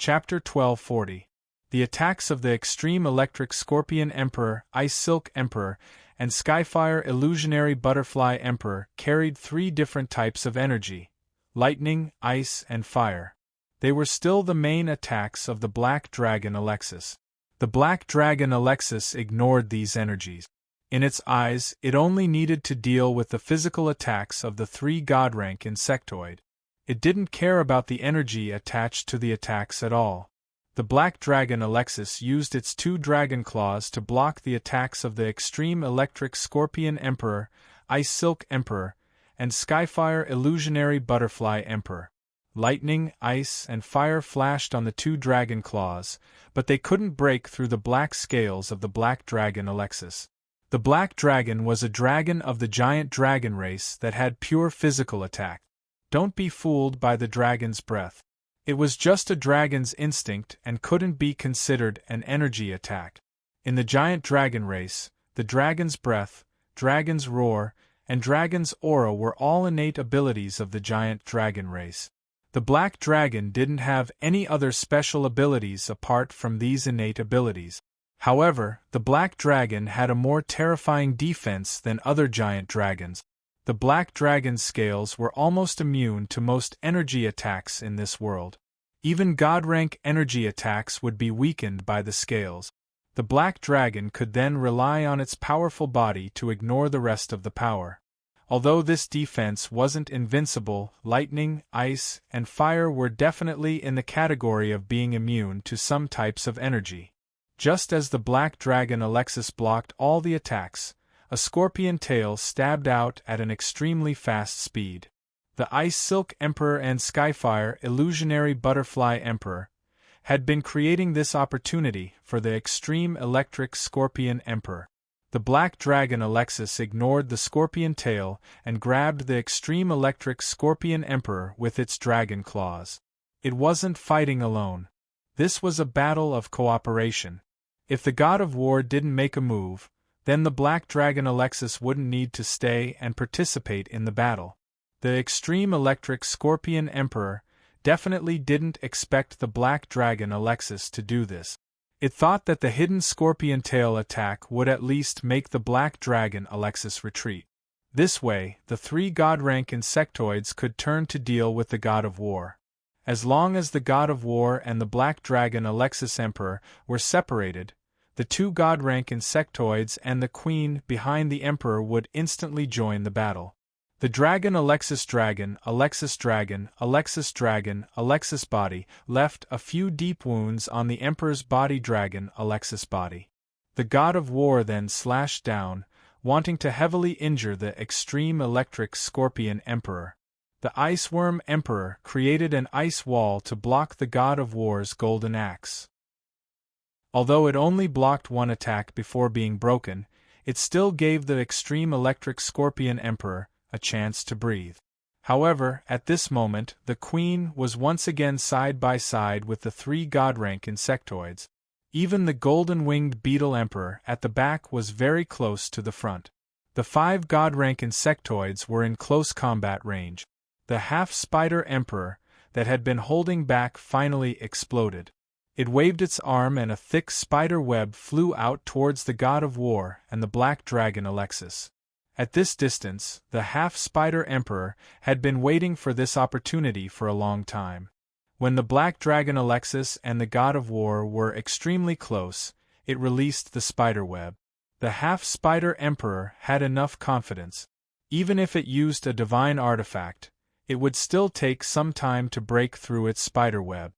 Chapter 1240. The attacks of the Extreme Electric Scorpion Emperor, Ice Silk Emperor, and Skyfire Illusionary Butterfly Emperor carried three different types of energy: lightning, ice, and fire. They were still the main attacks of the Black Dragon Alexis. The Black Dragon Alexis ignored these energies. In its eyes, it only needed to deal with the physical attacks of the three God-rank insectoid. It didn't care about the energy attached to the attacks at all. The Black Dragon Alexis used its two dragon claws to block the attacks of the Extreme Electric Scorpion Emperor, Ice Silk Emperor, and Skyfire Illusionary Butterfly Emperor. Lightning, ice, and fire flashed on the two dragon claws, but they couldn't break through the black scales of the Black Dragon Alexis. The Black Dragon was a dragon of the giant dragon race that had pure physical attack. Don't be fooled by the dragon's breath. It was just a dragon's instinct and couldn't be considered an energy attack. In the giant dragon race, the dragon's breath, dragon's roar, and dragon's aura were all innate abilities of the giant dragon race. The Black Dragon didn't have any other special abilities apart from these innate abilities. However, the Black Dragon had a more terrifying defense than other giant dragons. The Black Dragon's scales were almost immune to most energy attacks in this world. Even God-rank energy attacks would be weakened by the scales. The Black Dragon could then rely on its powerful body to ignore the rest of the power. Although this defense wasn't invincible, lightning, ice, and fire were definitely in the category of being immune to some types of energy. Just as the Black Dragon Alexis blocked all the attacks, a scorpion tail stabbed out at an extremely fast speed. The Ice Silk Emperor and Skyfire Illusionary Butterfly Emperor had been creating this opportunity for the Extreme Electric Scorpion Emperor. The Black Dragon Alexis ignored the scorpion tail and grabbed the Extreme Electric Scorpion Emperor with its dragon claws. It wasn't fighting alone. This was a battle of cooperation. If the God of War didn't make a move, then the Black Dragon Alexis wouldn't need to stay and participate in the battle. The Extreme Electric Scorpion Emperor definitely didn't expect the Black Dragon Alexis to do this. It thought that the hidden scorpion tail attack would at least make the Black Dragon Alexis retreat. This way, the three God-rank insectoids could turn to deal with the God of War. As long as the God of War and the Black Dragon Alexis Emperor were separated, the two God-rank insectoids and the queen behind the Emperor would instantly join the battle. The Dragon Alexis Dragon, Alexis Dragon, Alexis Dragon, Alexis Body left a few deep wounds on the Emperor's body Dragon Alexis Body. The God of War then slashed down, wanting to heavily injure the Extreme Electric Scorpion Emperor. The Ice Worm Emperor created an ice wall to block the God of War's golden axe. Although it only blocked one attack before being broken, it still gave the Extreme Electric Scorpion Emperor a chance to breathe. However, at this moment, the Queen was once again side by side with the three God-rank insectoids. Even the golden-winged beetle Emperor at the back was very close to the front. The five God-rank insectoids were in close combat range. The half-spider Emperor that had been holding back finally exploded. It waved its arm and a thick spider web flew out towards the God of War and the Black Dragon Alexis. At this distance, the half-spider Emperor had been waiting for this opportunity for a long time. When the Black Dragon Alexis and the God of War were extremely close, it released the spider web. The half-spider Emperor had enough confidence. Even if it used a divine artifact, it would still take some time to break through its spider web.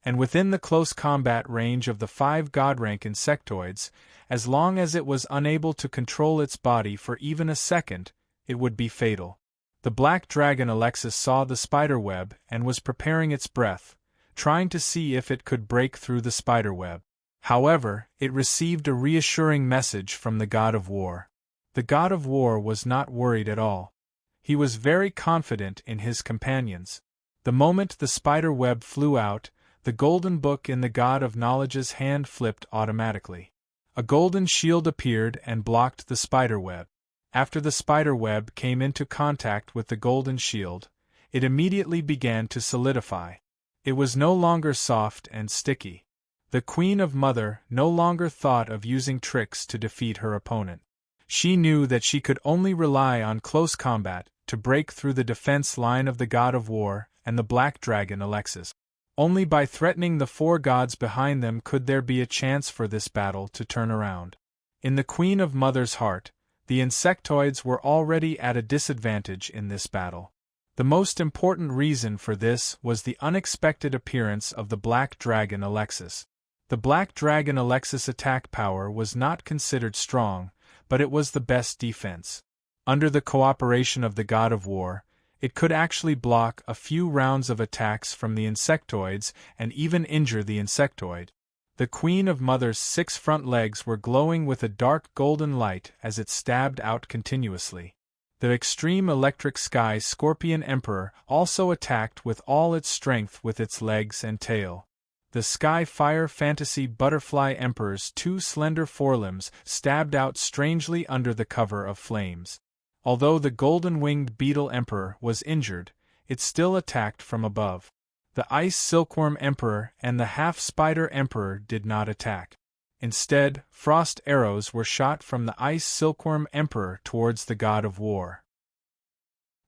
And within the close combat range of the five God-rank insectoids, as long as it was unable to control its body for even a second, it would be fatal. The Black Dragon Alexis saw the spider web and was preparing its breath, trying to see if it could break through the spider web. However, it received a reassuring message from the God of War. The God of War was not worried at all. He was very confident in his companions. The moment the spider web flew out, the golden book in the God of Knowledge's hand flipped automatically. A golden shield appeared and blocked the spider web. After the spider web came into contact with the golden shield, it immediately began to solidify. It was no longer soft and sticky. The Queen of Mother no longer thought of using tricks to defeat her opponent. She knew that she could only rely on close combat to break through the defense line of the God of War and the Black Dragon Alexis. Only by threatening the four gods behind them could there be a chance for this battle to turn around. In the Queen of Mother's heart, the insectoids were already at a disadvantage in this battle. The most important reason for this was the unexpected appearance of the Black Dragon Alexis. The Black Dragon Alexis' attack power was not considered strong, but it was the best defense. Under the cooperation of the God of War, it could actually block a few rounds of attacks from the insectoids and even injure the insectoid. The Queen of Mother's 6 front legs were glowing with a dark golden light as it stabbed out continuously. The extreme electric sky Scorpion Emperor also attacked with all its strength with its legs and tail. The Sky Fire Fantasy Butterfly Emperor's 2 slender forelimbs stabbed out strangely under the cover of flames. Although the Golden-Winged Beetle Emperor was injured, it still attacked from above. The Ice Silkworm Emperor and the Half-Spider Emperor did not attack. Instead, frost arrows were shot from the Ice Silkworm Emperor towards the God of War.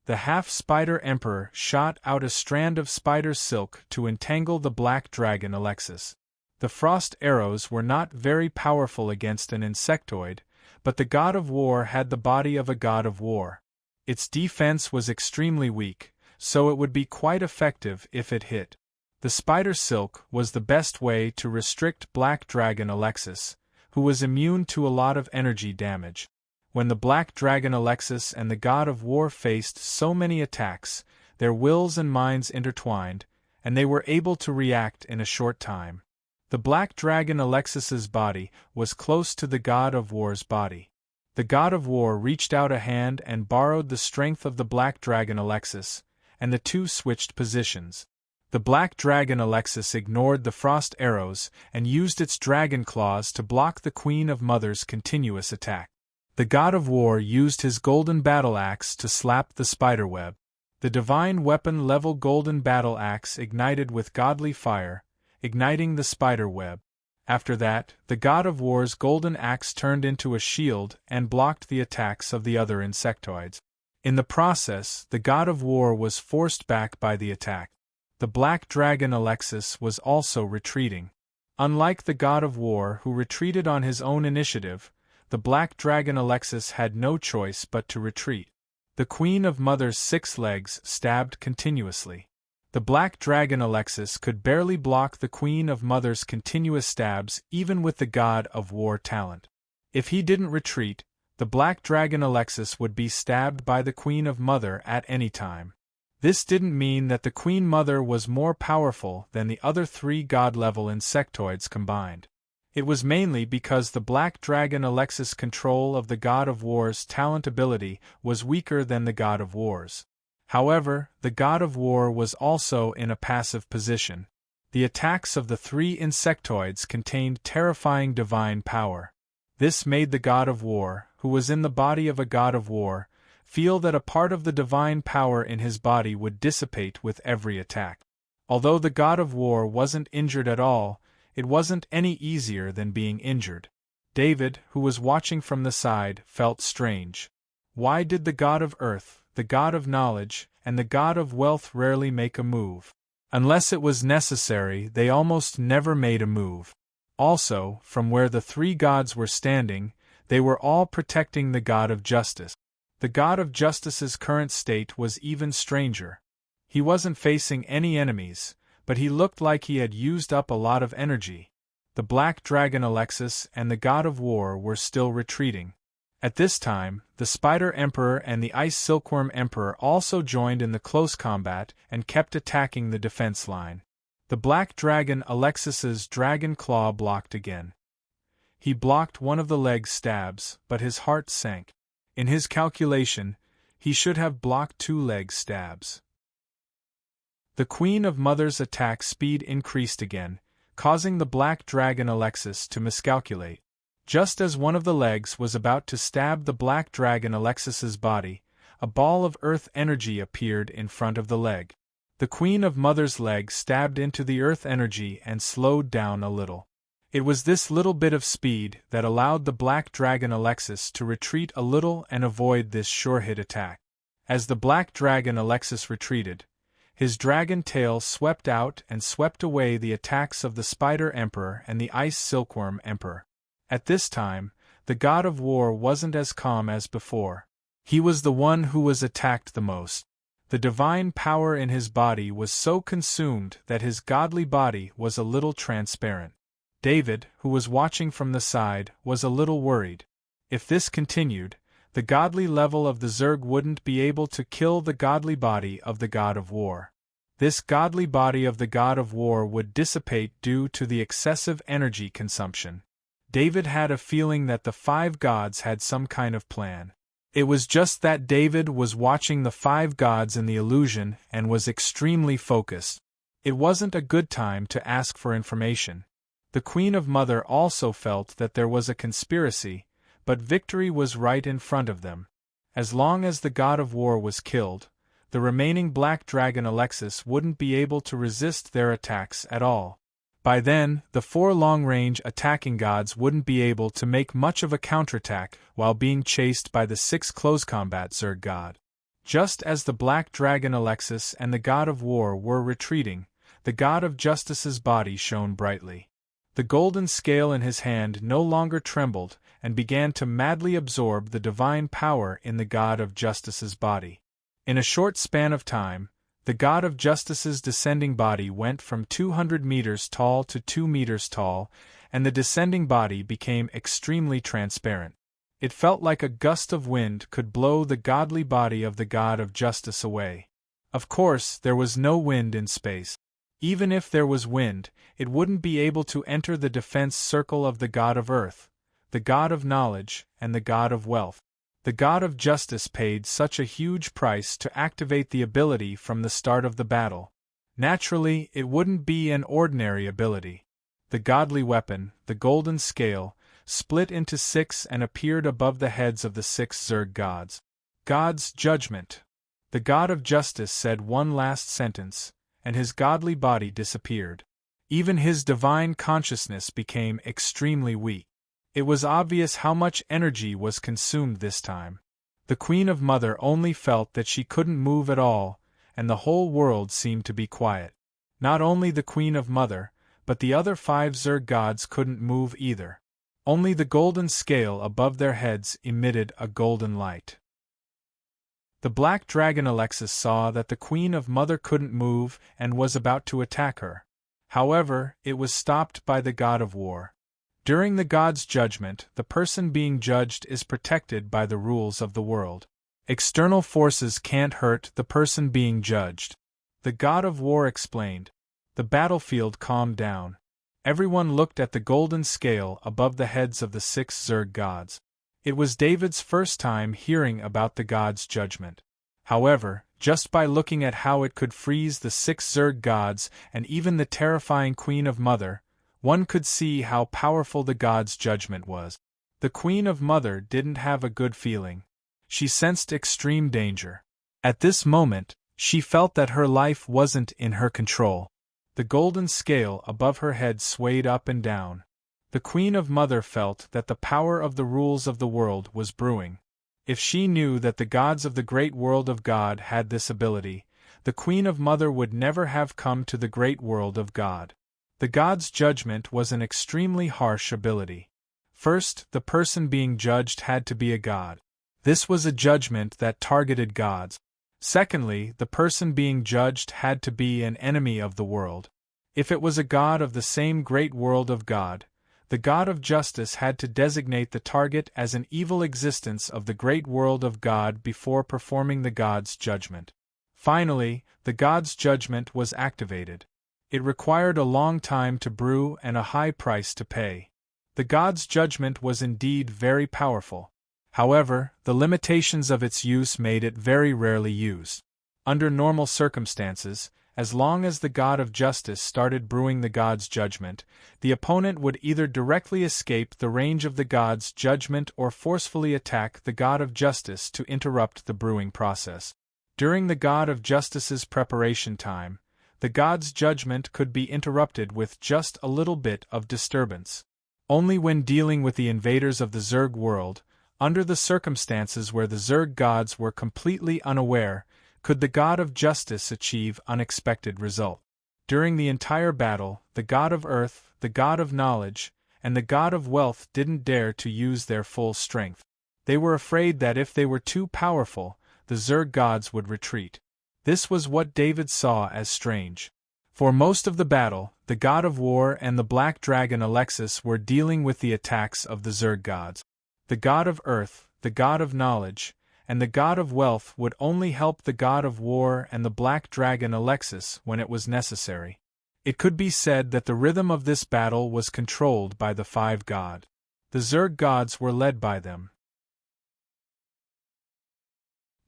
The Half-Spider Emperor shot out a strand of spider silk to entangle the Black Dragon Alexis. The frost arrows were not very powerful against an insectoid, but the God of War had the body of a God of War. Its defense was extremely weak, so it would be quite effective if it hit. The spider silk was the best way to restrict Black Dragon Alexis, who was immune to a lot of energy damage. When the Black Dragon Alexis and the God of War faced so many attacks, their wills and minds intertwined, and they were able to react in a short time. The Black Dragon Alexis's body was close to the God of War's body. The God of War reached out a hand and borrowed the strength of the Black Dragon Alexis, and the two switched positions. The Black Dragon Alexis ignored the frost arrows and used its dragon claws to block the Queen of Mother's continuous attack. The God of War used his golden battle axe to slap the spiderweb. The divine weapon level golden battle axe ignited with godly fire, igniting the spider web. After that, the God of War's golden axe turned into a shield and blocked the attacks of the other insectoids. In the process, the God of War was forced back by the attack. The Black Dragon Alexis was also retreating. Unlike the God of War, who retreated on his own initiative, the Black Dragon Alexis had no choice but to retreat. The Queen of Mother's 6 legs stabbed continuously. The Black Dragon Alexis could barely block the Queen of Mother's continuous stabs even with the God of War talent. If he didn't retreat, the Black Dragon Alexis would be stabbed by the Queen of Mother at any time. This didn't mean that the Queen Mother was more powerful than the other 3 god-level insectoids combined. It was mainly because the Black Dragon Alexis' control of the God of War's talent ability was weaker than the God of War's. However, the God of War was also in a passive position. The attacks of the 3 insectoids contained terrifying divine power. This made the God of War, who was in the body of a God of War, feel that a part of the divine power in his body would dissipate with every attack. Although the God of War wasn't injured at all, it wasn't any easier than being injured. David, who was watching from the side, felt strange. Why did the God of Earth, the God of Knowledge, and the God of Wealth rarely make a move? Unless it was necessary, they almost never made a move. Also, from where the 3 gods were standing, they were all protecting the God of Justice. The God of Justice's current state was even stranger. He wasn't facing any enemies, but he looked like he had used up a lot of energy. The Black Dragon Alexis and the God of War were still retreating. At this time, the Spider Emperor and the Ice Silkworm Emperor also joined in the close combat and kept attacking the defense line. The Black Dragon Alexis's dragon claw blocked again. He blocked one of the leg stabs, but his heart sank. In his calculation, he should have blocked 2 leg stabs. The Queen of Mother's attack speed increased again, causing the Black Dragon Alexis to miscalculate. Just as one of the legs was about to stab the Black Dragon Alexis's body, a ball of earth energy appeared in front of the leg. The Queen of Mother's leg stabbed into the earth energy and slowed down a little. It was this little bit of speed that allowed the black dragon Alexis to retreat a little and avoid this sure-hit attack. As the black dragon Alexis retreated, his dragon tail swept out and swept away the attacks of the Spider Emperor and the Ice Silkworm Emperor. At this time, the god of war wasn't as calm as before. He was the one who was attacked the most. The divine power in his body was so consumed that his godly body was a little transparent. David, who was watching from the side, was a little worried. If this continued, the godly level of the Zerg wouldn't be able to kill the godly body of the god of war. This godly body of the god of war would dissipate due to the excessive energy consumption. David had a feeling that the five gods had some kind of plan. It was just that David was watching the five gods in the illusion and was extremely focused. It wasn't a good time to ask for information. The Queen of Mother also felt that there was a conspiracy, but victory was right in front of them. As long as the god of war was killed, the remaining black dragon Alexis wouldn't be able to resist their attacks at all. By then, the four long-range attacking gods wouldn't be able to make much of a counterattack while being chased by the six close-combat Zerg god. Just as the black dragon Alexis and the god of war were retreating, the god of justice's body shone brightly. The golden scale in his hand no longer trembled and began to madly absorb the divine power in the god of justice's body. In a short span of time, the god of justice's descending body went from 200 meters tall to 2 meters tall, and the descending body became extremely transparent. It felt like a gust of wind could blow the godly body of the god of justice away. Of course, there was no wind in space. Even if there was wind, it wouldn't be able to enter the defense circle of the god of earth, the god of knowledge, and the god of wealth. The god of justice paid such a huge price to activate the ability from the start of the battle. Naturally, it wouldn't be an ordinary ability. The godly weapon, the golden scale, split into 6 and appeared above the heads of the 6 Zerg gods. God's judgment. The god of justice said one last sentence, and his godly body disappeared. Even his divine consciousness became extremely weak. It was obvious how much energy was consumed this time. The Queen of Mother only felt that she couldn't move at all, and the whole world seemed to be quiet. Not only the Queen of Mother, but the other 5 Zerg gods couldn't move either. Only the golden scale above their heads emitted a golden light. The black dragon Alexis saw that the Queen of Mother couldn't move and was about to attack her. However, it was stopped by the god of war. During the god's judgment, the person being judged is protected by the rules of the world. External forces can't hurt the person being judged. The god of war explained. The battlefield calmed down. Everyone looked at the golden scale above the heads of the 6 Zerg gods. It was David's first time hearing about the god's judgment. However, just by looking at how it could freeze the 6 Zerg gods and even the terrifying Queen of Mother, one could see how powerful the god's judgment was. The Queen of Mother didn't have a good feeling. She sensed extreme danger. At this moment, she felt that her life wasn't in her control. The golden scale above her head swayed up and down. The Queen of Mother felt that the power of the rules of the world was brewing. If she knew that the gods of the great world of God had this ability, the Queen of Mother would never have come to the great world of God. The god's judgment was an extremely harsh ability. First, the person being judged had to be a god. This was a judgment that targeted gods. Secondly, the person being judged had to be an enemy of the world. If it was a god of the same great world of God, the god of justice had to designate the target as an evil existence of the great world of God before performing the god's judgment. Finally, the god's judgment was activated. It required a long time to brew and a high price to pay. The god's judgment was indeed very powerful. However, the limitations of its use made it very rarely used. Under normal circumstances, as long as the god of justice started brewing the god's judgment, the opponent would either directly escape the range of the god's judgment or forcefully attack the god of justice to interrupt the brewing process. During the god of justice's preparation time, the god's judgment could be interrupted with just a little bit of disturbance. Only when dealing with the invaders of the Zerg world, under the circumstances where the Zerg gods were completely unaware, could the god of justice achieve unexpected result. During the entire battle, the god of earth, the god of knowledge, and the god of wealth didn't dare to use their full strength. They were afraid that if they were too powerful, the Zerg gods would retreat. This was what David saw as strange. For most of the battle, the god of war and the black dragon Alexis were dealing with the attacks of the Zerg gods. The god of earth, the god of knowledge, and the god of wealth would only help the god of war and the black dragon Alexis when it was necessary. It could be said that the rhythm of this battle was controlled by the five gods. The Zerg gods were led by them.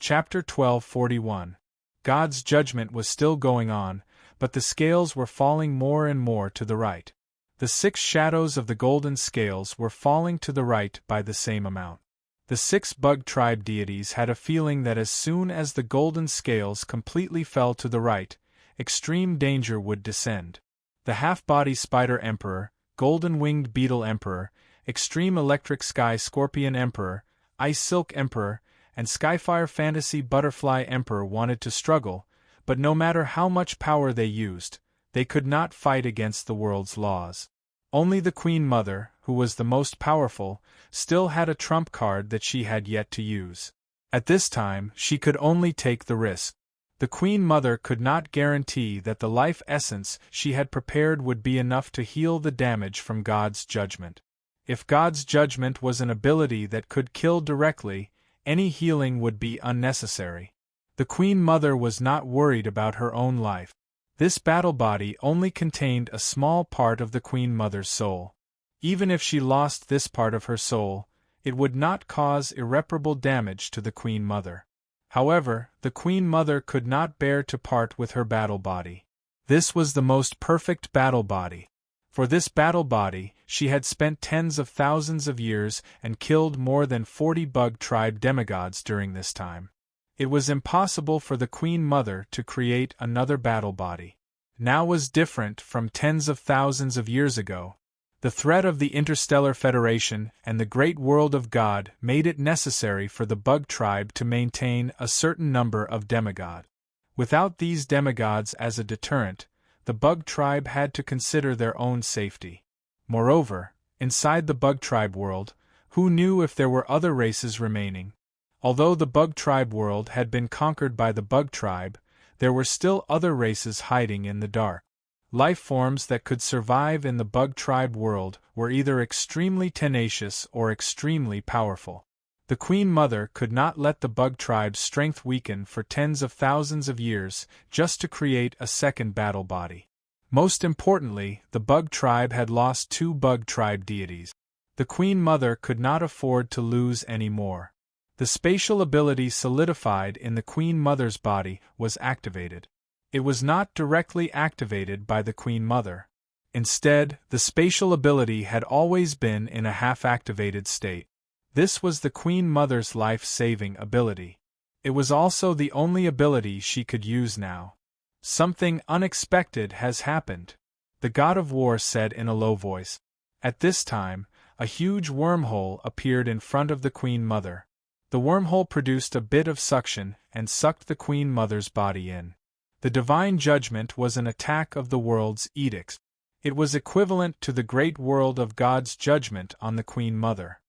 Chapter 1241. God's judgment was still going on, but the scales were falling more and more to the right. The 6 shadows of the golden scales were falling to the right by the same amount. The 6 bug tribe deities had a feeling that as soon as the golden scales completely fell to the right, extreme danger would descend. The half-body spider emperor, golden-winged beetle emperor, extreme electric sky scorpion emperor, ice silk emperor, and Skyfire Fantasy Butterfly Emperor wanted to struggle, but no matter how much power they used, they could not fight against the world's laws. Only the Queen Mother, who was the most powerful, still had a trump card that she had yet to use. At this time, she could only take the risk. The Queen Mother could not guarantee that the life essence she had prepared would be enough to heal the damage from God's judgment. If God's judgment was an ability that could kill directly, any healing would be unnecessary. The Queen Mother was not worried about her own life. This battle body only contained a small part of the Queen Mother's soul. Even if she lost this part of her soul, it would not cause irreparable damage to the Queen Mother. However, the Queen Mother could not bear to part with her battle body. This was the most perfect battle body. For this battle body, she had spent tens of thousands of years and killed more than 40 bug tribe demigods during this time. It was impossible for the Queen Mother to create another battle body. Now was different from tens of thousands of years ago. The threat of the Interstellar Federation and the great world of God made it necessary for the bug tribe to maintain a certain number of demigods. Without these demigods as a deterrent, the bug tribe had to consider their own safety. Moreover, inside the bug tribe world, who knew if there were other races remaining? Although the bug tribe world had been conquered by the bug tribe, there were still other races hiding in the dark. Life forms that could survive in the bug tribe world were either extremely tenacious or extremely powerful. The Queen Mother could not let the bug tribe's strength weaken for tens of thousands of years just to create a second battle body. Most importantly, the bug tribe had lost 2 bug tribe deities. The Queen Mother could not afford to lose any more. The spatial ability solidified in the Queen Mother's body was activated. It was not directly activated by the Queen Mother. Instead, the spatial ability had always been in a half-activated state. This was the Queen Mother's life-saving ability. It was also the only ability she could use now. Something unexpected has happened, the God of War said in a low voice. At this time, a huge wormhole appeared in front of the Queen Mother. The wormhole produced a bit of suction and sucked the Queen Mother's body in. The divine judgment was an attack of the world's edicts. It was equivalent to the great world of God's judgment on the Queen Mother.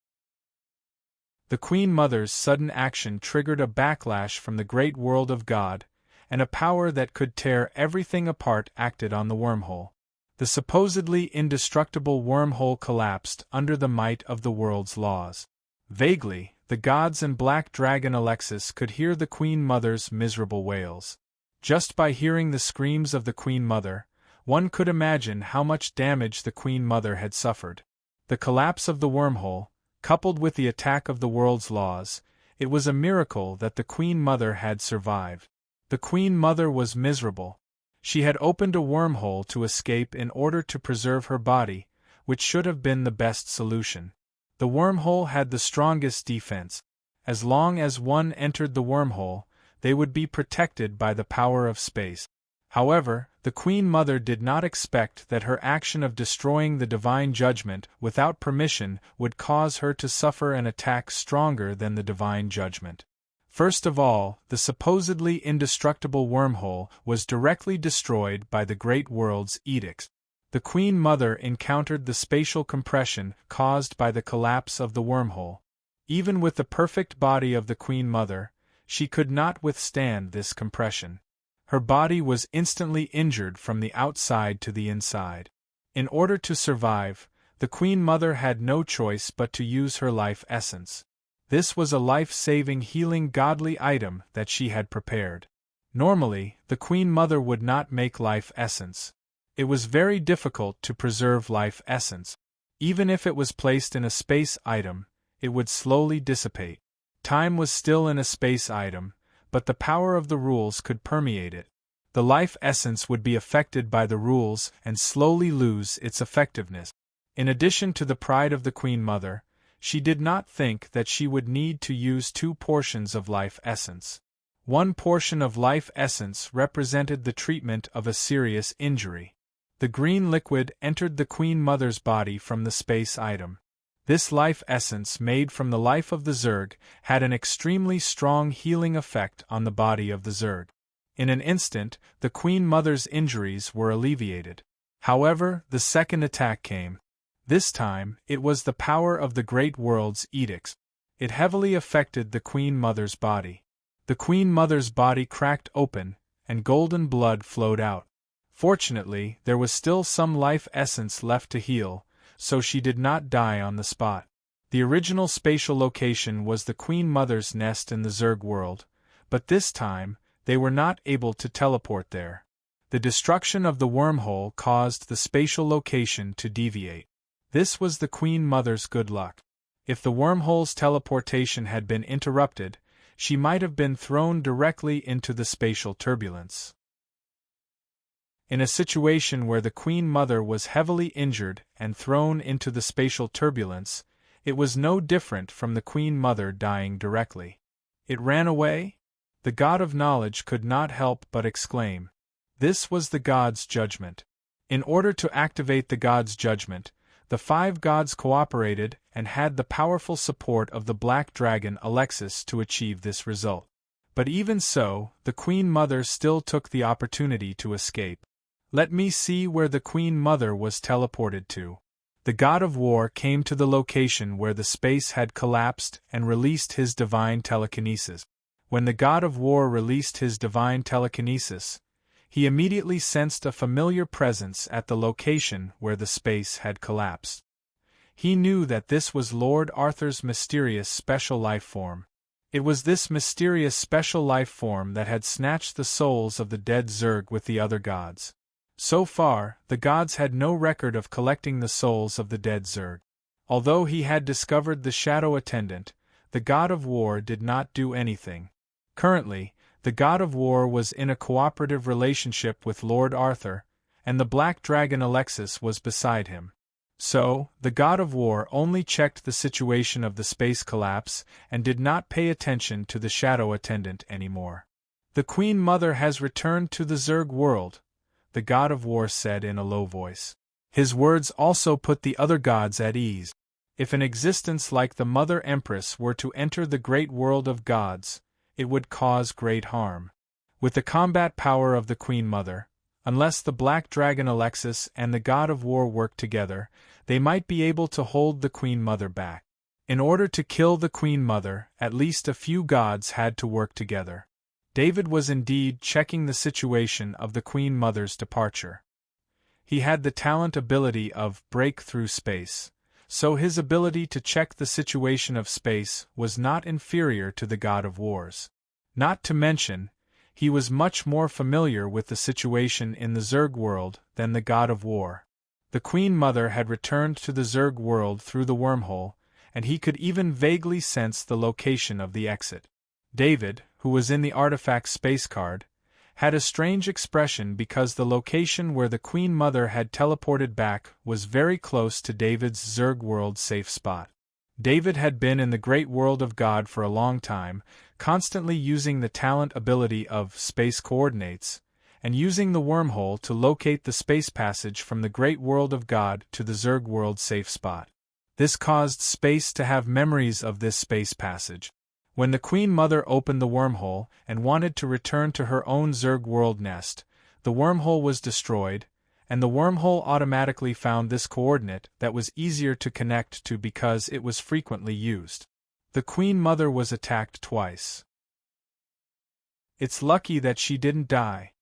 The Queen Mother's sudden action triggered a backlash from the great world of God, and a power that could tear everything apart acted on the wormhole. The supposedly indestructible wormhole collapsed under the might of the world's laws. Vaguely, the gods and Black Dragon Alexis could hear the Queen Mother's miserable wails. Just by hearing the screams of the Queen Mother, one could imagine how much damage the Queen Mother had suffered. The collapse of the wormhole, coupled with the attack of the world's laws, it was a miracle that the Queen Mother had survived. The Queen Mother was miserable. She had opened a wormhole to escape in order to preserve her body, which should have been the best solution. The wormhole had the strongest defense. As long as one entered the wormhole, they would be protected by the power of space. However, the Queen Mother did not expect that her action of destroying the divine judgment without permission would cause her to suffer an attack stronger than the divine judgment. First of all, the supposedly indestructible wormhole was directly destroyed by the Great World's edicts. The Queen Mother encountered the spatial compression caused by the collapse of the wormhole. Even with the perfect body of the Queen Mother, she could not withstand this compression. Her body was instantly injured from the outside to the inside. In order to survive, the Queen Mother had no choice but to use her life essence. This was a life-saving healing godly item that she had prepared. Normally, the Queen Mother would not make life essence. It was very difficult to preserve life essence. Even if it was placed in a space item, it would slowly dissipate. Time was still in a space item, but the power of the rules could permeate it. The life essence would be affected by the rules and slowly lose its effectiveness. In addition to the pride of the Queen Mother, she did not think that she would need to use 2 portions of life essence. One portion of life essence represented the treatment of a serious injury. The green liquid entered the Queen Mother's body from the space item. This life essence made from the life of the Zerg had an extremely strong healing effect on the body of the Zerg. In an instant, the Queen Mother's injuries were alleviated. However, the second attack came. This time, it was the power of the Great World's edicts. It heavily affected the Queen Mother's body. The Queen Mother's body cracked open, and golden blood flowed out. Fortunately, there was still some life essence left to heal, so she did not die on the spot. The original spatial location was the Queen Mother's nest in the Zerg world, but this time, they were not able to teleport there. The destruction of the wormhole caused the spatial location to deviate. This was the Queen Mother's good luck. If the wormhole's teleportation had been interrupted, she might have been thrown directly into the spatial turbulence. In a situation where the Queen Mother was heavily injured and thrown into the spatial turbulence, it was no different from the Queen Mother dying directly. It ran away? The God of Knowledge could not help but exclaim. This was the God's judgment. In order to activate the God's judgment, the 5 gods cooperated and had the powerful support of the Black Dragon Alexis to achieve this result. But even so, the Queen Mother still took the opportunity to escape. Let me see where the Queen Mother was teleported to. The God of War came to the location where the space had collapsed and released his divine telekinesis. When the God of War released his divine telekinesis, he immediately sensed a familiar presence at the location where the space had collapsed. He knew that this was Lord Arthur's mysterious special life form. It was this mysterious special life form that had snatched the souls of the dead Zerg with the other gods. So far, the gods had no record of collecting the souls of the dead Zerg. Although he had discovered the Shadow Attendant, the God of War did not do anything. Currently, the God of War was in a cooperative relationship with Lord Arthur, and the Black Dragon Alexis was beside him. So, the God of War only checked the situation of the space collapse and did not pay attention to the Shadow Attendant anymore. The Queen Mother has returned to the Zerg world, the God of War said in a low voice. His words also put the other gods at ease. If an existence like the Mother Empress were to enter the great world of gods, it would cause great harm. With the combat power of the Queen Mother, unless the Black Dragon Alexis and the God of War worked together, they might be able to hold the Queen Mother back. In order to kill the Queen Mother, at least a few gods had to work together. David was indeed checking the situation of the Queen Mother's departure. He had the talent ability of break through space, so his ability to check the situation of space was not inferior to the God of War's. Not to mention, he was much more familiar with the situation in the Zerg world than the God of War. The Queen Mother had returned to the Zerg world through the wormhole, and he could even vaguely sense the location of the exit. David, who was in the artifact space card, had a strange expression because the location where the Queen Mother had teleported back was very close to David's Zerg world safe spot. David had been in the great world of God for a long time, constantly using the talent ability of space coordinates, and using the wormhole to locate the space passage from the great world of God to the Zerg world safe spot. This caused Space to have memories of this space passage. When the Queen Mother opened the wormhole and wanted to return to her own Zerg world nest, the wormhole was destroyed, and the wormhole automatically found this coordinate that was easier to connect to because it was frequently used. The Queen Mother was attacked twice. "It's lucky that she didn't die,"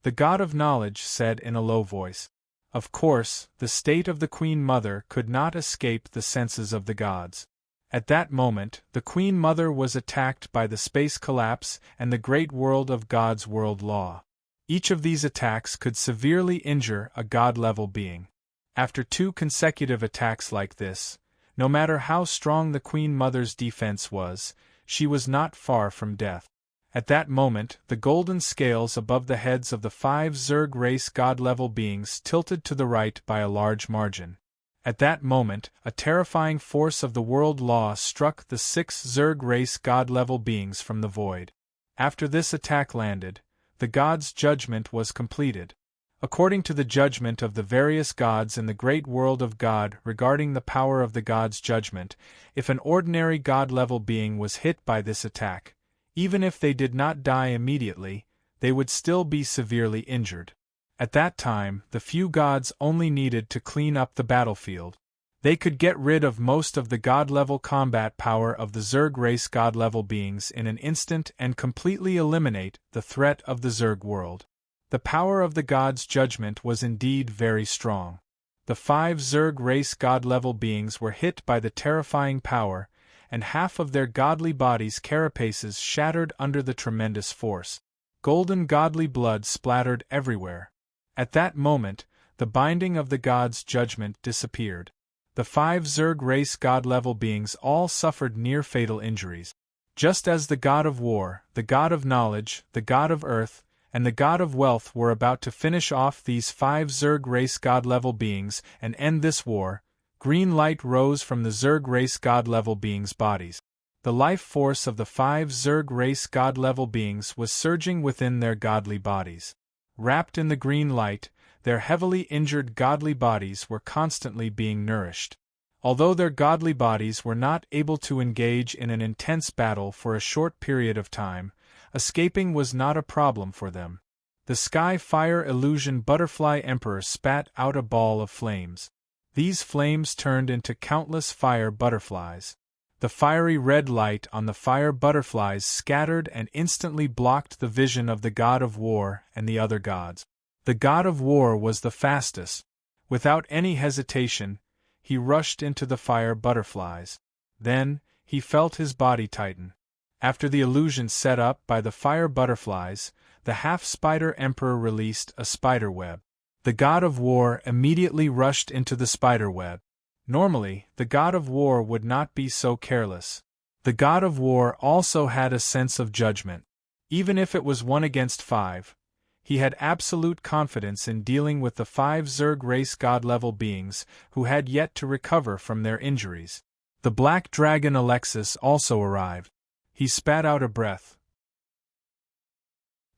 the God of Knowledge said in a low voice. Of course, the state of the Queen Mother could not escape the senses of the gods. At that moment, the Queen Mother was attacked by the space collapse and the great world of God's world law. Each of these attacks could severely injure a God-level being. After 2 consecutive attacks like this, no matter how strong the Queen Mother's defense was, she was not far from death. At that moment, the golden scales above the heads of the 5 Zerg race God-level beings tilted to the right by a large margin. At that moment, a terrifying force of the world law struck the 6 Zerg race God-level beings from the void. After this attack landed, the gods' judgment was completed. According to the judgment of the various gods in the great world of God regarding the power of the gods' judgment, if an ordinary God-level being was hit by this attack, even if they did not die immediately, they would still be severely injured. At that time, the few gods only needed to clean up the battlefield. They could get rid of most of the God-level combat power of the Zerg race God-level beings in an instant and completely eliminate the threat of the Zerg world. The power of the gods' judgment was indeed very strong. The 5 Zerg race God-level beings were hit by the terrifying power, and half of their godly bodies' carapaces shattered under the tremendous force. Golden godly blood splattered everywhere. At that moment, the binding of the gods' judgment disappeared. The 5 Zerg race God-level beings all suffered near-fatal injuries. Just as the God of War, the God of Knowledge, the God of Earth, and the God of Wealth were about to finish off these 5 Zerg race God-level beings and end this war, green light rose from the Zerg race God-level beings' bodies. The life force of the 5 Zerg race God-level beings was surging within their godly bodies. Wrapped in the green light, their heavily injured godly bodies were constantly being nourished. Although their godly bodies were not able to engage in an intense battle for a short period of time, escaping was not a problem for them. The Sky Fire Illusion Butterfly Emperor spat out a ball of flames. These flames turned into countless fire butterflies. The fiery red light on the fire butterflies scattered and instantly blocked the vision of the God of War and the other gods. The God of War was the fastest. Without any hesitation, he rushed into the fire butterflies. Then, he felt his body tighten. After the illusion set up by the fire butterflies, the half-spider emperor released a spider web. The God of War immediately rushed into the spider web. Normally, the God of War would not be so careless. The God of War also had a sense of judgment. Even if it was 1 against 5, he had absolute confidence in dealing with the 5 Zerg race God-level beings who had yet to recover from their injuries. The Black Dragon Alexis also arrived. He spat out a breath.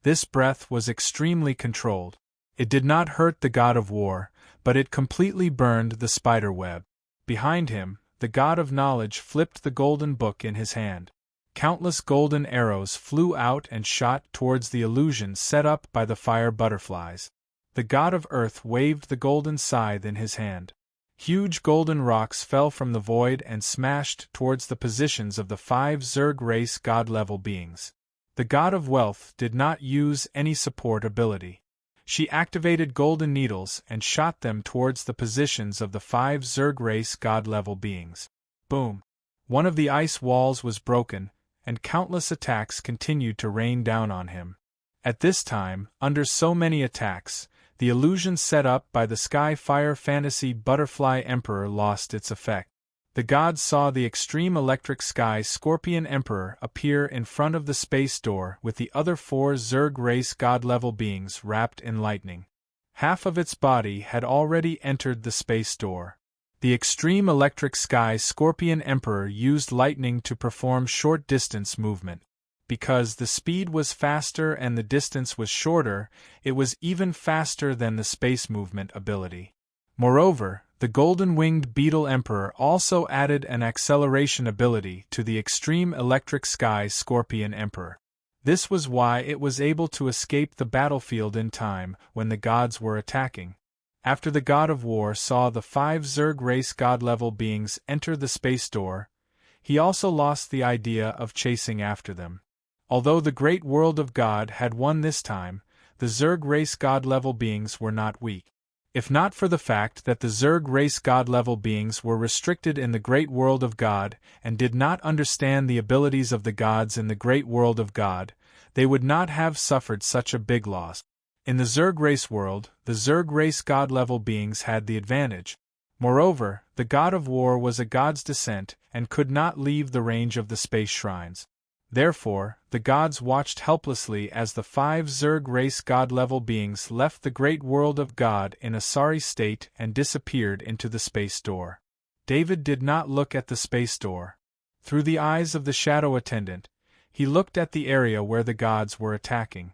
This breath was extremely controlled. It did not hurt the God of War, but it completely burned the spider web. Behind him, the God of Knowledge flipped the golden book in his hand. Countless golden arrows flew out and shot towards the illusion set up by the fire butterflies. The God of Earth waved the golden scythe in his hand. Huge golden rocks fell from the void and smashed towards the positions of the 5 Zerg race God-level beings. The God of Wealth did not use any support ability. She activated golden needles and shot them towards the positions of the 5 Zerg race God-level beings. Boom! One of the ice walls was broken, and countless attacks continued to rain down on him. At this time, under so many attacks, the illusion set up by the Sky Fire Fantasy Butterfly Emperor lost its effect. The gods saw the extreme electric Sky Scorpion Emperor appear in front of the space door with the other 4 Zerg race God-level beings wrapped in lightning. Half of its body had already entered the space door. The extreme electric sky Scorpion Emperor used lightning to perform short-distance movement. Because the speed was faster and the distance was shorter, it was even faster than the space movement ability. Moreover, the golden-winged Beetle Emperor also added an acceleration ability to the extreme electric sky Scorpion Emperor. This was why it was able to escape the battlefield in time when the gods were attacking. After the god of war saw the 5 Zerg race god-level beings enter the space door, he also lost the idea of chasing after them. Although the great world of God had won this time, the Zerg race god-level beings were not weak. If not for the fact that the Zerg race god-level beings were restricted in the great world of God and did not understand the abilities of the gods in the great world of God, they would not have suffered such a big loss. In the Zerg race world, the Zerg race god-level beings had the advantage. Moreover, the god of war was a god's descent and could not leave the range of the space shrines. Therefore, the gods watched helplessly as the 5 Zerg race god-level beings left the great world of God in a sorry state and disappeared into the space door. David did not look at the space door. Through the eyes of the shadow attendant, he looked at the area where the gods were attacking.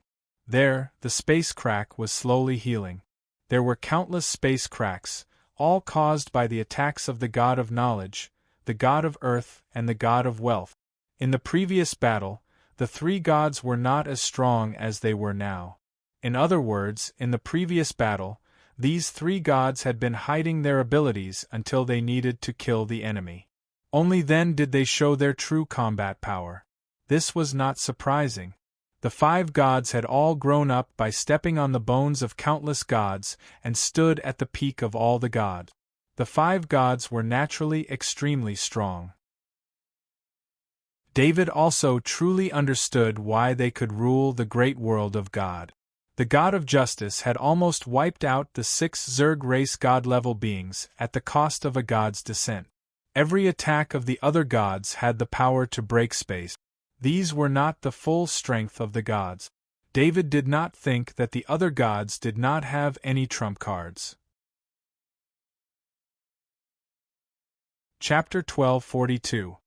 There, the space crack was slowly healing. There were countless space cracks, all caused by the attacks of the god of knowledge, the god of earth, and the god of wealth. In the previous battle, the 3 gods were not as strong as they were now. In other words, in the previous battle, these 3 gods had been hiding their abilities until they needed to kill the enemy. Only then did they show their true combat power. This was not surprising. The 5 gods had all grown up by stepping on the bones of countless gods and stood at the peak of all the gods. The 5 gods were naturally extremely strong. David also truly understood why they could rule the great world of God. The god of justice had almost wiped out the 6 Zerg race god-level beings at the cost of a god's descent. Every attack of the other gods had the power to break space. These were not the full strength of the gods. David did not think that the other gods did not have any trump cards. Chapter 1242.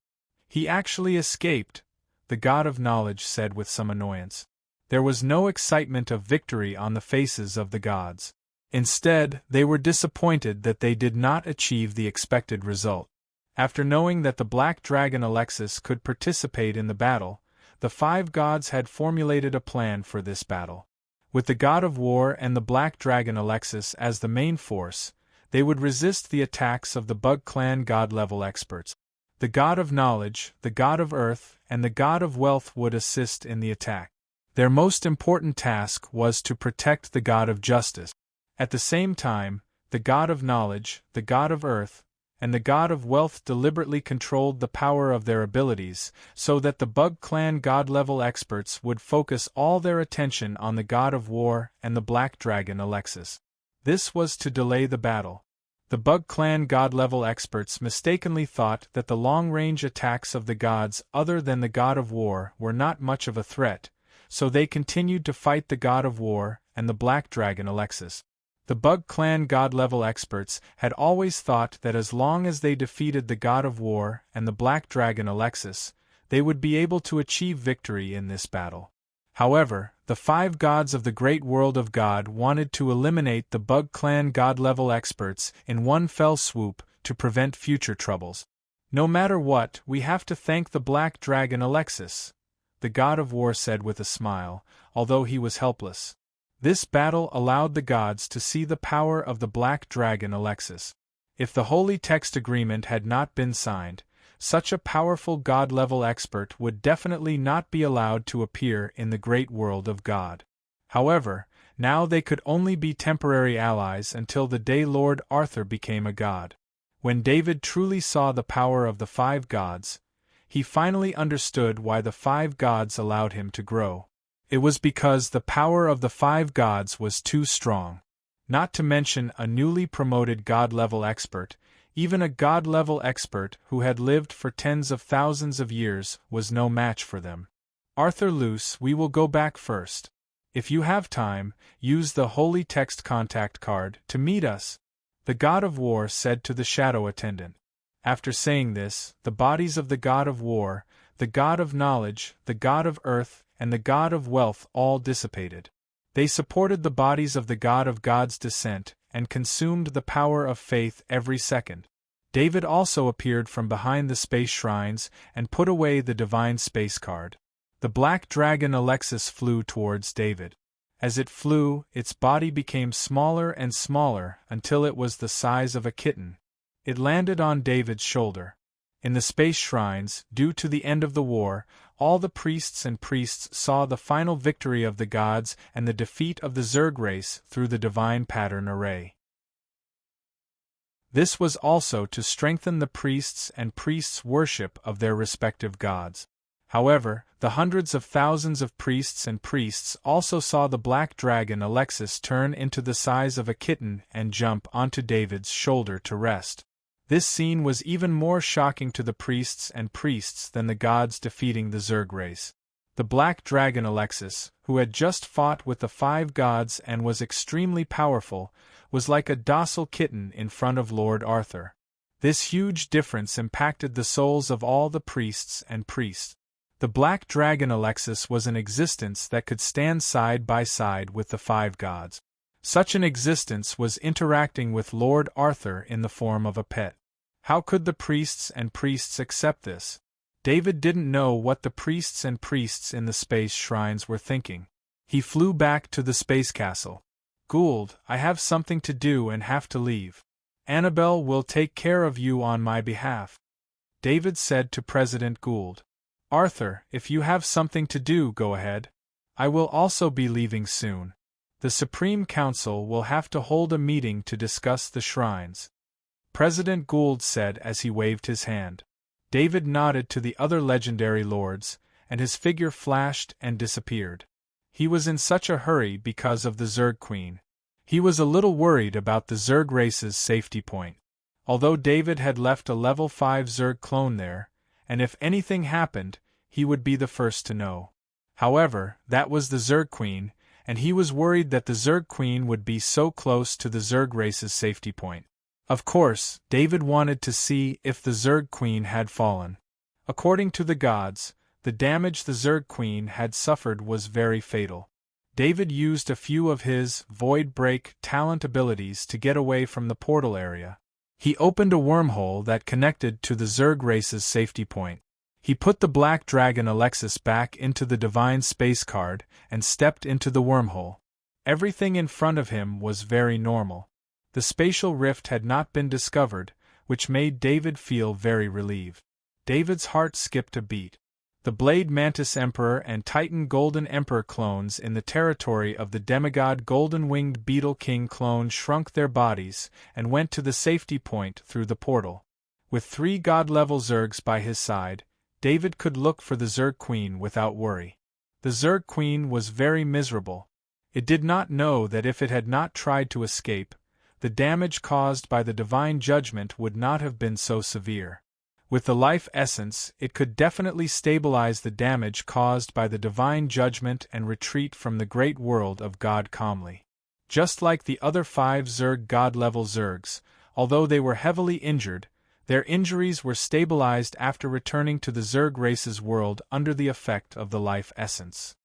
He actually escaped, the god of knowledge said with some annoyance. There was no excitement of victory on the faces of the gods. Instead, they were disappointed that they did not achieve the expected result. After knowing that the Black Dragon Alexis could participate in the battle, the 5 gods had formulated a plan for this battle. With the god of war and the Black Dragon Alexis as the main force, they would resist the attacks of the Bug Clan god-level experts. The god of knowledge, the god of earth, and the god of wealth would assist in the attack. Their most important task was to protect the god of justice. At the same time, the god of knowledge, the god of earth, and the god of wealth deliberately controlled the power of their abilities so that the Bug Clan god-level experts would focus all their attention on the god of war and the Black Dragon Alexis. This was to delay the battle. The Bug Clan god-level experts mistakenly thought that the long-range attacks of the gods other than the god of war were not much of a threat, so they continued to fight the god of war and the Black Dragon Alexis. The Bug Clan god-level experts had always thought that as long as they defeated the god of war and the Black Dragon Alexis, they would be able to achieve victory in this battle. However, the 5 gods of the great world of God wanted to eliminate the Bug Clan god-level experts in one fell swoop to prevent future troubles. No matter what, we have to thank the Black Dragon Alexis, the god of war said with a smile, although he was helpless. This battle allowed the gods to see the power of the Black Dragon Alexis. If the Holy Text Agreement had not been signed, such a powerful god-level expert would definitely not be allowed to appear in the great world of God. However, now they could only be temporary allies until the day Lord Arthur became a god. When David truly saw the power of the 5 gods, he finally understood why the 5 gods allowed him to grow. It was because the power of the 5 gods was too strong. Not to mention a newly promoted god-level expert, even a god-level expert who had lived for tens of thousands of years was no match for them. Arthur Luce, we will go back first. If you have time, use the Holy Text contact card to meet us. The god of war said to the shadow attendant. After saying this, the bodies of the god of war, the god of knowledge, the god of earth, and the god of wealth all dissipated. They supported the bodies of the god of God's descent, and consumed the power of faith every second. David also appeared from behind the space shrines, and put away the divine space card. The black dragon Alexis flew towards David. As it flew, its body became smaller and smaller until it was the size of a kitten. It landed on David's shoulder. In the space shrines, due to the end of the war, all the priests saw the final victory of the gods and the defeat of the Zerg race through the divine pattern array. This was also to strengthen the priests' worship of their respective gods. However, the hundreds of thousands of priests also saw the black dragon Alexis turn into the size of a kitten and jump onto David's shoulder to rest. This scene was even more shocking to the priests than the gods defeating the Zerg race. The black dragon Alexis, who had just fought with the 5 gods and was extremely powerful, was like a docile kitten in front of Lord Arthur. This huge difference impacted the souls of all the priests. The black dragon Alexis was an existence that could stand side by side with the 5 gods. Such an existence was interacting with Lord Arthur in the form of a pet. How could the priests accept this? David didn't know what the priests in the space shrines were thinking. He flew back to the space castle. Gould, I have something to do and have to leave. Annabelle will take care of you on my behalf. David said to President Gould. Arthur, if you have something to do, go ahead. I will also be leaving soon. The Supreme Council will have to hold a meeting to discuss the shrines. President Gould said as he waved his hand. David nodded to the other legendary lords, and his figure flashed and disappeared. He was in such a hurry because of the Zerg Queen. He was a little worried about the Zerg race's safety point. Although David had left a level 5 Zerg clone there, and if anything happened, he would be the first to know. However, that was the Zerg Queen, and he was worried that the Zerg Queen would be so close to the Zerg race's safety point. Of course, David wanted to see if the Zerg Queen had fallen. According to the gods, the damage the Zerg Queen had suffered was very fatal. David used a few of his Void Break talent abilities to get away from the portal area. He opened a wormhole that connected to the Zerg race's safety point. He put the black dragon Alexis back into the divine space card and stepped into the wormhole. Everything in front of him was very normal. The spatial rift had not been discovered, which made David feel very relieved. David's heart skipped a beat. The Blade Mantis Emperor and Titan Golden Emperor clones in the territory of the demigod Golden Winged Beetle King clone shrunk their bodies and went to the safety point through the portal. With 3 god-level Zergs by his side, David could look for the Zerg Queen without worry. The Zerg Queen was very miserable. It did not know that if it had not tried to escape, the damage caused by the divine judgment would not have been so severe. With the life essence, it could definitely stabilize the damage caused by the divine judgment and retreat from the great world of God calmly. Just like the other 5 Zerg god-level Zergs, although they were heavily injured, their injuries were stabilized after returning to the Zerg race's world under the effect of the life essence.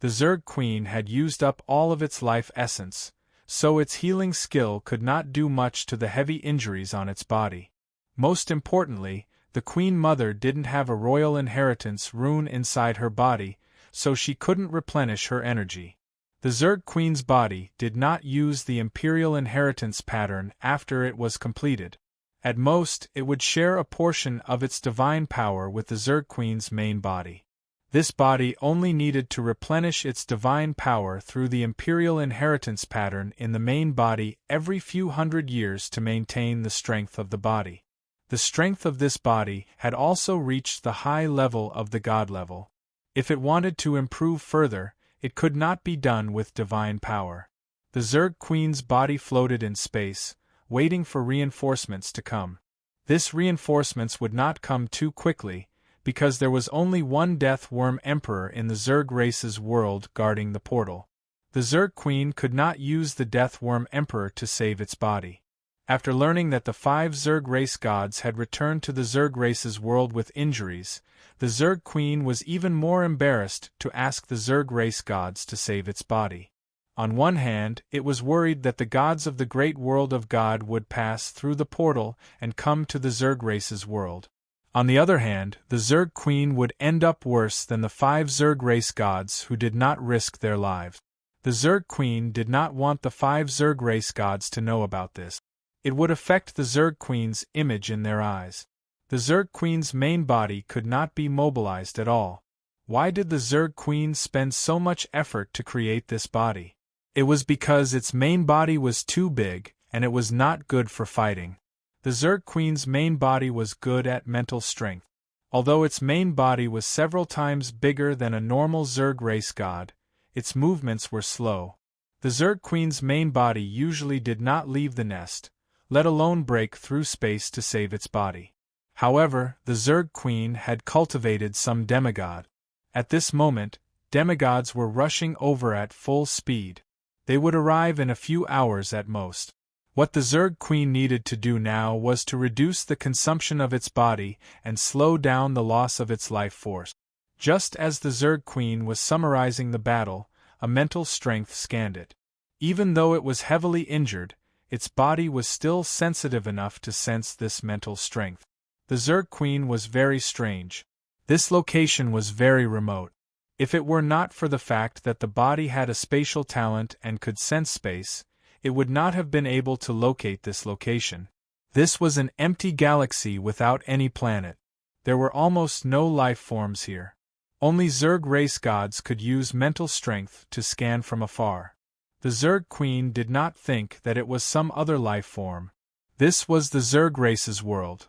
The Zerg Queen had used up all of its life essence, so its healing skill could not do much to the heavy injuries on its body. Most importantly, the Queen Mother didn't have a royal inheritance rune inside her body, so she couldn't replenish her energy. The Zerg Queen's body did not use the Imperial inheritance pattern after it was completed. At most, it would share a portion of its divine power with the Zerg Queen's main body. This body only needed to replenish its divine power through the Imperial inheritance pattern in the main body every few hundred years to maintain the strength of the body. The strength of this body had also reached the high level of the God level. If it wanted to improve further, it could not be done with divine power. The Zerg Queen's body floated in space, waiting for reinforcements to come. This reinforcements would not come too quickly, because there was only one Death Worm Emperor in the Zerg race's world guarding the portal. The Zerg Queen could not use the Death Worm Emperor to save its body. After learning that the 5 Zerg race gods had returned to the Zerg race's world with injuries, the Zerg Queen was even more embarrassed to ask the Zerg race gods to save its body. On one hand, it was worried that the gods of the great world of God would pass through the portal and come to the Zerg race's world. On the other hand, the Zerg Queen would end up worse than the 5 Zerg race gods who did not risk their lives. The Zerg Queen did not want the 5 Zerg race gods to know about this. It would affect the Zerg Queen's image in their eyes. The Zerg Queen's main body could not be mobilized at all. Why did the Zerg Queen spend so much effort to create this body? It was because its main body was too big, and it was not good for fighting. The Zerg Queen's main body was good at mental strength. Although its main body was several times bigger than a normal Zerg race god, its movements were slow. The Zerg Queen's main body usually did not leave the nest, let alone break through space to save its body. However, the Zerg Queen had cultivated some demigod. At this moment, demigods were rushing over at full speed. They would arrive in a few hours at most. What the Zerg Queen needed to do now was to reduce the consumption of its body and slow down the loss of its life force. Just as the Zerg Queen was summarizing the battle, a mental strength scanned it. Even though it was heavily injured, its body was still sensitive enough to sense this mental strength. The Zerg Queen was very strange. This location was very remote. If it were not for the fact that the body had a spatial talent and could sense space, it would not have been able to locate this location. This was an empty galaxy without any planet. There were almost no life forms here. Only Zerg race gods could use mental strength to scan from afar. The Zerg Queen did not think that it was some other life form. This was the Zerg race's world.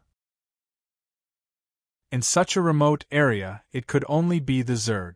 In such a remote area, it could only be the Zerg.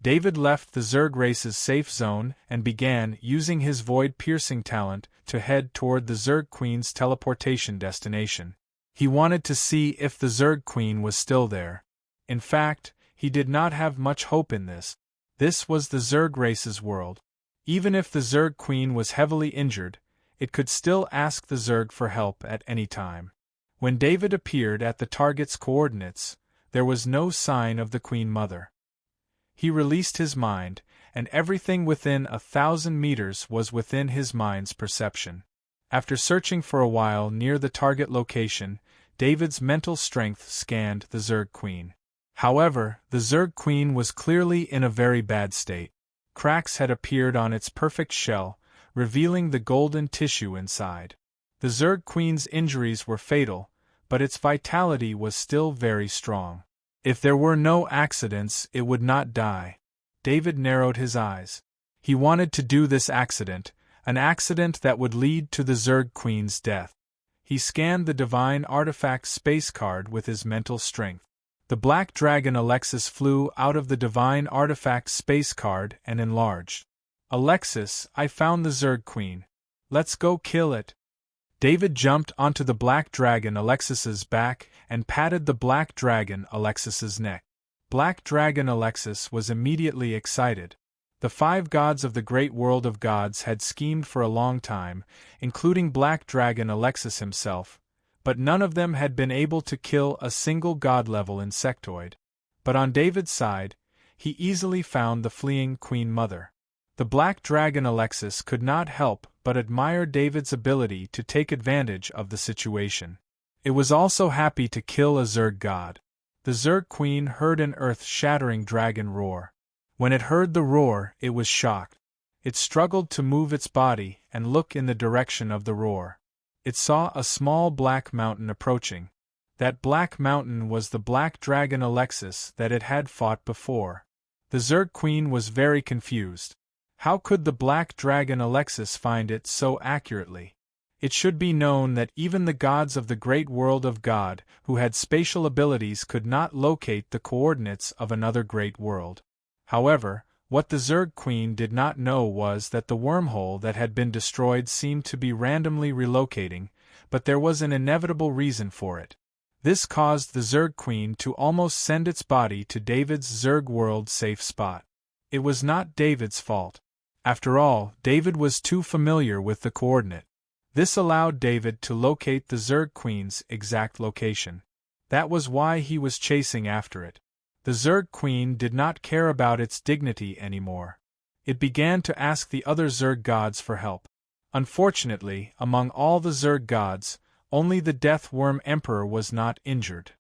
David left the Zerg race's safe zone and began using his void-piercing talent to head toward the Zerg Queen's teleportation destination. He wanted to see if the Zerg Queen was still there. In fact, he did not have much hope in this. This was the Zerg race's world. Even if the Zerg Queen was heavily injured, it could still ask the Zerg for help at any time. When David appeared at the target's coordinates, there was no sign of the Queen Mother. He released his mind, and everything within 1,000 meters was within his mind's perception. After searching for a while near the target location, David's mental strength scanned the Zerg Queen. However, the Zerg Queen was clearly in a very bad state. Cracks had appeared on its perfect shell, revealing the golden tissue inside. The Zerg Queen's injuries were fatal, but its vitality was still very strong. If there were no accidents, it would not die. David narrowed his eyes. He wanted to do this accident, an accident that would lead to the Zerg Queen's death. He scanned the Divine Artifact space card with his mental strength. The Black Dragon Alexis flew out of the Divine Artifact space card and enlarged. "Alexis, I found the Zerg Queen. Let's go kill it." David jumped onto the Black Dragon Alexis's back and patted the Black Dragon Alexis's neck. Black Dragon Alexis was immediately excited. The 5 gods of the great world of gods had schemed for a long time, including Black Dragon Alexis himself, but none of them had been able to kill a single god-level insectoid. But on David's side, he easily found the fleeing Queen Mother. The Black Dragon Alexis could not help but admire David's ability to take advantage of the situation. It was also happy to kill a Zerg god. The Zerg Queen heard an earth-shattering dragon roar. When it heard the roar, it was shocked. It struggled to move its body and look in the direction of the roar. It saw a small black mountain approaching. That black mountain was the Black Dragon Alexis that it had fought before. The Zerg Queen was very confused. How could the Black Dragon Alexis find it so accurately? It should be known that even the gods of the great world of God, who had spatial abilities, could not locate the coordinates of another great world. However, what the Zerg Queen did not know was that the wormhole that had been destroyed seemed to be randomly relocating, but there was an inevitable reason for it. This caused the Zerg Queen to almost send its body to David's Zerg world safe spot. It was not David's fault. After all, David was too familiar with the coordinate. This allowed David to locate the Zerg Queen's exact location. That was why he was chasing after it. The Zerg Queen did not care about its dignity anymore. It began to ask the other Zerg gods for help. Unfortunately, among all the Zerg gods, only the Death Worm Emperor was not injured.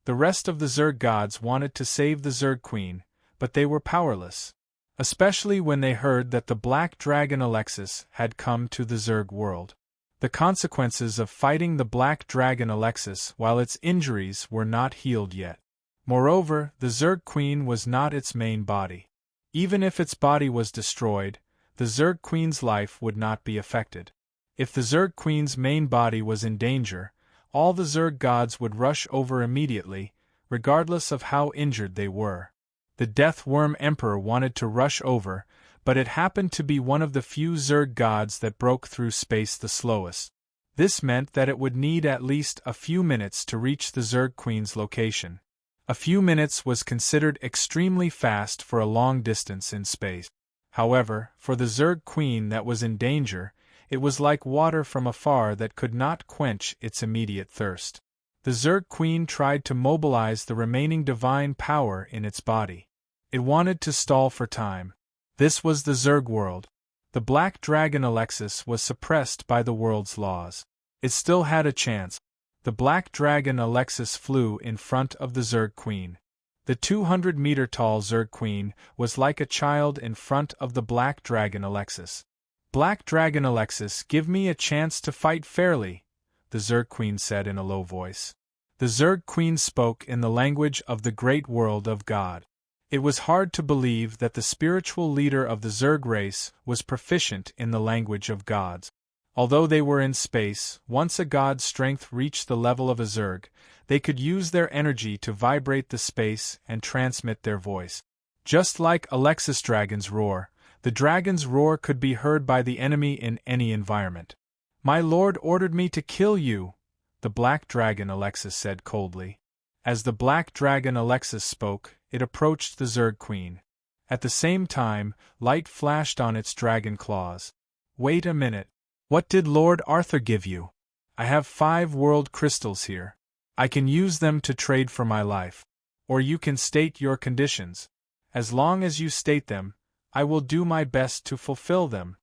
The rest of the Zerg gods wanted to save the Zerg Queen, but they were powerless. Especially when they heard that the Black Dragon Alexis had come to the Zerg world. The consequences of fighting the Black Dragon Alexis while its injuries were not healed yet. Moreover, the Zerg Queen was not its main body. Even if its body was destroyed, the Zerg Queen's life would not be affected. If the Zerg Queen's main body was in danger, all the Zerg gods would rush over immediately, regardless of how injured they were. The Death Worm Emperor wanted to rush over, but it happened to be one of the few Zerg gods that broke through space the slowest. This meant that it would need at least a few minutes to reach the Zerg Queen's location. A few minutes was considered extremely fast for a long distance in space. However, for the Zerg Queen that was in danger, it was like water from afar that could not quench its immediate thirst. The Zerg Queen tried to mobilize the remaining divine power in its body. It wanted to stall for time. This was the Zerg world. The Black Dragon Alexis was suppressed by the world's laws. It still had a chance. The Black Dragon Alexis flew in front of the Zerg Queen. The 200-meter-tall Zerg Queen was like a child in front of the Black Dragon Alexis. "Black Dragon Alexis, give me a chance to fight fairly," the Zerg Queen said in a low voice. The Zerg Queen spoke in the language of the great world of God. It was hard to believe that the spiritual leader of the Zerg race was proficient in the language of gods. Although they were in space, once a god's strength reached the level of a Zerg, they could use their energy to vibrate the space and transmit their voice. Just like Alexis Dragon's roar, the dragon's roar could be heard by the enemy in any environment. "My lord ordered me to kill you," the Black Dragon Alexis said coldly. As the Black Dragon Alexis spoke, it approached the Zerg Queen. At the same time, light flashed on its dragon claws. "Wait a minute. What did Lord Arthur give you?" "I have 5 world crystals here. I can use them to trade for my life. Or you can state your conditions. As long as you state them, I will do my best to fulfill them,"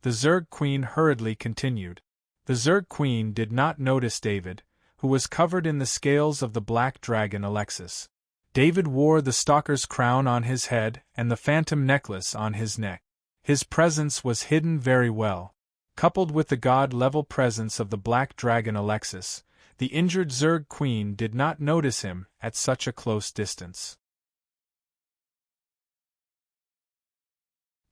the Zerg Queen hurriedly continued. The Zerg Queen did not notice David, who was covered in the scales of the Black Dragon Alexis. David wore the Stalker's crown on his head and the Phantom necklace on his neck. His presence was hidden very well. Coupled with the god-level presence of the Black Dragon Alexis, the injured Zerg Queen did not notice him at such a close distance.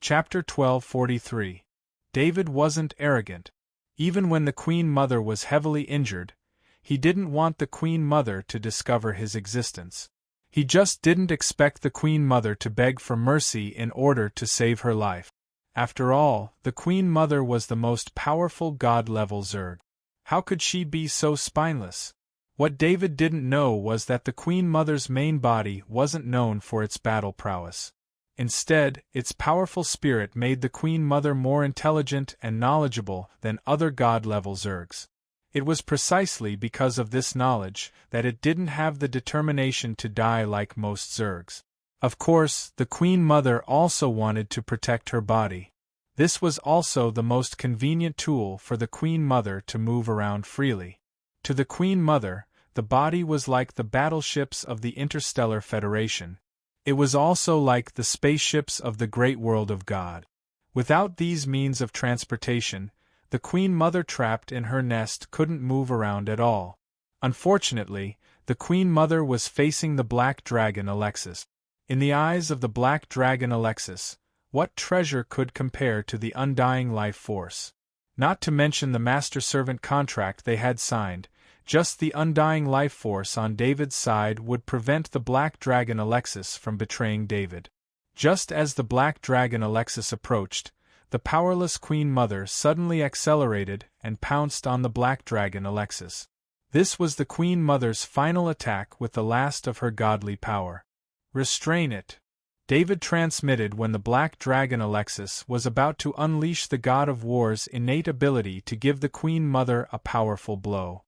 Chapter 1243. David wasn't arrogant. Even when the Queen Mother was heavily injured, he didn't want the Queen Mother to discover his existence. He just didn't expect the Queen Mother to beg for mercy in order to save her life. After all, the Queen Mother was the most powerful god-level Zerg. How could she be so spineless? What David didn't know was that the Queen Mother's main body wasn't known for its battle prowess. Instead, its powerful spirit made the Queen Mother more intelligent and knowledgeable than other god-level Zergs. It was precisely because of this knowledge that it didn't have the determination to die like most Zergs. Of course, the Queen Mother also wanted to protect her body. This was also the most convenient tool for the Queen Mother to move around freely. To the Queen Mother, the body was like the battleships of the Interstellar Federation. It was also like the spaceships of the great world of God. Without these means of transportation, the Queen Mother trapped in her nest couldn't move around at all. Unfortunately, the Queen Mother was facing the Black Dragon Alexis. In the eyes of the Black Dragon Alexis, what treasure could compare to the undying life force? Not to mention the master-servant contract they had signed, just the undying life force on David's side would prevent the Black Dragon Alexis from betraying David. Just as the Black Dragon Alexis approached, the powerless Queen Mother suddenly accelerated and pounced on the Black Dragon Alexis. This was the Queen Mother's final attack with the last of her godly power. "Restrain it," David transmitted when the black dragon Alexis was about to unleash the god of war's innate ability to give the Queen Mother a powerful blow.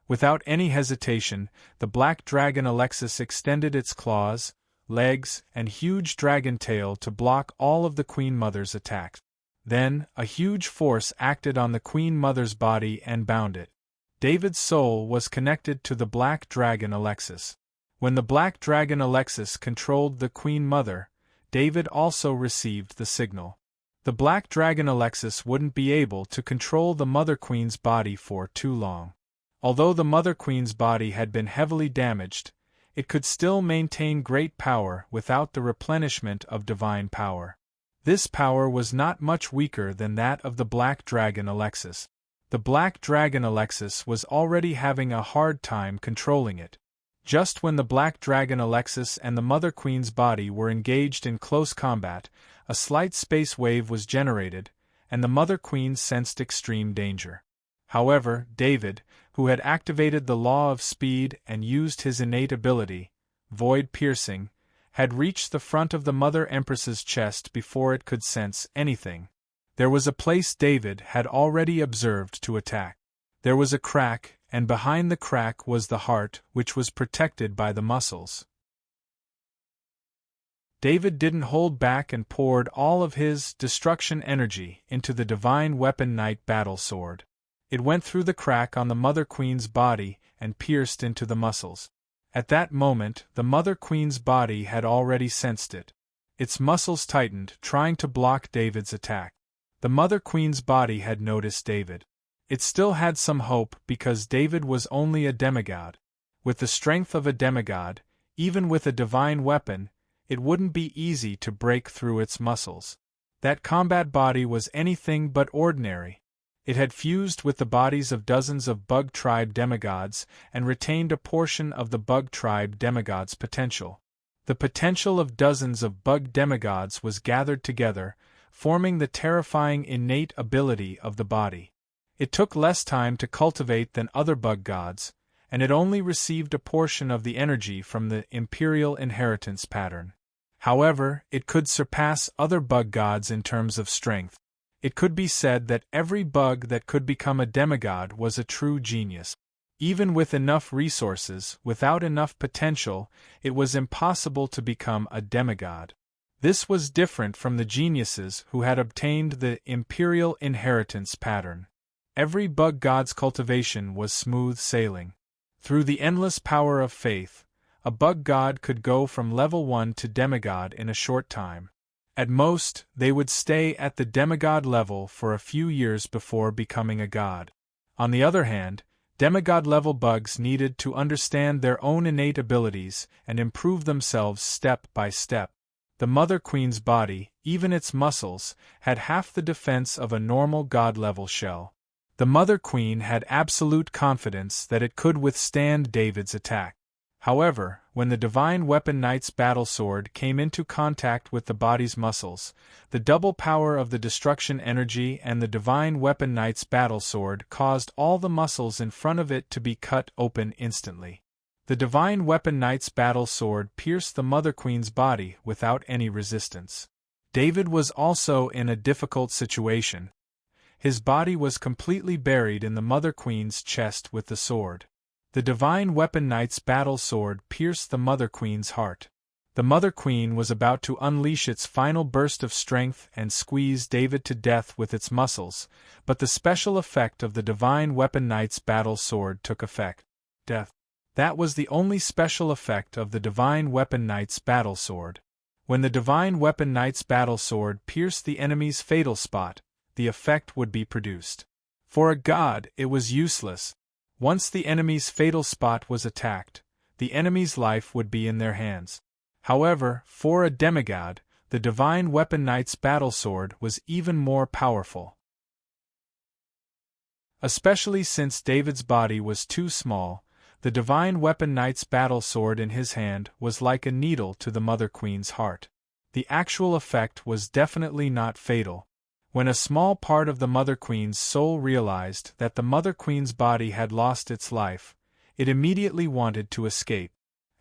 Without any hesitation, the black dragon Alexis extended its claws, legs, and huge dragon tail to block all of the Queen Mother's attacks. Then, a huge force acted on the Queen Mother's body and bound it. David's soul was connected to the black dragon Alexis. When the black dragon Alexis controlled the Queen Mother, David also received the signal. The black dragon Alexis wouldn't be able to control the Mother Queen's body for too long. Although the Mother Queen's body had been heavily damaged, it could still maintain great power without the replenishment of divine power. This power was not much weaker than that of the black dragon Alexis. The black dragon Alexis was already having a hard time controlling it. Just when the black dragon Alexis and the Mother Queen's body were engaged in close combat, a slight space wave was generated, and the Mother Queen sensed extreme danger. However, David, who had activated the law of speed and used his innate ability, void piercing, had reached the front of the Mother Empress's chest before it could sense anything. There was a place David had already observed to attack. There was a crack, and behind the crack was the heart, which was protected by the muscles. David didn't hold back and poured all of his destruction energy into the divine weapon Knight battle sword. It went through the crack on the Mother Queen's body and pierced into the muscles. At that moment, the Mother Queen's body had already sensed it. Its muscles tightened, trying to block David's attack. The Mother Queen's body had noticed David. It still had some hope because David was only a demigod. With the strength of a demigod, even with a divine weapon, it wouldn't be easy to break through its muscles. That combat body was anything but ordinary. It had fused with the bodies of dozens of Bug Tribe demigods and retained a portion of the Bug Tribe demigods' potential. The potential of dozens of Bug demigods was gathered together, forming the terrifying innate ability of the body. It took less time to cultivate than other bug gods, and it only received a portion of the energy from the imperial inheritance pattern. However, it could surpass other bug gods in terms of strength. It could be said that every bug that could become a demigod was a true genius. Even with enough resources, without enough potential, it was impossible to become a demigod. This was different from the geniuses who had obtained the imperial inheritance pattern. Every bug god's cultivation was smooth sailing. Through the endless power of faith, a bug god could go from level 1 to demigod in a short time. At most, they would stay at the demigod level for a few years before becoming a god. On the other hand, demigod-level bugs needed to understand their own innate abilities and improve themselves step by step. The Mother Queen's body, even its muscles, had half the defense of a normal god-level shell. The Mother Queen had absolute confidence that it could withstand David's attack. However, when the Divine Weapon Knight's battle sword came into contact with the body's muscles, the double power of the destruction energy and the Divine Weapon Knight's battle sword caused all the muscles in front of it to be cut open instantly. The Divine Weapon Knight's battle sword pierced the Mother Queen's body without any resistance. David was also in a difficult situation. His body was completely buried in the Mother Queen's chest with the sword. The Divine Weapon Knight's battle sword pierced the Mother Queen's heart. The Mother Queen was about to unleash its final burst of strength and squeeze David to death with its muscles, but the special effect of the Divine Weapon Knight's battle sword took effect. Death. That was the only special effect of the Divine Weapon Knight's battle sword. When the Divine Weapon Knight's battle sword pierced the enemy's fatal spot, the effect would be produced. For a god, it was useless. Once the enemy's fatal spot was attacked, the enemy's life would be in their hands. However, for a demigod, the Divine Weapon Knight's battle sword was even more powerful. Especially since David's body was too small, the Divine Weapon Knight's battle sword in his hand was like a needle to the Mother Queen's heart. The actual effect was definitely not fatal. When a small part of the Mother Queen's soul realized that the Mother Queen's body had lost its life, it immediately wanted to escape.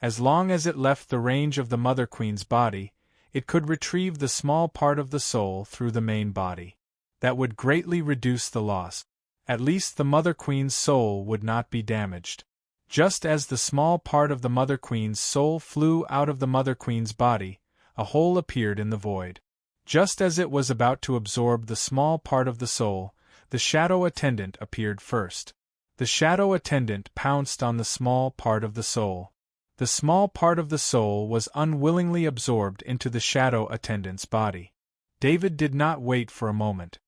As long as it left the range of the Mother Queen's body, it could retrieve the small part of the soul through the main body. That would greatly reduce the loss. At least the Mother Queen's soul would not be damaged. Just as the small part of the Mother Queen's soul flew out of the Mother Queen's body, a hole appeared in the void. Just as it was about to absorb the small part of the soul, the shadow attendant appeared first. The shadow attendant pounced on the small part of the soul. The small part of the soul was unwillingly absorbed into the shadow attendant's body. David did not wait for a moment.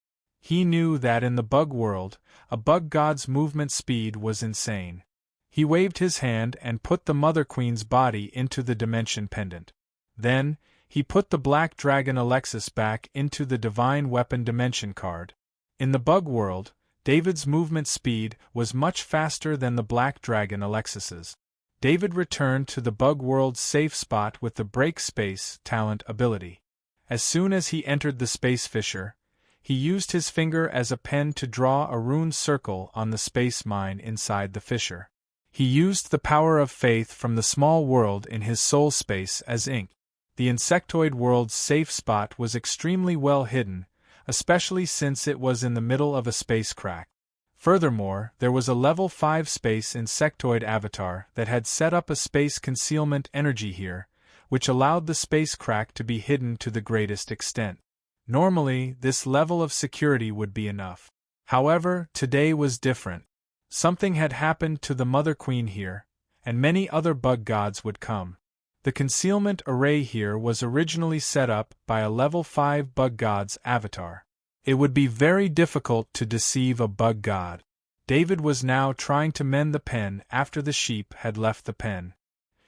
He knew that in the bug world, a bug god's movement speed was insane. He waved his hand and put the Mother Queen's body into the dimension pendant. Then, he put the Black Dragon Alexis back into the Divine Weapon dimension card. In the bug world, David's movement speed was much faster than the Black Dragon Alexis's. David returned to the bug world's safe spot with the break space talent ability. As soon as he entered the space fissure, he used his finger as a pen to draw a rune circle on the space mine inside the fissure. He used the power of faith from the small world in his soul space as ink. The insectoid world's safe spot was extremely well hidden, especially since it was in the middle of a space crack. Furthermore, there was a level 5 space insectoid avatar that had set up a space concealment energy here, which allowed the space crack to be hidden to the greatest extent. Normally, this level of security would be enough. However, today was different. Something had happened to the Mother Queen here, and many other bug gods would come. The concealment array here was originally set up by a level 5 bug god's avatar. It would be very difficult to deceive a bug god. David was now trying to mend the pen after the sheep had left the pen.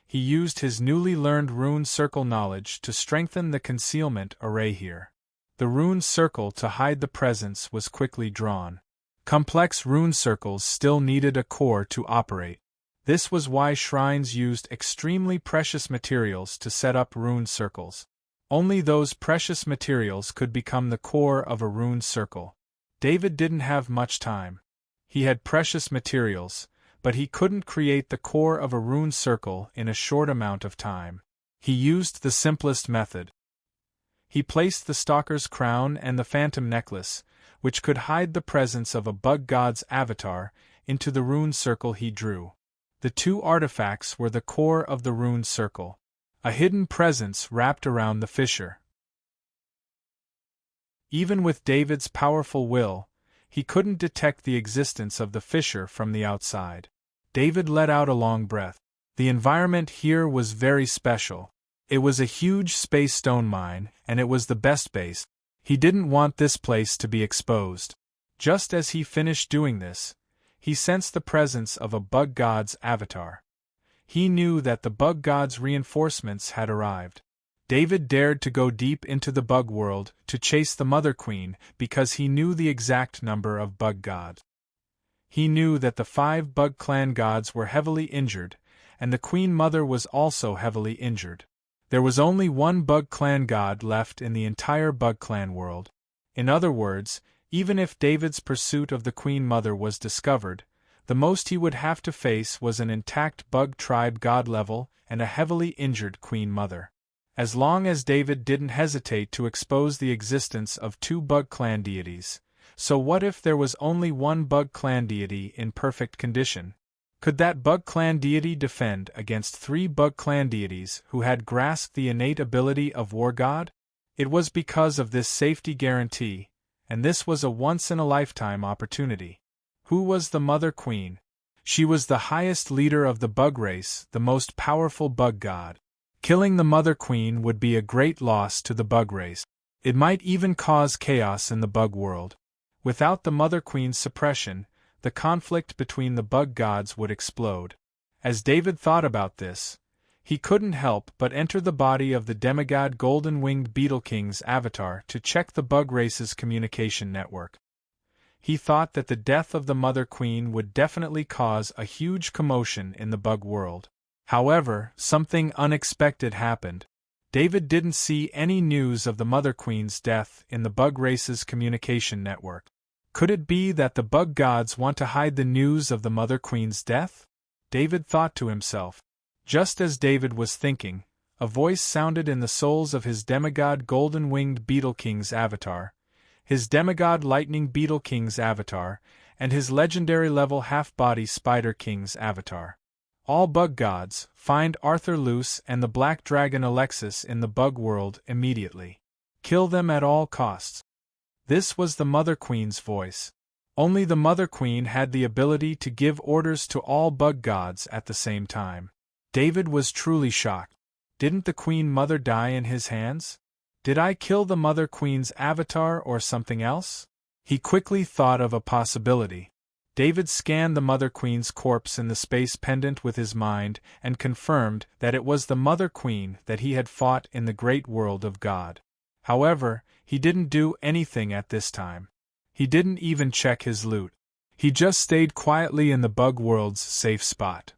He used his newly learned rune circle knowledge to strengthen the concealment array here. The rune circle to hide the presence was quickly drawn. Complex rune circles still needed a core to operate. This was why shrines used extremely precious materials to set up rune circles. Only those precious materials could become the core of a rune circle. David didn't have much time. He had precious materials, but he couldn't create the core of a rune circle in a short amount of time. He used the simplest method. He placed the Stalker's crown and the Phantom necklace, which could hide the presence of a bug god's avatar, into the rune circle he drew. The two artifacts were the core of the rune circle. A hidden presence wrapped around the fissure. Even with David's powerful will, he couldn't detect the existence of the fissure from the outside. David let out a long breath. The environment here was very special. It was a huge space stone mine, and it was the best base. He didn't want this place to be exposed. Just as he finished doing this, he sensed the presence of a bug god's avatar. He knew that the bug god's reinforcements had arrived. David dared to go deep into the bug world to chase the Mother Queen because he knew the exact number of bug gods. He knew that the 5 bug clan gods were heavily injured, and the Queen Mother was also heavily injured. There was only one bug clan god left in the entire bug clan world. In other words, even if David's pursuit of the Queen Mother was discovered, the most he would have to face was an intact bug tribe god level and a heavily injured Queen Mother. As long as David didn't hesitate to expose the existence of 2 bug clan deities, so what if there was only one bug clan deity in perfect condition? Could that bug clan deity defend against 3 bug clan deities who had grasped the innate ability of War God? It was because of this safety guarantee, and this was a once-in-a-lifetime opportunity. Who was the Mother Queen? She was the highest leader of the bug race, the most powerful bug god. Killing the Mother Queen would be a great loss to the bug race. It might even cause chaos in the bug world. Without the Mother Queen's suppression, the conflict between the bug gods would explode. As David thought about this, he couldn't help but enter the body of the demigod golden-winged Beetle King's avatar to check the bug race's communication network. He thought that the death of the Mother Queen would definitely cause a huge commotion in the bug world. However, something unexpected happened. David didn't see any news of the Mother Queen's death in the bug race's communication network. Could it be that the bug gods want to hide the news of the Mother Queen's death? David thought to himself. Just as David was thinking, A voice sounded in the souls of his demigod golden-winged Beetle King's avatar, his demigod lightning Beetle King's avatar, and his legendary level half-body Spider King's avatar. All bug gods, find Arthur Luce and the Black Dragon Alexis in the bug world immediately. Kill them at all costs. This was the Mother Queen's voice. Only the Mother Queen had the ability to give orders to all bug gods at the same time. David was truly shocked. Didn't the Queen Mother die in his hands? Did I kill the Mother Queen's avatar or something else? He quickly thought of a possibility. David scanned the Mother Queen's corpse in the space pendant with his mind and confirmed that it was the Mother Queen that he had fought in the great world of God. However, he didn't do anything at this time. He didn't even check his loot. He just stayed quietly in the bug world's safe spot.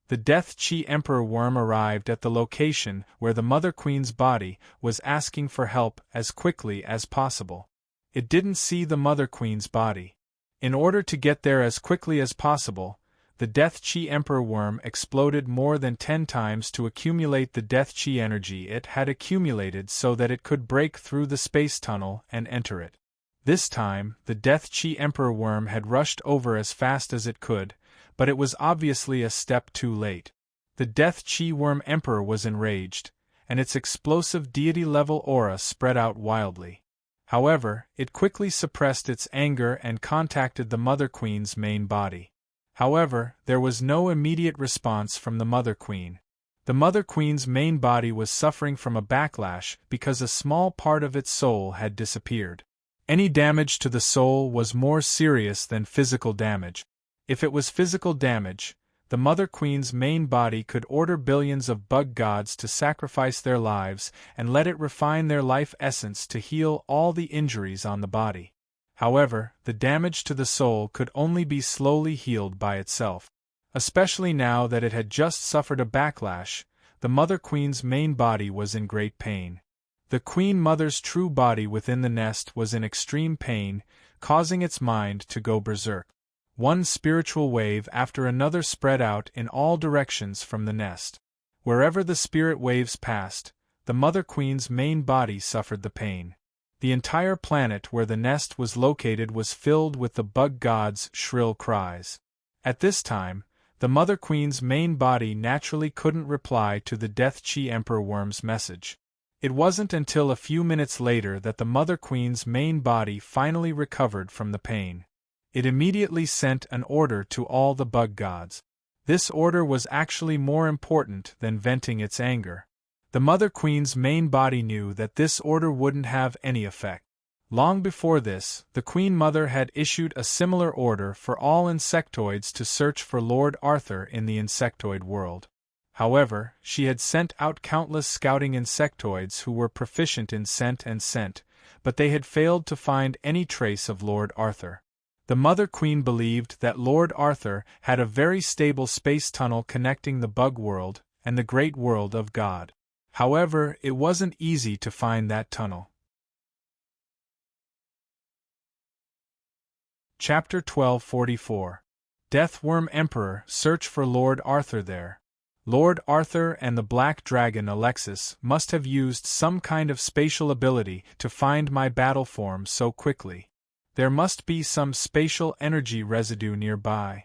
The Death Chi Emperor worm arrived at the location where the Mother Queen's body was asking for help as quickly as possible. It didn't see the Mother Queen's body. In order to get there as quickly as possible, the Death Chi Emperor worm exploded more than 10 times to accumulate the Death Chi energy it had accumulated so that it could break through the space tunnel and enter it. This time, the Death Chi Emperor worm had rushed over as fast as it could, but it was obviously a step too late. The Death Chi Worm Emperor was enraged, and its explosive deity-level aura spread out wildly. However, it quickly suppressed its anger and contacted the Mother Queen's main body. However, there was no immediate response from the Mother Queen. The Mother Queen's main body was suffering from a backlash because a small part of its soul had disappeared. Any damage to the soul was more serious than physical damage. If it was physical damage, the Mother Queen's main body could order billions of bug gods to sacrifice their lives and let it refine their life essence to heal all the injuries on the body. However, the damage to the soul could only be slowly healed by itself. Especially now that it had just suffered a backlash, the Mother Queen's main body was in great pain. The Queen Mother's true body within the nest was in extreme pain, causing its mind to go berserk. One spiritual wave after another spread out in all directions from the nest. Wherever the spirit waves passed, the Mother Queen's main body suffered the pain. The entire planet where the nest was located was filled with the bug gods' shrill cries. At this time, the Mother Queen's main body naturally couldn't reply to the Death Chi Emperor worm's message. It wasn't until a few minutes later that the Mother Queen's main body finally recovered from the pain. It immediately sent an order to all the bug gods. This order was actually more important than venting its anger. The Mother Queen's main body knew that this order wouldn't have any effect. Long before this, the Queen Mother had issued a similar order for all insectoids to search for Lord Arthur in the insectoid world. However, she had sent out countless scouting insectoids who were proficient in scent and scent, but they had failed to find any trace of Lord Arthur. The Mother Queen believed that Lord Arthur had a very stable space tunnel connecting the bug world and the great world of God. However, it wasn't easy to find that tunnel. Chapter 1244. Deathworm Emperor Search for Lord Arthur there. Lord Arthur and the Black Dragon Alexis must have used some kind of spatial ability to find my battle form so quickly. There must be some spatial energy residue nearby.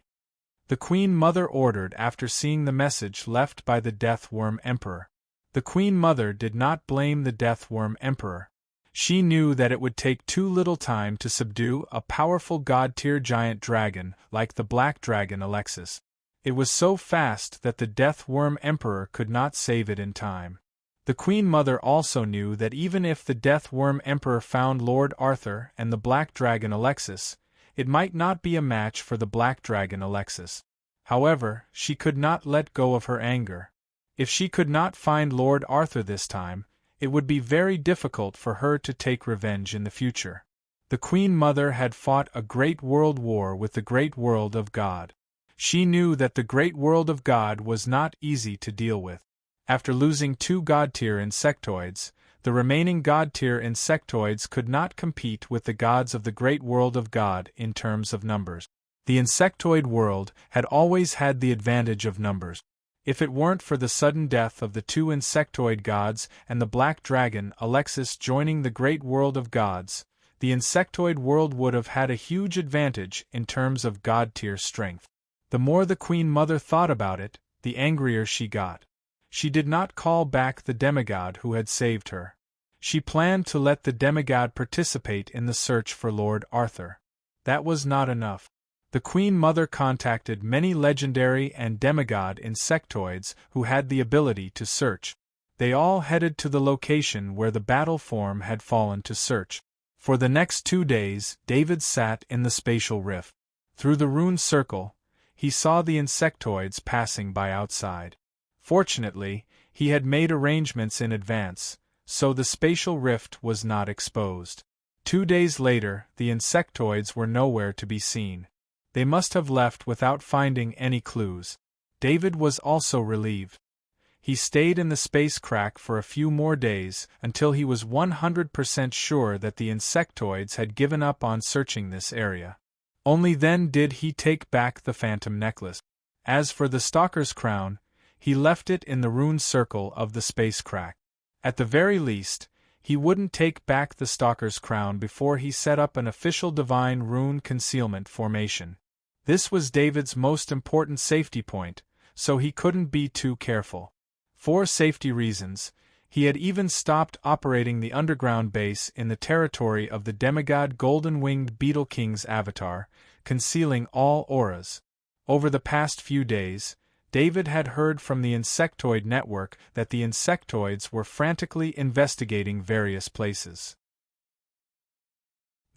The Queen Mother ordered after seeing the message left by the Deathworm Emperor. The Queen Mother did not blame the Deathworm Emperor. She knew that it would take too little time to subdue a powerful god-tier giant dragon like the Black Dragon Alexis. It was so fast that the Deathworm Emperor could not save it in time. The Queen Mother also knew that even if the Deathworm Emperor found Lord Arthur and the Black Dragon Alexis, it might not be a match for the Black Dragon Alexis. However, she could not let go of her anger. If she could not find Lord Arthur this time, it would be very difficult for her to take revenge in the future. The Queen Mother had fought a great world war with the great world of God. She knew that the great world of God was not easy to deal with. After losing 2 god-tier insectoids, the remaining god-tier insectoids could not compete with the gods of the great world of God in terms of numbers. The insectoid world had always had the advantage of numbers. If it weren't for the sudden death of the two insectoid gods and the black dragon Alexis joining the great world of gods, the insectoid world would have had a huge advantage in terms of god-tier strength. The more the Queen Mother thought about it, the angrier she got. She did not call back the demigod who had saved her. She planned to let the demigod participate in the search for Lord Arthur. That was not enough. The Queen Mother contacted many legendary and demigod insectoids who had the ability to search. They all headed to the location where the battle form had fallen to search. For the next 2 days, David sat in the spatial rift. Through the rune circle, he saw the insectoids passing by outside. Fortunately, he had made arrangements in advance, so the spatial rift was not exposed. 2 days later, the insectoids were nowhere to be seen. They must have left without finding any clues. David was also relieved. He stayed in the space crack for a few more days until he was 100% sure that the insectoids had given up on searching this area. Only then did he take back the phantom necklace. As for the stalker's crown, he left it in the rune circle of the space crack. At the very least, he wouldn't take back the stalker's crown before he set up an official divine rune concealment formation. This was David's most important safety point, so he couldn't be too careful. For safety reasons, he had even stopped operating the underground base in the territory of the demigod golden-winged beetle king's avatar, concealing all auras. Over the past few days, David had heard from the insectoid network that the insectoids were frantically investigating various places.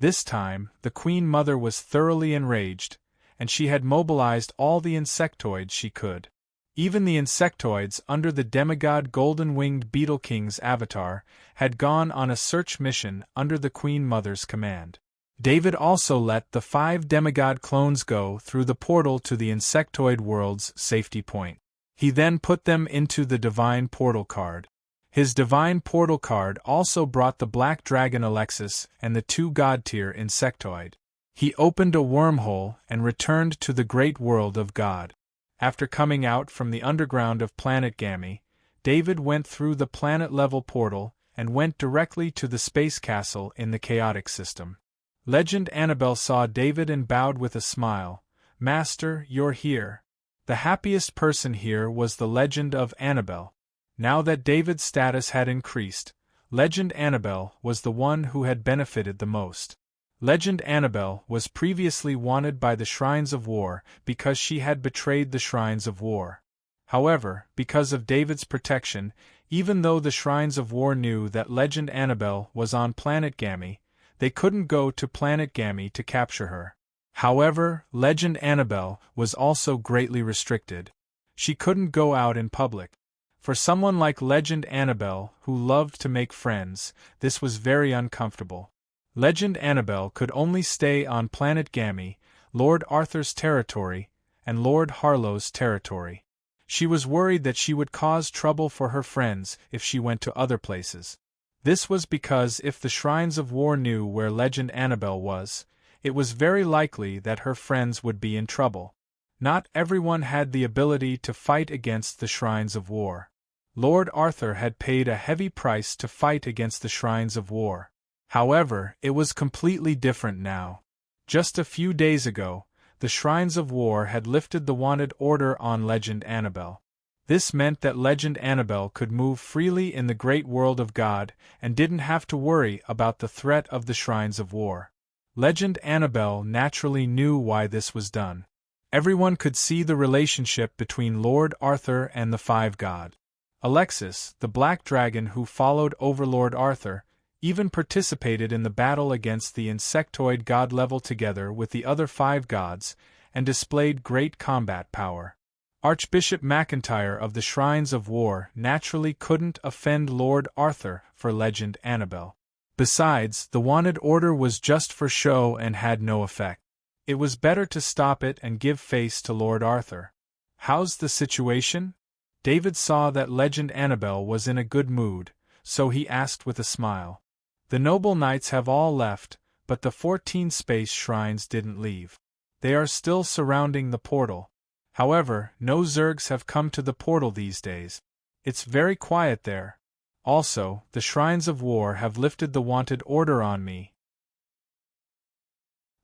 This time, the Queen Mother was thoroughly enraged, and she had mobilized all the insectoids she could. Even the insectoids under the demigod golden-winged beetle king's avatar had gone on a search mission under the Queen Mother's command. David also let the 5 demigod clones go through the portal to the insectoid world's safety point. He then put them into the divine portal card. His divine portal card also brought the black dragon Alexis and the 2 god-tier insectoid. He opened a wormhole and returned to the great world of God. After coming out from the underground of planet Gamma, David went through the planet-level portal and went directly to the space castle in the chaotic system. Legend Annabelle saw David and bowed with a smile. "Master, you're here." The happiest person here was the legend of Annabelle. Now that David's status had increased, Legend Annabelle was the one who had benefited the most. Legend Annabelle was previously wanted by the Shrines of War because she had betrayed the Shrines of War. However, because of David's protection, even though the Shrines of War knew that Legend Annabelle was on planet Gamma, they couldn't go to planet Gamma to capture her. However, Legend Annabelle was also greatly restricted. She couldn't go out in public. For someone like Legend Annabelle, who loved to make friends, this was very uncomfortable. Legend Annabelle could only stay on planet Gamma, Lord Arthur's territory, and Lord Harlow's territory. She was worried that she would cause trouble for her friends if she went to other places. This was because if the Shrines of War knew where Legend Annabelle was, it was very likely that her friends would be in trouble. Not everyone had the ability to fight against the Shrines of War. Lord Arthur had paid a heavy price to fight against the Shrines of War. However, it was completely different now. Just a few days ago, the Shrines of War had lifted the wanted order on Legend Annabelle. This meant that Legend Annabelle could move freely in the great world of God and didn't have to worry about the threat of the Shrines of War. Legend Annabelle naturally knew why this was done. Everyone could see the relationship between Lord Arthur and the 5 gods. Alexis, the black dragon who followed Overlord Arthur, even participated in the battle against the insectoid god level together with the other 5 gods, and displayed great combat power. Archbishop McIntyre of the Shrines of War naturally couldn't offend Lord Arthur for Legend Annabelle. Besides, the wanted order was just for show and had no effect. It was better to stop it and give face to Lord Arthur. "How's the situation?" David saw that Legend Annabelle was in a good mood, so he asked with a smile. "The noble knights have all left, but the 14 space shrines didn't leave. They are still surrounding the portal. However, no Zergs have come to the portal these days. It's very quiet there. Also, the Shrines of War have lifted the wanted order on me.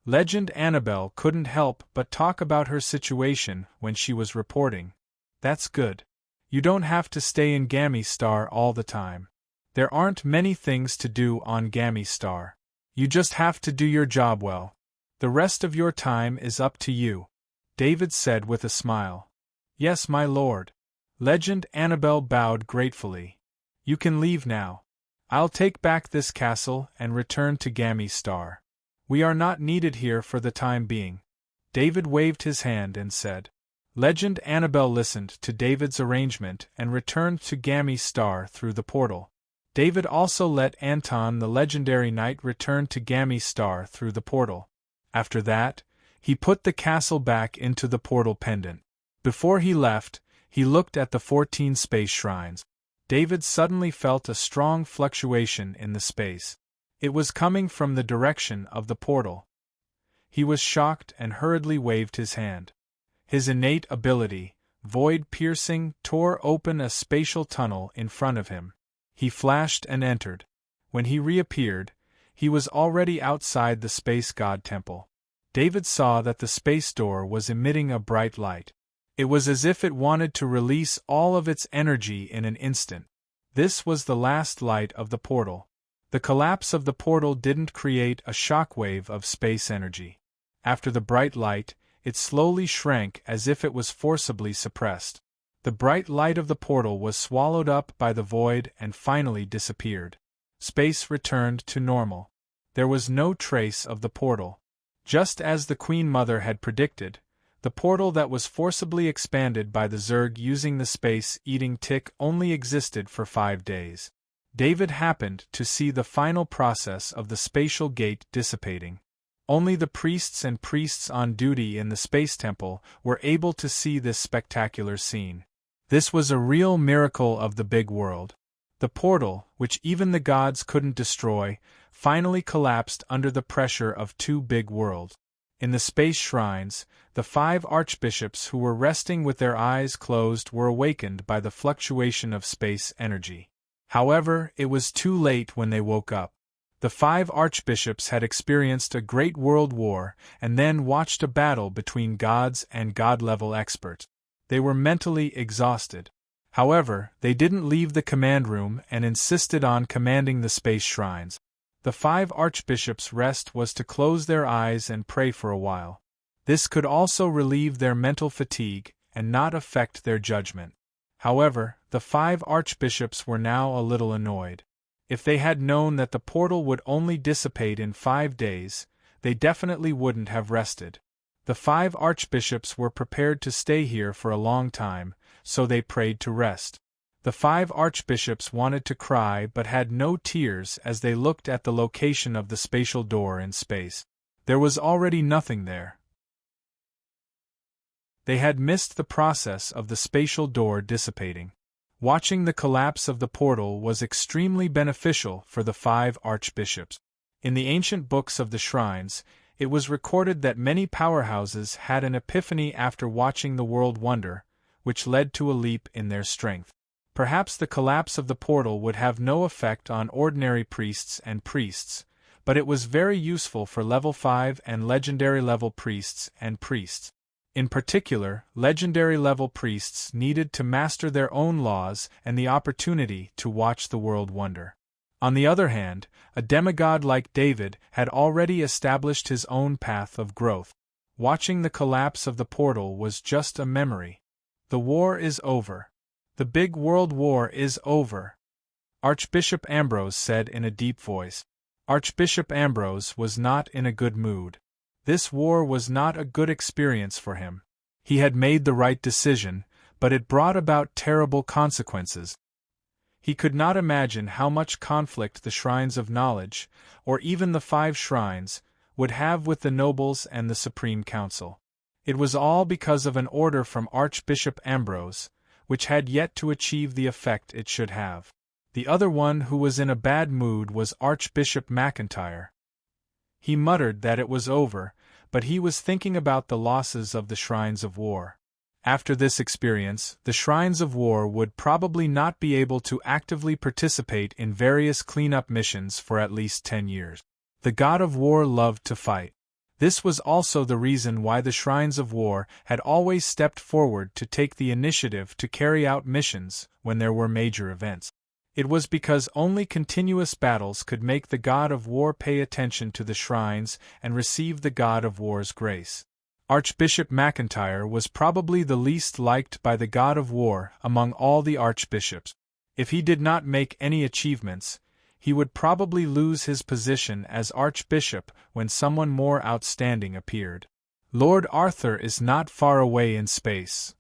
Legend Annabelle couldn't help but talk about her situation when she was reporting. That's good. You don't have to stay in Gammy Star all the time. There aren't many things to do on Gammy Star. You just have to do your job well. The rest of your time is up to you, David said with a smile. Yes, my lord. Legend Annabelle bowed gratefully. You can leave now. I'll take back this castle and return to Gammy Star. We are not needed here for the time being. David waved his hand and said. Legend Annabelle listened to David's arrangement and returned to Gammy Star through the portal. David also let Anton the legendary knight return to Gammy Star through the portal. After that, he put the castle back into the portal pendant. Before he left, he looked at the 14 space shrines. David suddenly felt a strong fluctuation in the space. It was coming from the direction of the portal. He was shocked and hurriedly waved his hand. His innate ability, void piercing, tore open a spatial tunnel in front of him. He flashed and entered. When he reappeared, he was already outside the Space God Temple. David saw that the space door was emitting a bright light. It was as if it wanted to release all of its energy in an instant. This was the last light of the portal. The collapse of the portal didn't create a shockwave of space energy. After the bright light, it slowly shrank as if it was forcibly suppressed. The bright light of the portal was swallowed up by the void and finally disappeared. Space returned to normal. There was no trace of the portal. Just as the Queen Mother had predicted, the portal that was forcibly expanded by the Zerg using the space-eating tick only existed for 5 days. David happened to see the final process of the spatial gate dissipating. Only the priests and priests on duty in the Space Temple were able to see this spectacular scene. This was a real miracle of the big world. The portal, which even the gods couldn't destroy, finally collapsed under the pressure of 2 big worlds. In the space shrines, the 5 archbishops who were resting with their eyes closed were awakened by the fluctuation of space energy. However, it was too late when they woke up. The 5 archbishops had experienced a great world war and then watched a battle between gods and god-level experts. They were mentally exhausted. However, they didn't leave the command room and insisted on commanding the space shrines. The 5 archbishops' rest was to close their eyes and pray for a while. This could also relieve their mental fatigue and not affect their judgment. However, the 5 archbishops were now a little annoyed. If they had known that the portal would only dissipate in 5 days, they definitely wouldn't have rested. The 5 archbishops were prepared to stay here for a long time, so they prayed to rest. The 5 archbishops wanted to cry but had no tears as they looked at the location of the spatial door in space. There was already nothing there. They had missed the process of the spatial door dissipating. Watching the collapse of the portal was extremely beneficial for the 5 archbishops. In the ancient books of the shrines, it was recorded that many powerhouses had an epiphany after watching the world wonder, which led to a leap in their strength. Perhaps the collapse of the portal would have no effect on ordinary priests and priests, but it was very useful for level 5 and legendary level priests and priests. In particular, legendary level priests needed to master their own laws and the opportunity to watch the world wonder. On the other hand, a demigod like David had already established his own path of growth. Watching the collapse of the portal was just a memory. The war is over. The big world war is over, Archbishop Ambrose said in a deep voice. Archbishop Ambrose was not in a good mood. This war was not a good experience for him. He had made the right decision, but it brought about terrible consequences. He could not imagine how much conflict the Shrines of Knowledge, or even the 5 shrines, would have with the nobles and the Supreme Council. It was all because of an order from Archbishop Ambrose, which had yet to achieve the effect it should have. The other one who was in a bad mood was Archbishop McIntyre. He muttered that it was over, but he was thinking about the losses of the Shrines of War. After this experience, the Shrines of War would probably not be able to actively participate in various cleanup missions for at least 10 years. The god of war loved to fight. This was also the reason why the Shrines of War had always stepped forward to take the initiative to carry out missions when there were major events. It was because only continuous battles could make the god of war pay attention to the shrines and receive the god of war's grace. Archbishop McIntyre was probably the least liked by the god of war among all the archbishops. If he did not make any achievements, he would probably lose his position as archbishop when someone more outstanding appeared. Lord Arthur is not far away in space,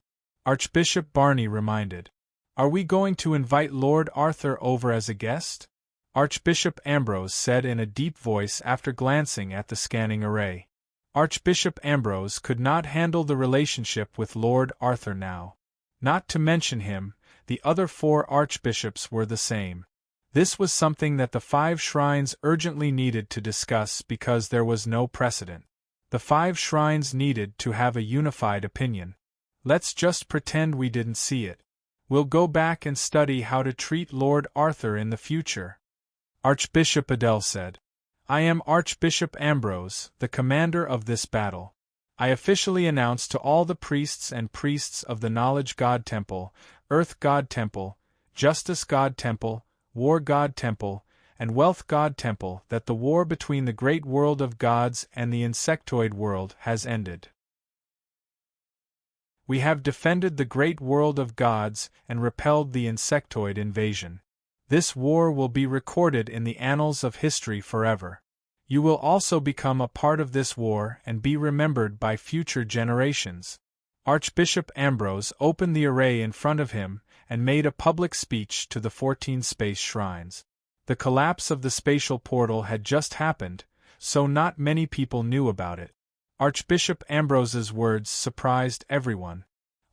Archbishop Barney reminded. Are we going to invite Lord Arthur over as a guest? Archbishop Ambrose said in a deep voice after glancing at the scanning array. Archbishop Ambrose could not handle the relationship with Lord Arthur now. Not to mention him, the other 4 archbishops were the same. This was something that the 5 shrines urgently needed to discuss because there was no precedent. The 5 shrines needed to have a unified opinion. Let's just pretend we didn't see it. We'll go back and study how to treat Lord Arthur in the future. Archbishop Adele said. I am Archbishop Ambrose, the commander of this battle. I officially announce to all the priests and priests of the Knowledge God Temple, Earth God Temple, Justice God Temple, War God Temple, and Wealth God Temple that the war between the great world of gods and the insectoid world has ended. We have defended the great world of gods and repelled the insectoid invasion. This war will be recorded in the annals of history forever. You will also become a part of this war and be remembered by future generations. Archbishop Ambrose opened the array in front of him and made a public speech to the 14 space shrines. The collapse of the spatial portal had just happened, so not many people knew about it. Archbishop Ambrose's words surprised everyone.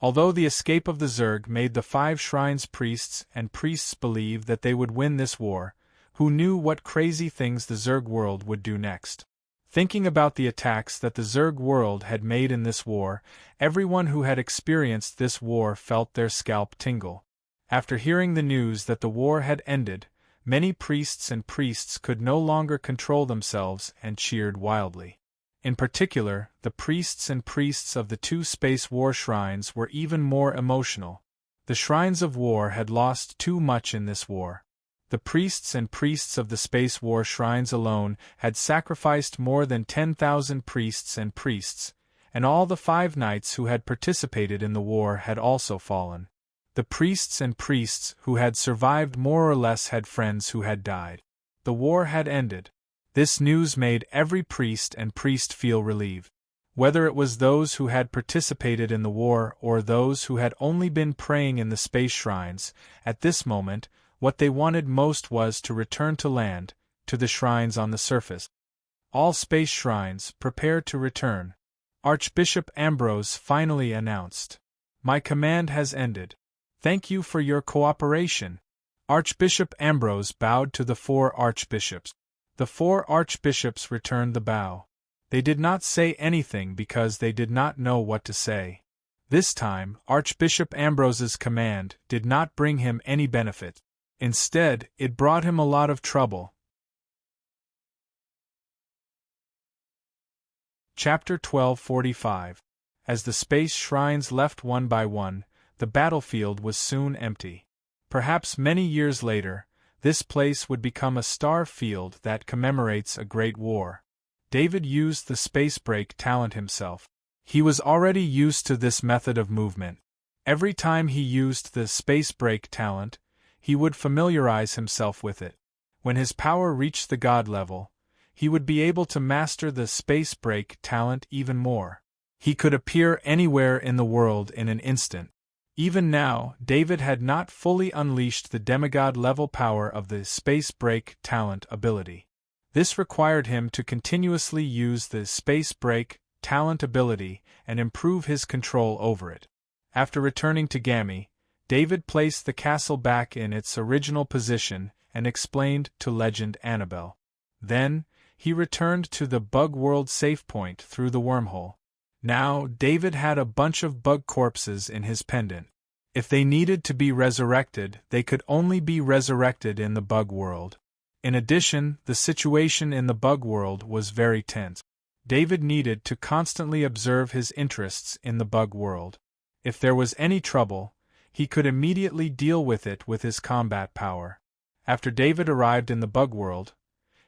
Although the escape of the Zerg made the 5 shrines priests and priests believe that they would win this war, who knew what crazy things the Zerg world would do next? Thinking about the attacks that the Zerg world had made in this war, everyone who had experienced this war felt their scalp tingle. After hearing the news that the war had ended, many priests and priests could no longer control themselves and cheered wildly. In particular, the priests and priests of the 2 space war shrines were even more emotional. The Shrines of War had lost too much in this war. The priests and priests of the space war shrines alone had sacrificed more than 10,000 priests, and all the 5 knights who had participated in the war had also fallen. The priests and priests who had survived more or less had friends who had died. The war had ended. This news made every priest and priest feel relieved. Whether it was those who had participated in the war or those who had only been praying in the space shrines, at this moment, what they wanted most was to return to land, to the shrines on the surface. All space shrines, prepare to return. Archbishop Ambrose finally announced. My command has ended. Thank you for your cooperation. Archbishop Ambrose bowed to the 4 archbishops. The 4 archbishops returned the bow. They did not say anything because they did not know what to say. This time, Archbishop Ambrose's command did not bring him any benefit. Instead, it brought him a lot of trouble. Chapter 1245. As the space shrines left one by one, the battlefield was soon empty. Perhaps many years later, this place would become a star field that commemorates a great war. David used the space break talent himself. He was already used to this method of movement. Every time he used the space break talent, he would familiarize himself with it. When his power reached the god level, he would be able to master the space break talent even more. He could appear anywhere in the world in an instant. Even now, David had not fully unleashed the demigod-level power of the space break talent ability. This required him to continuously use the space break talent ability and improve his control over it. After returning to Gammy, David placed the castle back in its original position and explained to Legend Annabelle. Then, he returned to the Bug World save point through the wormhole. Now, David had a bunch of bug corpses in his pendant. If they needed to be resurrected, they could only be resurrected in the bug world. In addition, the situation in the bug world was very tense. David needed to constantly observe his interests in the bug world. If there was any trouble, he could immediately deal with it with his combat power. After David arrived in the bug world,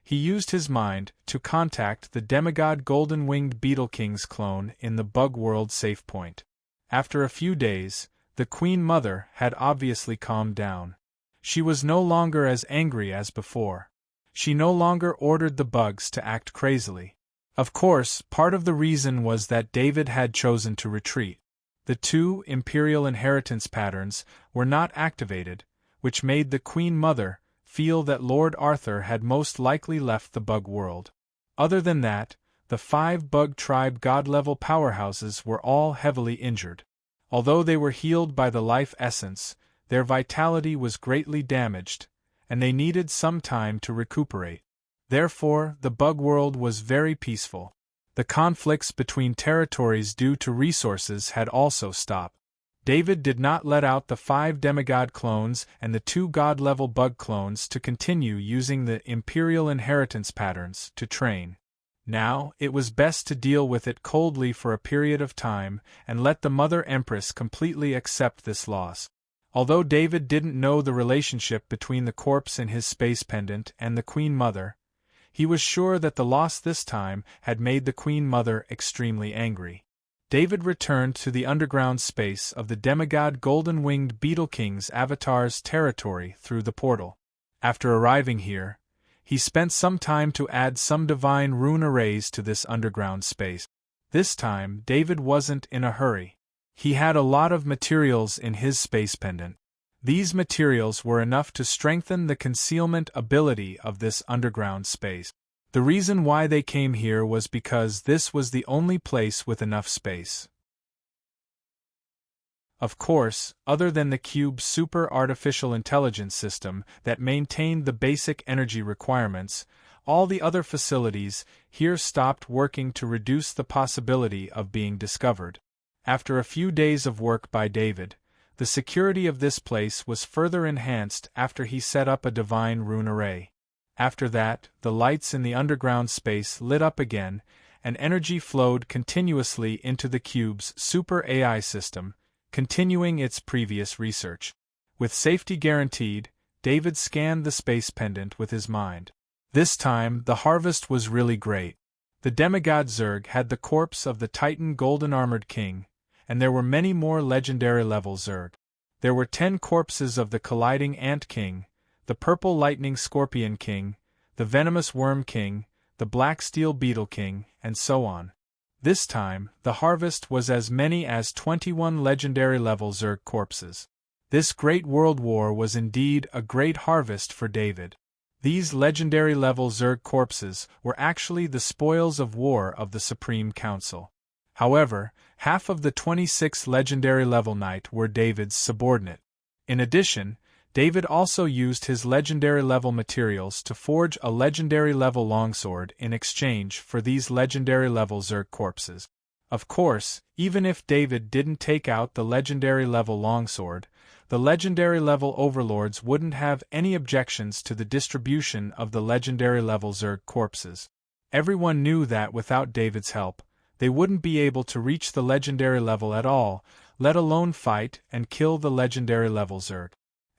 he used his mind to contact the demigod golden-winged beetle king's clone in the bug world safe point. After a few days, the Queen Mother had obviously calmed down. She was no longer as angry as before. She no longer ordered the bugs to act crazily. Of course, part of the reason was that David had chosen to retreat. The 2 imperial inheritance patterns were not activated, which made the Queen Mother feel that Lord Arthur had most likely left the bug world. Other than that, the 5 bug tribe god-level powerhouses were all heavily injured. Although they were healed by the life essence, their vitality was greatly damaged, and they needed some time to recuperate. Therefore, the bug world was very peaceful. The conflicts between territories due to resources had also stopped. David did not let out the 5 demigod clones and the 2 god-level bug clones to continue using the imperial inheritance patterns to train. Now, it was best to deal with it coldly for a period of time and let the Mother Empress completely accept this loss. Although David didn't know the relationship between the corpse in his space pendant and the Queen Mother, he was sure that the loss this time had made the Queen Mother extremely angry. David returned to the underground space of the demigod golden-winged beetle king's avatar's territory through the portal. After arriving here, he spent some time to add some divine rune arrays to this underground space. This time, David wasn't in a hurry. He had a lot of materials in his space pendant. These materials were enough to strengthen the concealment ability of this underground space. The reason why they came here was because this was the only place with enough space. Of course, other than the cube's super artificial intelligence system that maintained the basic energy requirements, all the other facilities here stopped working to reduce the possibility of being discovered. After a few days of work by David, the security of this place was further enhanced after he set up a divine rune array. After that, the lights in the underground space lit up again, and energy flowed continuously into the cube's super AI system, continuing its previous research. With safety guaranteed, David scanned the space pendant with his mind. This time, the harvest was really great. The demigod Zerg had the corpse of the Titan golden-armored king, and there were many more legendary-level Zerg. There were 10 corpses of the colliding ant king, the purple lightning scorpion king, the venomous worm king, the black steel beetle king, and so on. This time, the harvest was as many as 21 legendary-level Zerg corpses. This great world war was indeed a great harvest for David. These legendary-level Zerg corpses were actually the spoils of war of the Supreme Council. However, half of the 26 legendary-level knight were David's subordinate. In addition, David also used his legendary-level materials to forge a legendary-level longsword in exchange for these legendary-level Zerg corpses. Of course, even if David didn't take out the legendary-level longsword, the legendary-level overlords wouldn't have any objections to the distribution of the legendary-level Zerg corpses. Everyone knew that without David's help, they wouldn't be able to reach the legendary level at all, let alone fight and kill the legendary-level Zerg.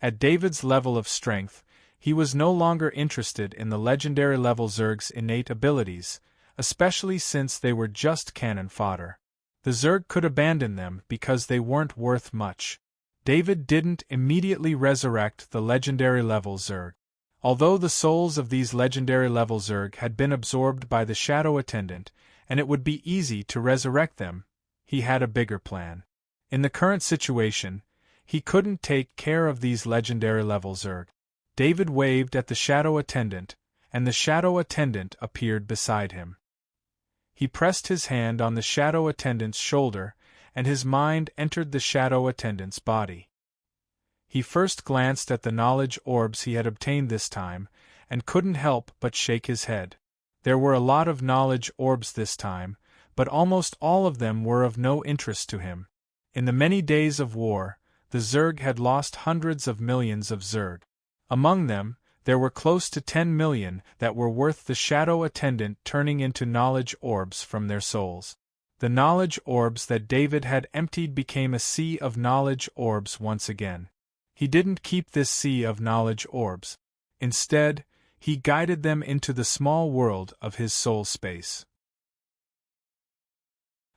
At David's level of strength, he was no longer interested in the legendary-level Zerg's innate abilities, especially since they were just cannon fodder. The Zerg could abandon them because they weren't worth much. David didn't immediately resurrect the legendary-level Zerg. Although the souls of these legendary-level Zerg had been absorbed by the Shadow Attendant, and it would be easy to resurrect them, he had a bigger plan. In the current situation, he couldn't take care of these legendary-level Zerg. David waved at the Shadow Attendant, and the Shadow Attendant appeared beside him. He pressed his hand on the Shadow Attendant's shoulder, and his mind entered the Shadow Attendant's body. He first glanced at the knowledge orbs he had obtained this time, and couldn't help but shake his head. There were a lot of knowledge orbs this time, but almost all of them were of no interest to him. In the many days of war, the Zerg had lost hundreds of millions of Zerg. Among them, there were close to 10 million that were worth the shadow attendant turning into knowledge orbs from their souls. The knowledge orbs that David had emptied became a sea of knowledge orbs once again. He didn't keep this sea of knowledge orbs. Instead, he guided them into the small world of his soul space.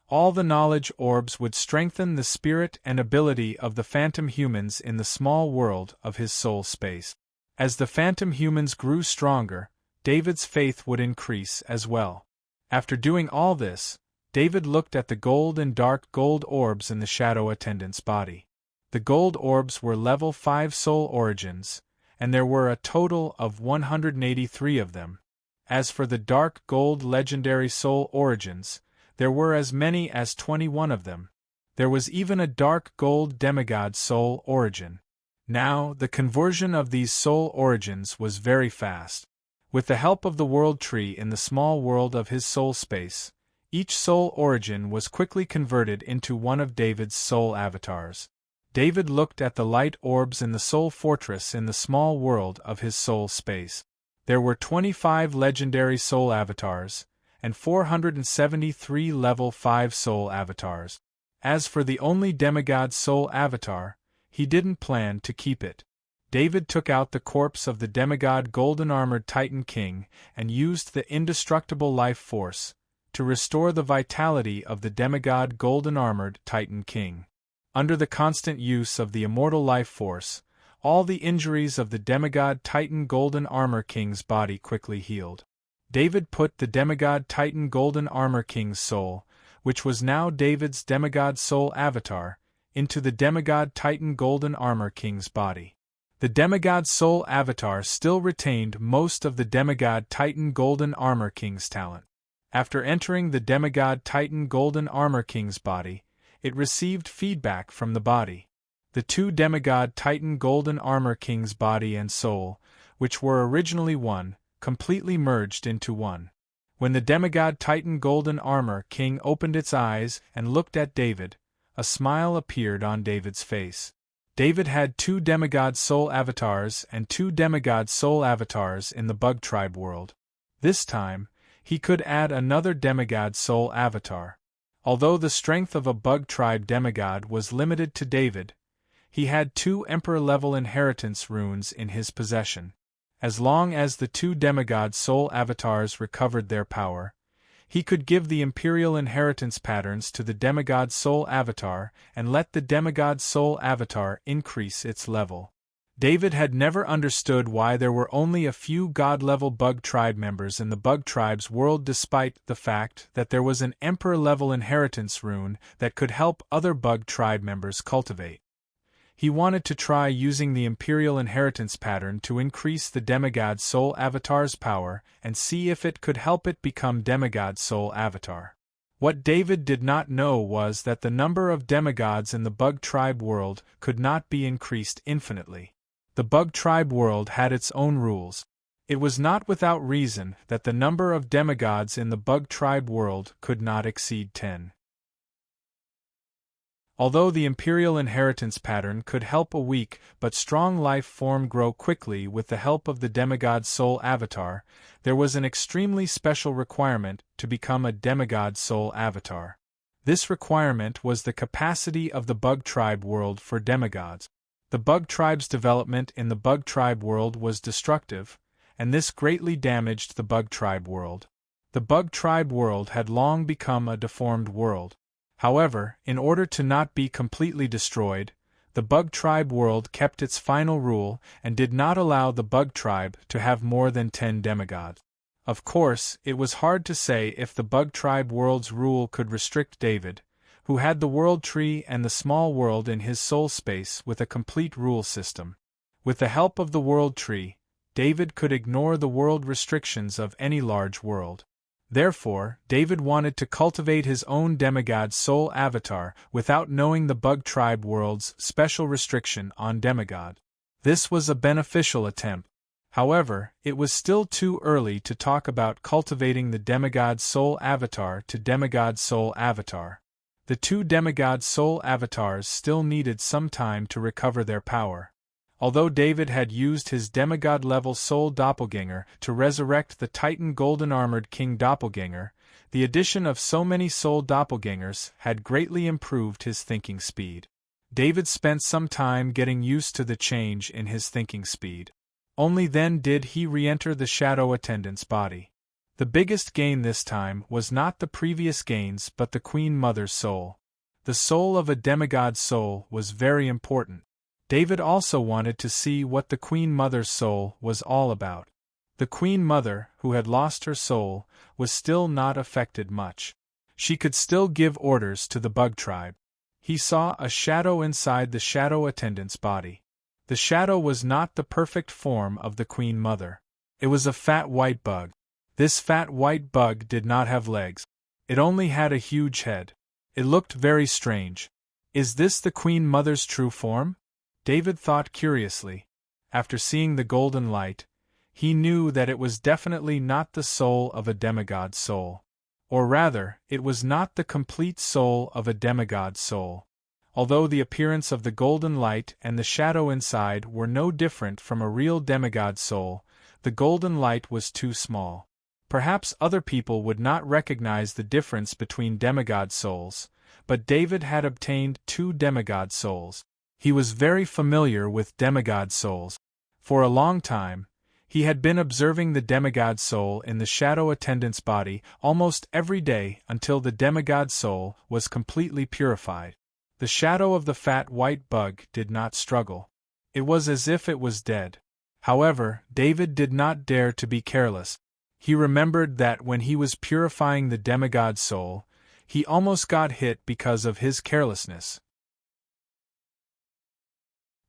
All the knowledge orbs would strengthen the spirit and ability of the phantom humans in the small world of his soul space. As the phantom humans grew stronger, David's faith would increase as well. After doing all this, David looked at the gold and dark gold orbs in the shadow attendant's body. The gold orbs were level 5 soul origins, and there were a total of 183 of them. As for the dark gold legendary soul origins, there were as many as 21 of them. There was even a dark gold demigod soul origin. Now, the conversion of these soul origins was very fast. With the help of the world tree in the small world of his soul space, each soul origin was quickly converted into one of David's soul avatars. David looked at the light orbs in the soul fortress in the small world of his soul space. There were 25 legendary soul avatars, and 473 level 5 soul avatars. As for the only demigod soul avatar, he didn't plan to keep it. David took out the corpse of the demigod golden-armored Titan King and used the indestructible life force to restore the vitality of the demigod golden-armored Titan King. Under the constant use of the immortal life force, all the injuries of the demigod Titan Golden Armor King's body quickly healed. David put the demigod Titan Golden Armor King's soul, which was now David's demigod soul avatar, into the demigod Titan Golden Armor King's body. The demigod soul avatar still retained most of the demigod Titan Golden Armor King's talent. After entering the demigod Titan Golden Armor King's body, it received feedback from the body. The two demigod Titan Golden Armor King's body and soul, which were originally one, completely merged into one. When the demigod Titan Golden Armor King opened its eyes and looked at David, a smile appeared on David's face. David had 2 demigod soul avatars and 2 demigod soul avatars in the Bug Tribe world. This time, he could add another demigod soul avatar. Although the strength of a Bug Tribe demigod was limited to David, he had 2 Emperor-level inheritance runes in his possession. As long as the 2 demigod soul avatars recovered their power, he could give the Imperial inheritance patterns to the demigod soul avatar and let the demigod soul avatar increase its level. David had never understood why there were only a few god-level Bug Tribe members in the Bug Tribe's world despite the fact that there was an Emperor-level inheritance rune that could help other Bug Tribe members cultivate. He wanted to try using the Imperial inheritance pattern to increase the demigod soul avatar's power and see if it could help it become demigod soul avatar. What David did not know was that the number of demigods in the Bug Tribe world could not be increased infinitely. The Bug Tribe world had its own rules. It was not without reason that the number of demigods in the Bug Tribe world could not exceed 10. Although the Imperial inheritance pattern could help a weak but strong life form grow quickly with the help of the demigod soul avatar, there was an extremely special requirement to become a demigod soul avatar. This requirement was the capacity of the Bug Tribe world for demigods. The Bug Tribe's development in the Bug Tribe world was destructive, and this greatly damaged the Bug Tribe world. The Bug Tribe world had long become a deformed world. However, in order to not be completely destroyed, the Bug Tribe world kept its final rule and did not allow the Bug Tribe to have more than 10 demigods. Of course, it was hard to say if the Bug Tribe world's rule could restrict David, who had the world tree and the small world in his soul space with a complete rule system. With the help of the world tree, David could ignore the world restrictions of any large world. Therefore, David wanted to cultivate his own demigod soul avatar without knowing the Bug Tribe world's special restriction on demigod. This was a beneficial attempt. However, it was still too early to talk about cultivating the demigod soul avatar to demigod soul avatar. The two demigod soul avatars still needed some time to recover their power. Although David had used his demigod-level soul doppelganger to resurrect the Titan golden-armored king doppelganger, the addition of so many soul doppelgangers had greatly improved his thinking speed. David spent some time getting used to the change in his thinking speed. Only then did he re-enter the shadow attendant's body. The biggest gain this time was not the previous gains but the Queen Mother's soul. The soul of a demigod soul was very important. David also wanted to see what the Queen Mother's soul was all about. The Queen Mother, who had lost her soul, was still not affected much. She could still give orders to the bug tribe. He saw a shadow inside the shadow attendant's body. The shadow was not the perfect form of the Queen Mother. It was a fat white bug. This fat white bug did not have legs. It only had a huge head. It looked very strange. Is this the Queen Mother's true form? David thought curiously. After seeing the golden light, he knew that it was definitely not the soul of a demigod soul. Or rather, it was not the complete soul of a demigod soul. Although the appearance of the golden light and the shadow inside were no different from a real demigod soul, the golden light was too small. Perhaps other people would not recognize the difference between demigod souls, but David had obtained 2 demigod souls. He was very familiar with demigod souls. For a long time, he had been observing the demigod soul in the shadow attendant's body almost every day until the demigod soul was completely purified. The shadow of the fat white bug did not struggle. It was as if it was dead. However, David did not dare to be careless. He remembered that when he was purifying the demigod soul, he almost got hit because of his carelessness.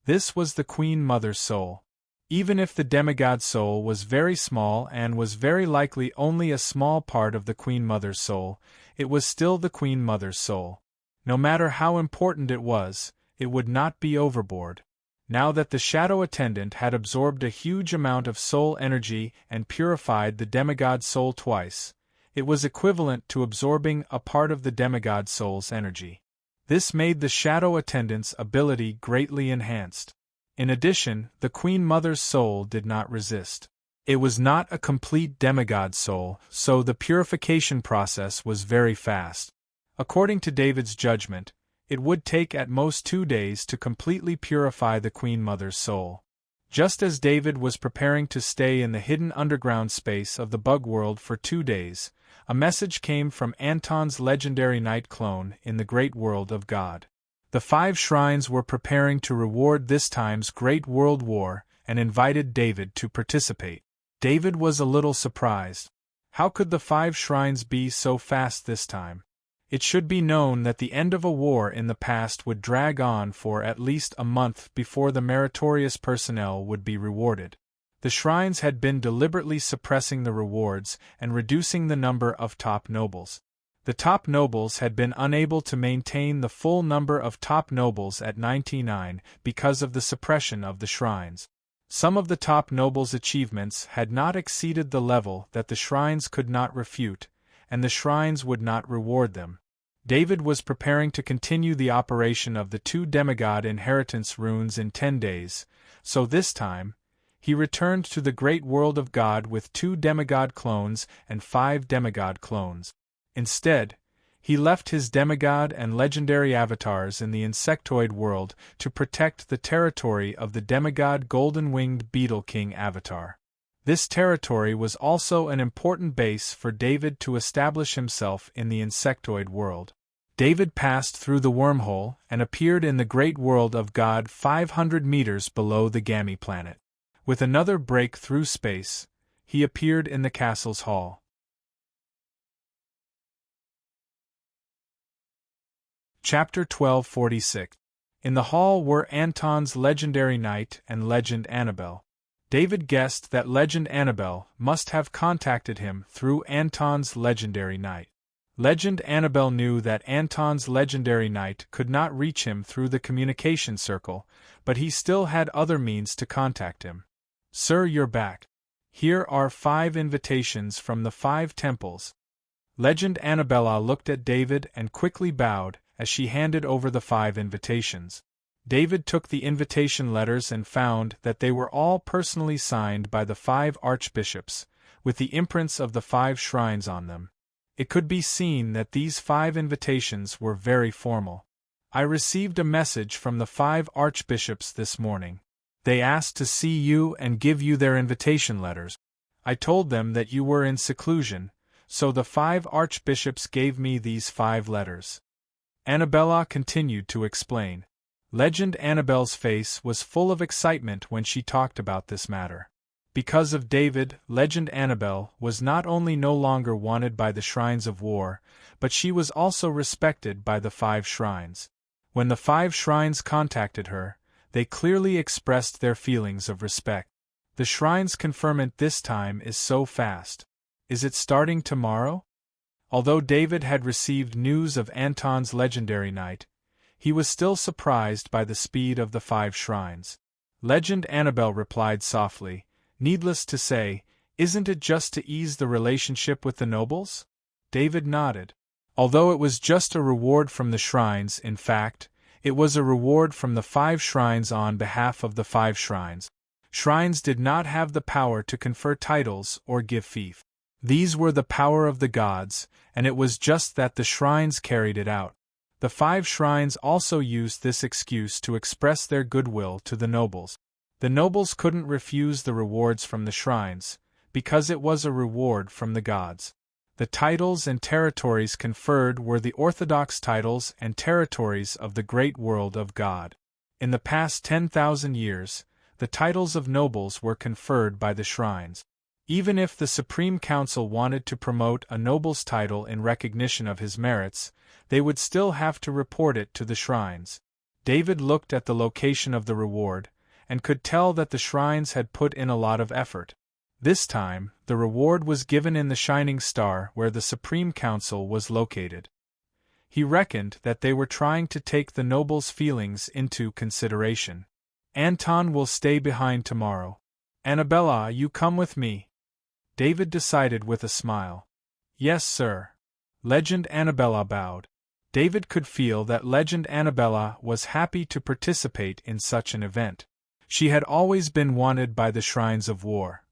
This was the Queen Mother's soul. Even if the demigod soul was very small and was very likely only a small part of the Queen Mother's soul, it was still the Queen Mother's soul. No matter how important it was, it would not be overboard. Now that the shadow attendant had absorbed a huge amount of soul energy and purified the demigod soul twice, it was equivalent to absorbing a part of the demigod soul's energy. This made the shadow attendant's ability greatly enhanced. In addition, the Queen Mother's soul did not resist. It was not a complete demigod soul, so the purification process was very fast. According to David's judgment, it would take at most 2 days to completely purify the Queen Mother's soul. Just as David was preparing to stay in the hidden underground space of the bug world for 2 days, a message came from Anton's legendary night clone in the great world of God. The 5 shrines were preparing to reward this time's great world war and invited David to participate. David was a little surprised. How could the 5 shrines be so fast this time? It should be known that the end of a war in the past would drag on for at least a month before the meritorious personnel would be rewarded. The shrines had been deliberately suppressing the rewards and reducing the number of top nobles. The top nobles had been unable to maintain the full number of top nobles at 99 because of the suppression of the shrines. Some of the top nobles' achievements had not exceeded the level that the shrines could not refute, and the shrines would not reward them. David was preparing to continue the operation of the 2 demigod inheritance runes in 10 days, so this time, he returned to the great world of God with 2 demigod clones and 5 demigod clones. Instead, he left his demigod and legendary avatars in the insectoid world to protect the territory of the demigod golden-winged beetle king avatar. This territory was also an important base for David to establish himself in the insectoid world. David passed through the wormhole and appeared in the great world of God 500 meters below the Gamma planet. With another break through space, he appeared in the castle's hall. Chapter 1246. In the hall were Anton's legendary knight and Legend Annabelle. David guessed that Legend Annabelle must have contacted him through Anton's legendary knight. Legend Annabelle knew that Anton's legendary knight could not reach him through the communication circle, but he still had other means to contact him. Sir, you're back. Here are 5 invitations from the 5 temples. Legend Annabella looked at David and quickly bowed as she handed over the 5 invitations. David took the invitation letters and found that they were all personally signed by the 5 archbishops, with the imprints of the 5 shrines on them. It could be seen that these 5 invitations were very formal. I received a message from the 5 archbishops this morning. They asked to see you and give you their invitation letters. I told them that you were in seclusion, so the 5 archbishops gave me these 5 letters. Annabella continued to explain. Legend Annabelle's face was full of excitement when she talked about this matter. Because of David, Legend Annabelle was not only no longer wanted by the shrines of war, but she was also respected by the 5 shrines. When the 5 shrines contacted her, they clearly expressed their feelings of respect. The shrine's conferment this time is so fast. Is it starting tomorrow? Although David had received news of Anton's legendary night, he was still surprised by the speed of the 5 shrines. Legend Annabelle replied softly, "Needless to say, isn't it just to ease the relationship with the nobles?" David nodded. Although it was just a reward from the shrines, in fact, it was a reward from the 5 shrines on behalf of the 5 shrines. Shrines did not have the power to confer titles or give fief. These were the power of the gods, and it was just that the shrines carried it out. The 5 shrines also used this excuse to express their goodwill to the nobles. The nobles couldn't refuse the rewards from the shrines, because it was a reward from the gods. The titles and territories conferred were the orthodox titles and territories of the great world of God. In the past 10,000 years, the titles of nobles were conferred by the shrines. Even if the Supreme Council wanted to promote a noble's title in recognition of his merits, they would still have to report it to the shrines. David looked at the location of the reward, and could tell that the shrines had put in a lot of effort. This time, the reward was given in the Shining Star where the Supreme Council was located. He reckoned that they were trying to take the nobles' feelings into consideration. Anton will stay behind tomorrow. Annabella, you come with me? David decided with a smile. Yes, sir. Legend Annabella bowed. David could feel that Legend Annabella was happy to participate in such an event. She had always been wanted by the shrines of war.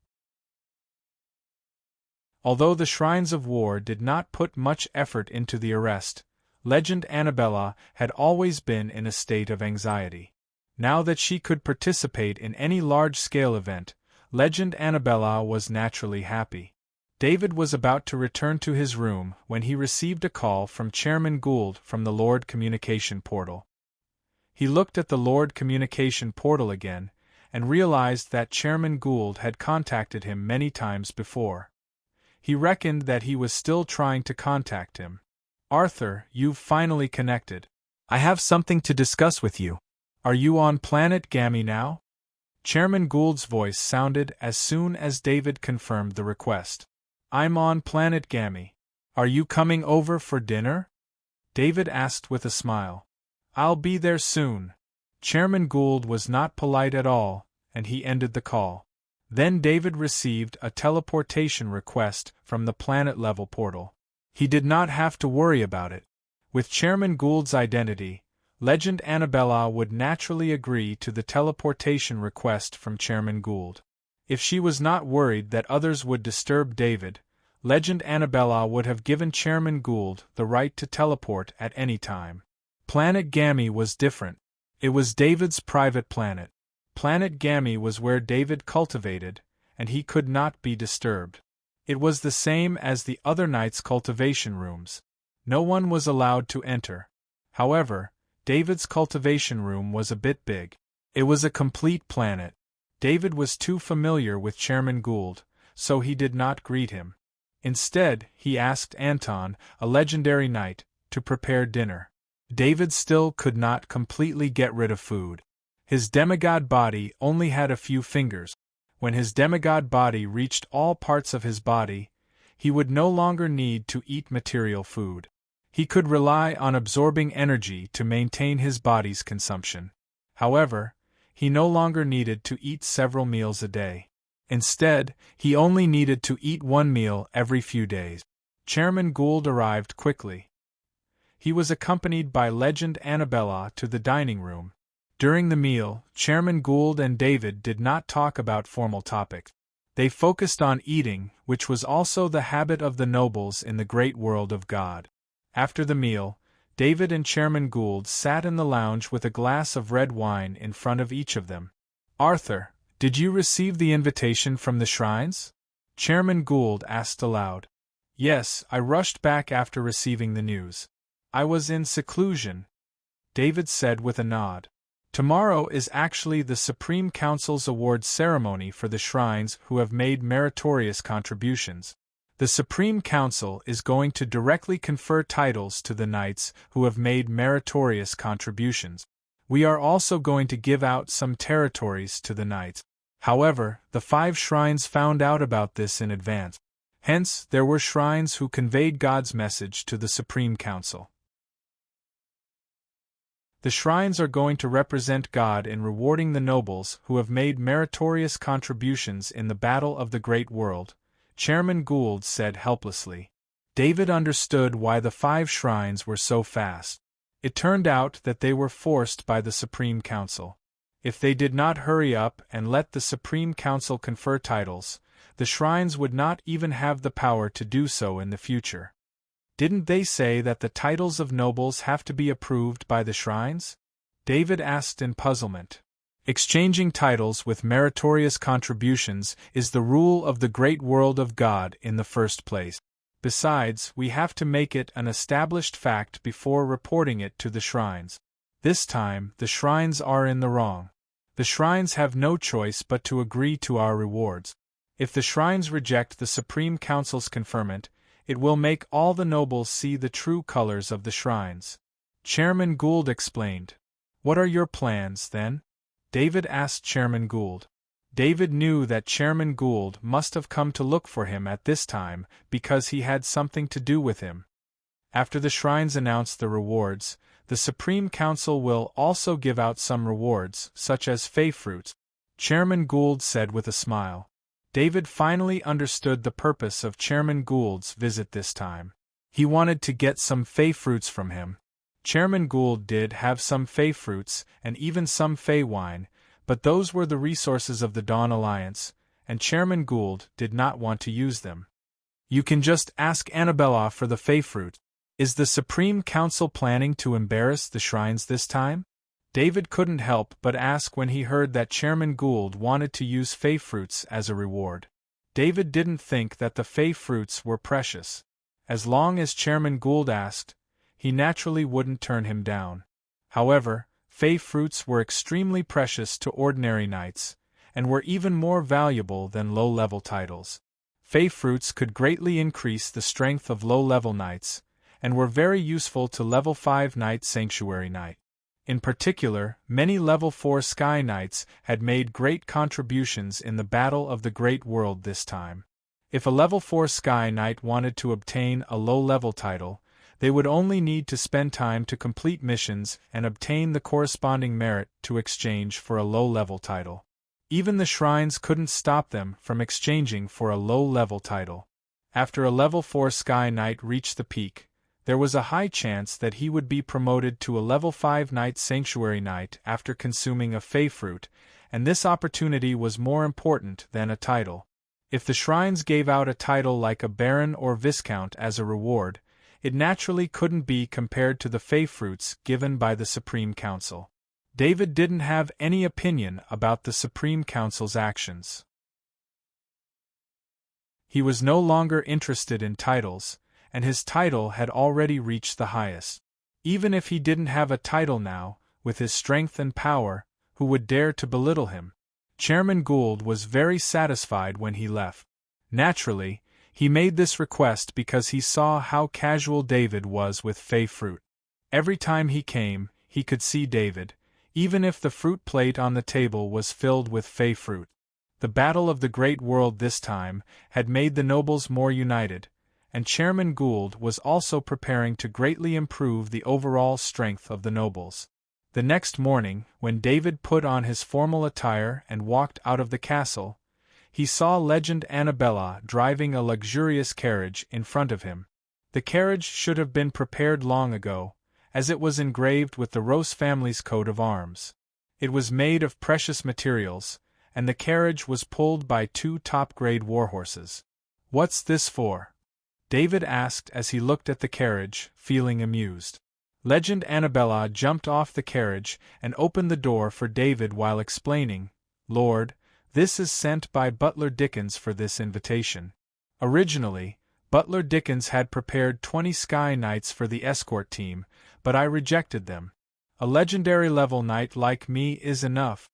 Although the shrines of war did not put much effort into the arrest, Legend Annabella had always been in a state of anxiety. Now that she could participate in any large-scale event, Legend Annabella was naturally happy. David was about to return to his room when he received a call from Chairman Gould from the Lord Communication Portal. He looked at the Lord Communication Portal again, and realized that Chairman Gould had contacted him many times before. He reckoned that he was still trying to contact him. Arthur, you've finally connected. I have something to discuss with you. Are you on planet Gammy now? Chairman Gould's voice sounded as soon as David confirmed the request. I'm on planet Gammy. Are you coming over for dinner? David asked with a smile. I'll be there soon. Chairman Gould was not polite at all, and he ended the call. Then David received a teleportation request from the planet-level portal. He did not have to worry about it. With Chairman Gould's identity, Legend Annabella would naturally agree to the teleportation request from Chairman Gould. If she was not worried that others would disturb David, Legend Annabella would have given Chairman Gould the right to teleport at any time. Planet Gammy was different. It was David's private planet. Planet Gammy was where David cultivated, and he could not be disturbed. It was the same as the other knight's cultivation rooms. No one was allowed to enter. However, David's cultivation room was a bit big. It was a complete planet. David was too familiar with Chairman Gould, so he did not greet him. Instead, he asked Anton, a legendary knight, to prepare dinner. David still could not completely get rid of food. His demigod body only had a few fingers. When his demigod body reached all parts of his body, he would no longer need to eat material food. He could rely on absorbing energy to maintain his body's consumption. However, he no longer needed to eat several meals a day. Instead, he only needed to eat one meal every few days. Chairman Gould arrived quickly. He was accompanied by Legend Annabella to the dining room. During the meal, Chairman Gould and David did not talk about formal topics. They focused on eating, which was also the habit of the nobles in the great world of God. After the meal, David and Chairman Gould sat in the lounge with a glass of red wine in front of each of them. "Arthur, did you receive the invitation from the shrines?" Chairman Gould asked aloud. "Yes, I rushed back after receiving the news. I was in seclusion," David said with a nod. "Tomorrow is actually the Supreme Council's award ceremony for the shrines who have made meritorious contributions. The Supreme Council is going to directly confer titles to the knights who have made meritorious contributions. We are also going to give out some territories to the knights. However, the 5 shrines found out about this in advance. Hence, there were shrines who conveyed God's message to the Supreme Council. The shrines are going to represent God in rewarding the nobles who have made meritorious contributions in the battle of the great world," Chairman Gould said helplessly. David understood why the 5 shrines were so fast. It turned out that they were forced by the Supreme Council. If they did not hurry up and let the Supreme Council confer titles, the shrines would not even have the power to do so in the future. "Didn't they say that the titles of nobles have to be approved by the shrines?" David asked in puzzlement. "Exchanging titles with meritorious contributions is the rule of the great world of God in the first place. Besides, we have to make it an established fact before reporting it to the shrines. This time, the shrines are in the wrong. The shrines have no choice but to agree to our rewards. If the shrines reject the Supreme Council's conferment, it will make all the nobles see the true colors of the shrines." Chairman Gould explained. "What are your plans, then?" David asked Chairman Gould. David knew that Chairman Gould must have come to look for him at this time because he had something to do with him. "After the shrines announce the rewards, the Supreme Council will also give out some rewards, such as fey fruits," Chairman Gould said with a smile. David finally understood the purpose of Chairman Gould's visit this time. He wanted to get some fey fruits from him. Chairman Gould did have some fey fruits and even some fey wine, but those were the resources of the Dawn Alliance, and Chairman Gould did not want to use them. "You can just ask Annabella for the fey fruit. Is the Supreme Council planning to embarrass the shrines this time?" David couldn't help but ask when he heard that Chairman Gould wanted to use fey fruits as a reward. David didn't think that the fey fruits were precious. As long as Chairman Gould asked, he naturally wouldn't turn him down. However, fey fruits were extremely precious to ordinary knights, and were even more valuable than low-level titles. Fey fruits could greatly increase the strength of low-level knights, and were very useful to level 5 Knight Sanctuary Knight. In particular, many level 4 Sky Knights had made great contributions in the battle of the Great World this time. If a level 4 Sky Knight wanted to obtain a low-level title, they would only need to spend time to complete missions and obtain the corresponding merit to exchange for a low-level title. Even the shrines couldn't stop them from exchanging for a low-level title. After a level 4 Sky Knight reached the peak, there was a high chance that he would be promoted to a level 5 Knight Sanctuary Knight after consuming a fey fruit, and this opportunity was more important than a title. If the shrines gave out a title like a Baron or Viscount as a reward, it naturally couldn't be compared to the fey fruits given by the Supreme Council. David didn't have any opinion about the Supreme Council's actions. He was no longer interested in titles, and his title had already reached the highest. Even if he didn't have a title now, with his strength and power, who would dare to belittle him? Chairman Gould was very satisfied when he left. Naturally, he made this request because he saw how casual David was with fey fruit. Every time he came, he could see David, even if the fruit plate on the table was filled with fey fruit. The battle of the Great World this time had made the nobles more united, and Chairman Gould was also preparing to greatly improve the overall strength of the nobles. The next morning, when David put on his formal attire and walked out of the castle, he saw Legend Annabella driving a luxurious carriage in front of him. The carriage should have been prepared long ago, as it was engraved with the Rose family's coat of arms. It was made of precious materials, and the carriage was pulled by 2 top-grade warhorses. "What's this for?" David asked as he looked at the carriage, feeling amused. Legend Annabella jumped off the carriage and opened the door for David while explaining, "Lord, this is sent by Butler Dickens for this invitation. Originally, Butler Dickens had prepared 20 Sky Knights for the escort team, but I rejected them. A legendary level knight like me is enough."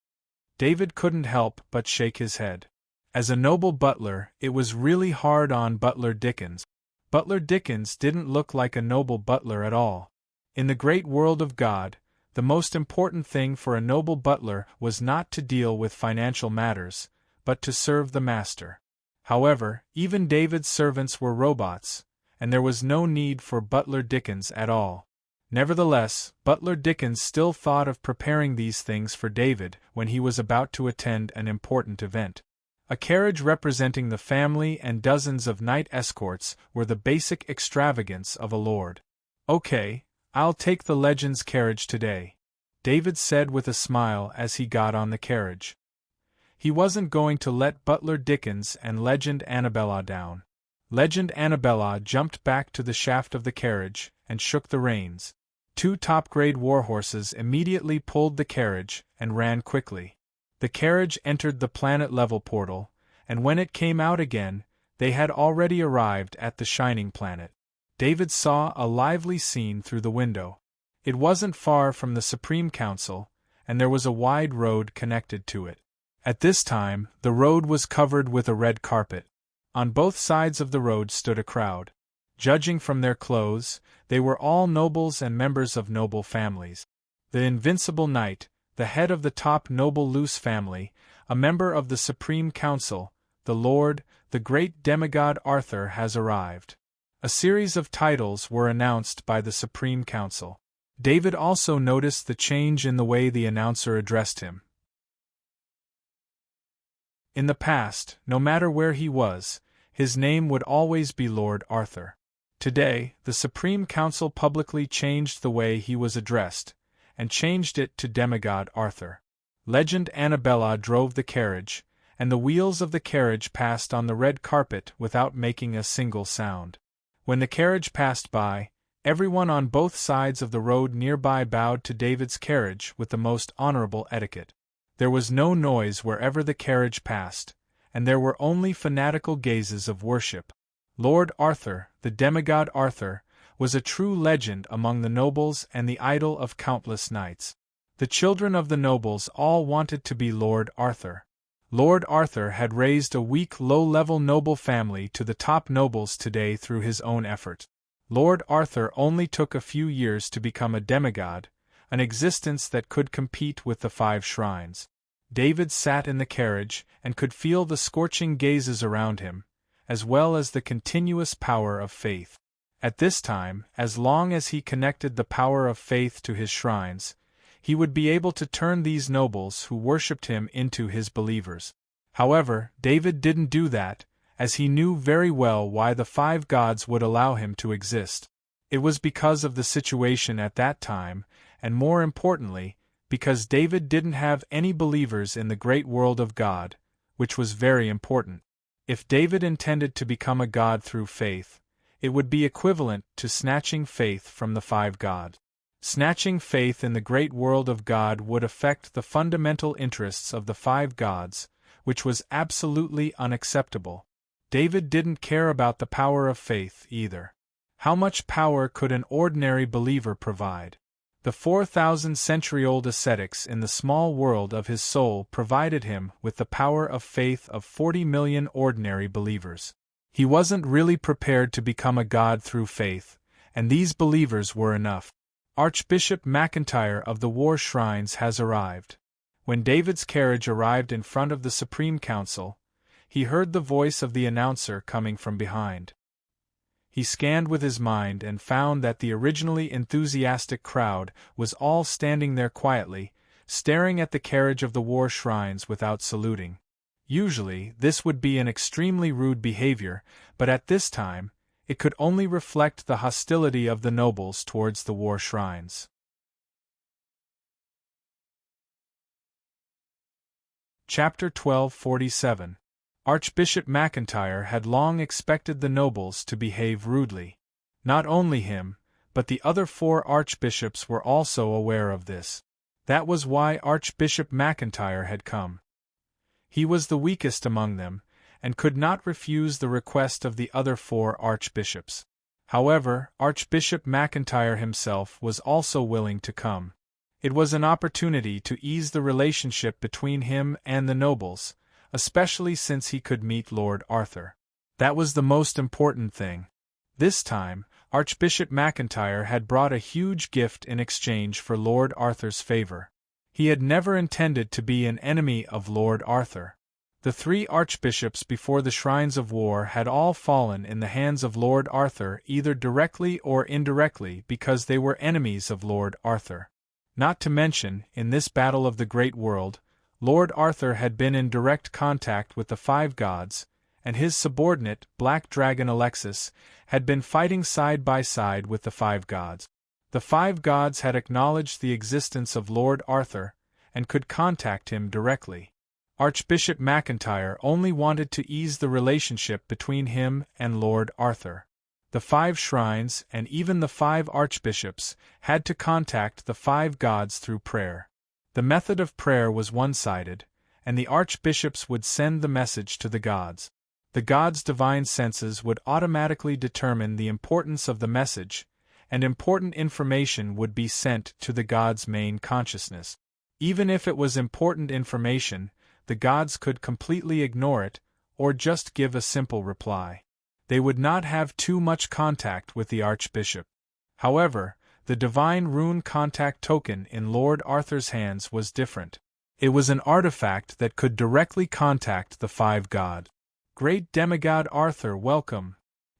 David couldn't help but shake his head. As a noble butler, it was really hard on Butler Dickens. Butler Dickens didn't look like a noble butler at all. In the great world of God, the most important thing for a noble butler was not to deal with financial matters, but to serve the master. However, even David's servants were robots, and there was no need for Butler Dickens at all. Nevertheless, Butler Dickens still thought of preparing these things for David when he was about to attend an important event. A carriage representing the family and dozens of knight escorts were the basic extravagance of a lord. "Okay, I'll take the Legend's carriage today," David said with a smile as he got on the carriage. He wasn't going to let Butler Dickens and Legend Annabella down. Legend Annabella jumped back to the shaft of the carriage and shook the reins. 2 top-grade warhorses immediately pulled the carriage and ran quickly. The carriage entered the planet-level portal, and when it came out again, they had already arrived at the shining planet. David saw a lively scene through the window. It wasn't far from the Supreme Council, and there was a wide road connected to it. At this time, the road was covered with a red carpet. On both sides of the road stood a crowd. Judging from their clothes, they were all nobles and members of noble families. The Invincible Knight, the head of the top noble Luce family, a member of the Supreme Council, the Lord, the great demigod Arthur has arrived. A series of titles were announced by the Supreme Council. David also noticed the change in the way the announcer addressed him. In the past, no matter where he was, his name would always be Lord Arthur. Today, the Supreme Council publicly changed the way he was addressed, and changed it to Demigod Arthur. Legend Annabella drove the carriage, and the wheels of the carriage passed on the red carpet without making a single sound. When the carriage passed by, everyone on both sides of the road nearby bowed to David's carriage with the most honorable etiquette. There was no noise wherever the carriage passed, and there were only fanatical gazes of worship. Lord Arthur, the demigod Arthur, was a true legend among the nobles and the idol of countless knights. The children of the nobles all wanted to be Lord Arthur. Lord Arthur had raised a weak, low-level noble family to the top nobles today through his own effort. Lord Arthur only took a few years to become a demigod, an existence that could compete with the 5 shrines. David sat in the carriage and could feel the scorching gazes around him, as well as the continuous power of faith. At this time, as long as he connected the power of faith to his shrines, he would be able to turn these nobles who worshipped him into his believers. However, David didn't do that, as he knew very well why the 5 gods would allow him to exist. It was because of the situation at that time, and more importantly, because David didn't have any believers in the great world of God, which was very important. If David intended to become a god through faith, it would be equivalent to snatching faith from the 5 gods. Snatching faith in the great world of God would affect the fundamental interests of the 5 gods, which was absolutely unacceptable. David didn't care about the power of faith either. How much power could an ordinary believer provide? The 4,000-century-old ascetics in the small world of his soul provided him with the power of faith of 40 million ordinary believers. He wasn't really prepared to become a god through faith, and these believers were enough. Archbishop McIntyre of the War Shrines has arrived. When David's carriage arrived in front of the Supreme Council, he heard the voice of the announcer coming from behind. He scanned with his mind and found that the originally enthusiastic crowd was all standing there quietly, staring at the carriage of the War Shrines without saluting. Usually, this would be an extremely rude behavior, but at this time, it could only reflect the hostility of the nobles towards the war shrines. Chapter 1247. Archbishop McIntyre had long expected the nobles to behave rudely. Not only him, but the other 4 archbishops were also aware of this. That was why Archbishop McIntyre had come. He was the weakest among them, and could not refuse the request of the other 4 archbishops. However, Archbishop McIntyre himself was also willing to come. It was an opportunity to ease the relationship between him and the nobles, especially since he could meet Lord Arthur. That was the most important thing. This time, Archbishop McIntyre had brought a huge gift in exchange for Lord Arthur's favor. He had never intended to be an enemy of Lord Arthur. The 3 archbishops before the shrines of war had all fallen in the hands of Lord Arthur either directly or indirectly because they were enemies of Lord Arthur. Not to mention, in this battle of the great world, Lord Arthur had been in direct contact with the 5 gods, and his subordinate, Black Dragon Alexis, had been fighting side by side with the 5 gods. The 5 gods had acknowledged the existence of Lord Arthur, and could contact him directly. Archbishop McIntyre only wanted to ease the relationship between him and Lord Arthur. The 5 shrines, and even the 5 archbishops, had to contact the 5 gods through prayer. The method of prayer was one-sided, and the archbishops would send the message to the gods. The gods' divine senses would automatically determine the importance of the message, and important information would be sent to the gods' main consciousness. Even if it was important information, the gods could completely ignore it, or just give a simple reply. They would not have too much contact with the archbishop. However, the divine rune contact token in Lord Arthur's hands was different. It was an artifact that could directly contact the 5 gods. "Great demigod Arthur, welcome,"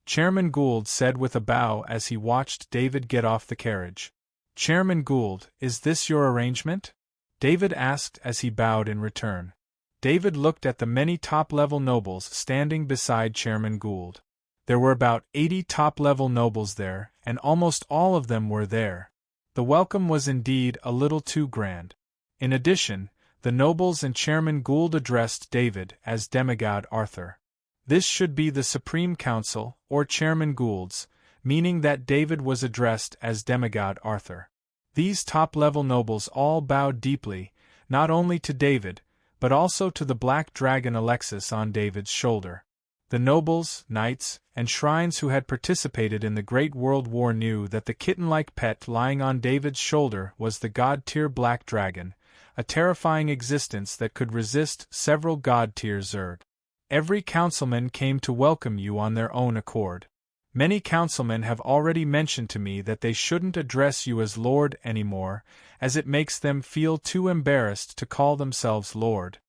Chairman Gould said with a bow as he watched David get off the carriage. "Chairman Gould, is this your arrangement?" David asked as he bowed in return. David looked at the many top-level nobles standing beside Chairman Gould. There were about 80 top-level nobles there, and almost all of them were there. The welcome was indeed a little too grand. In addition, the nobles and Chairman Gould addressed David as Demigod Arthur. This should be the Supreme Council, or Chairman Gould's, meaning that David was addressed as Demigod Arthur. These top-level nobles all bowed deeply, not only to David, but also to the Black Dragon Alexis on David's shoulder. The nobles, knights, and shrines who had participated in the Great World War knew that the kitten-like pet lying on David's shoulder was the god-tier Black Dragon, a terrifying existence that could resist several god-tier Zerg. Every councilman came to welcome you on their own accord. Many councilmen have already mentioned to me that they shouldn't address you as Lord anymore, as it makes them feel too embarrassed to call themselves Lord.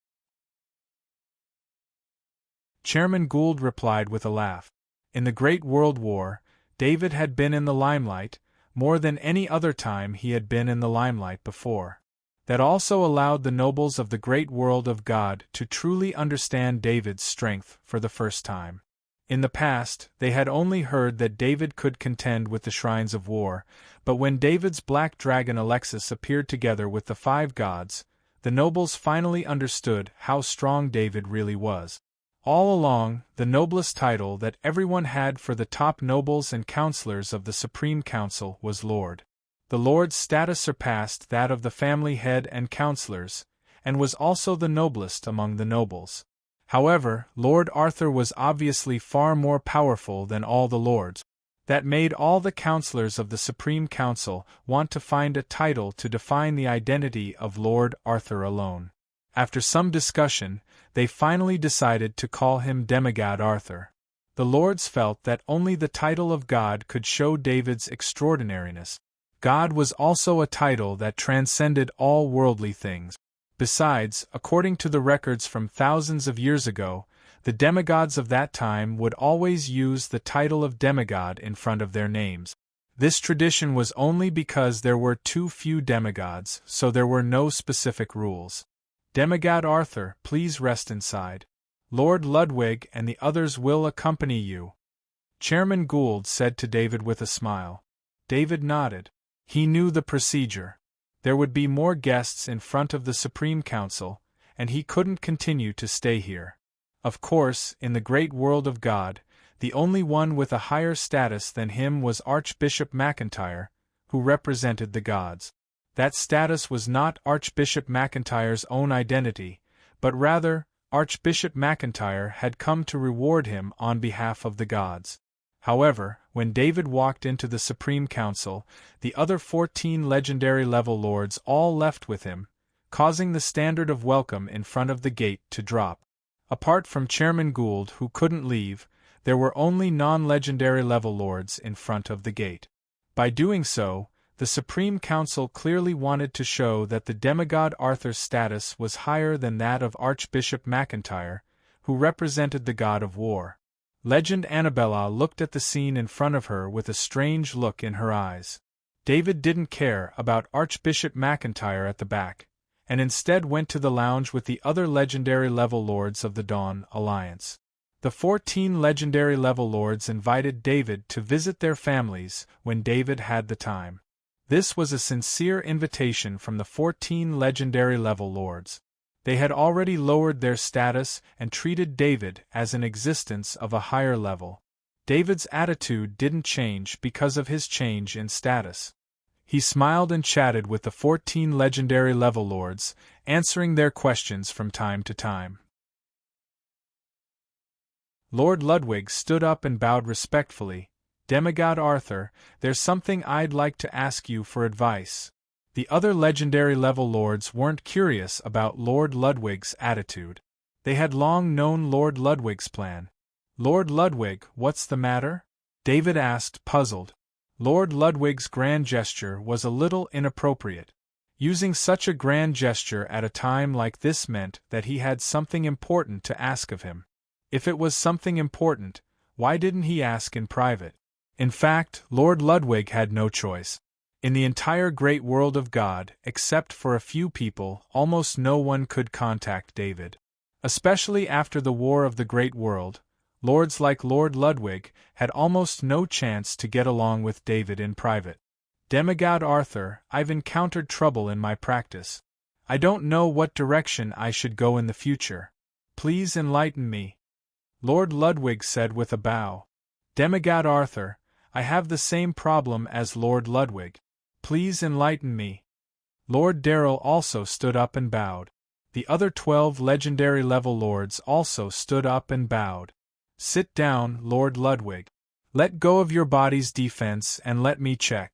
Chairman Gould replied with a laugh. In the Great World War, David had been in the limelight, more than any other time he had been in the limelight before. That also allowed the nobles of the great world of God to truly understand David's strength for the first time. In the past, they had only heard that David could contend with the shrines of war, but when David's Black Dragon Alexis appeared together with the 5 gods, the nobles finally understood how strong David really was. All along, the noblest title that everyone had for the top nobles and counselors of the Supreme Council was Lord. The Lord's status surpassed that of the family head and counselors, and was also the noblest among the nobles. However, Lord Arthur was obviously far more powerful than all the lords. That made all the counselors of the Supreme Council want to find a title to define the identity of Lord Arthur alone. After some discussion, they finally decided to call him Demigod Arthur. The lords felt that only the title of God could show David's extraordinariness. God was also a title that transcended all worldly things. Besides, according to the records from thousands of years ago, the demigods of that time would always use the title of demigod in front of their names. This tradition was only because there were too few demigods, so there were no specific rules. Demigod Arthur, please rest inside. Lord Ludwig and the others will accompany you," Chairman Gould said to David with a smile. David nodded. He knew the procedure. There would be more guests in front of the Supreme Council, and he couldn't continue to stay here. Of course, in the great world of God, the only one with a higher status than him was Archbishop McIntyre, who represented the gods. That status was not Archbishop McIntyre's own identity, but rather, Archbishop McIntyre had come to reward him on behalf of the gods. However, when David walked into the Supreme Council, the other 14 legendary level lords all left with him, causing the standard of welcome in front of the gate to drop. Apart from Chairman Gould, who couldn't leave, there were only non-legendary level lords in front of the gate. By doing so, the Supreme Council clearly wanted to show that the demigod Arthur's status was higher than that of Archbishop McIntyre, who represented the god of war. Legend Annabella looked at the scene in front of her with a strange look in her eyes. David didn't care about Archbishop McIntyre at the back, and instead went to the lounge with the other legendary level lords of the Dawn Alliance. The 14 legendary level lords invited David to visit their families when David had the time. This was a sincere invitation from the 14 legendary level lords. They had already lowered their status and treated David as an existence of a higher level. David's attitude didn't change because of his change in status. He smiled and chatted with the 14 legendary level lords, answering their questions from time to time. Lord Ludwig stood up and bowed respectfully. "Demigod Arthur, there's something I'd like to ask you for advice." The other legendary level lords weren't curious about Lord Ludwig's attitude. They had long known Lord Ludwig's plan. "Lord Ludwig, what's the matter?" David asked, puzzled. Lord Ludwig's grand gesture was a little inappropriate. Using such a grand gesture at a time like this meant that he had something important to ask of him. If it was something important, why didn't he ask in private? In fact, Lord Ludwig had no choice. In the entire great world of God, except for a few people, almost no one could contact David. Especially after the War of the Great World, lords like Lord Ludwig had almost no chance to get along with David in private. "Demigod Arthur, I've encountered trouble in my practice. I don't know what direction I should go in the future. Please enlighten me," Lord Ludwig said with a bow. "Demigod Arthur, I have the same problem as Lord Ludwig. Please enlighten me." Lord Darrell also stood up and bowed. The other 12 legendary level lords also stood up and bowed. "Sit down, Lord Ludwig. Let go of your body's defense and let me check,"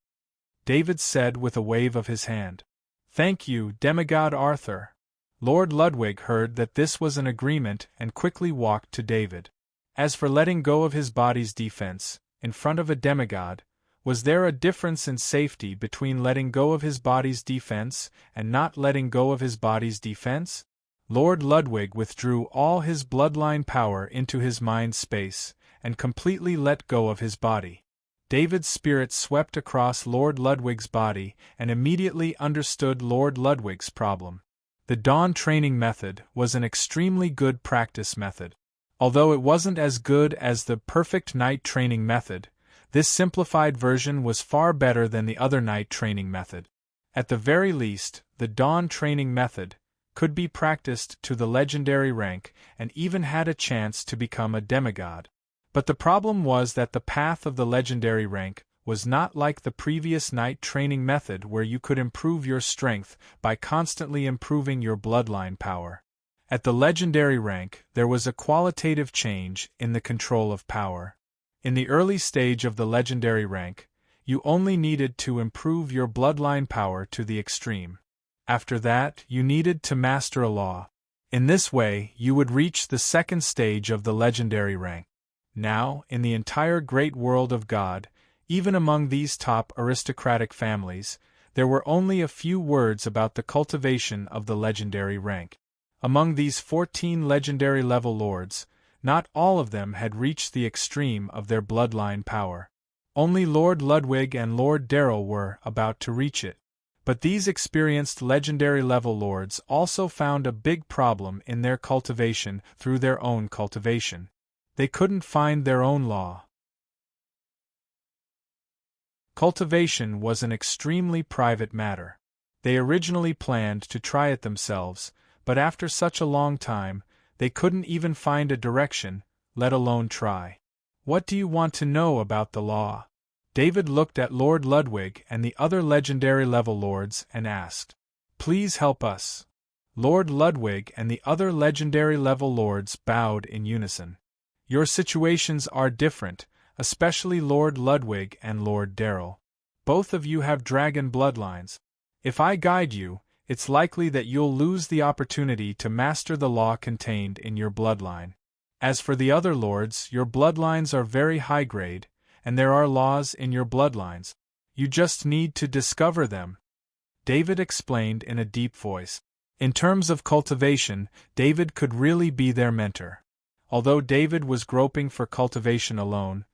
David said with a wave of his hand. "Thank you, Demigod Arthur." Lord Ludwig heard that this was an agreement and quickly walked to David. As for letting go of his body's defense, in front of a demigod, was there a difference in safety between letting go of his body's defense and not letting go of his body's defense? Lord Ludwig withdrew all his bloodline power into his mind space, and completely let go of his body. David's spirit swept across Lord Ludwig's body and immediately understood Lord Ludwig's problem. The Dawn training method was an extremely good practice method. Although it wasn't as good as the perfect night training method, this simplified version was far better than the other night training method. At the very least, the Dawn training method could be practiced to the legendary rank and even had a chance to become a demigod. But the problem was that the path of the legendary rank was not like the previous night training method where you could improve your strength by constantly improving your bloodline power. At the legendary rank, there was a qualitative change in the control of power. In the early stage of the legendary rank, you only needed to improve your bloodline power to the extreme. After that, you needed to master a law. In this way, you would reach the second stage of the legendary rank. Now, in the entire great world of God, even among these top aristocratic families, there were only a few words about the cultivation of the legendary rank. Among these 14 legendary level lords, not all of them had reached the extreme of their bloodline power. Only Lord Ludwig and Lord Darrell were about to reach it. But these experienced legendary level lords also found a big problem in their cultivation through their own cultivation. They couldn't find their own law. Cultivation was an extremely private matter. They originally planned to try it themselves, but after such a long time, they couldn't even find a direction, let alone try. What do you want to know about the law? David looked at Lord Ludwig and the other legendary level lords and asked. Please help us. Lord Ludwig and the other legendary level lords bowed in unison. Your situations are different, especially Lord Ludwig and Lord Darrell. Both of you have dragon bloodlines. If I guide you, it's likely that you'll lose the opportunity to master the law contained in your bloodline. As for the other lords, your bloodlines are very high grade, and there are laws in your bloodlines. You just need to discover them. David explained in a deep voice. In terms of cultivation, David could really be their mentor. Although David was groping for cultivation alone,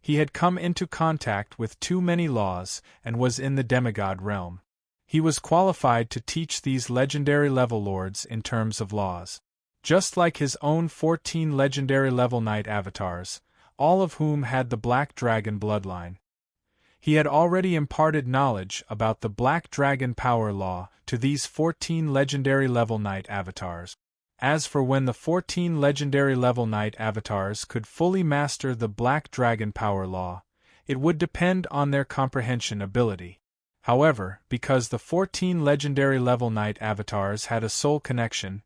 he had come into contact with too many laws and was in the demigod realm. He was qualified to teach these legendary level lords in terms of laws. Just like his own 14 legendary level knight avatars, all of whom had the Black Dragon bloodline. He had already imparted knowledge about the Black Dragon power law to these 14 legendary level knight avatars. As for when the 14 legendary level knight avatars could fully master the Black Dragon power law, it would depend on their comprehension ability. However, because the 14 legendary level knight avatars had a soul connection,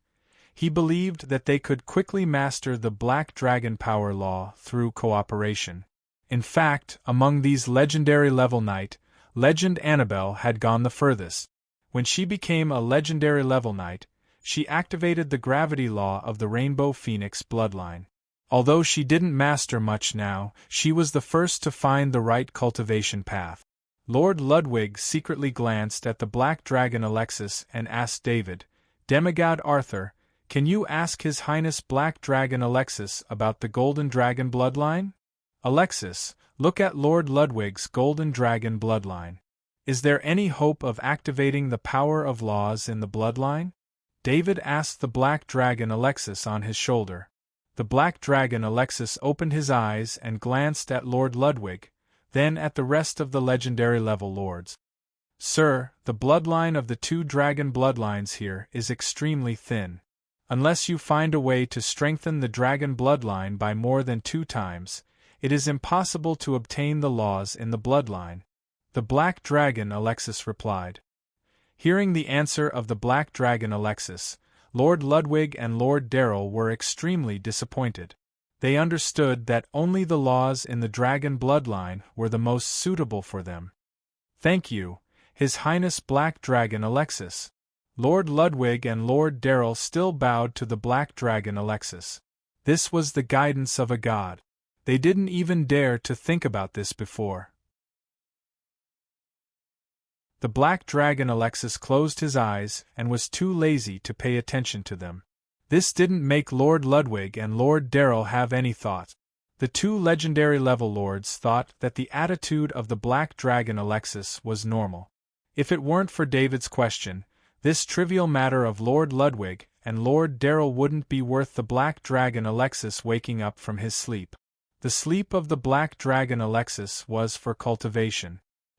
he believed that they could quickly master the Black Dragon power law through cooperation. In fact, among these legendary level knight, Legend Annabelle had gone the furthest. When she became a legendary level knight, she activated the gravity law of the Rainbow Phoenix bloodline. Although she didn't master much now, she was the first to find the right cultivation path. Lord Ludwig secretly glanced at the Black Dragon Alexis and asked David, Demigod Arthur, can you ask His Highness Black Dragon Alexis about the Golden Dragon bloodline? Alexis, look at Lord Ludwig's Golden Dragon bloodline. Is there any hope of activating the power of laws in the bloodline? David asked the Black Dragon Alexis on his shoulder. The Black Dragon Alexis opened his eyes and glanced at Lord Ludwig, then at the rest of the legendary level lords. Sir, the bloodline of the two dragon bloodlines here is extremely thin. Unless you find a way to strengthen the dragon bloodline by more than 2 times, it is impossible to obtain the laws in the bloodline. The Black Dragon Alexis replied. Hearing the answer of the Black Dragon Alexis, Lord Ludwig and Lord Darrell were extremely disappointed. They understood that only the laws in the dragon bloodline were the most suitable for them. Thank you, His Highness Black Dragon Alexis. Lord Ludwig and Lord Darrell still bowed to the Black Dragon Alexis. This was the guidance of a god. They didn't even dare to think about this before. The Black Dragon Alexis closed his eyes and was too lazy to pay attention to them. This didn't make Lord Ludwig and Lord Darrell have any thought. The two legendary level lords thought that the attitude of the Black Dragon Alexis was normal. If it weren't for David's question, this trivial matter of Lord Ludwig and Lord Darrell wouldn't be worth the Black Dragon Alexis waking up from his sleep. The sleep of the Black Dragon Alexis was for cultivation.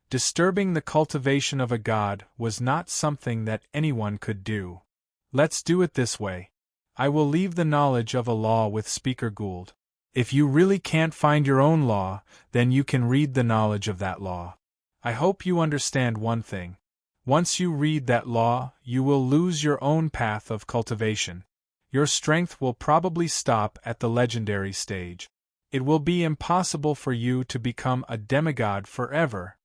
Disturbing the cultivation of a god was not something that anyone could do. Let's do it this way. I will leave the knowledge of a law with Speaker Gould. If you really can't find your own law, then you can read the knowledge of that law. I hope you understand one thing. Once you read that law, you will lose your own path of cultivation. Your strength will probably stop at the legendary stage. It will be impossible for you to become a demigod forever.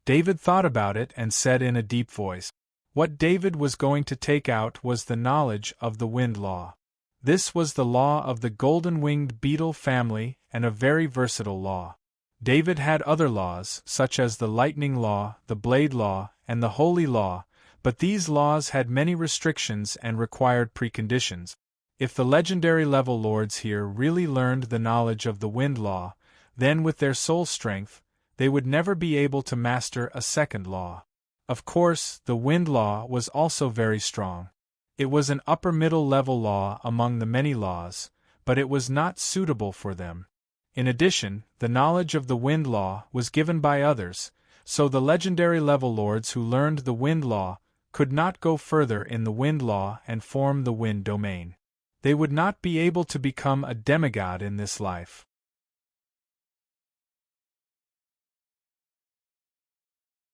David thought about it and said in a deep voice. What David was going to take out was the knowledge of the wind law. This was the law of the golden-winged beetle family and a very versatile law. David had other laws, such as the lightning law, the blade law, and the holy law, but these laws had many restrictions and required preconditions. If the legendary level lords here really learned the knowledge of the wind law, then with their soul strength, they would never be able to master a second law. Of course, the wind law was also very strong. It was an upper middle level law among the many laws, but it was not suitable for them. In addition, the knowledge of the wind law was given by others, so the legendary level lords who learned the wind law could not go further in the wind law and form the wind domain. They would not be able to become a demigod in this life.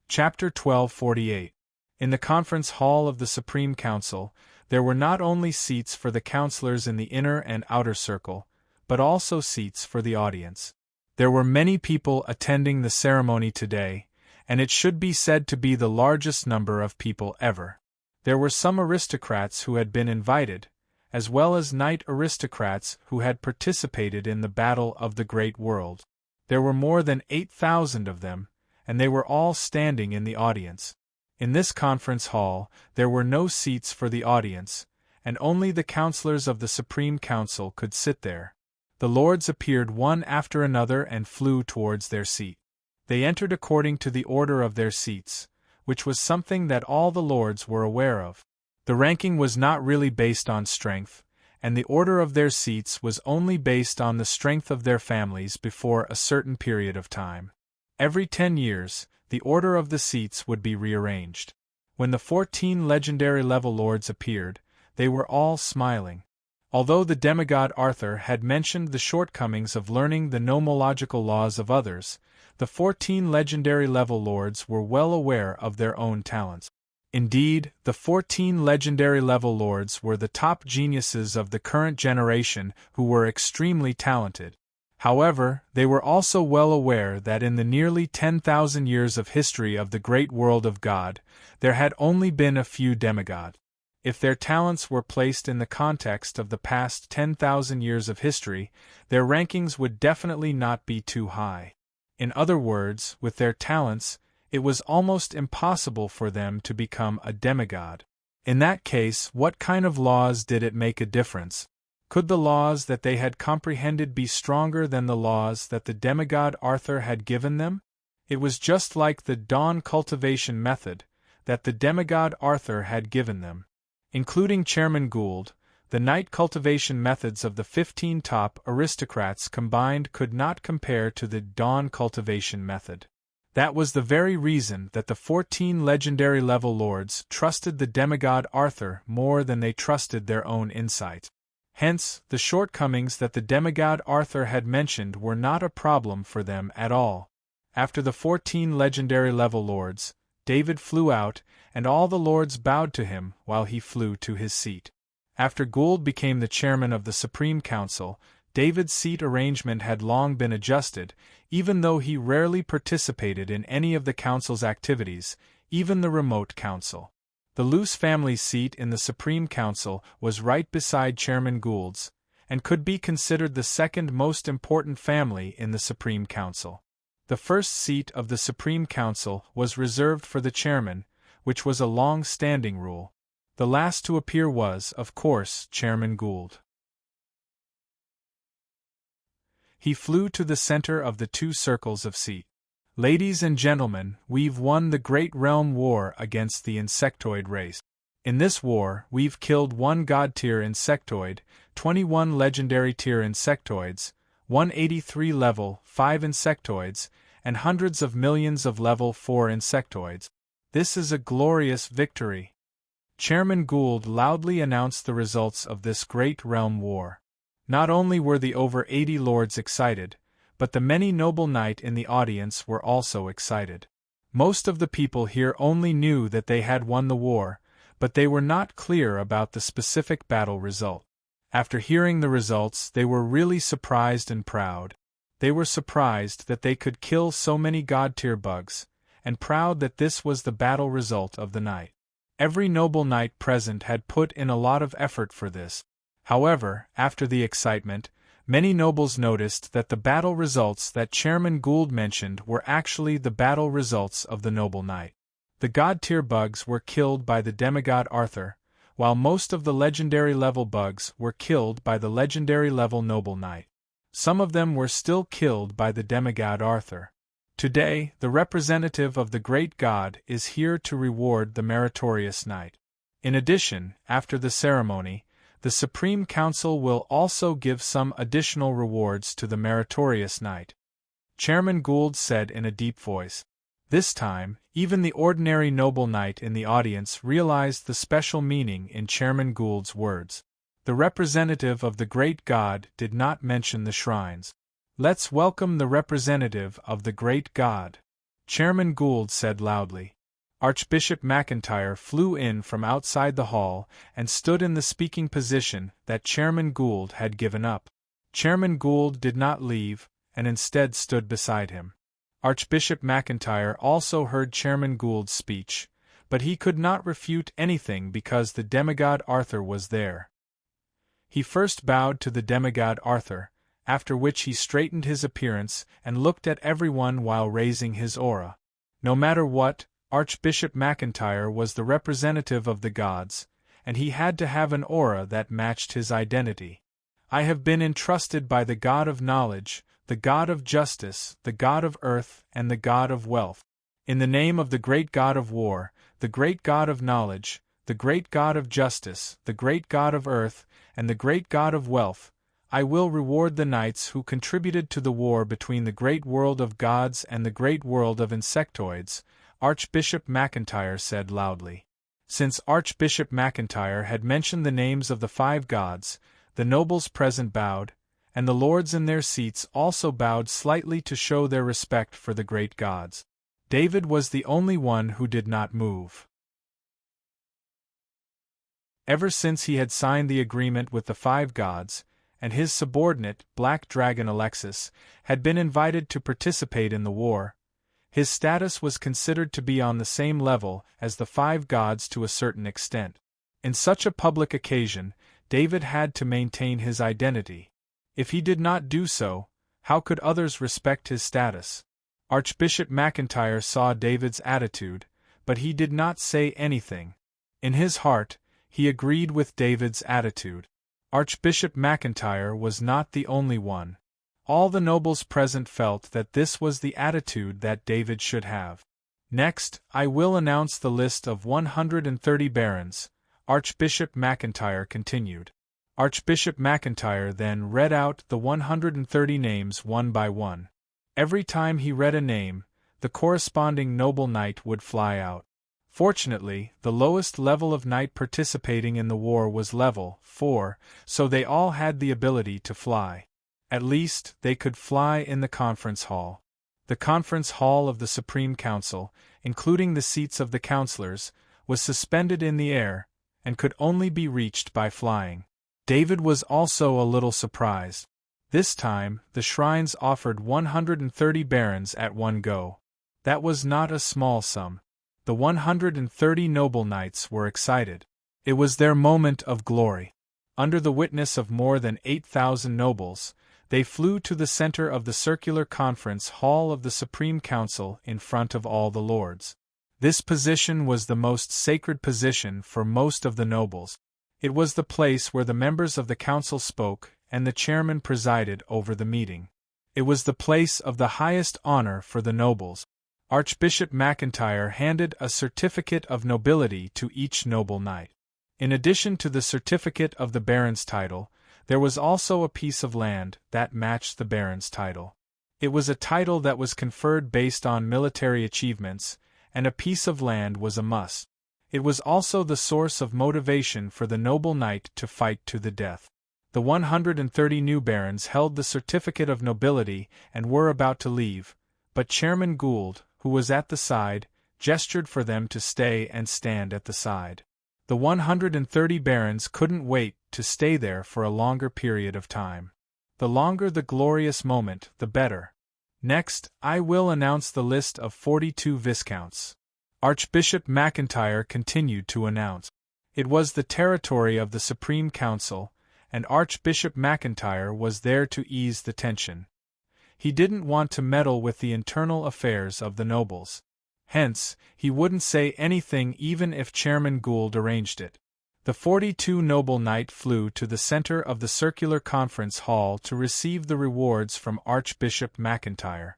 Chapter 1248. In the conference hall of the Supreme Council, there were not only seats for the counselors in the inner and outer circle, but also seats for the audience. There were many people attending the ceremony today, and it should be said to be the largest number of people ever. There were some aristocrats who had been invited, as well as knight aristocrats who had participated in the battle of the great world. There were more than 8,000 of them, and they were all standing in the audience. In this conference hall, there were no seats for the audience, and only the counselors of the Supreme Council could sit there. The lords appeared one after another and flew towards their seat. They entered according to the order of their seats, which was something that all the lords were aware of. The ranking was not really based on strength, and the order of their seats was only based on the strength of their families before a certain period of time. Every 10 years, the order of the seats would be rearranged. When the 14 legendary level lords appeared, they were all smiling. Although the demigod Arthur had mentioned the shortcomings of learning the nomological laws of others, the 14 legendary level lords were well aware of their own talents. Indeed, the 14 legendary level lords were the top geniuses of the current generation who were extremely talented. However, they were also well aware that in the nearly 10,000 years of history of the great world of God, there had only been a few demigods. If their talents were placed in the context of the past 10,000 years of history, their rankings would definitely not be too high. In other words, with their talents, it was almost impossible for them to become a demigod. In that case, what kind of laws did it make a difference? Could the laws that they had comprehended be stronger than the laws that the demigod Arthur had given them? It was just like the dawn cultivation method that the demigod Arthur had given them. Including Chairman Gould, the knight cultivation methods of the 15 top aristocrats combined could not compare to the dawn cultivation method. That was the very reason that the 14 legendary level lords trusted the demigod Arthur more than they trusted their own insight. Hence, the shortcomings that the demigod Arthur had mentioned were not a problem for them at all. After the 14 legendary level lords, David flew out, and all the lords bowed to him while he flew to his seat. After Gould became the chairman of the Supreme Council, David's seat arrangement had long been adjusted, even though he rarely participated in any of the council's activities, even the remote council. The Luce family's seat in the Supreme Council was right beside Chairman Gould's, and could be considered the second most important family in the Supreme Council. The first seat of the Supreme Council was reserved for the chairman, which was a long-standing rule. The last to appear was, of course, Chairman Gould. He flew to the center of the two circles of seat. Ladies and gentlemen, we've won the great realm war against the insectoid race. In this war, we've killed 1 god-tier insectoid, 21 legendary tier insectoids, 183 level 5 insectoids, and hundreds of millions of level 4 insectoids. This is a glorious victory. Chairman Gould loudly announced the results of this great realm war. Not only were the over 80 lords excited, but the many noble knight in the audience were also excited. Most of the people here only knew that they had won the war, but they were not clear about the specific battle result. After hearing the results, they were really surprised and proud. They were surprised that they could kill so many god-tier bugs, and proud that this was the battle result of the night. Every noble knight present had put in a lot of effort for this. However, after the excitement, many nobles noticed that the battle results that Chairman Gould mentioned were actually the battle results of the noble knight. The god-tier bugs were killed by the demigod Arthur, while most of the legendary level bugs were killed by the legendary level noble knight. Some of them were still killed by the demigod Arthur. Today, the representative of the great god is here to reward the meritorious knight. In addition, after the ceremony, the Supreme Council will also give some additional rewards to the meritorious knight," Chairman Gould said in a deep voice. This time, even the ordinary noble knight in the audience realized the special meaning in Chairman Gould's words. The representative of the great god did not mention the shrines. "Let's welcome the representative of the great god," Chairman Gould said loudly. Archbishop McIntyre flew in from outside the hall and stood in the speaking position that Chairman Gould had given up. Chairman Gould did not leave, and instead stood beside him. Archbishop McIntyre also heard Chairman Gould's speech, but he could not refute anything because the demigod Arthur was there. He first bowed to the demigod Arthur, after which he straightened his appearance and looked at everyone while raising his aura. No matter what, Archbishop McIntyre was the representative of the gods, and he had to have an aura that matched his identity. "I have been entrusted by the God of knowledge, the God of justice, the God of earth, and the God of wealth. In the name of the great God of war, the great God of knowledge, the great God of justice, the great God of earth, and the great God of wealth, I will reward the knights who contributed to the war between the great world of gods and the great world of insectoids," Archbishop McIntyre said loudly. Since Archbishop McIntyre had mentioned the names of the 5 gods, the nobles present bowed, and the lords in their seats also bowed slightly to show their respect for the great gods. David was the only one who did not move. Ever since he had signed the agreement with the 5 gods, and his subordinate, Black Dragon Alexis, had been invited to participate in the war, his status was considered to be on the same level as the 5 gods to a certain extent. In such a public occasion, David had to maintain his identity. If he did not do so, how could others respect his status? Archbishop McIntyre saw David's attitude, but he did not say anything. In his heart, he agreed with David's attitude. Archbishop McIntyre was not the only one. All the nobles present felt that this was the attitude that David should have. "Next, I will announce the list of 130 barons," Archbishop McIntyre continued. Archbishop McIntyre then read out the 130 names one by one. Every time he read a name, the corresponding noble knight would fly out. Fortunately, the lowest level of knight participating in the war was level 4, so they all had the ability to fly. At least, they could fly in the conference hall. The conference hall of the Supreme Council, including the seats of the councillors, was suspended in the air, and could only be reached by flying. David was also a little surprised. This time, the shrines offered 130 barons at one go. That was not a small sum. The 130 noble knights were excited. It was their moment of glory. Under the witness of more than 8,000 nobles, they flew to the center of the circular conference hall of the Supreme Council in front of all the lords. This position was the most sacred position for most of the nobles. It was the place where the members of the council spoke and the chairman presided over the meeting. It was the place of the highest honor for the nobles. Archbishop McIntyre handed a certificate of nobility to each noble knight. In addition to the certificate of the baron's title, there was also a piece of land that matched the baron's title. It was a title that was conferred based on military achievements, and a piece of land was a must. It was also the source of motivation for the noble knight to fight to the death. The 130 new barons held the certificate of nobility and were about to leave, but Chairman Gould, who was at the side, gestured for them to stay and stand at the side. The 130 barons couldn't wait to stay there for a longer period of time. The longer the glorious moment, the better. "Next, I will announce the list of 42 viscounts," Archbishop McIntyre continued to announce. It was the territory of the Supreme Council, and Archbishop McIntyre was there to ease the tension. He didn't want to meddle with the internal affairs of the nobles. Hence, he wouldn't say anything even if Chairman Gould arranged it. The 42 noble knight flew to the center of the circular conference hall to receive the rewards from Archbishop McIntyre.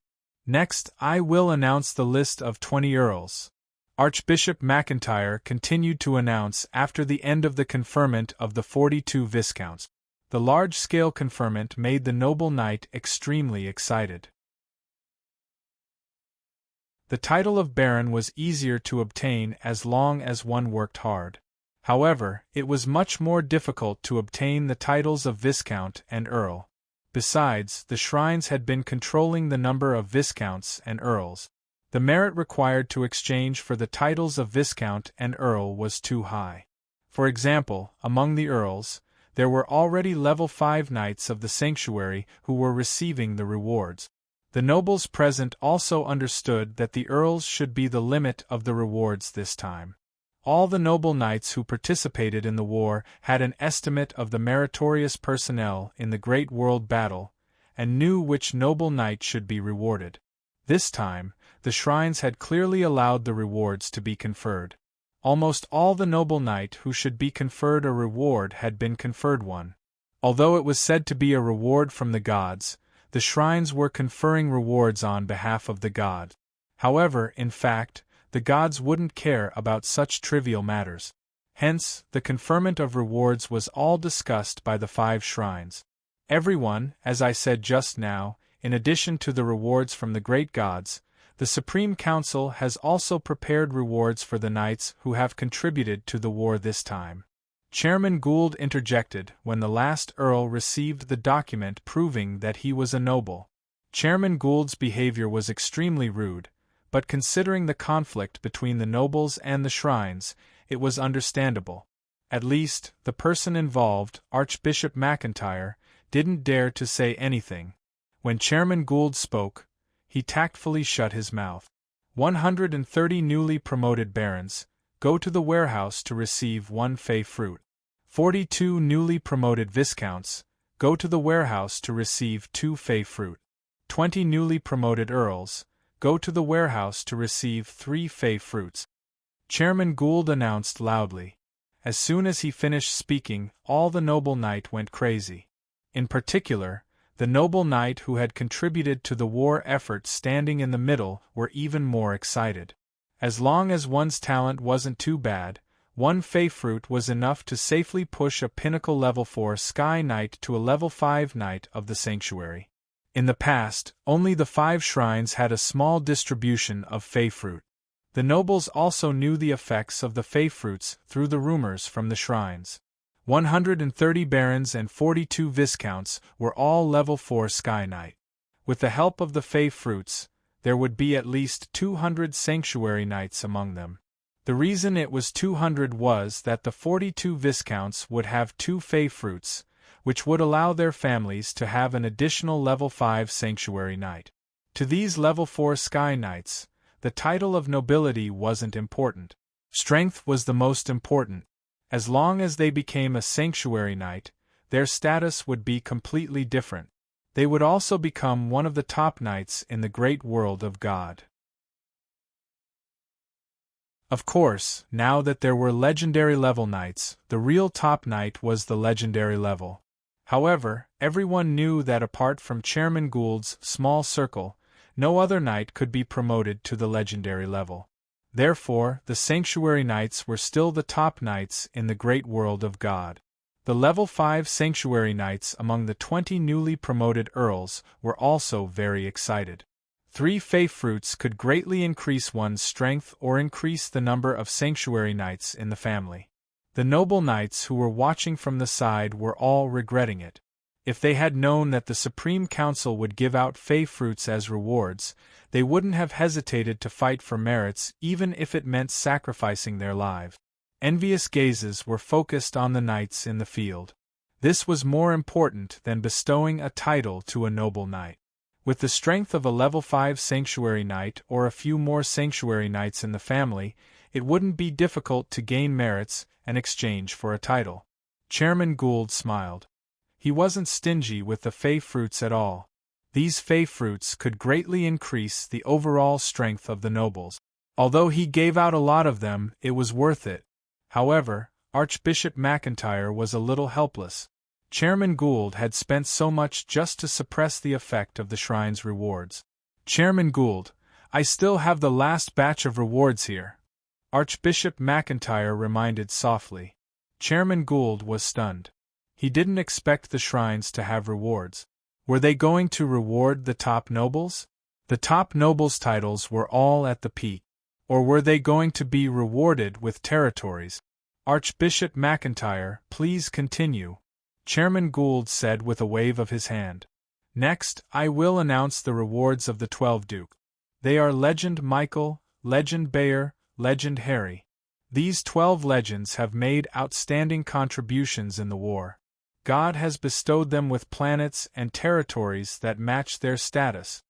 Next, I will announce the list of 20 earls. Archbishop McIntyre continued to announce after the end of the conferment of the 42 viscounts. The large-scale conferment made the noble knight extremely excited. The title of baron was easier to obtain as long as one worked hard. However, it was much more difficult to obtain the titles of viscount and earl. Besides, the shrines had been controlling the number of viscounts and earls. The merit required to exchange for the titles of viscount and earl was too high. For example, among the earls, there were already level 5 knights of the sanctuary who were receiving the rewards. The nobles present also understood that the earls should be the limit of the rewards this time. All the noble knights who participated in the war had an estimate of the meritorious personnel in the great world battle, and knew which noble knight should be rewarded. This time, the shrines had clearly allowed the rewards to be conferred. Almost all the noble knight who should be conferred a reward had been conferred one. Although it was said to be a reward from the gods, the shrines were conferring rewards on behalf of the god. However, in fact, the gods wouldn't care about such trivial matters. Hence, the conferment of rewards was all discussed by the 5 shrines. Everyone, as I said just now, in addition to the rewards from the great gods, the Supreme Council has also prepared rewards for the knights who have contributed to the war this time. Chairman Gould interjected when the last earl received the document proving that he was a noble. Chairman Gould's behavior was extremely rude, but considering the conflict between the nobles and the shrines, it was understandable. At least, the person involved, Archbishop McIntyre, didn't dare to say anything. When Chairman Gould spoke, he tactfully shut his mouth. 130 newly promoted barons go to the warehouse to receive 1 fey fruit. 42 newly promoted viscounts go to the warehouse to receive 2 fey fruit. 20 newly promoted earls go to the warehouse to receive 3 fey fruits. Chairman Gould announced loudly. As soon as he finished speaking, all the noble knight went crazy. In particular, the noble knight who had contributed to the war effort standing in the middle were even more excited. As long as one's talent wasn't too bad, 1 fey fruit was enough to safely push a pinnacle level 4 sky knight to a level 5 knight of the sanctuary. In the past, only the 5 shrines had a small distribution of fey fruit. The nobles also knew the effects of the fey fruits through the rumors from the shrines. 130 barons and 42 viscounts were all level 4 sky knight. With the help of the fey fruits, there would be at least 200 sanctuary knights among them. The reason it was 200 was that the 42 viscounts would have 2 fey fruits, which would allow their families to have an additional level 5 sanctuary knight. To these level 4 sky knights, the title of nobility wasn't important. Strength was the most important. As long as they became a sanctuary knight, their status would be completely different. They would also become one of the top knights in the great world of God. Of course, now that there were legendary level knights, the real top knight was the legendary level. However, everyone knew that apart from Chairman Gould's small circle, no other knight could be promoted to the legendary level. Therefore, the sanctuary knights were still the top knights in the great world of God. The level 5 sanctuary knights among the 20 newly promoted earls were also very excited. 3 fey fruits could greatly increase one's strength or increase the number of sanctuary knights in the family. The noble knights who were watching from the side were all regretting it. If they had known that the Supreme Council would give out fey fruits as rewards, they wouldn't have hesitated to fight for merits even if it meant sacrificing their lives. Envious gazes were focused on the knights in the field. This was more important than bestowing a title to a noble knight. With the strength of a level 5 sanctuary knight or a few more sanctuary knights in the family, it wouldn't be difficult to gain merits and exchange for a title. Chairman Gould smiled. He wasn't stingy with the fey fruits at all. These fey fruits could greatly increase the overall strength of the nobles. Although he gave out a lot of them, it was worth it. However, Archbishop McIntyre was a little helpless. Chairman Gould had spent so much just to suppress the effect of the shrine's rewards. Chairman Gould, I still have the last batch of rewards here, Archbishop McIntyre reminded softly. Chairman Gould was stunned. He didn't expect the shrines to have rewards. Were they going to reward the top nobles? The top nobles' titles were all at the peak. Or were they going to be rewarded with territories? Archbishop McIntyre, please continue, Chairman Gould said with a wave of his hand. Next, I will announce the rewards of the 12 Duke. They are Legend Michael, Legend Bayer, Legend Harry. These 12 legends have made outstanding contributions in the war. God has bestowed them with planets and territories that match their status.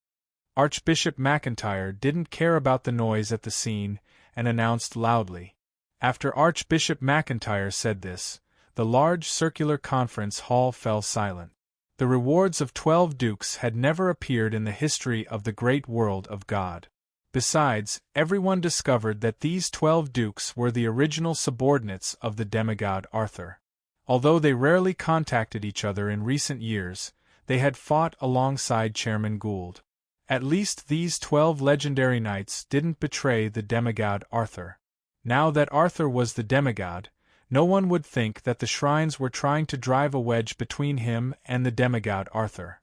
Archbishop McIntyre didn't care about the noise at the scene and announced loudly. After Archbishop McIntyre said this, the large circular conference hall fell silent. The rewards of 12 dukes had never appeared in the history of the great world of God. Besides, everyone discovered that these 12 dukes were the original subordinates of the demigod Arthur. Although they rarely contacted each other in recent years, they had fought alongside Chairman Gould. At least these 12 legendary knights didn't betray the demigod Arthur. Now that Arthur was the demigod, no one would think that the shrines were trying to drive a wedge between him and the demigod Arthur.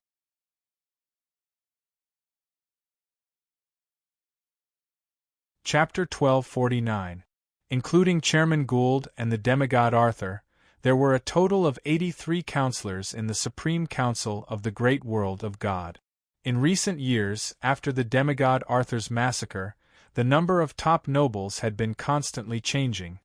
Chapter 1249. Including Chairman Gould and the demigod Arthur, there were a total of 83 counselors in the Supreme Council of the Great World of God. In recent years, after the demigod Arthur's massacre, the number of top nobles had been constantly changing.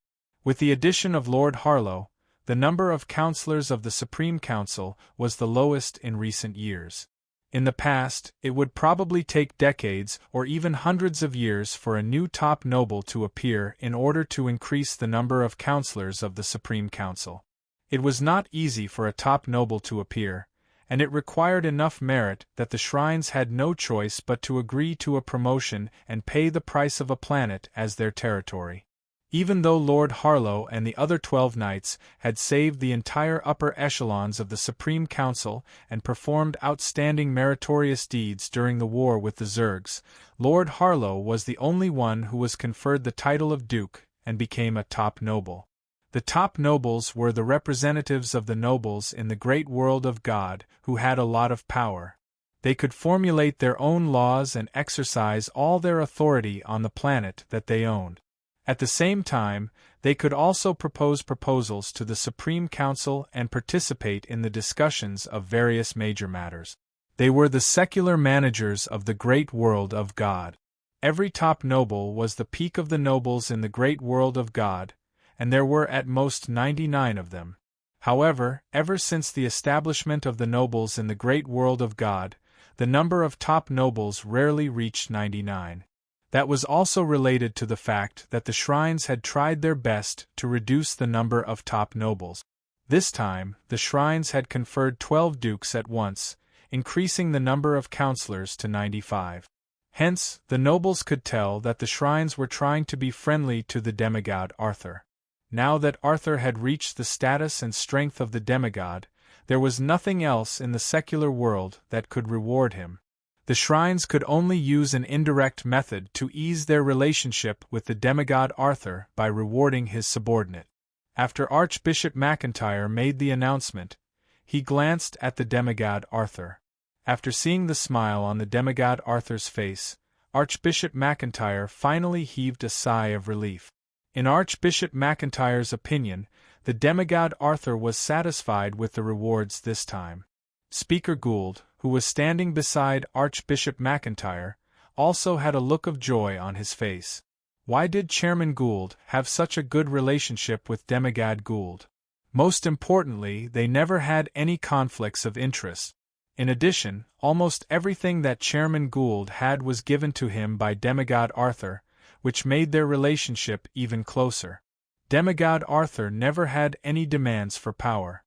With the addition of Lord Harlow, the number of counselors of the Supreme Council was the lowest in recent years. In the past, it would probably take decades or even hundreds of years for a new top noble to appear in order to increase the number of counselors of the Supreme Council. It was not easy for a top noble to appear, and it required enough merit that the shrines had no choice but to agree to a promotion and pay the price of a planet as their territory. Even though Lord Harlow and the other 12 knights had saved the entire upper echelons of the Supreme Council and performed outstanding meritorious deeds during the war with the Zergs, Lord Harlow was the only one who was conferred the title of Duke and became a top noble. The top nobles were the representatives of the nobles in the great world of God who had a lot of power. They could formulate their own laws and exercise all their authority on the planet that they owned. At the same time, they could also propose proposals to the Supreme Council and participate in the discussions of various major matters. They were the secular managers of the great world of God. Every top noble was the peak of the nobles in the great world of God, and there were at most 99 of them. However, ever since the establishment of the nobles in the great world of God, the number of top nobles rarely reached 99. That was also related to the fact that the shrines had tried their best to reduce the number of top nobles. This time, the shrines had conferred 12 dukes at once, increasing the number of counselors to 95. Hence, the nobles could tell that the shrines were trying to be friendly to the demigod Arthur. Now that Arthur had reached the status and strength of the demigod, there was nothing else in the secular world that could reward him. The shrines could only use an indirect method to ease their relationship with the demigod Arthur by rewarding his subordinate. After Archbishop McIntyre made the announcement, he glanced at the demigod Arthur. After seeing the smile on the demigod Arthur's face, Archbishop McIntyre finally heaved a sigh of relief. In Archbishop McIntyre's opinion, the demigod Arthur was satisfied with the rewards this time. Speaker Gould, who was standing beside Archbishop McIntyre, also had a look of joy on his face. Why did Chairman Gould have such a good relationship with demigod Gould? Most importantly, they never had any conflicts of interest. In addition, almost everything that Chairman Gould had was given to him by demigod Arthur, which made their relationship even closer. Demigod Arthur never had any demands for power.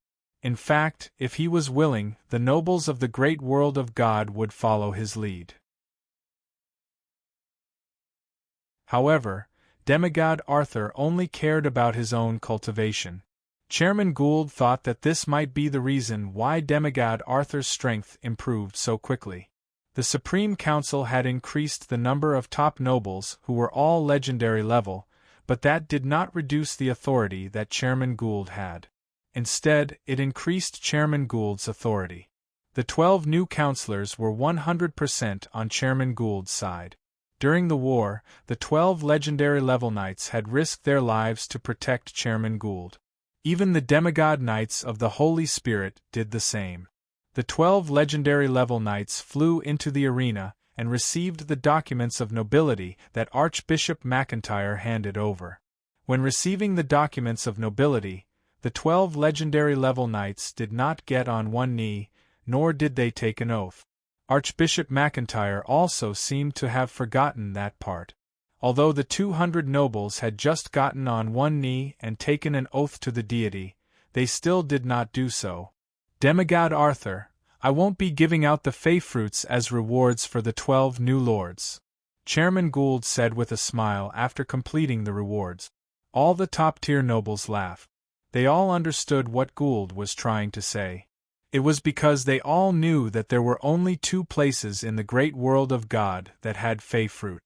In fact, if he was willing, the nobles of the great world of God would follow his lead. However, demigod Arthur only cared about his own cultivation. Chairman Gould thought that this might be the reason why demigod Arthur's strength improved so quickly. The Supreme Council had increased the number of top nobles who were all legendary level, but that did not reduce the authority that Chairman Gould had. Instead, it increased Chairman Gould's authority. The 12 new councillors were 100% on Chairman Gould's side. During the war, the 12 legendary level knights had risked their lives to protect Chairman Gould. Even the demigod knights of the Holy Spirit did the same. The 12 legendary level knights flew into the arena and received the documents of nobility that Archbishop McIntyre handed over. When receiving the documents of nobility, the 12 legendary level knights did not get on one knee, nor did they take an oath. Archbishop McIntyre also seemed to have forgotten that part. Although the 200 nobles had just gotten on one knee and taken an oath to the deity, they still did not do so. Demigod Arthur, I won't be giving out the fey fruits as rewards for the 12 new lords, Chairman Gould said with a smile after completing the rewards. All the top-tier nobles laughed. They all understood what Gould was trying to say. It was because they all knew that there were only 2 places in the great world of God that had fey fruit.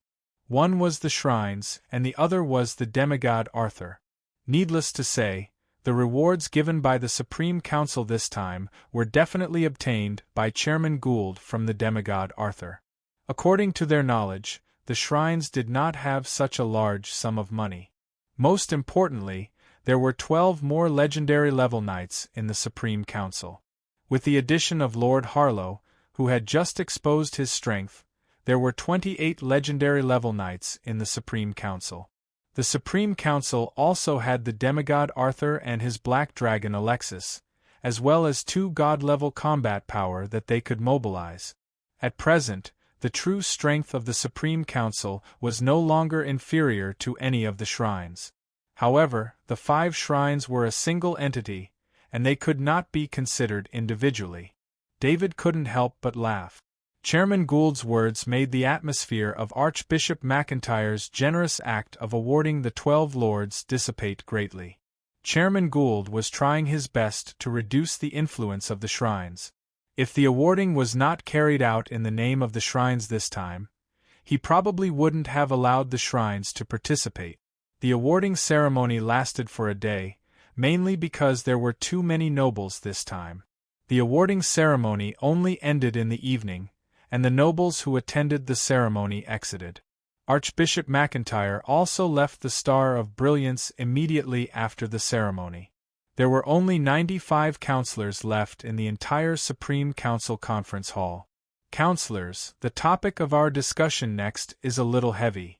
One was the shrines, and the other was the demigod Arthur. Needless to say, the rewards given by the Supreme Council this time were definitely obtained by Chairman Gould from the demigod Arthur. According to their knowledge, the shrines did not have such a large sum of money. Most importantly, there were 12 more legendary level knights in the Supreme Council. With the addition of Lord Harlow, who had just exposed his strength, there were 28 legendary level knights in the Supreme Council. The Supreme Council also had the demigod Arthur and his black dragon Alexis, as well as 2 god-level combat power that they could mobilize. At present, the true strength of the Supreme Council was no longer inferior to any of the shrines. However, the 5 shrines were a single entity, and they could not be considered individually. David couldn't help but laugh. Chairman Gould's words made the atmosphere of Archbishop McIntyre's generous act of awarding the 12 lords dissipate greatly. Chairman Gould was trying his best to reduce the influence of the shrines. If the awarding was not carried out in the name of the shrines this time, he probably wouldn't have allowed the shrines to participate. The awarding ceremony lasted for a day, mainly because there were too many nobles this time. The awarding ceremony only ended in the evening, and the nobles who attended the ceremony exited. Archbishop McIntyre also left the Star of Brilliance immediately after the ceremony. There were only 95 councillors left in the entire Supreme Council conference hall. Councillors, the topic of our discussion next is a little heavy.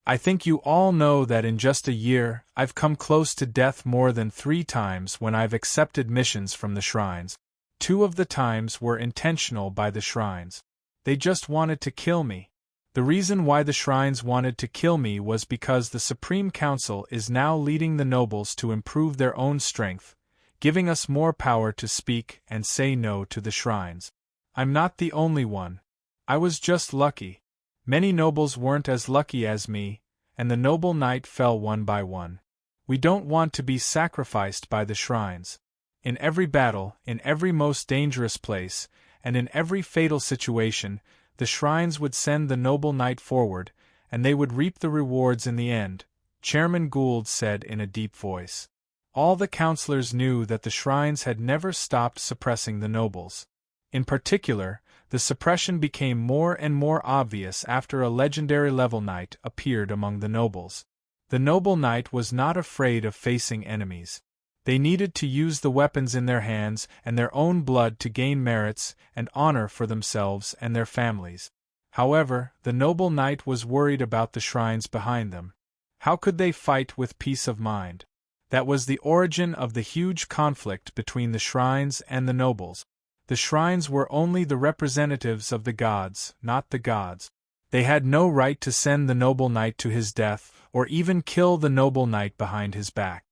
I think you all know that in just a year, I've come close to death more than 3 times when I've accepted missions from the shrines. 2 of the times were intentional by the shrines. They just wanted to kill me. The reason why the shrines wanted to kill me was because the Supreme Council is now leading the nobles to improve their own strength, giving us more power to speak and say no to the shrines. I'm not the only one. I was just lucky. Many nobles weren't as lucky as me, and the noble knight fell one by one. We don't want to be sacrificed by the shrines. In every battle, in every most dangerous place, and in every fatal situation, the shrines would send the noble knight forward, and they would reap the rewards in the end, Chairman Gould said in a deep voice. All the councillors knew that the shrines had never stopped suppressing the nobles. In particular, the suppression became more and more obvious after a legendary level knight appeared among the nobles. The noble knight was not afraid of facing enemies. They needed to use the weapons in their hands and their own blood to gain merits and honor for themselves and their families. However, the noble knight was worried about the shrines behind them. How could they fight with peace of mind? That was the origin of the huge conflict between the shrines and the nobles. The shrines were only the representatives of the gods, not the gods. They had no right to send the noble knight to his death, or even kill the noble knight behind his back.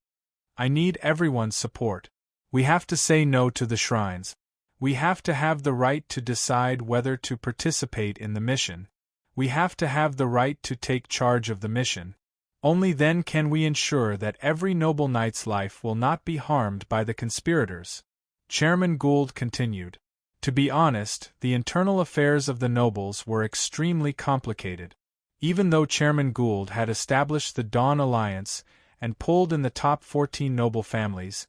I need everyone's support. We have to say no to the shrines. We have to have the right to decide whether to participate in the mission. We have to have the right to take charge of the mission. Only then can we ensure that every noble knight's life will not be harmed by the conspirators. Chairman Gould continued. To be honest, the internal affairs of the nobles were extremely complicated. Even though Chairman Gould had established the Dawn Alliance and pulled in the top 14 noble families,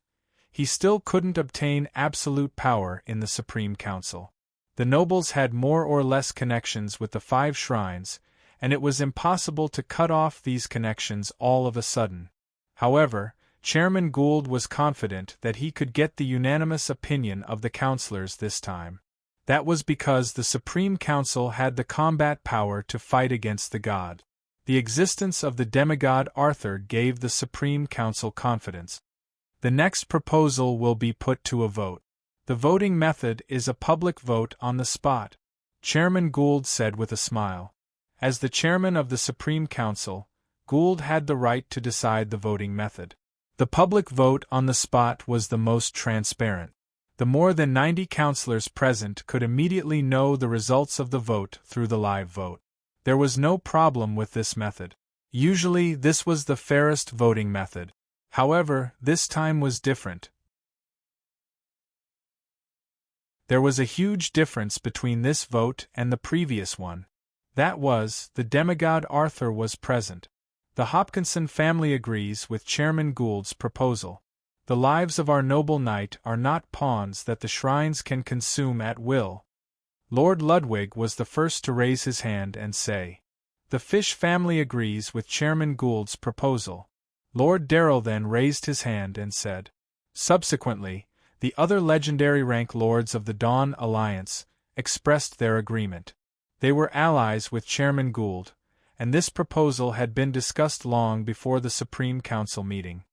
he still couldn't obtain absolute power in the Supreme Council. The nobles had more or less connections with the 5 shrines, and it was impossible to cut off these connections all of a sudden. However, Chairman Gould was confident that he could get the unanimous opinion of the councillors this time. That was because the Supreme Council had the combat power to fight against the god. The existence of the demigod Arthur gave the Supreme Council confidence. The next proposal will be put to a vote. The voting method is a public vote on the spot, Chairman Gould said with a smile. As the chairman of the Supreme Council, Gould had the right to decide the voting method. The public vote on the spot was the most transparent. The more than 90 councillors present could immediately know the results of the vote through the live vote. There was no problem with this method. Usually this was the fairest voting method. However, this time was different. There was a huge difference between this vote and the previous one. That was, the demigod Arthur was present. The Hopkinson family agrees with Chairman Gould's proposal. The lives of our noble knight are not pawns that the shrines can consume at will. Lord Ludwig was the first to raise his hand and say. The Fish family agrees with Chairman Gould's proposal. Lord Darrell then raised his hand and said. Subsequently, the other legendary rank lords of the Dawn Alliance expressed their agreement. They were allies with Chairman Gould, and this proposal had been discussed long before the Supreme Council meeting.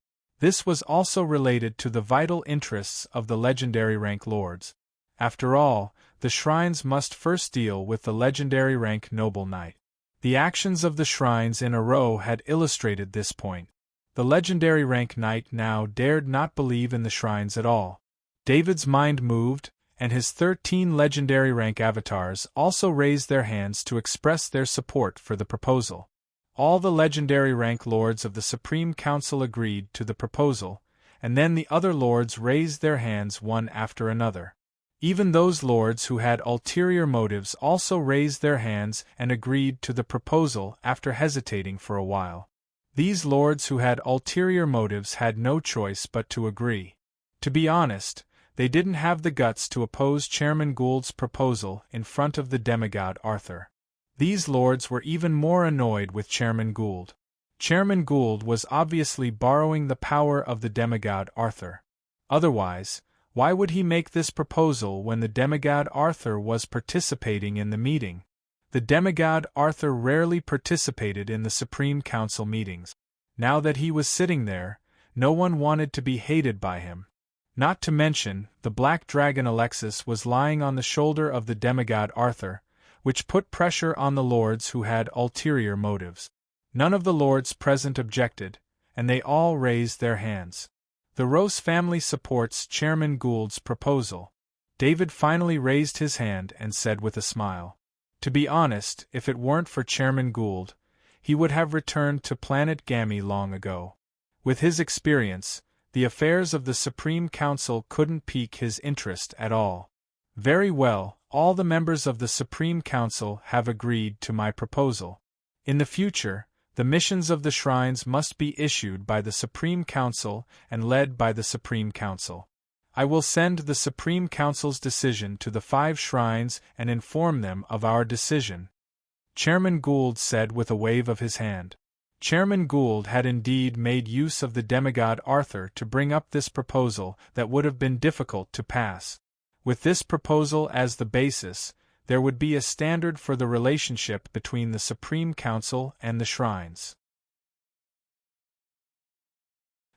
This was also related to the vital interests of the legendary rank lords. After all, the shrines must first deal with the legendary rank noble knight. The actions of the shrines in a row had illustrated this point. The legendary rank knight now dared not believe in the shrines at all. David's mind moved, and his 13 legendary rank avatars also raised their hands to express their support for the proposal. All the legendary rank lords of the Supreme Council agreed to the proposal, and then the other lords raised their hands one after another. Even those lords who had ulterior motives also raised their hands and agreed to the proposal after hesitating for a while. These lords who had ulterior motives had no choice but to agree. To be honest, they didn't have the guts to oppose Chairman Gould's proposal in front of the demigod Arthur. These lords were even more annoyed with Chairman Gould. Chairman Gould was obviously borrowing the power of the demigod Arthur. Otherwise, why would he make this proposal when the demigod Arthur was participating in the meeting? The demigod Arthur rarely participated in the Supreme Council meetings. Now that he was sitting there, no one wanted to be hated by him. Not to mention, the black dragon Alexis was lying on the shoulder of the demigod Arthur, which put pressure on the lords who had ulterior motives. None of the lords present objected, and they all raised their hands. The Rose family supports Chairman Gould's proposal. David finally raised his hand and said with a smile. To be honest, if it weren't for Chairman Gould, he would have returned to Planet Gammy long ago. With his experience, the affairs of the Supreme Council couldn't pique his interest at all. Very well, all the members of the Supreme Council have agreed to my proposal. In the future, the missions of the shrines must be issued by the Supreme Council and led by the Supreme Council. I will send the Supreme Council's decision to the 5 shrines and inform them of our decision, Chairman Gould said with a wave of his hand. Chairman Gould had indeed made use of the demigod Arthur to bring up this proposal that would have been difficult to pass. With this proposal as the basis, there would be a standard for the relationship between the Supreme Council and the shrines.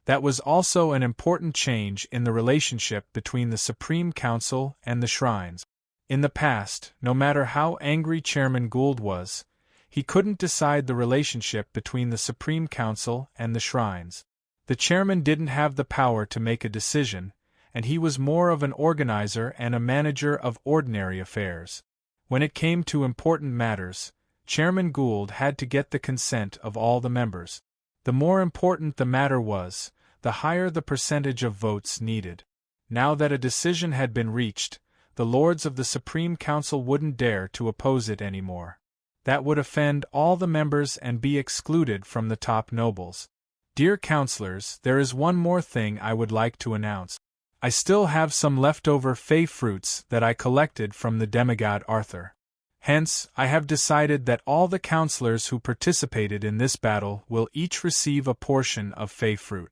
That was also an important change in the relationship between the Supreme Council and the shrines. In the past, no matter how angry Chairman Gould was, he couldn't decide the relationship between the Supreme Council and the shrines. The chairman didn't have the power to make a decision, and he was more of an organizer and a manager of ordinary affairs. When it came to important matters, Chairman Gould had to get the consent of all the members. The more important the matter was, the higher the percentage of votes needed. Now that a decision had been reached, the lords of the Supreme Council wouldn't dare to oppose it anymore. That would offend all the members and be excluded from the top nobles. Dear counselors, there is one more thing I would like to announce. I still have some leftover fey fruits that I collected from the demigod Arthur. Hence, I have decided that all the counselors who participated in this battle will each receive a portion of fey fruit.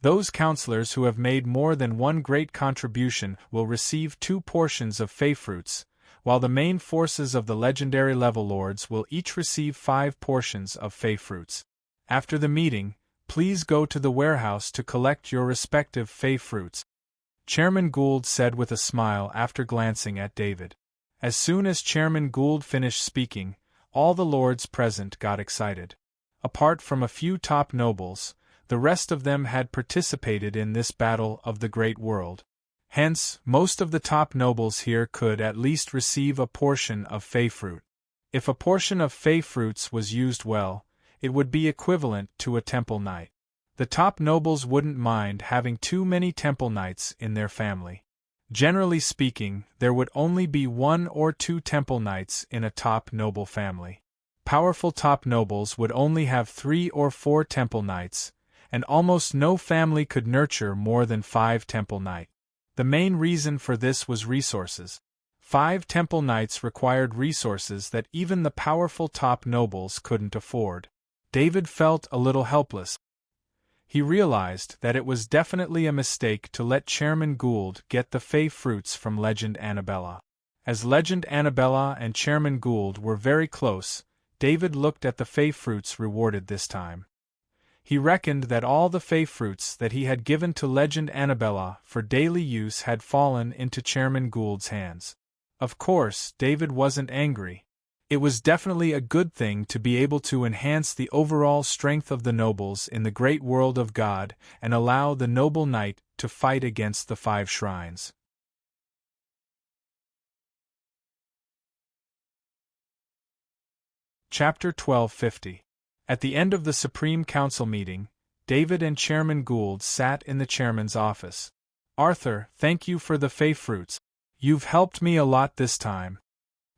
Those counselors who have made more than one great contribution will receive 2 portions of fey fruits, while the main forces of the legendary level lords will each receive 5 portions of fey fruits. After the meeting, please go to the warehouse to collect your respective fey fruits, Chairman Gould said with a smile after glancing at David. As soon as Chairman Gould finished speaking, all the lords present got excited. Apart from a few top nobles, the rest of them had participated in this battle of the great world. Hence, most of the top nobles here could at least receive a portion of fey fruit. If a portion of fey fruits was used well, it would be equivalent to a temple knight. The top nobles wouldn't mind having too many temple knights in their family. Generally speaking, there would only be 1 or 2 temple knights in a top noble family. Powerful top nobles would only have 3 or 4 temple knights, and almost no family could nurture more than 5 temple knights. The main reason for this was resources. 5 temple knights required resources that even the powerful top nobles couldn't afford. David felt a little helpless. He realized that it was definitely a mistake to let Chairman Gould get the fey fruits from Legend Annabella. As Legend Annabella and Chairman Gould were very close, David looked at the fey fruits rewarded this time. He reckoned that all the fey fruits that he had given to Legend Annabella for daily use had fallen into Chairman Gould's hands. Of course, David wasn't angry. It was definitely a good thing to be able to enhance the overall strength of the nobles in the great world of God and allow the noble knight to fight against the 5 shrines. Chapter 1250. At the end of the Supreme Council meeting, David and Chairman Gould sat in the chairman's office. Arthur, thank you for the fey fruits. You've helped me a lot this time,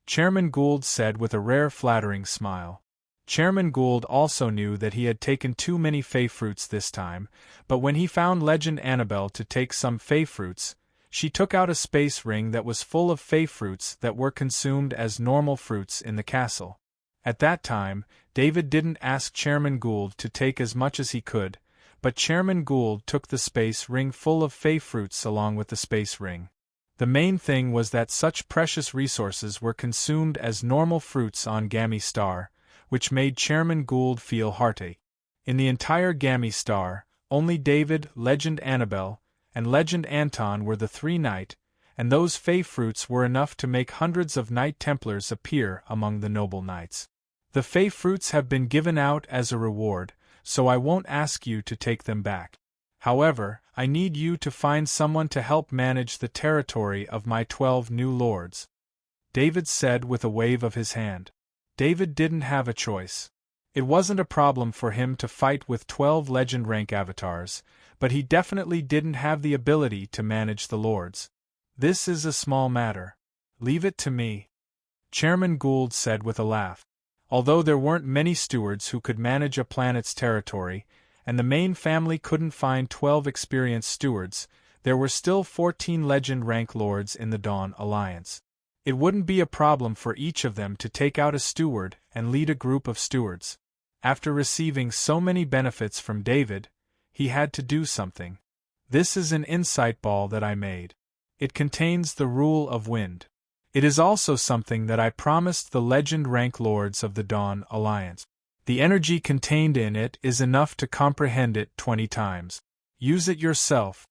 Chairman Gould said with a rare flattering smile. Chairman Gould also knew that he had taken too many fey fruits this time, but when he found Legend Annabelle to take some fey fruits, she took out a space ring that was full of fey fruits that were consumed as normal fruits in the castle. At that time, David didn't ask Chairman Gould to take as much as he could, but Chairman Gould took the space ring full of fey fruits along with the space ring. The main thing was that such precious resources were consumed as normal fruits on Gammy Star, which made Chairman Gould feel heartache. In the entire Gammy Star, only David, Legend Annabelle, and Legend Anton were the 3 knight, and those fey fruits were enough to make hundreds of Knight Templars appear among the noble knights. The fey fruits have been given out as a reward, so I won't ask you to take them back. However, I need you to find someone to help manage the territory of my 12 new lords, David said with a wave of his hand. David didn't have a choice. It wasn't a problem for him to fight with 12 legend rank avatars, but he definitely didn't have the ability to manage the lords. This is a small matter. Leave it to me, Chairman Gould said with a laugh. Although there weren't many stewards who could manage a planet's territory, and the main family couldn't find 12 experienced stewards, there were still 14 legend rank lords in the Dawn Alliance. It wouldn't be a problem for each of them to take out a steward and lead a group of stewards. After receiving so many benefits from David, he had to do something. This is an insight ball that I made. It contains the rule of wind. It is also something that I promised the legend rank lords of the Dawn Alliance. The energy contained in it is enough to comprehend it 20 times. Use it yourself,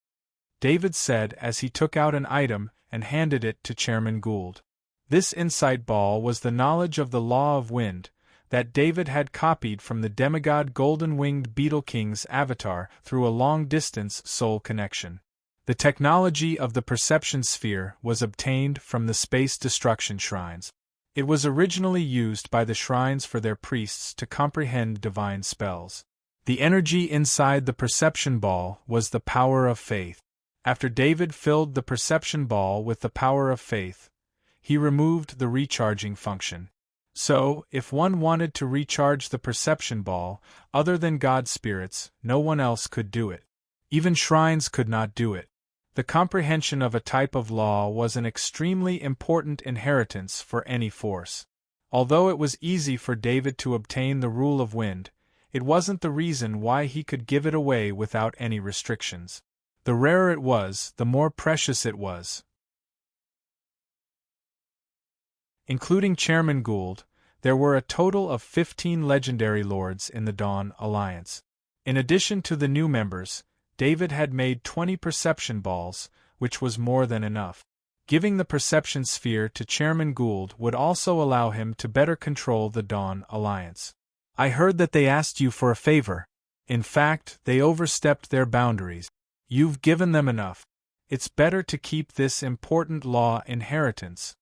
David said as he took out an item and handed it to Chairman Gould. This insight ball was the knowledge of the law of wind that David had copied from the demigod golden-winged Beetle King's avatar through a long-distance soul connection. The technology of the perception sphere was obtained from the space destruction shrines. It was originally used by the shrines for their priests to comprehend divine spells. The energy inside the perception ball was the power of faith. After David filled the perception ball with the power of faith, he removed the recharging function. So, if one wanted to recharge the perception ball, other than God's spirits, no one else could do it. Even shrines could not do it. The comprehension of a type of law was an extremely important inheritance for any force. Although it was easy for David to obtain the rule of wind, it wasn't the reason why he could give it away without any restrictions. The rarer it was, the more precious it was. Including Chairman Gould, there were a total of 15 legendary lords in the Dawn Alliance. In addition to the new members, David had made 20 perception balls, which was more than enough. Giving the perception sphere to Chairman Gould would also allow him to better control the Dawn Alliance. I heard that they asked you for a favor. In fact, they overstepped their boundaries. You've given them enough. It's better to keep this important law inheritance.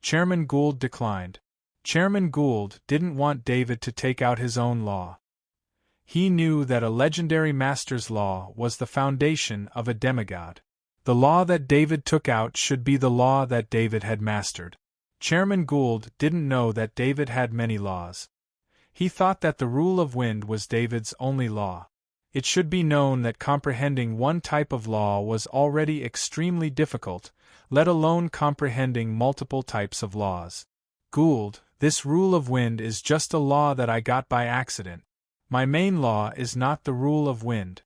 Chairman Gould declined. Chairman Gould didn't want David to take out his own law. He knew that a legendary master's law was the foundation of a demigod. The law that David took out should be the law that David had mastered. Chairman Gould didn't know that David had many laws. He thought that the rule of wind was David's only law. It should be known that comprehending one type of law was already extremely difficult, let alone comprehending multiple types of laws. Gould, this rule of wind is just a law that I got by accident. My main law is not the rule of wind.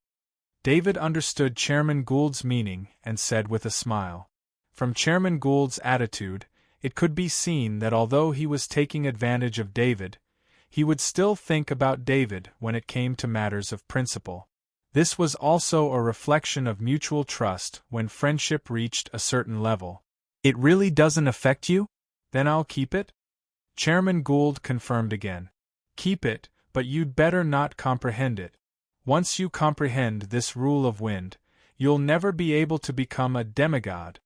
David understood Chairman Gould's meaning and said with a smile. From Chairman Gould's attitude, it could be seen that although he was taking advantage of David, he would still think about David when it came to matters of principle. This was also a reflection of mutual trust when friendship reached a certain level. It really doesn't affect you? Then I'll keep it? Chairman Gould confirmed again. Keep it, but you'd better not comprehend it. Once you comprehend this rule of wind, you'll never be able to become a demigod.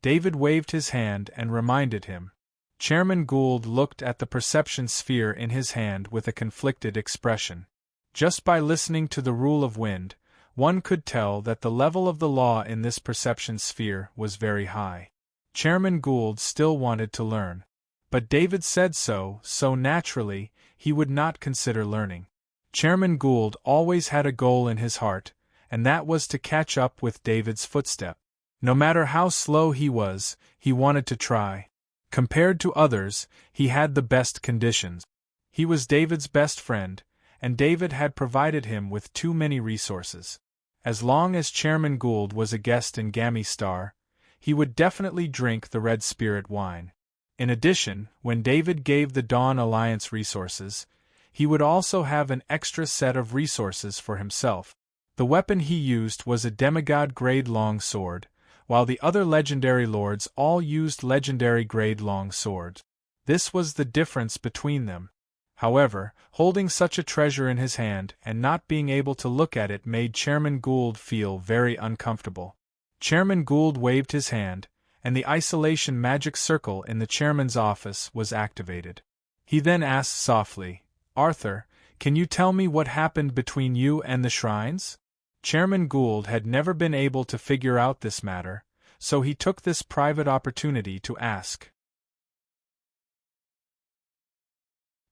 David waved his hand and reminded him. Chairman Gould looked at the perception sphere in his hand with a conflicted expression. Just by listening to the rule of wind, one could tell that the level of the law in this perception sphere was very high. Chairman Gould still wanted to learn. But David said so naturally, he would not consider learning. Chairman Gould always had a goal in his heart, and that was to catch up with David's footstep. No matter how slow he was, he wanted to try. Compared to others, he had the best conditions. He was David's best friend, and David had provided him with too many resources. As long as Chairman Gould was a guest in Gammy Star, he would definitely drink the red spirit wine. In addition, when David gave the Dawn Alliance resources, he would also have an extra set of resources for himself. The weapon he used was a demigod-grade long sword, while the other legendary lords all used legendary-grade long swords. This was the difference between them. However, holding such a treasure in his hand and not being able to look at it made Chairman Gould feel very uncomfortable. Chairman Gould waved his hand, and the isolation magic circle in the chairman's office was activated. He then asked softly, Arthur, can you tell me what happened between you and the shrines? Chairman Gould had never been able to figure out this matter, so he took this private opportunity to ask.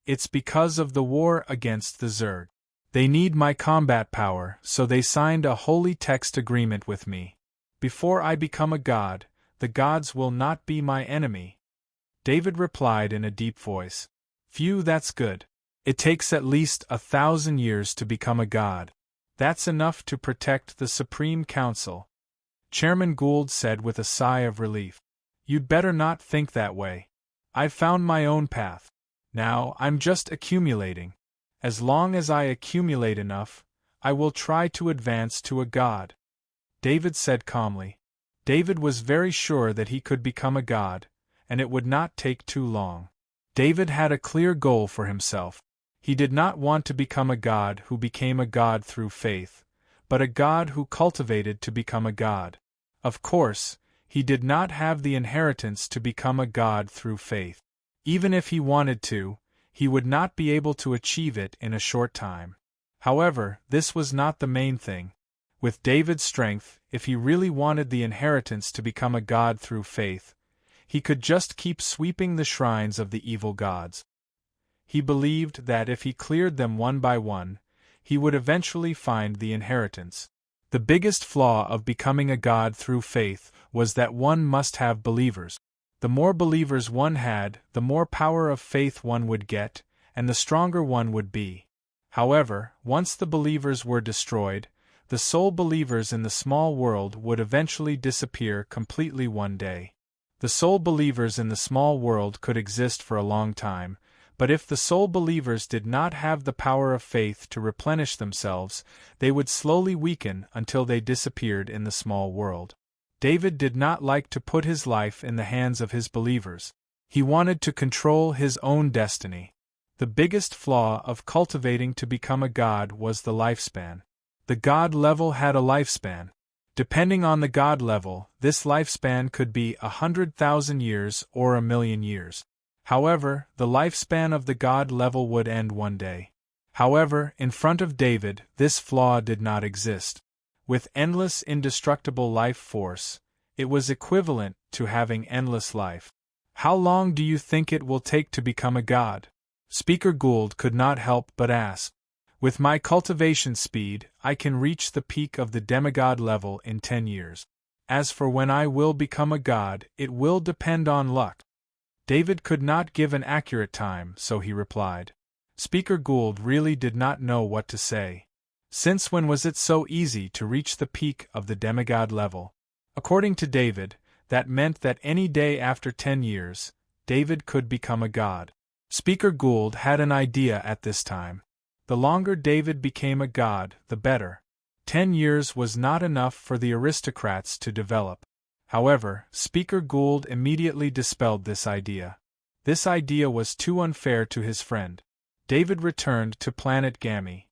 It's because of the war against the Zerg. They need my combat power, so they signed a holy text agreement with me. Before I become a god, the gods will not be my enemy. David replied in a deep voice. Phew, that's good. It takes at least 1,000 years to become a god. That's enough to protect the Supreme Council. Chairman Gould said with a sigh of relief. You'd better not think that way. I've found my own path. Now, I'm just accumulating. As long as I accumulate enough, I will try to advance to a god. David said calmly. David was very sure that he could become a god, and it would not take too long. David had a clear goal for himself. He did not want to become a god who became a god through faith, but a god who cultivated to become a god. Of course, he did not have the inheritance to become a god through faith. Even if he wanted to, he would not be able to achieve it in a short time. However, this was not the main thing. With David's strength, if he really wanted the inheritance to become a god through faith, he could just keep sweeping the shrines of the evil gods. He believed that if he cleared them one by one, he would eventually find the inheritance. The biggest flaw of becoming a god through faith was that one must have believers. The more believers one had, the more power of faith one would get, and the stronger one would be. However, once the believers were destroyed, the sole believers in the small world would eventually disappear completely one day. The sole believers in the small world could exist for a long time, but if the sole believers did not have the power of faith to replenish themselves, they would slowly weaken until they disappeared in the small world. David did not like to put his life in the hands of his believers. He wanted to control his own destiny. The biggest flaw of cultivating to become a god was the lifespan. The god level had a lifespan. Depending on the god level, this lifespan could be 100,000 years or 1,000,000 years. However, the lifespan of the god level would end one day. However, in front of David, this flaw did not exist. With endless indestructible life force, it was equivalent to having endless life. How long do you think it will take to become a god? Speaker Gould could not help but ask. With my cultivation speed, I can reach the peak of the demigod level in 10 years. As for when I will become a god, it will depend on luck. David could not give an accurate time, so he replied. Speaker Gould really did not know what to say. Since when was it so easy to reach the peak of the demigod level? According to David, that meant that any day after 10 years, David could become a god. Speaker Gould had an idea at this time. The longer David became a god, the better. 10 years was not enough for the aristocrats to develop. However, Speaker Gould immediately dispelled this idea. This idea was too unfair to his friend. David returned to planet Gammy.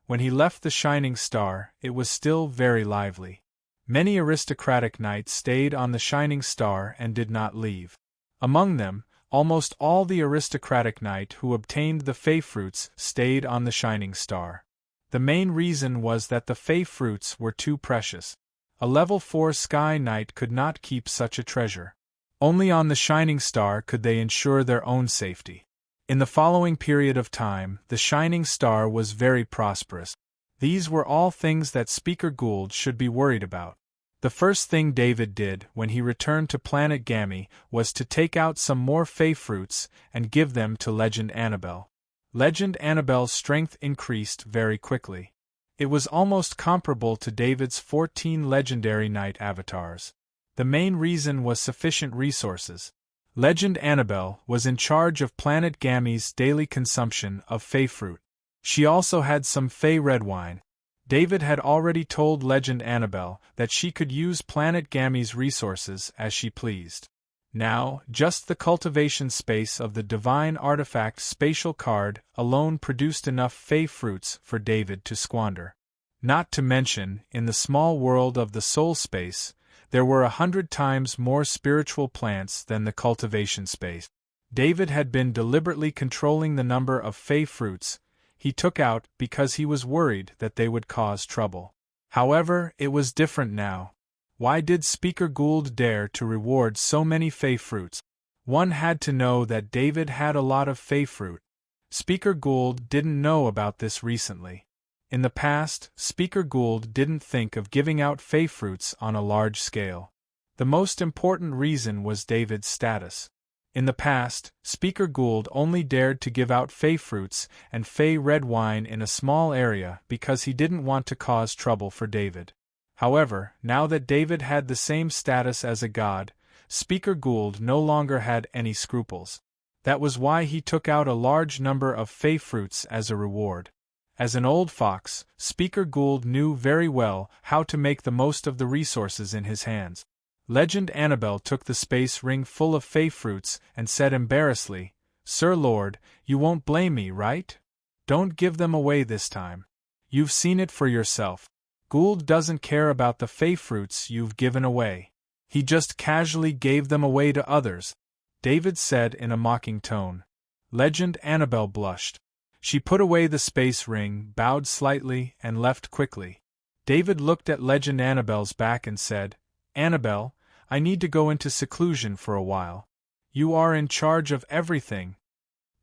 When he left the shining star, it was still very lively. Many aristocratic knights stayed on the shining star and did not leave. Among them, almost all the aristocratic knight who obtained the Fey fruits stayed on the shining star. The main reason was that the Fey fruits were too precious. A level 4 Sky Knight could not keep such a treasure. Only on the shining star could they ensure their own safety. In the following period of time, the shining star was very prosperous. These were all things that Speaker Gould should be worried about. The first thing David did when he returned to planet Gammy was to take out some more Fey fruits and give them to Legend Annabelle. Legend Annabelle's strength increased very quickly. It was almost comparable to David's 14 legendary knight avatars. The main reason was sufficient resources. Legend Annabelle was in charge of planet Gammy's daily consumption of Fey fruit. She also had some Fey red wine. David had already told Legend Annabelle that she could use planet Gammy's resources as she pleased. Now, just the cultivation space of the Divine Artifact spatial card alone produced enough Fey fruits for David to squander. Not to mention, in the small world of the soul space, there were 100 times more spiritual plants than the cultivation space. David had been deliberately controlling the number of Fey fruits he took out because he was worried that they would cause trouble. However, it was different now. Why did Speaker Gould dare to reward so many Fey fruits? One had to know that David had a lot of Fey fruit. Speaker Gould didn't know about this recently. In the past, Speaker Gould didn't think of giving out Fey fruits on a large scale. The most important reason was David's status. In the past, Speaker Gould only dared to give out Fey fruits and Fey red wine in a small area because he didn't want to cause trouble for David. However, now that David had the same status as a god, Speaker Gould no longer had any scruples. That was why he took out a large number of Fey fruits as a reward. As an old fox, Speaker Gould knew very well how to make the most of the resources in his hands. Legend Annabelle took the space ring full of Fey fruits and said embarrassedly, "Sir Lord, you won't blame me, right? Don't give them away this time. You've seen it for yourself. Gould doesn't care about the Fey fruits you've given away. He just casually gave them away to others," David said in a mocking tone. Legend Annabelle blushed. She put away the space ring, bowed slightly, and left quickly. David looked at Legend Annabelle's back and said, "Annabelle, I need to go into seclusion for a while. You are in charge of everything."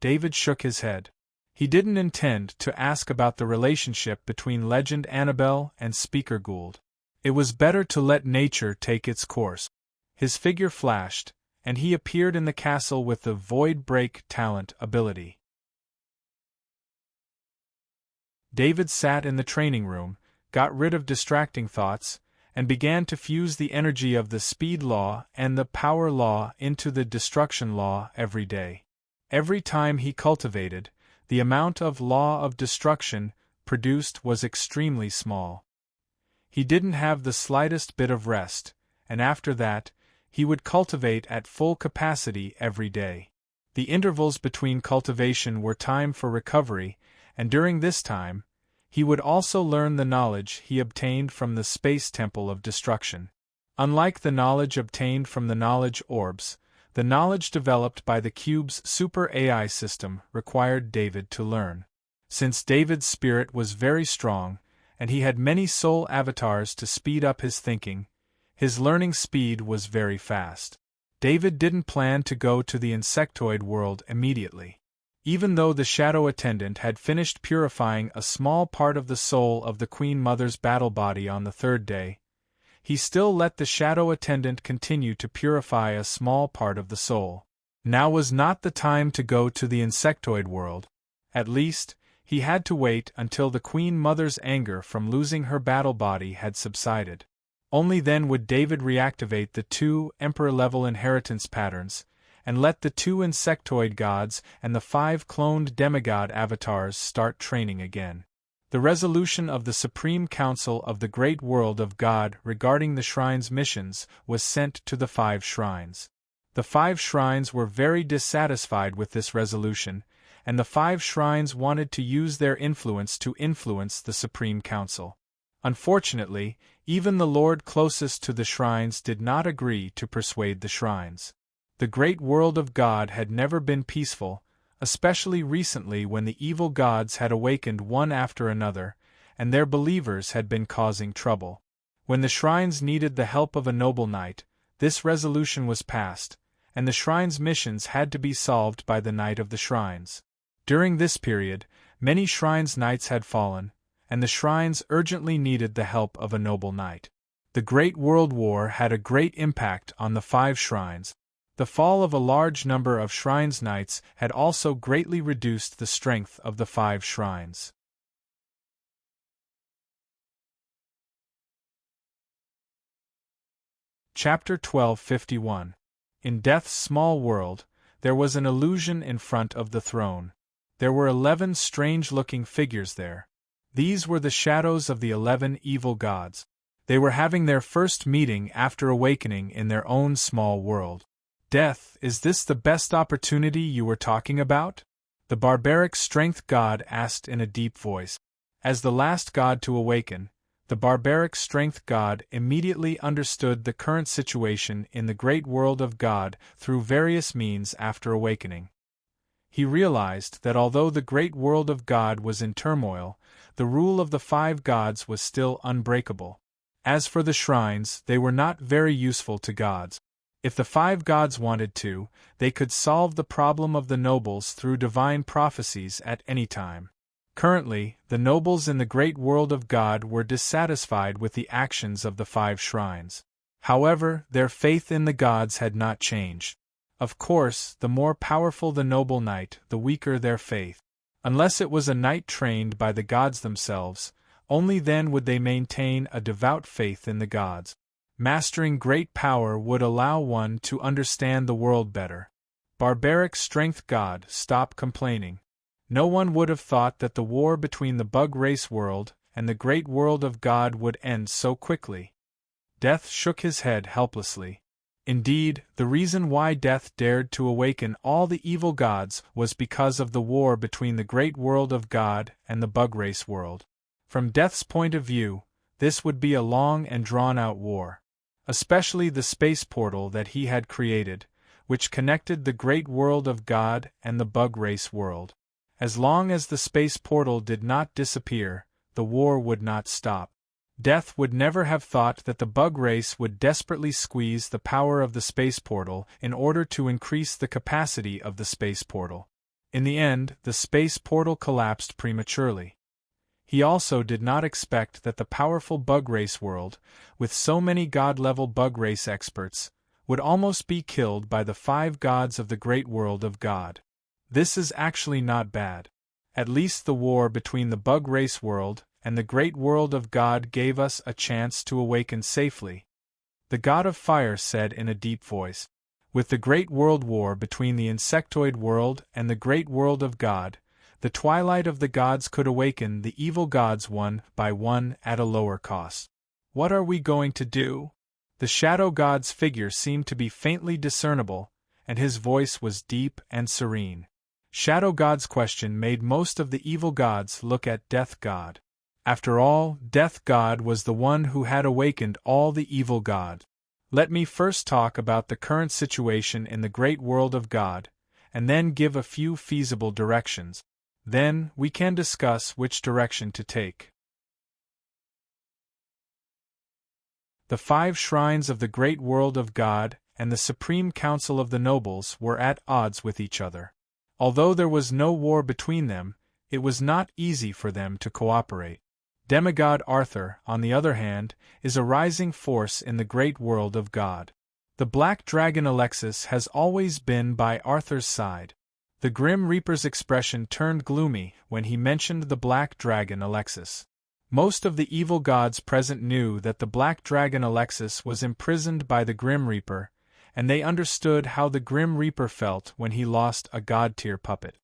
David shook his head. He didn't intend to ask about the relationship between Legend Annabelle and Speaker Gould. It was better to let nature take its course. His figure flashed, and he appeared in the castle with the Void Break talent ability. David sat in the training room, got rid of distracting thoughts, and began to fuse the energy of the speed law and the power law into the destruction law every day. Every time he cultivated, the amount of law of destruction produced was extremely small. He didn't have the slightest bit of rest, and after that, he would cultivate at full capacity every day. The intervals between cultivation were time for recovery, and during this time, he would also learn the knowledge he obtained from the Space Temple of Destruction. Unlike the knowledge obtained from the knowledge orbs, the knowledge developed by the Cube's Super AI system required David to learn. Since David's spirit was very strong, and he had many soul avatars to speed up his thinking, his learning speed was very fast. David didn't plan to go to the insectoid world immediately. Even though the Shadow Attendant had finished purifying a small part of the soul of the Queen Mother's battle body on the third day, he still let the Shadow Attendant continue to purify a small part of the soul. Now was not the time to go to the insectoid world. At least, he had to wait until the Queen Mother's anger from losing her battle body had subsided. Only then would David reactivate the 2 Emperor-level inheritance patterns, and let the 2 insectoid gods and the 5 cloned demigod avatars start training again. The resolution of the Supreme Council of the Great World of God regarding the Shrine's missions was sent to the 5 shrines. The 5 shrines were very dissatisfied with this resolution, and the 5 shrines wanted to use their influence to influence the Supreme Council. Unfortunately, even the Lord closest to the shrines did not agree to persuade the shrines. The great world of God had never been peaceful, especially recently when the evil gods had awakened one after another, and their believers had been causing trouble. When the shrines needed the help of a noble knight, this resolution was passed, and the shrine's missions had to be solved by the Knight of the Shrines. During this period, many shrines' knights had fallen, and the shrines urgently needed the help of a noble knight. The Great World War had a great impact on the 5 shrines. The fall of a large number of shrines' knights had also greatly reduced the strength of the 5 shrines. Chapter 1251. In Death's small world, there was an illusion in front of the throne. There were 11 strange-looking figures there. These were the shadows of the 11 evil gods. They were having their first meeting after awakening in their own small world. "Death, is this the best opportunity you were talking about?" the barbaric strength god asked in a deep voice. As the last god to awaken, the barbaric strength god immediately understood the current situation in the great world of God through various means after awakening. He realized that although the great world of God was in turmoil, the rule of the 5 gods was still unbreakable. As for the shrines, they were not very useful to gods. If the 5 gods wanted to, they could solve the problem of the nobles through divine prophecies at any time. Currently, the nobles in the great world of God were dissatisfied with the actions of the 5 shrines. However, their faith in the gods had not changed. Of course, the more powerful the noble knight, the weaker their faith. Unless it was a knight trained by the gods themselves, only then would they maintain a devout faith in the gods. Mastering great power would allow one to understand the world better. Barbaric strength god, stop complaining. No one would have thought that the war between the bug race world and the great world of God would end so quickly. Death shook his head helplessly. Indeed, the reason why Death dared to awaken all the evil gods was because of the war between the great world of God and the bug race world. From Death's point of view, this would be a long and drawn-out war. Especially the space portal that he had created, which connected the great world of God and the bug race world. As long as the space portal did not disappear, the war would not stop. Death would never have thought that the bug race would desperately squeeze the power of the space portal in order to increase the capacity of the space portal. In the end, the space portal collapsed prematurely. He also did not expect that the powerful bug race world, with so many god-level bug race experts, would almost be killed by the 5 gods of the great world of God. This is actually not bad. At least the war between the bug race world and the great world of God gave us a chance to awaken safely. The god of fire said in a deep voice. With the great world war between the insectoid world and the great world of God, the twilight of the gods could awaken the evil gods one by one at a lower cost. What are we going to do? The shadow god's figure seemed to be faintly discernible, and his voice was deep and serene. Shadow god's question made most of the evil gods look at Death God. After all, Death God was the one who had awakened all the evil gods. Let me first talk about the current situation in the great world of God, and then give a few feasible directions. Then, we can discuss which direction to take. The 5 shrines of the great world of God and the Supreme Council of the Nobles were at odds with each other. Although there was no war between them, it was not easy for them to cooperate. Demigod Arthur, on the other hand, is a rising force in the great world of God. The Black Dragon Alexis has always been by Arthur's side. The Grim Reaper's expression turned gloomy when he mentioned the Black Dragon Alexis. Most of the evil gods present knew that the Black Dragon Alexis was imprisoned by the Grim Reaper, and they understood how the Grim Reaper felt when he lost a god-tier puppet.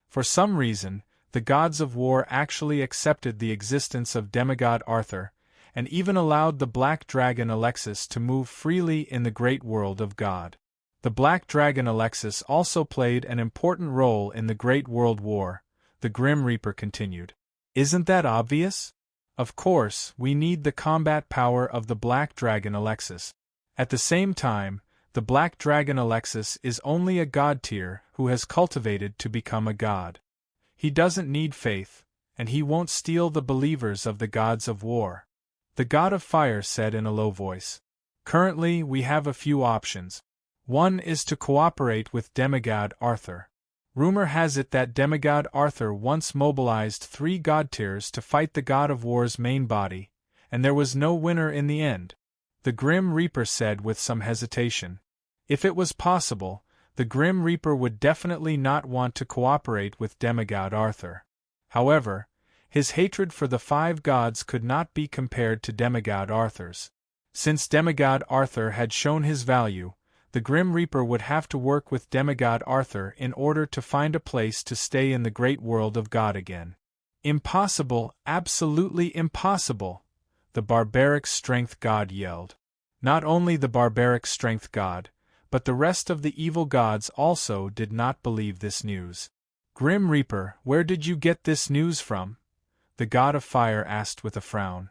For some reason, the gods of war actually accepted the existence of demigod Arthur, and even allowed the Black Dragon Alexis to move freely in the great world of God. The Black Dragon Alexis also played an important role in the Great World War, the Grim Reaper continued. Isn't that obvious? Of course, we need the combat power of the Black Dragon Alexis. At the same time, the Black Dragon Alexis is only a god tier who has cultivated to become a god. He doesn't need faith, and he won't steal the believers of the gods of war. The god of fire said in a low voice. Currently, we have a few options. One is to cooperate with demigod Arthur. Rumor has it that demigod Arthur once mobilized 3 god tiers to fight the god of war's main body, and there was no winner in the end. The Grim Reaper said with some hesitation. If it was possible, the Grim Reaper would definitely not want to cooperate with demigod Arthur. However, his hatred for the 5 gods could not be compared to demigod Arthur's. Since demigod Arthur had shown his value, the Grim Reaper would have to work with demigod Arthur in order to find a place to stay in the great world of God again. Impossible, absolutely impossible, the barbaric strength god yelled. Not only the barbaric strength god, but the rest of the evil gods also did not believe this news. Grim Reaper, where did you get this news from? The god of fire asked with a frown.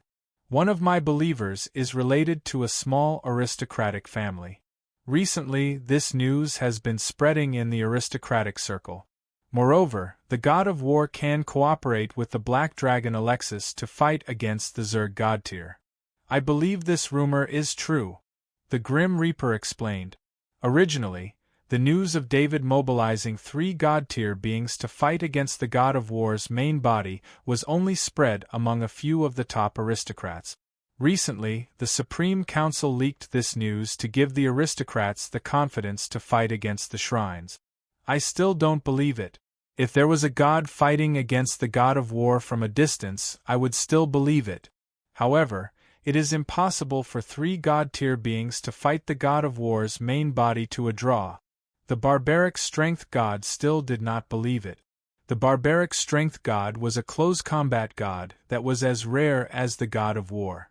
One of my believers is related to a small aristocratic family. Recently, this news has been spreading in the aristocratic circle. Moreover, the god of war can cooperate with the Black Dragon Alexis to fight against the Zerg god tier. I believe this rumor is true, the Grim Reaper explained. Originally, the news of David mobilizing 3 god-tier beings to fight against the god of war's main body was only spread among a few of the top aristocrats. Recently, the Supreme Council leaked this news to give the aristocrats the confidence to fight against the shrines. I still don't believe it. If there was a god fighting against the god of war from a distance, I would still believe it. However, it is impossible for 3 god-tier beings to fight the god of war's main body to a draw. The barbaric strength god still did not believe it. The barbaric strength god was a close combat god that was as rare as the god of war.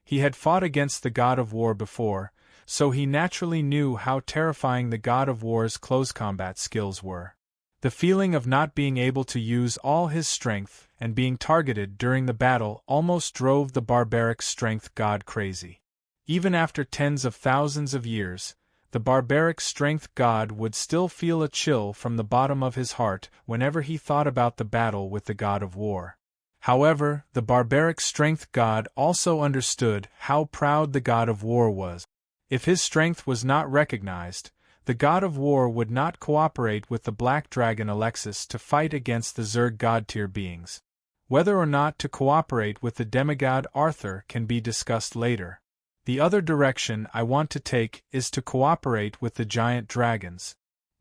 He had fought against the god of war before, so he naturally knew how terrifying the god of war's close combat skills were. The feeling of not being able to use all his strength and being targeted during the battle almost drove the barbaric strength god crazy. Even after tens of thousands of years, the barbaric strength god would still feel a chill from the bottom of his heart whenever he thought about the battle with the god of war. However, the barbaric strength god also understood how proud the god of war was. If his strength was not recognized, the god of war would not cooperate with the black dragon Alexis to fight against the Zerg god-tier beings. Whether or not to cooperate with the demigod Arthur can be discussed later. The other direction I want to take is to cooperate with the giant dragons.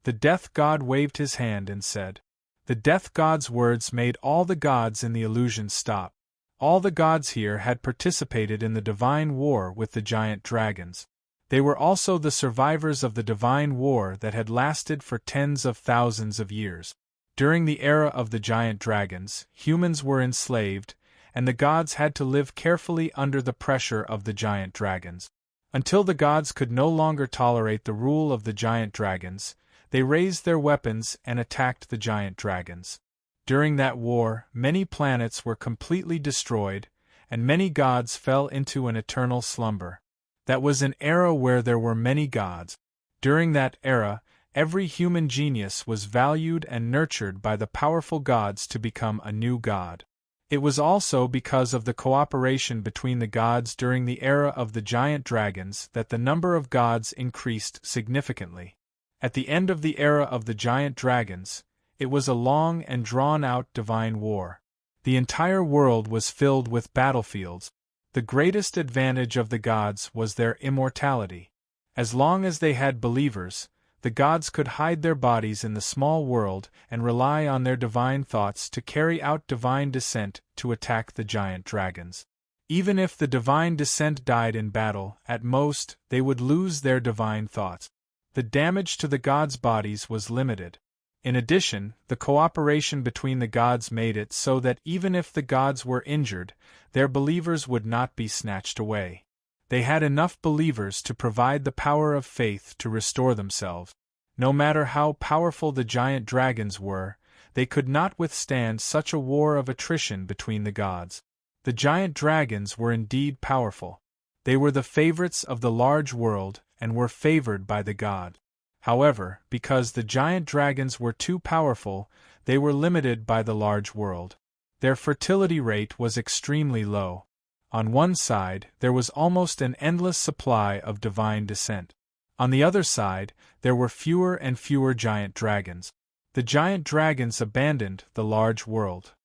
The death god waved his hand and said. The death god's words made all the gods in the illusion stop. All the gods here had participated in the divine war with the giant dragons. They were also the survivors of the divine war that had lasted for tens of thousands of years. During the era of the giant dragons, humans were enslaved, and the gods had to live carefully under the pressure of the giant dragons. Until the gods could no longer tolerate the rule of the giant dragons, they raised their weapons and attacked the giant dragons. During that war, many planets were completely destroyed, and many gods fell into an eternal slumber. That was an era where there were many gods. During that era, every human genius was valued and nurtured by the powerful gods to become a new god. It was also because of the cooperation between the gods during the era of the giant dragons that the number of gods increased significantly. At the end of the era of the giant dragons, it was a long and drawn-out divine war. The entire world was filled with battlefields. The greatest advantage of the gods was their immortality. As long as they had believers, the gods could hide their bodies in the small world and rely on their divine thoughts to carry out divine descent to attack the giant dragons. Even if the divine descent died in battle, at most, they would lose their divine thoughts. The damage to the gods' bodies was limited. In addition, the cooperation between the gods made it so that even if the gods were injured, their believers would not be snatched away. They had enough believers to provide the power of faith to restore themselves. No matter how powerful the giant dragons were, they could not withstand such a war of attrition between the gods. The giant dragons were indeed powerful. They were the favorites of the large world and were favored by the god. However, because the giant dragons were too powerful, they were limited by the large world. Their fertility rate was extremely low. On one side, there was almost an endless supply of divine descent. On the other side, there were fewer and fewer giant dragons. The giant dragons abandoned the large world.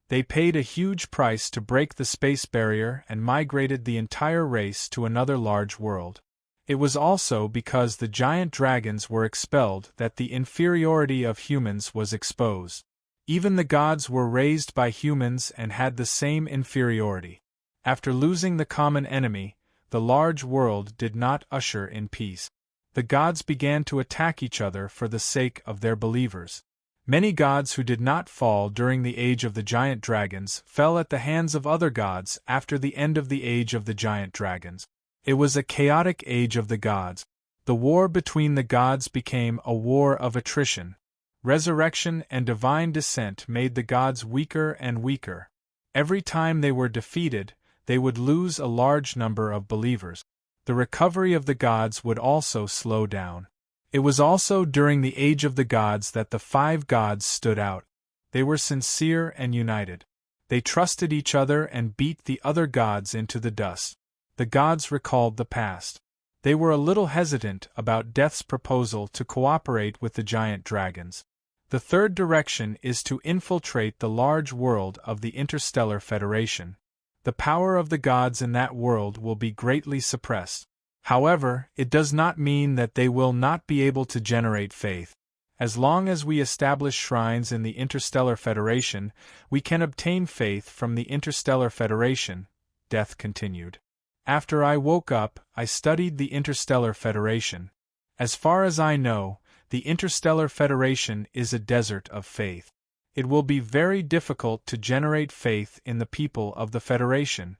They paid a huge price to break the space barrier and migrated the entire race to another large world. It was also because the giant dragons were expelled that the inferiority of humans was exposed. Even the gods were raised by humans and had the same inferiority. After losing the common enemy, the large world did not usher in peace. The gods began to attack each other for the sake of their believers. Many gods who did not fall during the age of the giant dragons fell at the hands of other gods after the end of the age of the giant dragons. It was a chaotic age of the gods. The war between the gods became a war of attrition. Resurrection and divine descent made the gods weaker and weaker. Every time they were defeated, they would lose a large number of believers. The recovery of the gods would also slow down. It was also during the age of the gods that the 5 gods stood out. They were sincere and united. They trusted each other and beat the other gods into the dust. The gods recalled the past. They were a little hesitant about Death's proposal to cooperate with the giant dragons. The third direction is to infiltrate the large world of the Interstellar Federation. The power of the gods in that world will be greatly suppressed. However, it does not mean that they will not be able to generate faith. As long as we establish shrines in the Interstellar Federation, we can obtain faith from the Interstellar Federation, Death continued. After I woke up, I studied the Interstellar Federation. As far as I know, the Interstellar Federation is a desert of faith. It will be very difficult to generate faith in the people of the Federation.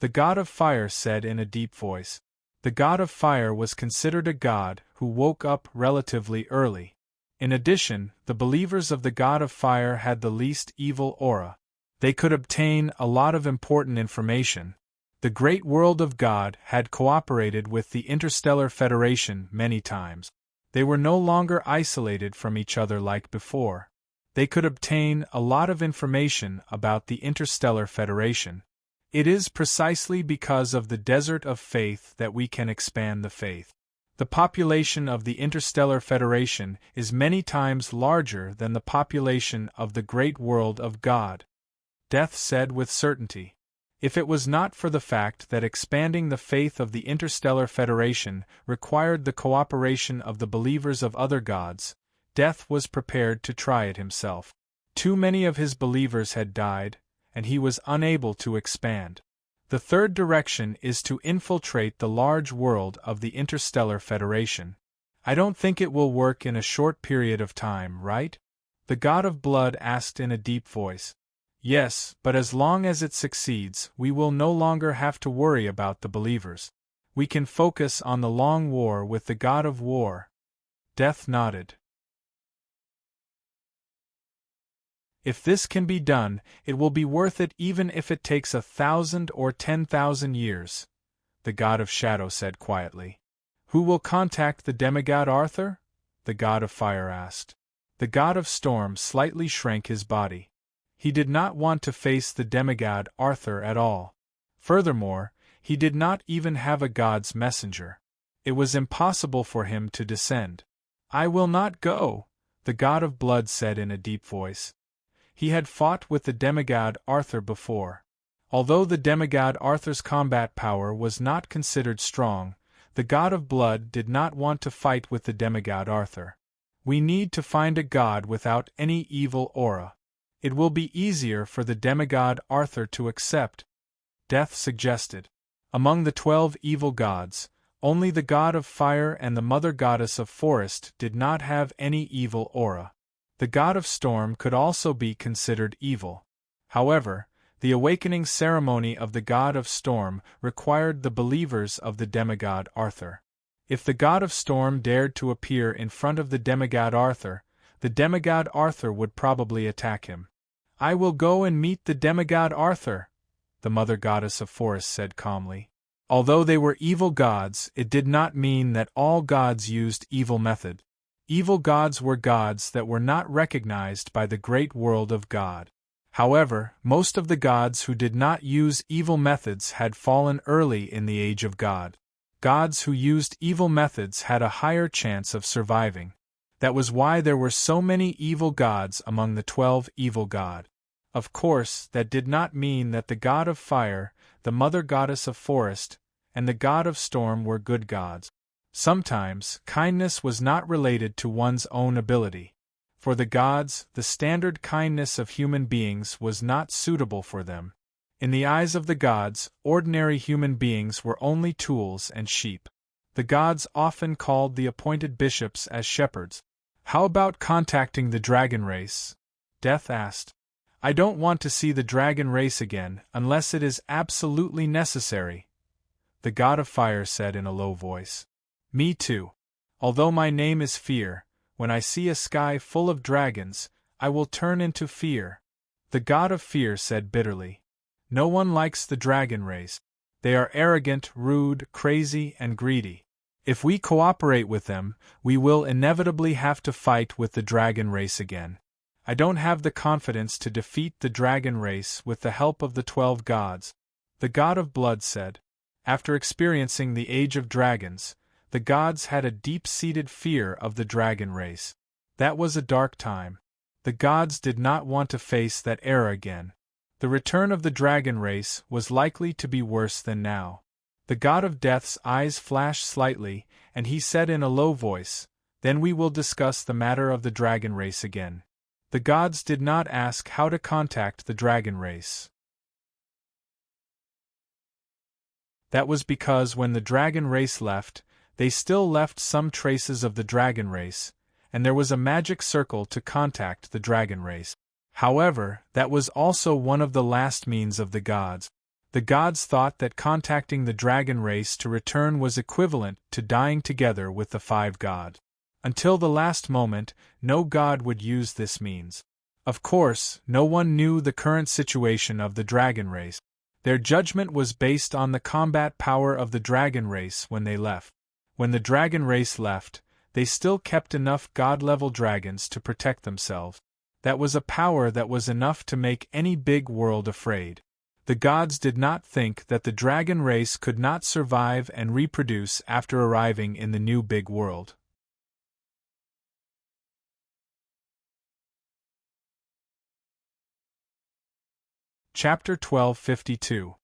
The God of Fire said in a deep voice. The God of Fire was considered a god who woke up relatively early. In addition, the believers of the God of Fire had the least evil aura. They could obtain a lot of important information. The great world of God had cooperated with the Interstellar Federation many times. They were no longer isolated from each other like before. They could obtain a lot of information about the Interstellar Federation. It is precisely because of the desert of faith that we can expand the faith. The population of the Interstellar Federation is many times larger than the population of the great world of God. Death said with certainty. If it was not for the fact that expanding the faith of the Interstellar Federation required the cooperation of the believers of other gods, Death was prepared to try it himself. Too many of his believers had died, and he was unable to expand. The third direction is to infiltrate the large world of the Interstellar Federation. I don't think it will work in a short period of time, right? The God of Blood asked in a deep voice. Yes, but as long as it succeeds, we will no longer have to worry about the believers. We can focus on the long war with the God of War. Death nodded. If this can be done, it will be worth it even if it takes 1,000 or 10,000 years, the God of Shadow said quietly. Who will contact the demigod Arthur? The God of Fire asked. The God of Storm slightly shrank his body. He did not want to face the demigod Arthur at all. Furthermore, he did not even have a god's messenger. It was impossible for him to descend. I will not go, the God of Blood said in a deep voice. He had fought with the demigod Arthur before. Although the demigod Arthur's combat power was not considered strong, the God of Blood did not want to fight with the demigod Arthur. We need to find a god without any evil aura. It will be easier for the demigod Arthur to accept, Death suggested. Among the 12 evil gods, only the God of Fire and the Mother Goddess of Forest did not have any evil aura. The God of Storm could also be considered evil. However, the awakening ceremony of the God of Storm required the believers of the demigod Arthur. If the God of Storm dared to appear in front of the demigod Arthur, the demigod Arthur would probably attack him. I will go and meet the demigod Arthur, the Mother Goddess of Forest said calmly. Although they were evil gods, it did not mean that all gods used evil method. Evil gods were gods that were not recognized by the great world of God. However, most of the gods who did not use evil methods had fallen early in the Age of God. Gods who used evil methods had a higher chance of surviving. That was why there were so many evil gods among the 12 evil gods. Of course, that did not mean that the God of Fire, the Mother Goddess of Forest, and the God of Storm were good gods. Sometimes, kindness was not related to one's own ability. For the gods, the standard kindness of human beings was not suitable for them. In the eyes of the gods, ordinary human beings were only tools and sheep. The gods often called the appointed bishops as shepherds. How about contacting the dragon race? Death asked. I don't want to see the dragon race again unless it is absolutely necessary, the God of Fire said in a low voice. Me too. Although my name is Fear, when I see a sky full of dragons, I will turn into fear, the God of Fear said bitterly. No one likes the dragon race. They are arrogant, rude, crazy, and greedy. If we cooperate with them, we will inevitably have to fight with the dragon race again. I don't have the confidence to defeat the dragon race with the help of the 12 gods, the God of Blood said. After experiencing the Age of Dragons, the gods had a deep-seated fear of the dragon race. That was a dark time. The gods did not want to face that era again. The return of the dragon race was likely to be worse than now. The God of Death's eyes flashed slightly, and he said in a low voice, Then we will discuss the matter of the dragon race again. The gods did not ask how to contact the dragon race. That was because when the dragon race left, they still left some traces of the dragon race, and there was a magic circle to contact the dragon race. However, that was also one of the last means of the gods. The gods thought that contacting the dragon race to return was equivalent to dying together with the 5 gods. Until the last moment, no god would use this means. Of course, no one knew the current situation of the dragon race. Their judgment was based on the combat power of the dragon race when they left. When the dragon race left, they still kept enough god-level dragons to protect themselves. That was a power that was enough to make any big world afraid. The gods did not think that the dragon race could not survive and reproduce after arriving in the new big world. Chapter 1252.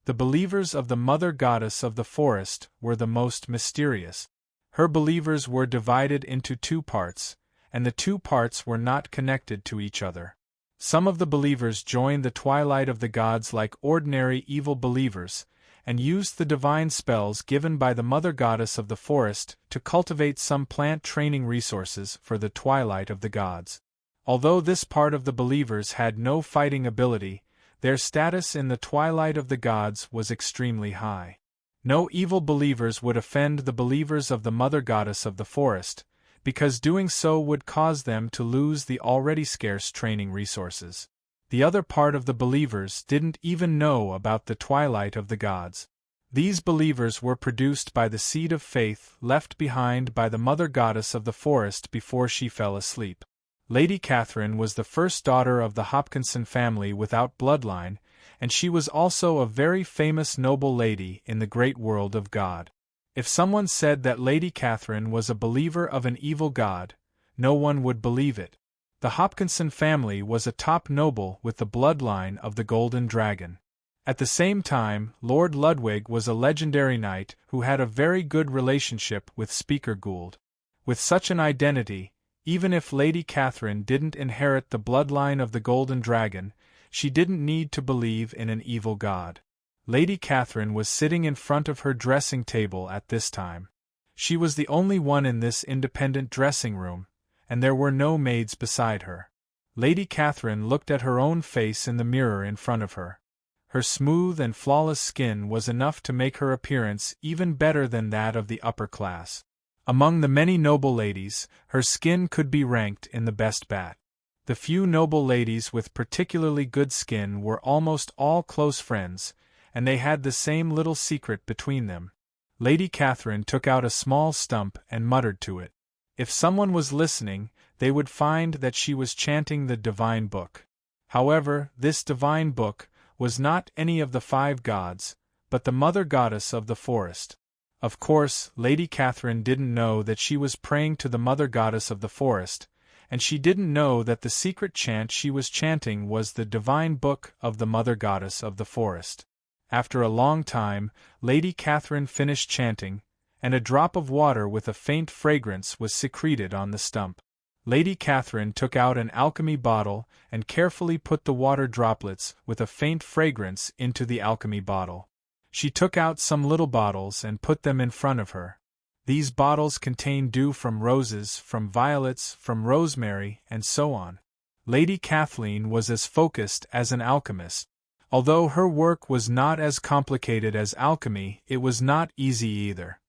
The believers of the Mother Goddess of the Forest were the most mysterious. Her believers were divided into two parts, and the two parts were not connected to each other. Some of the believers joined the twilight of the gods like ordinary evil believers, and used the divine spells given by the Mother Goddess of the Forest to cultivate some plant training resources for the twilight of the gods. Although this part of the believers had no fighting ability, their status in the twilight of the gods was extremely high. No evil believers would offend the believers of the Mother Goddess of the Forest, because doing so would cause them to lose the already scarce training resources. The other part of the believers didn't even know about the twilight of the gods. These believers were produced by the seed of faith left behind by the Mother Goddess of the Forest before she fell asleep. Lady Catherine was the first daughter of the Hopkinson family without bloodline, and she was also a very famous noble lady in the great world of God. If someone said that Lady Catherine was a believer of an evil god, no one would believe it. The Hopkinson family was a top noble with the bloodline of the Golden Dragon. At the same time, Lord Ludwig was a legendary knight who had a very good relationship with Speaker Gould. With such an identity, even if Lady Catherine didn't inherit the bloodline of the Golden Dragon, she didn't need to believe in an evil god. Lady Catherine was sitting in front of her dressing table at this time. She was the only one in this independent dressing room, and there were no maids beside her. Lady Catherine looked at her own face in the mirror in front of her. Her smooth and flawless skin was enough to make her appearance even better than that of the upper class. Among the many noble ladies, her skin could be ranked in the best bat. The few noble ladies with particularly good skin were almost all close friends, and they had the same little secret between them. Lady Catherine took out a small stump and muttered to it. If someone was listening, they would find that she was chanting the divine book. However, this divine book was not any of the 5 gods, but the Mother Goddess of the Forest. Of course, Lady Catherine didn't know that she was praying to the Mother Goddess of the Forest, and she didn't know that the secret chant she was chanting was the divine book of the Mother Goddess of the Forest. After a long time, Lady Catherine finished chanting, and a drop of water with a faint fragrance was secreted on the stump. Lady Catherine took out an alchemy bottle and carefully put the water droplets with a faint fragrance into the alchemy bottle. She took out some little bottles and put them in front of her. These bottles contained dew from roses, from violets, from rosemary, and so on. Lady Kathleen was as focused as an alchemist. Although her work was not as complicated as alchemy, it was not easy either.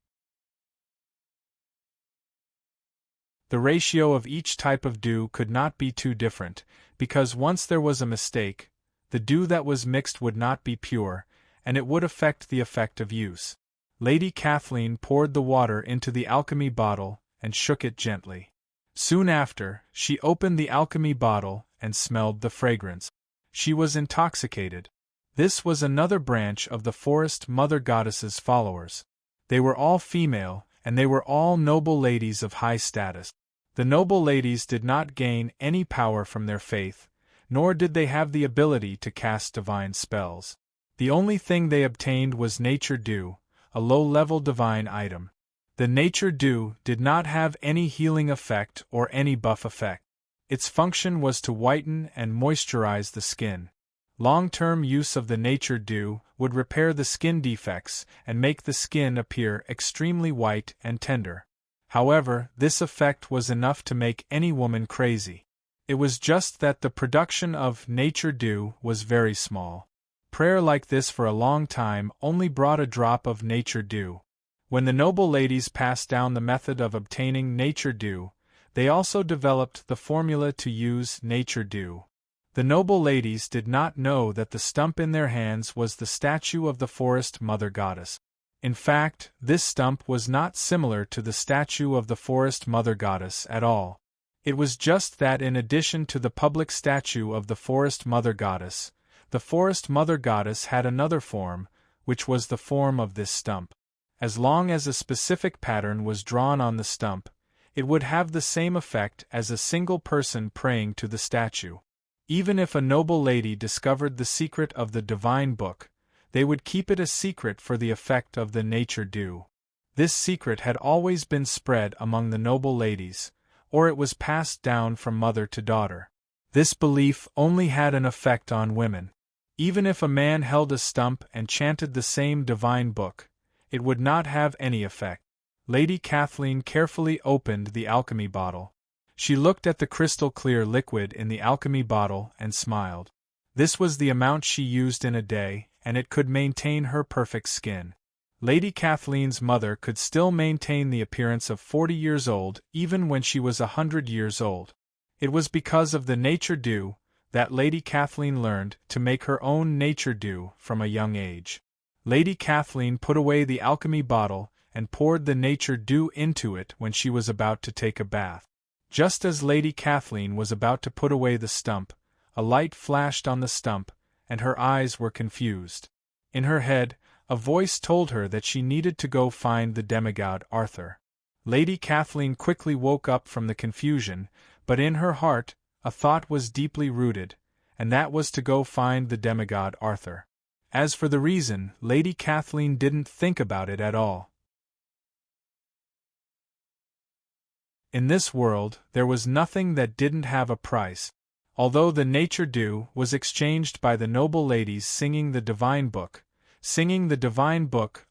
The ratio of each type of dew could not be too different, because once there was a mistake, the dew that was mixed would not be pure, and it would affect the effect of use. Lady Kathleen poured the water into the alchemy bottle and shook it gently. Soon after, she opened the alchemy bottle and smelled the fragrance. She was intoxicated. This was another branch of the Forest Mother Goddess's followers. They were all female, and they were all noble ladies of high status. The noble ladies did not gain any power from their faith, nor did they have the ability to cast divine spells. The only thing they obtained was nature dew, a low-level divine item. The nature dew did not have any healing effect or any buff effect. Its function was to whiten and moisturize the skin. Long-term use of the nature dew would repair the skin defects and make the skin appear extremely white and tender. However, this effect was enough to make any woman crazy. It was just that the production of nature dew was very small. Prayer like this for a long time only brought a drop of nature dew. When the noble ladies passed down the method of obtaining nature dew, they also developed the formula to use nature dew. The noble ladies did not know that the stump in their hands was the statue of the forest mother goddess. In fact, this stump was not similar to the statue of the forest mother goddess at all. It was just that in addition to the public statue of the forest mother goddess, the forest mother goddess had another form, which was the form of this stump. As long as a specific pattern was drawn on the stump, it would have the same effect as a single person praying to the statue. Even if a noble lady discovered the secret of the divine book, they would keep it a secret for the effect of the nature dew. This secret had always been spread among the noble ladies, or it was passed down from mother to daughter. This belief only had an effect on women. Even if a man held a stump and chanted the same divine book, it would not have any effect. Lady Kathleen carefully opened the alchemy bottle. She looked at the crystal-clear liquid in the alchemy bottle and smiled. This was the amount she used in a day, and it could maintain her perfect skin. Lady Kathleen's mother could still maintain the appearance of 40 years old even when she was 100 years old. It was because of the nature dew that Lady Kathleen learned to make her own nature dew from a young age. Lady Kathleen put away the alchemy bottle and poured the nature dew into it when she was about to take a bath. Just as Lady Kathleen was about to put away the stump, a light flashed on the stump, and her eyes were confused. In her head, a voice told her that she needed to go find the demigod Arthur. Lady Kathleen quickly woke up from the confusion, but in her heart, a thought was deeply rooted, and that was to go find the demigod Arthur. As for the reason, Lady Kathleen didn't think about it at all. In this world, there was nothing that didn't have a price. Although the nature dew was exchanged by the noble ladies singing the divine book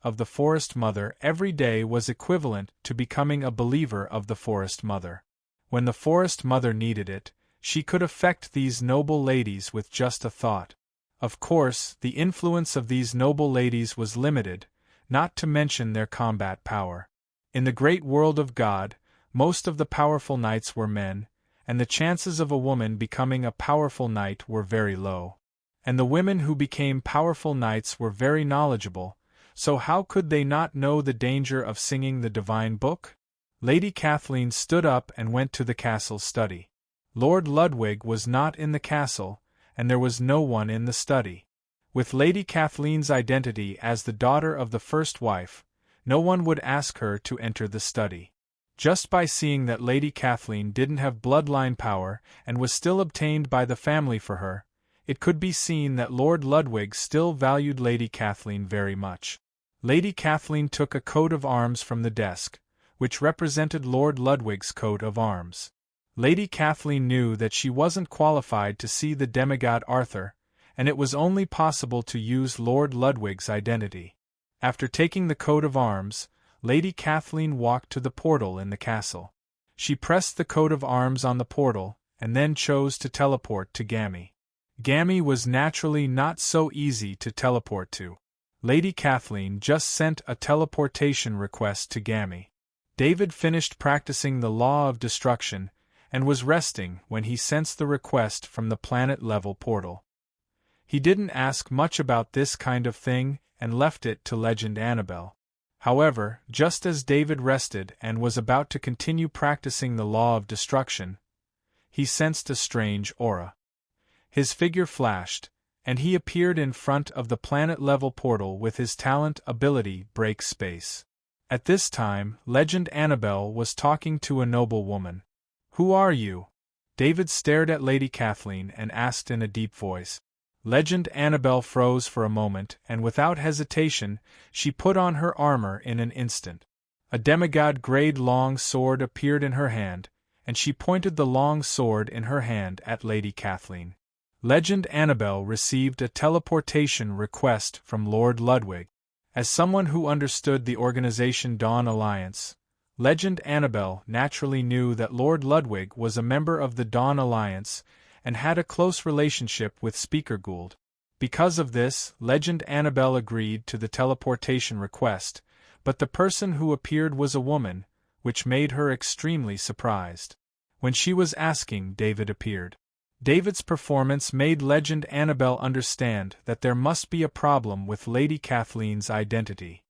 of the forest mother every day was equivalent to becoming a believer of the forest mother. When the forest mother needed it, she could affect these noble ladies with just a thought. Of course, the influence of these noble ladies was limited, not to mention their combat power. In the great world of God, most of the powerful knights were men, and the chances of a woman becoming a powerful knight were very low. And the women who became powerful knights were very knowledgeable, so how could they not know the danger of singing the divine book? Lady Kathleen stood up and went to the castle study. Lord Ludwig was not in the castle, and there was no one in the study. With Lady Kathleen's identity as the daughter of the first wife, no one would ask her to enter the study. Just by seeing that Lady Kathleen didn't have bloodline power and was still obtained by the family for her, it could be seen that Lord Ludwig still valued Lady Kathleen very much. Lady Kathleen took a coat of arms from the desk, which represented Lord Ludwig's coat of arms. Lady Kathleen knew that she wasn't qualified to see the demigod Arthur, and it was only possible to use Lord Ludwig's identity. After taking the coat of arms, Lady Kathleen walked to the portal in the castle. She pressed the coat of arms on the portal, and then chose to teleport to Gammy. Gammy was naturally not so easy to teleport to. Lady Kathleen just sent a teleportation request to Gammy. David finished practicing the law of destruction, and was resting when he sensed the request from the planet-level portal. He didn't ask much about this kind of thing, and left it to Legend Annabelle. However, just as David rested and was about to continue practicing the law of destruction, he sensed a strange aura. His figure flashed, and he appeared in front of the planet-level portal with his talent ability break space. At this time, Legend Annabelle was talking to a noble woman. "Who are you?" David stared at Lady Kathleen and asked in a deep voice. Legend Annabelle froze for a moment, and without hesitation, she put on her armor in an instant. A demigod-grade long sword appeared in her hand, and she pointed the long sword in her hand at Lady Kathleen. Legend Annabelle received a teleportation request from Lord Ludwig. As someone who understood the organization Dawn Alliance, Legend Annabelle naturally knew that Lord Ludwig was a member of the Dawn Alliance and had a close relationship with Speaker Gould. Because of this, Legend Annabelle agreed to the teleportation request, but the person who appeared was a woman, which made her extremely surprised. When she was asking, David appeared. David's performance made Legend Annabelle understand that there must be a problem with Lady Kathleen's identity.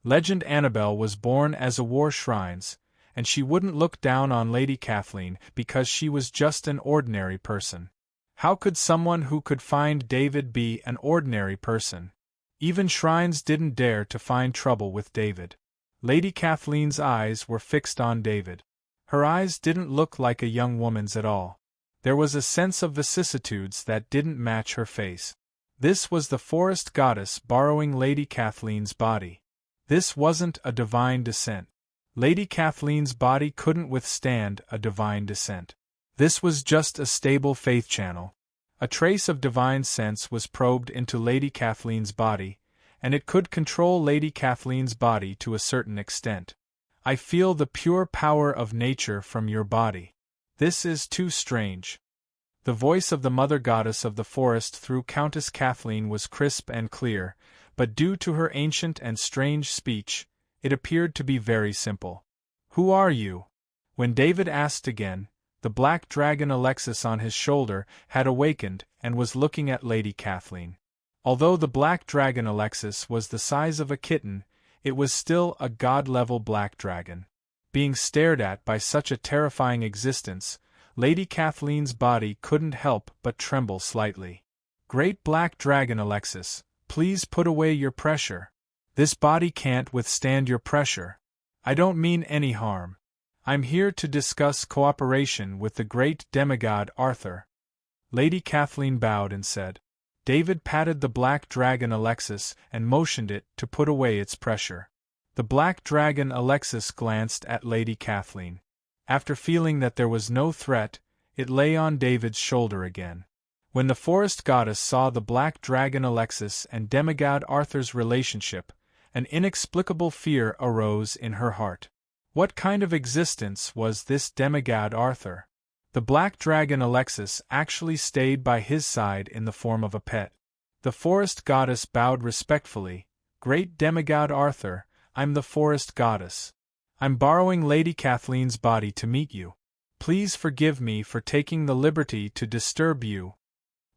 Legend Annabelle was born as a war shrines, and she wouldn't look down on Lady Kathleen because she was just an ordinary person. How could someone who could find David be an ordinary person? Even shrines didn't dare to find trouble with David. Lady Kathleen's eyes were fixed on David. Her eyes didn't look like a young woman's at all. There was a sense of vicissitudes that didn't match her face. This was the forest goddess borrowing Lady Kathleen's body. This wasn't a divine descent. Lady Kathleen's body couldn't withstand a divine descent. This was just a stable faith channel. A trace of divine sense was probed into Lady Kathleen's body, and it could control Lady Kathleen's body to a certain extent. I feel the pure power of nature from your body. This is too strange. The voice of the mother goddess of the forest through Countess Kathleen was crisp and clear, but due to her ancient and strange speech, it appeared to be very simple. Who are you? When David asked again, the black dragon Alexis on his shoulder had awakened and was looking at Lady Kathleen. Although the black dragon Alexis was the size of a kitten, it was still a god-level black dragon. Being stared at by such a terrifying existence, Lady Kathleen's body couldn't help but tremble slightly. Great black dragon Alexis, please put away your pressure. This body can't withstand your pressure. I don't mean any harm. I'm here to discuss cooperation with the great demigod Arthur. Lady Kathleen bowed and said. David patted the black dragon Alexis and motioned it to put away its pressure. The black dragon Alexis glanced at Lady Kathleen. After feeling that there was no threat, it lay on David's shoulder again. When the forest goddess saw the black dragon Alexis and demigod Arthur's relationship, an inexplicable fear arose in her heart. What kind of existence was this demigod Arthur? The black dragon Alexis actually stayed by his side in the form of a pet. The forest goddess bowed respectfully. Great demigod Arthur, I'm the forest goddess. I'm borrowing Lady Kathleen's body to meet you. Please forgive me for taking the liberty to disturb you.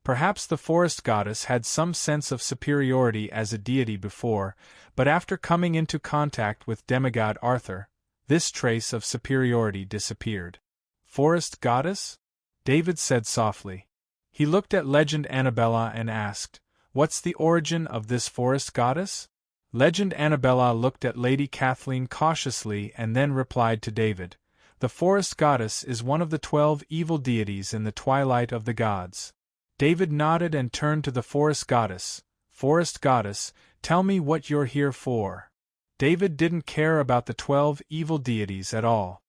Perhaps the forest goddess had some sense of superiority as a deity before, but after coming into contact with demigod Arthur, this trace of superiority disappeared. Forest goddess? David said softly. He looked at Legend Annabella and asked, What's the origin of this forest goddess? Legend Annabella looked at Lady Kathleen cautiously and then replied to David, The forest goddess is one of the 12 evil deities in the twilight of the gods. David nodded and turned to the forest goddess. Forest goddess, tell me what you're here for. David didn't care about the 12 evil deities at all.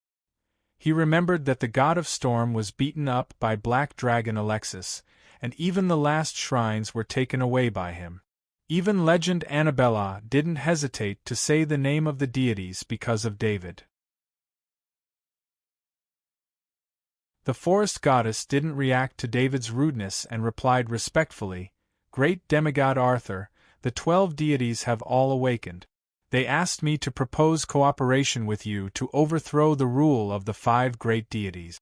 He remembered that the god of storm was beaten up by black dragon Alexis, and even the last shrines were taken away by him. Even Legend Annabella didn't hesitate to say the name of the deities because of David. The forest goddess didn't react to David's rudeness and replied respectfully, Great demigod Arthur, the 12 deities have all awakened. They asked me to propose cooperation with you to overthrow the rule of the 5 great deities.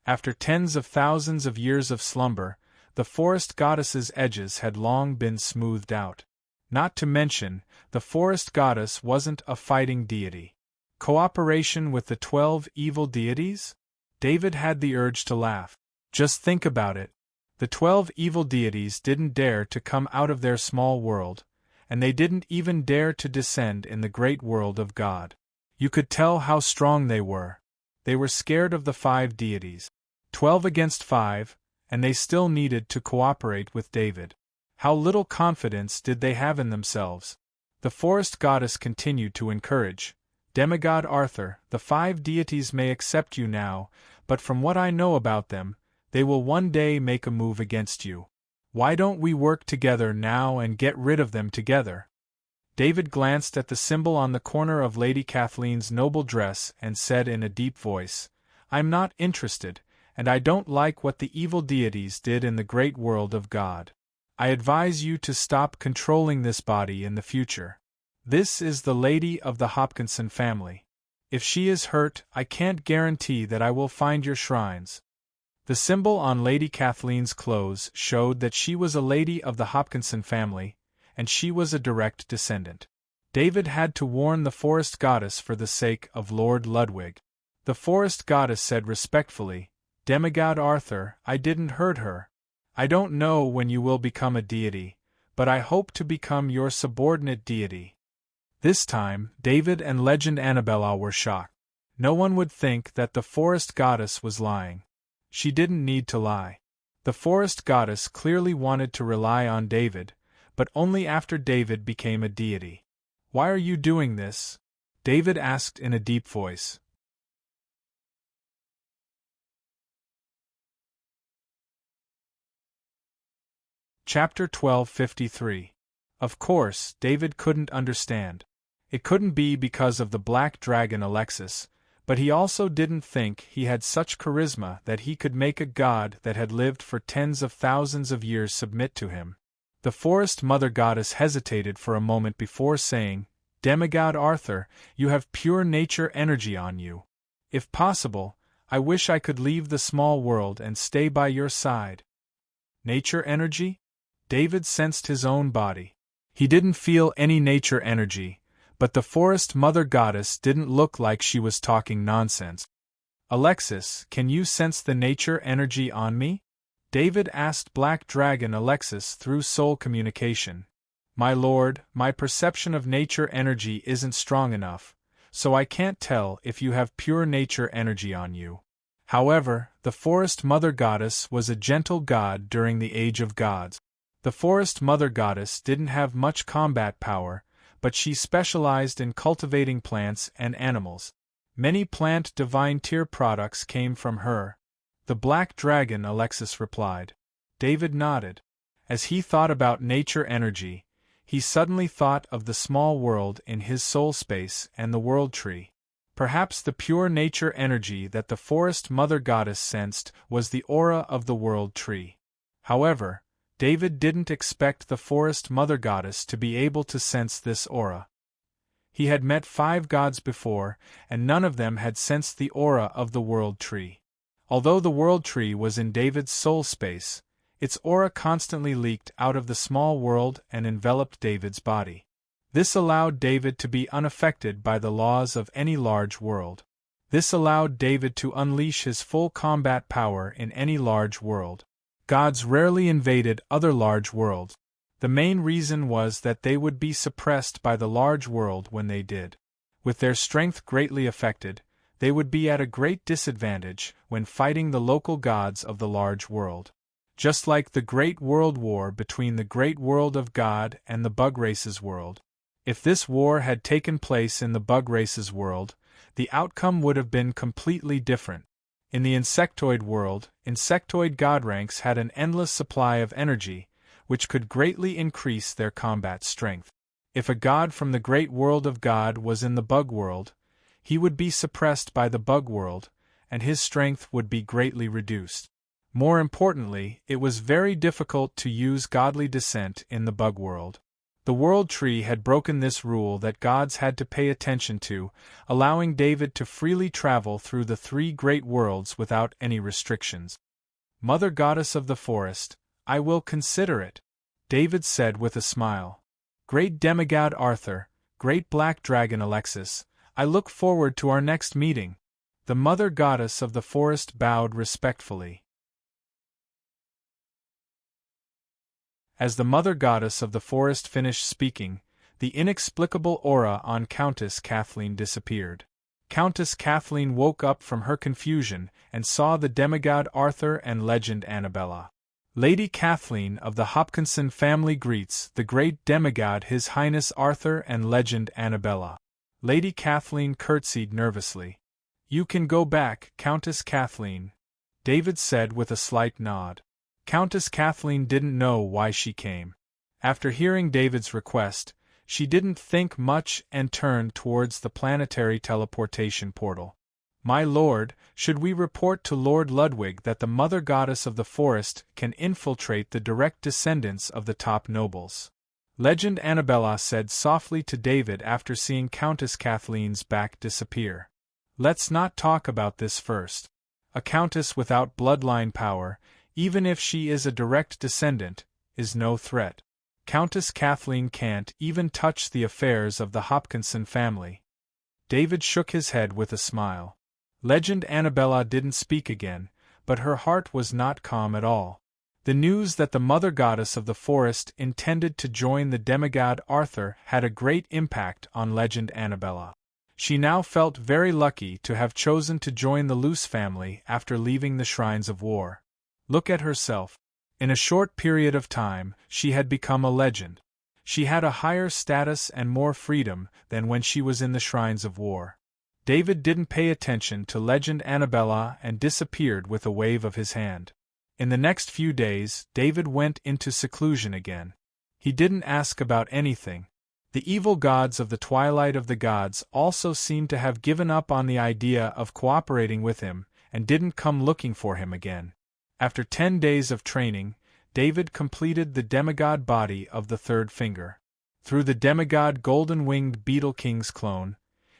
After tens of thousands of years of slumber, the forest goddess's edges had long been smoothed out. Not to mention, the forest goddess wasn't a fighting deity. Cooperation with the 12 evil deities? David had the urge to laugh. Just think about it. The 12 evil deities didn't dare to come out of their small world, and they didn't even dare to descend in the great world of God. You could tell how strong they were. They were scared of the 5 deities. 12 against 5, and they still needed to cooperate with David. How little confidence did they have in themselves? The forest goddess continued to encourage. Demigod Arthur, the 5 deities may accept you now, but from what I know about them, they will one day make a move against you. Why don't we work together now and get rid of them together? David glanced at the symbol on the corner of Lady Kathleen's noble dress and said in a deep voice, I'm not interested, and I don't like what the evil deities did in the great world of God. I advise you to stop controlling this body in the future. This is the lady of the Hopkinson family. If she is hurt, I can't guarantee that I will find your shrines. The symbol on Lady Kathleen's clothes showed that she was a lady of the Hopkinson family, and she was a direct descendant. David had to warn the forest goddess for the sake of Lord Ludwig. The forest goddess said respectfully, "Demigod Arthur, I didn't hurt her. I don't know when you will become a deity, but I hope to become your subordinate deity." This time, David and Legend Annabella were shocked. No one would think that the forest goddess was lying. She didn't need to lie. The forest goddess clearly wanted to rely on David, but only after David became a deity. "Why are you doing this?" David asked in a deep voice. Chapter 1253. Of course, David couldn't understand. It couldn't be because of the black dragon Alexis, but he also didn't think he had such charisma that he could make a god that had lived for tens of thousands of years submit to him. The forest mother goddess hesitated for a moment before saying, "Demigod Arthur, you have pure nature energy on you. If possible, I wish I could leave the small world and stay by your side." Nature energy? David sensed his own body. He didn't feel any nature energy, but the forest mother goddess didn't look like she was talking nonsense. "Alexis, can you sense the nature energy on me?" David asked Black Dragon Alexis through soul communication. "My lord, my perception of nature energy isn't strong enough, so I can't tell if you have pure nature energy on you." However, the forest mother goddess was a gentle god during the Age of Gods. The forest mother goddess didn't have much combat power, but she specialized in cultivating plants and animals. Many plant divine tier products came from her. "The black dragon," Alexis replied. David nodded. As he thought about nature energy, he suddenly thought of the small world in his soul space and the world tree. Perhaps the pure nature energy that the forest mother goddess sensed was the aura of the world tree. However, David didn't expect the forest mother goddess to be able to sense this aura. He had met 5 gods before, and none of them had sensed the aura of the world tree. Although the world tree was in David's soul space, its aura constantly leaked out of the small world and enveloped David's body. This allowed David to be unaffected by the laws of any large world. This allowed David to unleash his full combat power in any large world. Gods rarely invaded other large worlds. The main reason was that they would be suppressed by the large world when they did. With their strength greatly affected, they would be at a great disadvantage when fighting the local gods of the large world. Just like the Great World War between the Great World of God and the Bug Race's world. If this war had taken place in the Bug Race's world, the outcome would have been completely different. In the insectoid world, insectoid god ranks had an endless supply of energy, which could greatly increase their combat strength. If a god from the Great World of God was in the Bug World, he would be suppressed by the Bug World, and his strength would be greatly reduced. More importantly, it was very difficult to use godly descent in the Bug World. The World Tree had broken this rule that gods had to pay attention to, allowing David to freely travel through the 3 great worlds without any restrictions. "Mother Goddess of the Forest, I will consider it," David said with a smile. "Great Demigod Arthur, Great Black Dragon Alexis, I look forward to our next meeting." The Mother Goddess of the Forest bowed respectfully. As the Mother Goddess of the Forest finished speaking, the inexplicable aura on Countess Kathleen disappeared. Countess Kathleen woke up from her confusion and saw the demigod Arthur and Legend Annabella. "Lady Kathleen of the Hopkinson family greets the great demigod His Highness Arthur and Legend Annabella." Lady Kathleen curtsied nervously. "You can go back, Countess Kathleen," David said with a slight nod. Countess Kathleen didn't know why she came. After hearing David's request, she didn't think much and turned towards the planetary teleportation portal. "My lord, should we report to Lord Ludwig that the Mother Goddess of the Forest can infiltrate the direct descendants of the top nobles?" Legend Annabella said softly to David after seeing Countess Kathleen's back disappear. Let's not talk about this first. A countess without bloodline power, even if she is a direct descendant, is no threat. Countess Kathleen can't even touch the affairs of the Hopkinson family. David shook his head with a smile. Legend Annabella didn't speak again, but her heart was not calm at all. The news that the mother goddess of the forest intended to join the demigod Arthur had a great impact on Legend Annabella. She now felt very lucky to have chosen to join the Luce family after leaving the Shrines of War. Look at herself. In a short period of time, she had become a legend. She had a higher status and more freedom than when she was in the Shrines of War. David didn't pay attention to Legend Annabella and disappeared with a wave of his hand. In the next few days, David went into seclusion again. He didn't ask about anything. The evil gods of the Twilight of the Gods also seemed to have given up on the idea of cooperating with him and didn't come looking for him again. After 10 days of training, David completed the demigod body of the third finger. Through the demigod golden-winged beetle king's clone,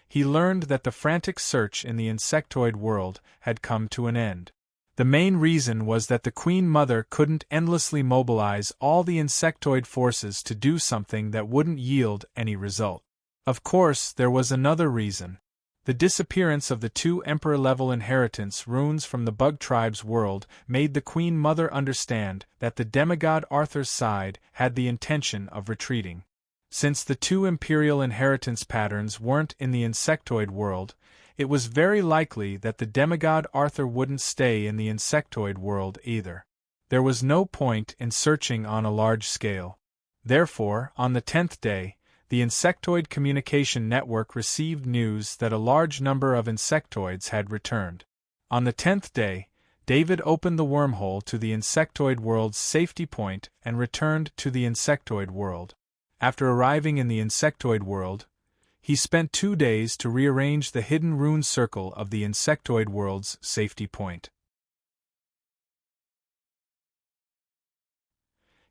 he learned that the frantic search in the insectoid world had come to an end. The main reason was that the Queen Mother couldn't endlessly mobilize all the insectoid forces to do something that wouldn't yield any result. Of course, there was another reason. The disappearance of the 2 Emperor-level inheritance runes from the Bug Tribe's world made the Queen Mother understand that the demigod Arthur's side had the intention of retreating. Since the 2 Imperial inheritance patterns weren't in the insectoid world, it was very likely that the demigod Arthur wouldn't stay in the insectoid world either. There was no point in searching on a large scale. Therefore, on the 10th day, the insectoid communication network received news that a large number of insectoids had returned. On the 10th day, David opened the wormhole to the insectoid world's safety point and returned to the insectoid world. After arriving in the insectoid world, he spent 2 days to rearrange the hidden rune circle of the insectoid world's safety point.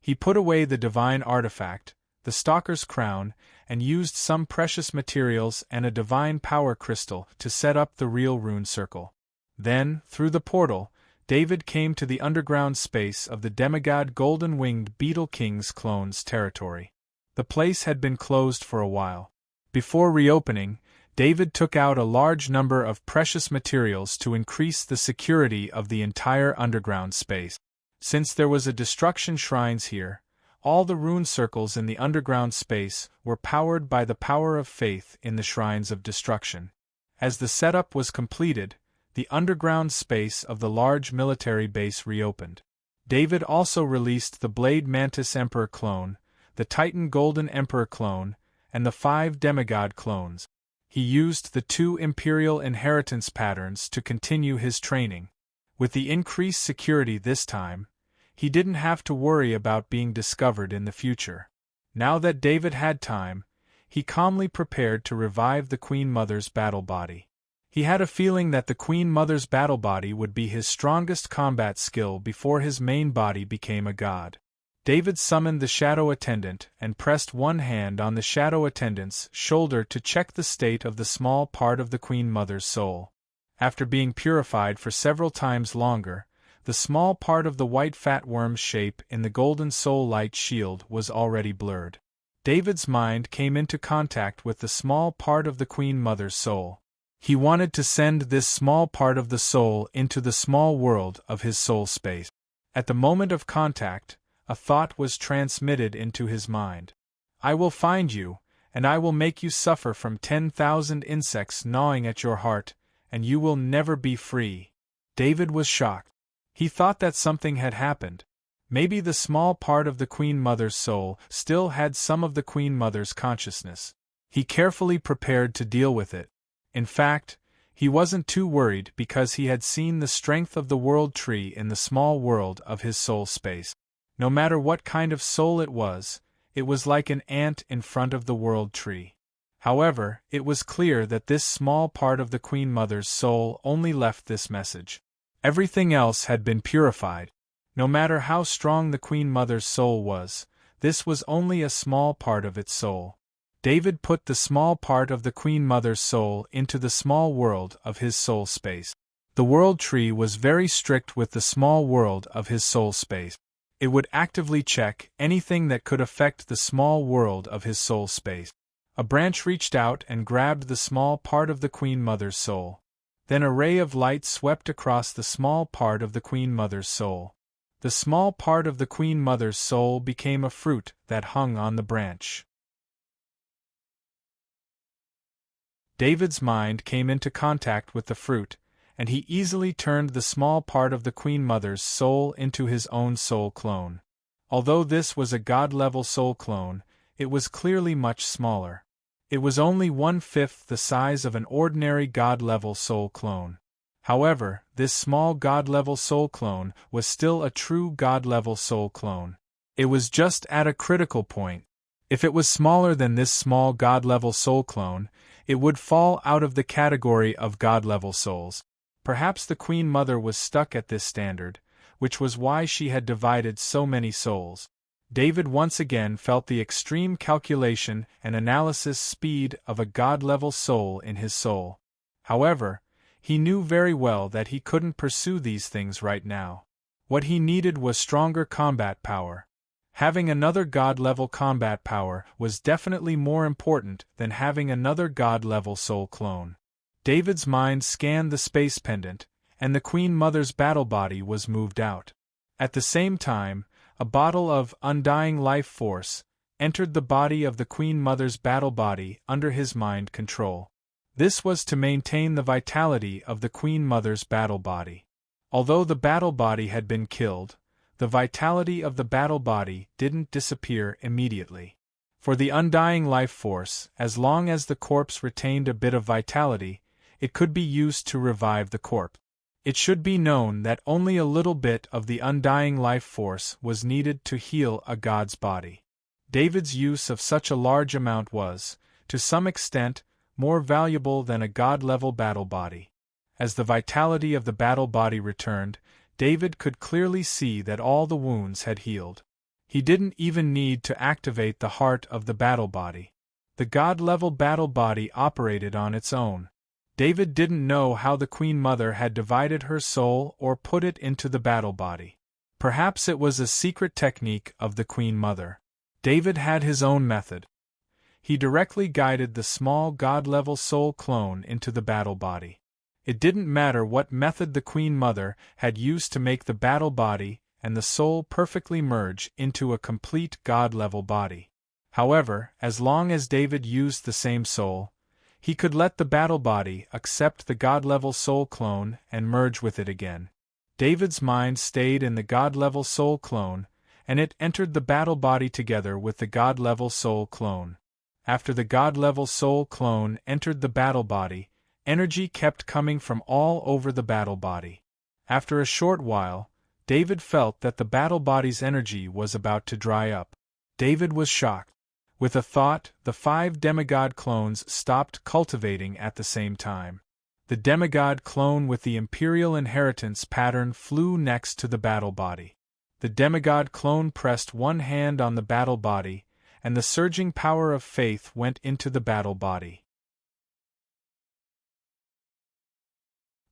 He put away the divine artifact, the Stalker's Crown, and used some precious materials and a divine power crystal to set up the real rune circle. Then, through the portal, David came to the underground space of the demigod golden-winged beetle king's clone's territory. The place had been closed for a while. Before reopening, David took out a large number of precious materials to increase the security of the entire underground space. Since there was a destruction shrines here, all the rune circles in the underground space were powered by the power of faith in the shrines of destruction. As the setup was completed, the underground space of the large military base reopened. David also released the Blade Mantis Emperor clone, the Titan Golden Emperor clone, and the 5 demigod clones. He used the 2 Imperial inheritance patterns to continue his training. With the increased security this time, he didn't have to worry about being discovered in the future. Now that David had time, he calmly prepared to revive the Queen Mother's battle body. He had a feeling that the Queen Mother's battle body would be his strongest combat skill before his main body became a god. David summoned the Shadow Attendant and pressed one hand on the Shadow Attendant's shoulder to check the state of the small part of the Queen Mother's soul. After being purified for several times longer, the small part of the white fat worm's shape in the golden soul light shield was already blurred. David's mind came into contact with the small part of the Queen Mother's soul. He wanted to send this small part of the soul into the small world of his soul space. At the moment of contact, a thought was transmitted into his mind. I will find you, and I will make you suffer from 10,000 insects gnawing at your heart, and you will never be free. David was shocked. He thought that something had happened. Maybe the small part of the Queen Mother's soul still had some of the Queen Mother's consciousness. He carefully prepared to deal with it. In fact, he wasn't too worried because he had seen the strength of the world tree in the small world of his soul space. No matter what kind of soul it was like an ant in front of the world tree. However, it was clear that this small part of the Queen Mother's soul only left this message. Everything else had been purified. No matter how strong the Queen Mother's soul was, this was only a small part of its soul. David put the small part of the Queen Mother's soul into the small world of his soul space. The world tree was very strict with the small world of his soul space. It would actively check anything that could affect the small world of his soul space. A branch reached out and grabbed the small part of the Queen Mother's soul. Then a ray of light swept across the small part of the Queen Mother's soul. The small part of the Queen Mother's soul became a fruit that hung on the branch. David's mind came into contact with the fruit, and he easily turned the small part of the Queen Mother's soul into his own soul clone. Although this was a God-level soul clone, it was clearly much smaller. It was only 1/5 the size of an ordinary God-level soul clone. However, this small God-level soul clone was still a true God-level soul clone. It was just at a critical point. If it was smaller than this small God-level soul clone, it would fall out of the category of God-level souls. Perhaps the Queen Mother was stuck at this standard, which was why she had divided so many souls. David once again felt the extreme calculation and analysis speed of a God-level soul in his soul. However, he knew very well that he couldn't pursue these things right now. What he needed was stronger combat power. Having another God-level combat power was definitely more important than having another God-level soul clone. David's mind scanned the space pendant, and the Queen Mother's battle body was moved out. At the same time, a bottle of undying life force entered the body of the Queen Mother's battle body under his mind control. This was to maintain the vitality of the Queen Mother's battle body. Although the battle body had been killed, the vitality of the battle body didn't disappear immediately. For the undying life force, as long as the corpse retained a bit of vitality, it could be used to revive the corpse. It should be known that only a little bit of the undying life force was needed to heal a god's body. David's use of such a large amount was, to some extent, more valuable than a god-level battle body. As the vitality of the battle body returned, David could clearly see that all the wounds had healed. He didn't even need to activate the heart of the battle body. The god-level battle body operated on its own. David didn't know how the Queen Mother had divided her soul or put it into the battle body. Perhaps it was a secret technique of the Queen Mother. David had his own method. He directly guided the small God-level soul clone into the battle body. It didn't matter what method the Queen Mother had used to make the battle body and the soul perfectly merge into a complete God-level body. However, as long as David used the same soul, he could let the battle body accept the God-level soul clone and merge with it again. David's mind stayed in the God-level soul clone, and it entered the battle body together with the God-level soul clone. After the God-level soul clone entered the battle body, energy kept coming from all over the battle body. After a short while, David felt that the battle body's energy was about to dry up. David was shocked. With a thought, the 5 demigod clones stopped cultivating at the same time. The demigod clone with the imperial inheritance pattern flew next to the battle body. The demigod clone pressed one hand on the battle body, and the surging power of faith went into the battle body.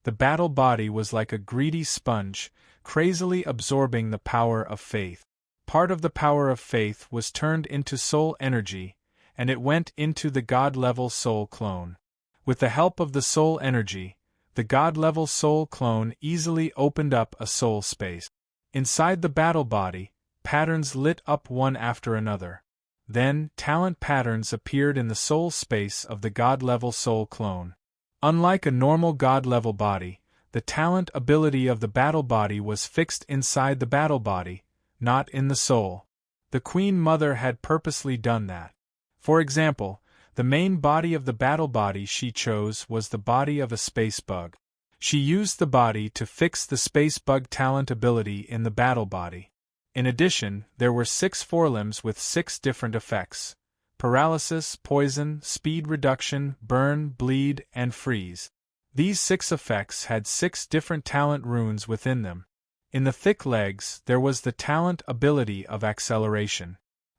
The battle body was like a greedy sponge, crazily absorbing the power of faith. Part of the power of faith was turned into soul energy, and it went into the God-level soul clone. With the help of the soul energy, the God-level soul clone easily opened up a soul space. Inside the battle body, patterns lit up one after another. Then, talent patterns appeared in the soul space of the God-level soul clone. Unlike a normal God-level body, the talent ability of the battle body was fixed inside the battle body, not in the soul. The Queen Mother had purposely done that. For example, the main body of the battle body she chose was the body of a space bug. She used the body to fix the space bug talent ability in the battle body. In addition, there were 6 forelimbs with 6 different effects: paralysis, poison, speed reduction, burn, bleed, and freeze. These 6 effects had 6 different talent runes within them. In the thick legs, there was the talent ability of acceleration.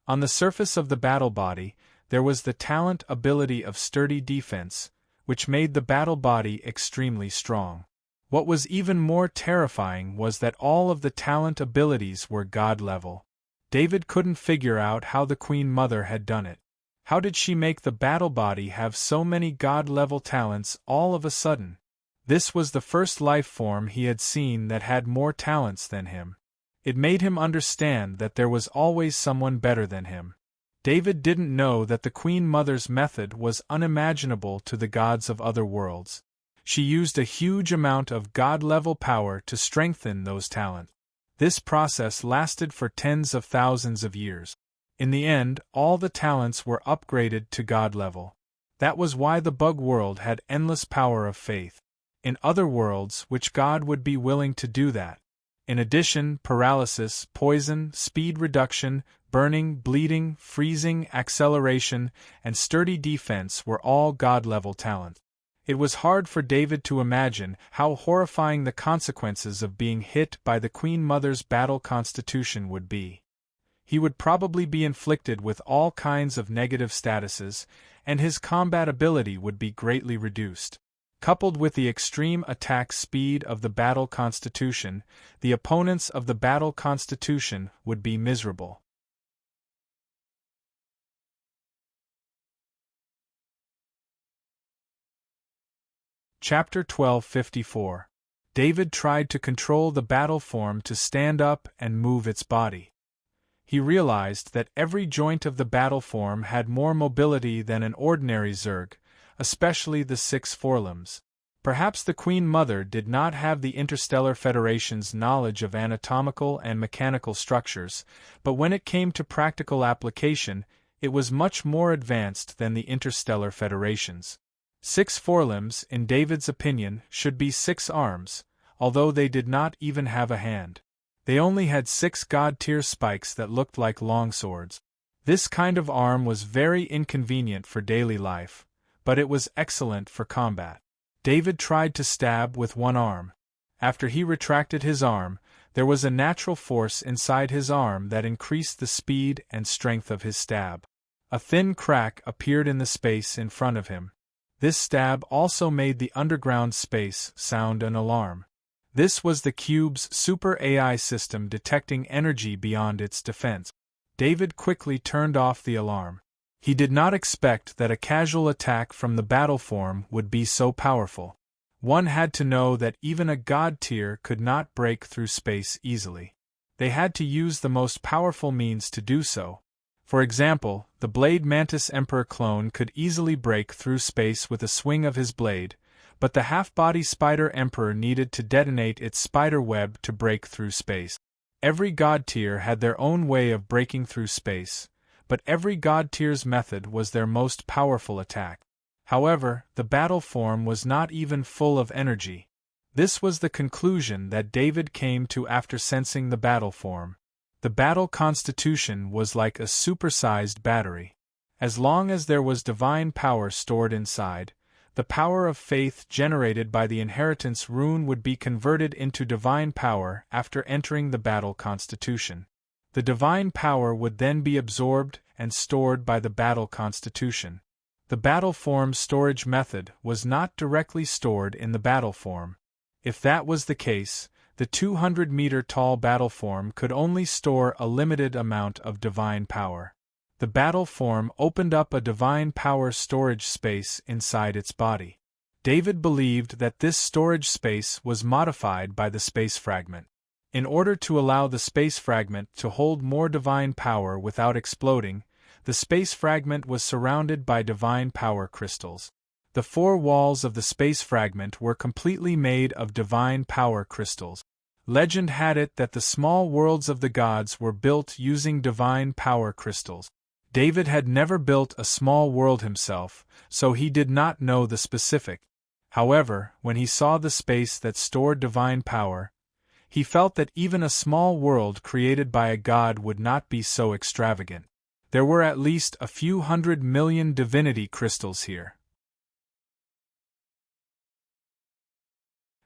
On the surface of the battle body, There was the talent ability of sturdy defense, which made the battle body extremely strong. What was even more terrifying was that all of the talent abilities were god level. David couldn't figure out how the Queen Mother had done it. How did she make the battle body have so many god-level talents all of a sudden? This was the first life form he had seen that had more talents than him. It made him understand that there was always someone better than him. David didn't know that the Queen Mother's method was unimaginable to the gods of other worlds. She used a huge amount of god-level power to strengthen those talents. This process lasted for tens of thousands of years. In the end, all the talents were upgraded to god level. That was why the bug world had endless power of faith. In other worlds, which god would be willing to do that? In addition, paralysis, poison, speed reduction, burning, bleeding, freezing, acceleration, and sturdy defense were all god-level talents. It was hard for David to imagine how horrifying the consequences of being hit by the Queen Mother's battle constitution would be. He would probably be inflicted with all kinds of negative statuses, and his combat ability would be greatly reduced. Coupled with the extreme attack speed of the battle constitution, the opponents of the battle constitution would be miserable. Chapter 1254. David tried to control the battle form to stand up and move its body. He realized that every joint of the battle form had more mobility than an ordinary Zerg, especially the 6 forelimbs. Perhaps the Queen Mother did not have the Interstellar Federation's knowledge of anatomical and mechanical structures, but when it came to practical application, it was much more advanced than the Interstellar Federation's. 6 forelimbs, in David's opinion, should be 6 arms, although they did not even have a hand. They only had 6 god-tier spikes that looked like longswords. This kind of arm was very inconvenient for daily life, but it was excellent for combat. David tried to stab with one arm. After he retracted his arm, there was a natural force inside his arm that increased the speed and strength of his stab. A thin crack appeared in the space in front of him. This stab also made the underground space sound an alarm. This was the cube's super AI system detecting energy beyond its defense. David quickly turned off the alarm. He did not expect that a casual attack from the battle form would be so powerful. One had to know that even a god tier could not break through space easily. They had to use the most powerful means to do so. For example, the Blade Mantis Emperor clone could easily break through space with a swing of his blade, but the half-body Spider Emperor needed to detonate its spider web to break through space. Every god tier had their own way of breaking through space, but every god tier's method was their most powerful attack. However, the battle form was not even full of energy. This was the conclusion that David came to after sensing the battle form. The battle constitution was like a supersized battery. As long as there was divine power stored inside, the power of faith generated by the inheritance rune would be converted into divine power after entering the battle constitution. The divine power would then be absorbed and stored by the battle constitution. The battle form storage method was not directly stored in the battle form. If that was the case, the 200-meter-tall battle form could only store a limited amount of divine power. The battle form opened up a divine power storage space inside its body. David believed that this storage space was modified by the space fragment. In order to allow the space fragment to hold more divine power without exploding, the space fragment was surrounded by divine power crystals. The 4 walls of the space fragment were completely made of divine power crystals. Legend had it that the small worlds of the gods were built using divine power crystals. David had never built a small world himself, so he did not know the specific. However, when he saw the space that stored divine power, he felt that even a small world created by a god would not be so extravagant. There were at least a few 100 million divinity crystals here.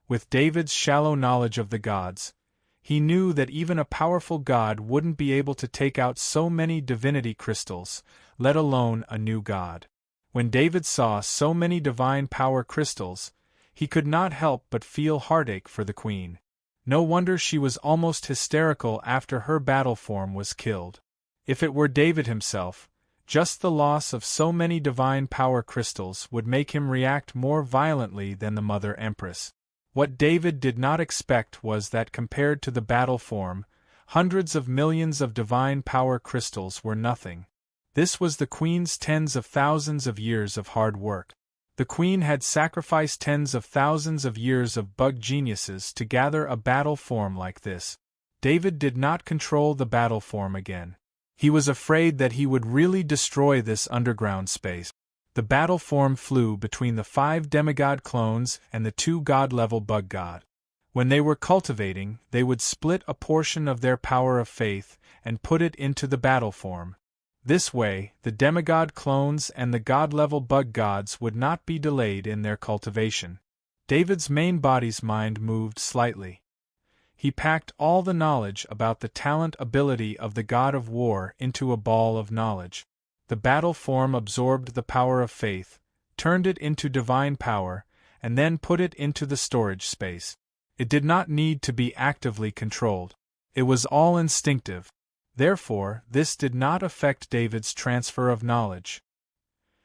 With David's shallow knowledge of the gods, he knew that even a powerful god wouldn't be able to take out so many divinity crystals, let alone a new god. When David saw so many divine power crystals, he could not help but feel heartache for the queen. No wonder she was almost hysterical after her battle form was killed. If it were David himself, just the loss of so many divine power crystals would make him react more violently than the Mother Empress. What David did not expect was that compared to the battle form, hundreds of millions of divine power crystals were nothing. This was the queen's tens of thousands of years of hard work. The queen had sacrificed tens of thousands of years of bug geniuses to gather a battle form like this. David did not control the battle form again. He was afraid that he would really destroy this underground space. The battle form flew between the 5 demigod clones and the 2 god-level bug god. When they were cultivating, they would split a portion of their power of faith and put it into the battle form. This way, the demigod clones and the god-level bug gods would not be delayed in their cultivation. David's main body's mind moved slightly. He packed all the knowledge about the talent ability of the god of war into a ball of knowledge. The battle form absorbed the power of faith, turned it into divine power, and then put it into the storage space. It did not need to be actively controlled. It was all instinctive. Therefore, this did not affect David's transfer of knowledge.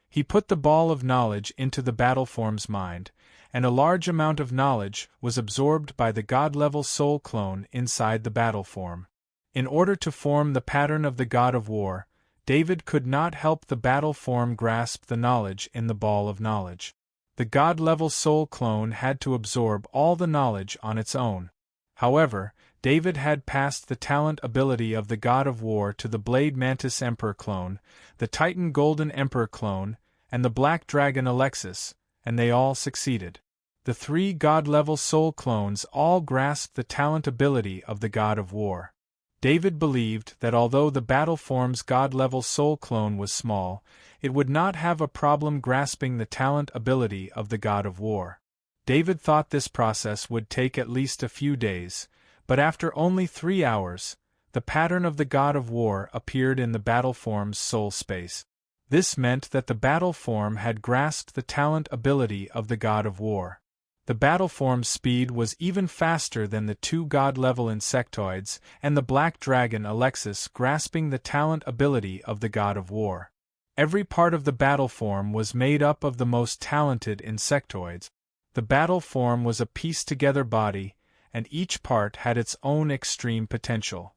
He put the ball of knowledge into the battle form's mind, and a large amount of knowledge was absorbed by the god-level soul clone inside the battle form. In order to form the pattern of the god of war, David could not help the battle form grasp the knowledge in the ball of knowledge. The god-level soul clone had to absorb all the knowledge on its own. However, David had passed the talent ability of the god of war to the Blade Mantis Emperor clone, the Titan Golden Emperor clone, and the Black Dragon Alexis, and they all succeeded. The 3 god-level soul clones all grasped the talent ability of the god of war. David believed that although the battle form's god-level soul clone was small, it would not have a problem grasping the talent ability of the god of war. David thought this process would take at least a few days, but after only 3 hours, the pattern of the god of war appeared in the battle form's soul space. This meant that the battle form had grasped the talent ability of the god of war. The battle form's speed was even faster than the 2 god-level insectoids and the Black Dragon Alexis grasping the talent ability of the god of war. Every part of the battle form was made up of the most talented insectoids. The battle form was a pieced-together body, and each part had its own extreme potential.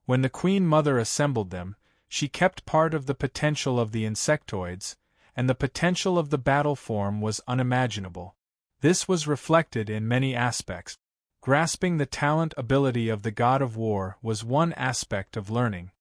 When the Queen Mother assembled them, she kept part of the potential of the insectoids, and the potential of the battle form was unimaginable. This was reflected in many aspects. Grasping the talent ability of the god of war was one aspect of learning.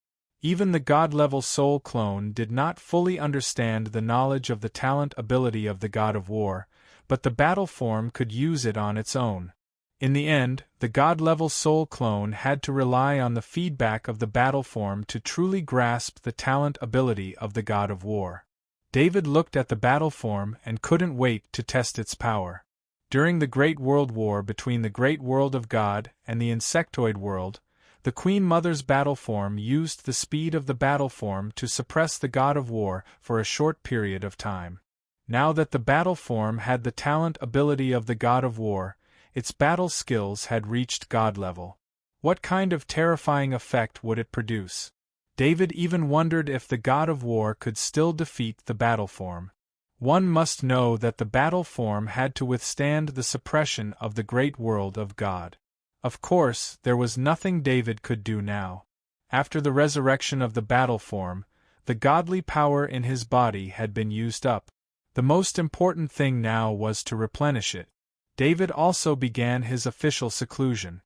Even the god-level soul clone did not fully understand the knowledge of the talent ability of the god of war, but the battle form could use it on its own. In the end, the god-level soul clone had to rely on the feedback of the battle form to truly grasp the talent ability of the god of war. David looked at the battle form and couldn't wait to test its power. During the Great World War between the Great World of God and the Insectoid World, the Queen Mother's battle form used the speed of the battle form to suppress the god of war for a short period of time. Now that the battle form had the talent ability of the god of war, its battle skills had reached god level. What kind of terrifying effect would it produce? David even wondered if the god of war could still defeat the battle form. One must know that the battle form had to withstand the suppression of the great world of God. Of course, there was nothing David could do now. After the resurrection of the battle form, the godly power in his body had been used up. The most important thing now was to replenish it. David also began his official seclusion.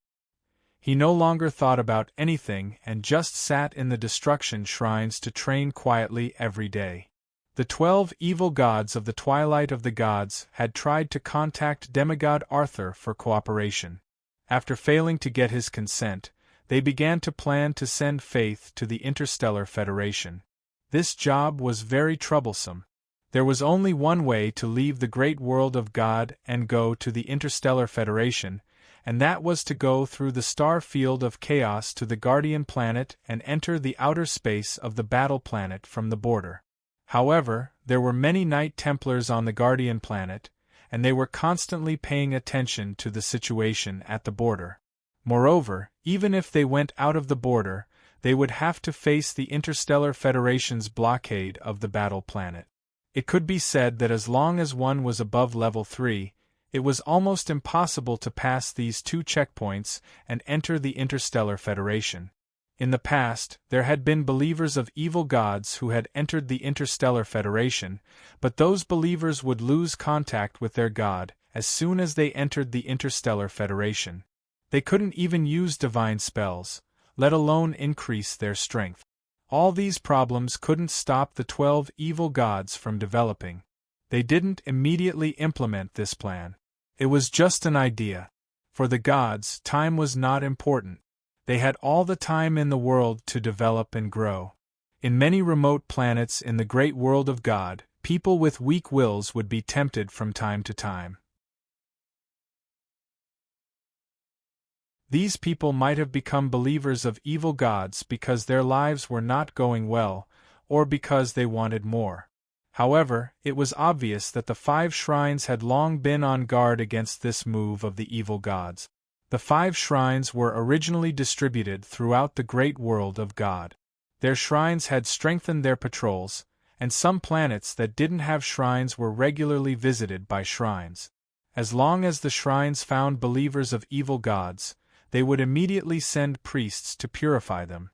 He no longer thought about anything and just sat in the destruction shrines to train quietly every day. The 12 evil gods of the Twilight of the Gods had tried to contact demigod Arthur for cooperation. After failing to get his consent, they began to plan to send Faith to the Interstellar Federation. This job was very troublesome. There was only one way to leave the great world of God and go to the Interstellar Federation, and that was to go through the star field of chaos to the guardian planet and enter the outer space of the battle planet from the border. However, there were many Knight Templars on the guardian planet, and they were constantly paying attention to the situation at the border. Moreover, even if they went out of the border, they would have to face the Interstellar Federation's blockade of the battle planet. It could be said that as long as one was above level 3, it was almost impossible to pass these two checkpoints and enter the Interstellar Federation. In the past, there had been believers of evil gods who had entered the Interstellar Federation, but those believers would lose contact with their god as soon as they entered the Interstellar Federation. They couldn't even use divine spells, let alone increase their strength. All these problems couldn't stop the 12 evil gods from developing. They didn't immediately implement this plan. It was just an idea. For the gods, time was not important. They had all the time in the world to develop and grow. In many remote planets in the great world of God, people with weak wills would be tempted from time to time. These people might have become believers of evil gods because their lives were not going well, or because they wanted more. However, it was obvious that the 5 shrines had long been on guard against this move of the evil gods. The 5 shrines were originally distributed throughout the great world of God. Their shrines had strengthened their patrols, and some planets that didn't have shrines were regularly visited by shrines. As long as the shrines found believers of evil gods, they would immediately send priests to purify them.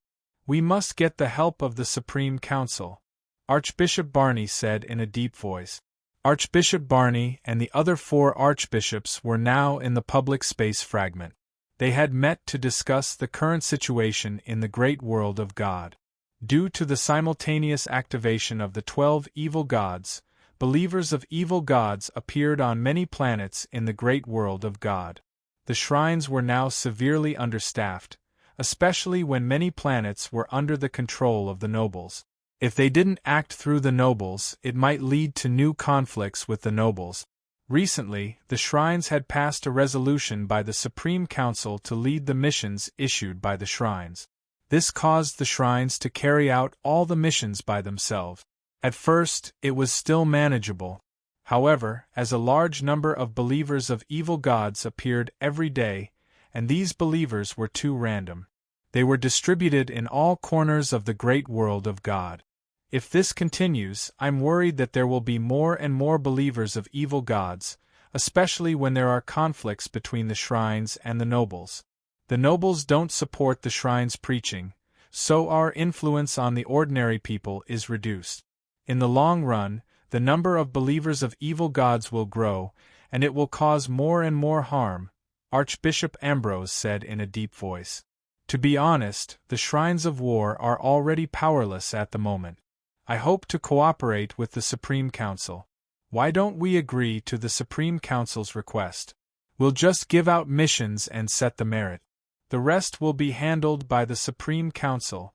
"We must get the help of the Supreme Council," Archbishop Barney said in a deep voice. Archbishop Barney and the other 4 archbishops were now in the public space fragment. They had met to discuss the current situation in the great world of God. Due to the simultaneous activation of the 12 evil gods, believers of evil gods appeared on many planets in the great world of God. The shrines were now severely understaffed, especially when many planets were under the control of the nobles. If they didn't act through the nobles, it might lead to new conflicts with the nobles. Recently, the shrines had passed a resolution by the Supreme Council to lead the missions issued by the shrines. This caused the shrines to carry out all the missions by themselves. At first, it was still manageable. However, as a large number of believers of evil gods appeared every day, and these believers were too random. They were distributed in all corners of the great world of God. If this continues, I'm worried that there will be more and more believers of evil gods, especially when there are conflicts between the shrines and the nobles. The nobles don't support the shrines' preaching, so our influence on the ordinary people is reduced. In the long run, the number of believers of evil gods will grow, and it will cause more and more harm, Archbishop Ambrose said in a deep voice. To be honest, the shrines of war are already powerless at the moment. I hope to cooperate with the Supreme Council. Why don't we agree to the Supreme Council's request? We'll just give out missions and set the merit. The rest will be handled by the Supreme Council,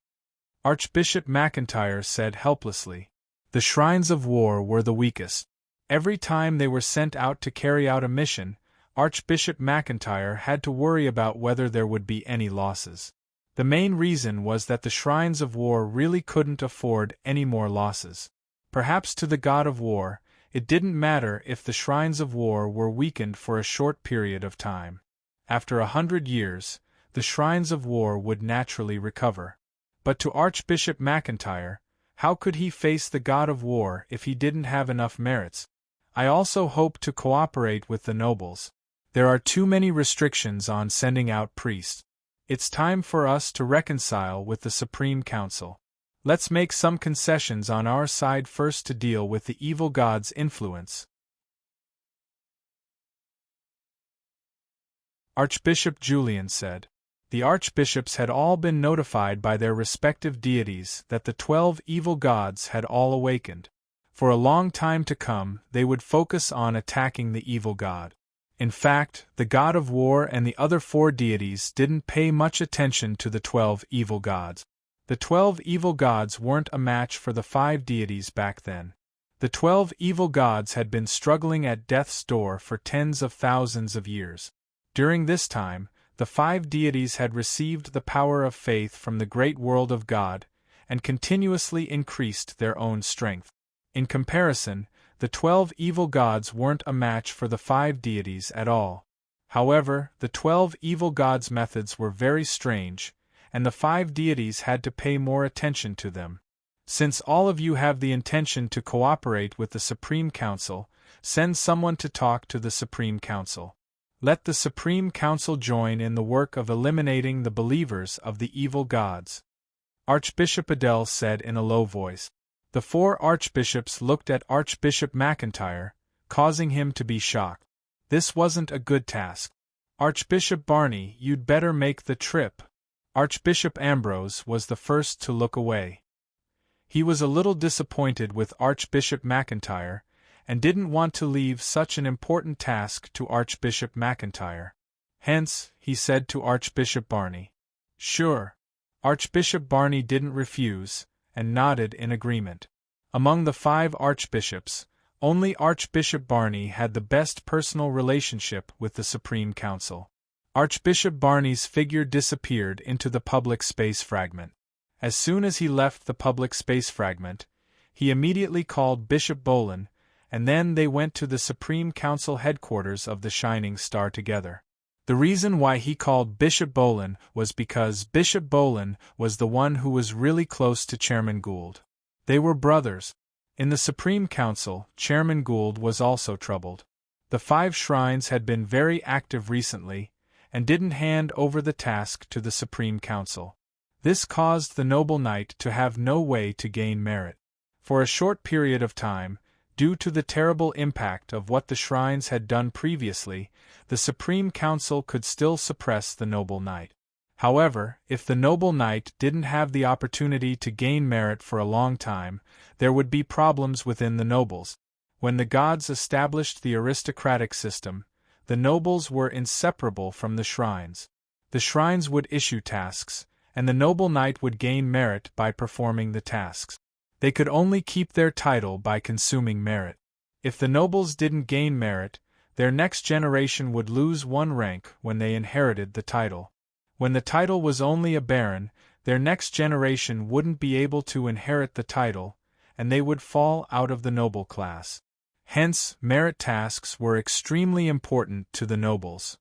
Archbishop McIntyre said helplessly. The shrines of war were the weakest. Every time they were sent out to carry out a mission, Archbishop McIntyre had to worry about whether there would be any losses. The main reason was that the shrines of war really couldn't afford any more losses. Perhaps to the god of war, it didn't matter if the shrines of war were weakened for a short period of time. After 100 years, the shrines of war would naturally recover. But to Archbishop McIntyre, how could he face the god of war if he didn't have enough merits? I also hope to cooperate with the nobles. There are too many restrictions on sending out priests. It's time for us to reconcile with the Supreme Council. Let's make some concessions on our side first to deal with the evil god's influence. Archbishop Julian said. The archbishops had all been notified by their respective deities that the 12 evil gods had all awakened. For a long time to come, they would focus on attacking the evil god. In fact, the god of war and the other 4 deities didn't pay much attention to the 12 evil gods. The 12 evil gods weren't a match for the 5 deities back then. The 12 evil gods had been struggling at death's door for tens of thousands of years. During this time, the 5 deities had received the power of faith from the great world of God, and continuously increased their own strength. In comparison, the 12 evil gods weren't a match for the 5 deities at all. However, the 12 evil gods' methods were very strange, and the 5 deities had to pay more attention to them. Since all of you have the intention to cooperate with the Supreme Council, send someone to talk to the Supreme Council. Let the Supreme Council join in the work of eliminating the believers of the evil gods. Archbishop Adele said in a low voice. The 4 archbishops looked at Archbishop McIntyre, causing him to be shocked. This wasn't a good task. Archbishop Barney, you'd better make the trip. Archbishop Ambrose was the first to look away. He was a little disappointed with Archbishop McIntyre, and didn't want to leave such an important task to Archbishop McIntyre. Hence, he said to Archbishop Barney. Sure. Archbishop Barney didn't refuse, and nodded in agreement. Among the 5 archbishops, only Archbishop Barney had the best personal relationship with the Supreme Council. Archbishop Barney's figure disappeared into the public space fragment. As soon as he left the public space fragment, he immediately called Bishop Bolin, and then they went to the Supreme Council headquarters of the Shining Star together. The reason why he called Bishop Bolin was because Bishop Bolin was the one who was really close to Chairman Gould. They were brothers. In the Supreme Council, Chairman Gould was also troubled. The 5 shrines had been very active recently, and didn't hand over the task to the Supreme Council. This caused the noble knight to have no way to gain merit. For a short period of time, due to the terrible impact of what the shrines had done previously, the Supreme Council could still suppress the noble knight. However, if the noble knight didn't have the opportunity to gain merit for a long time, there would be problems within the nobles. When the gods established the aristocratic system, the nobles were inseparable from the shrines. The shrines would issue tasks, and the noble knight would gain merit by performing the tasks. They could only keep their title by consuming merit. If the nobles didn't gain merit, their next generation would lose 1 rank when they inherited the title. When the title was only a baron, their next generation wouldn't be able to inherit the title, and they would fall out of the noble class. Hence, merit tasks were extremely important to the nobles.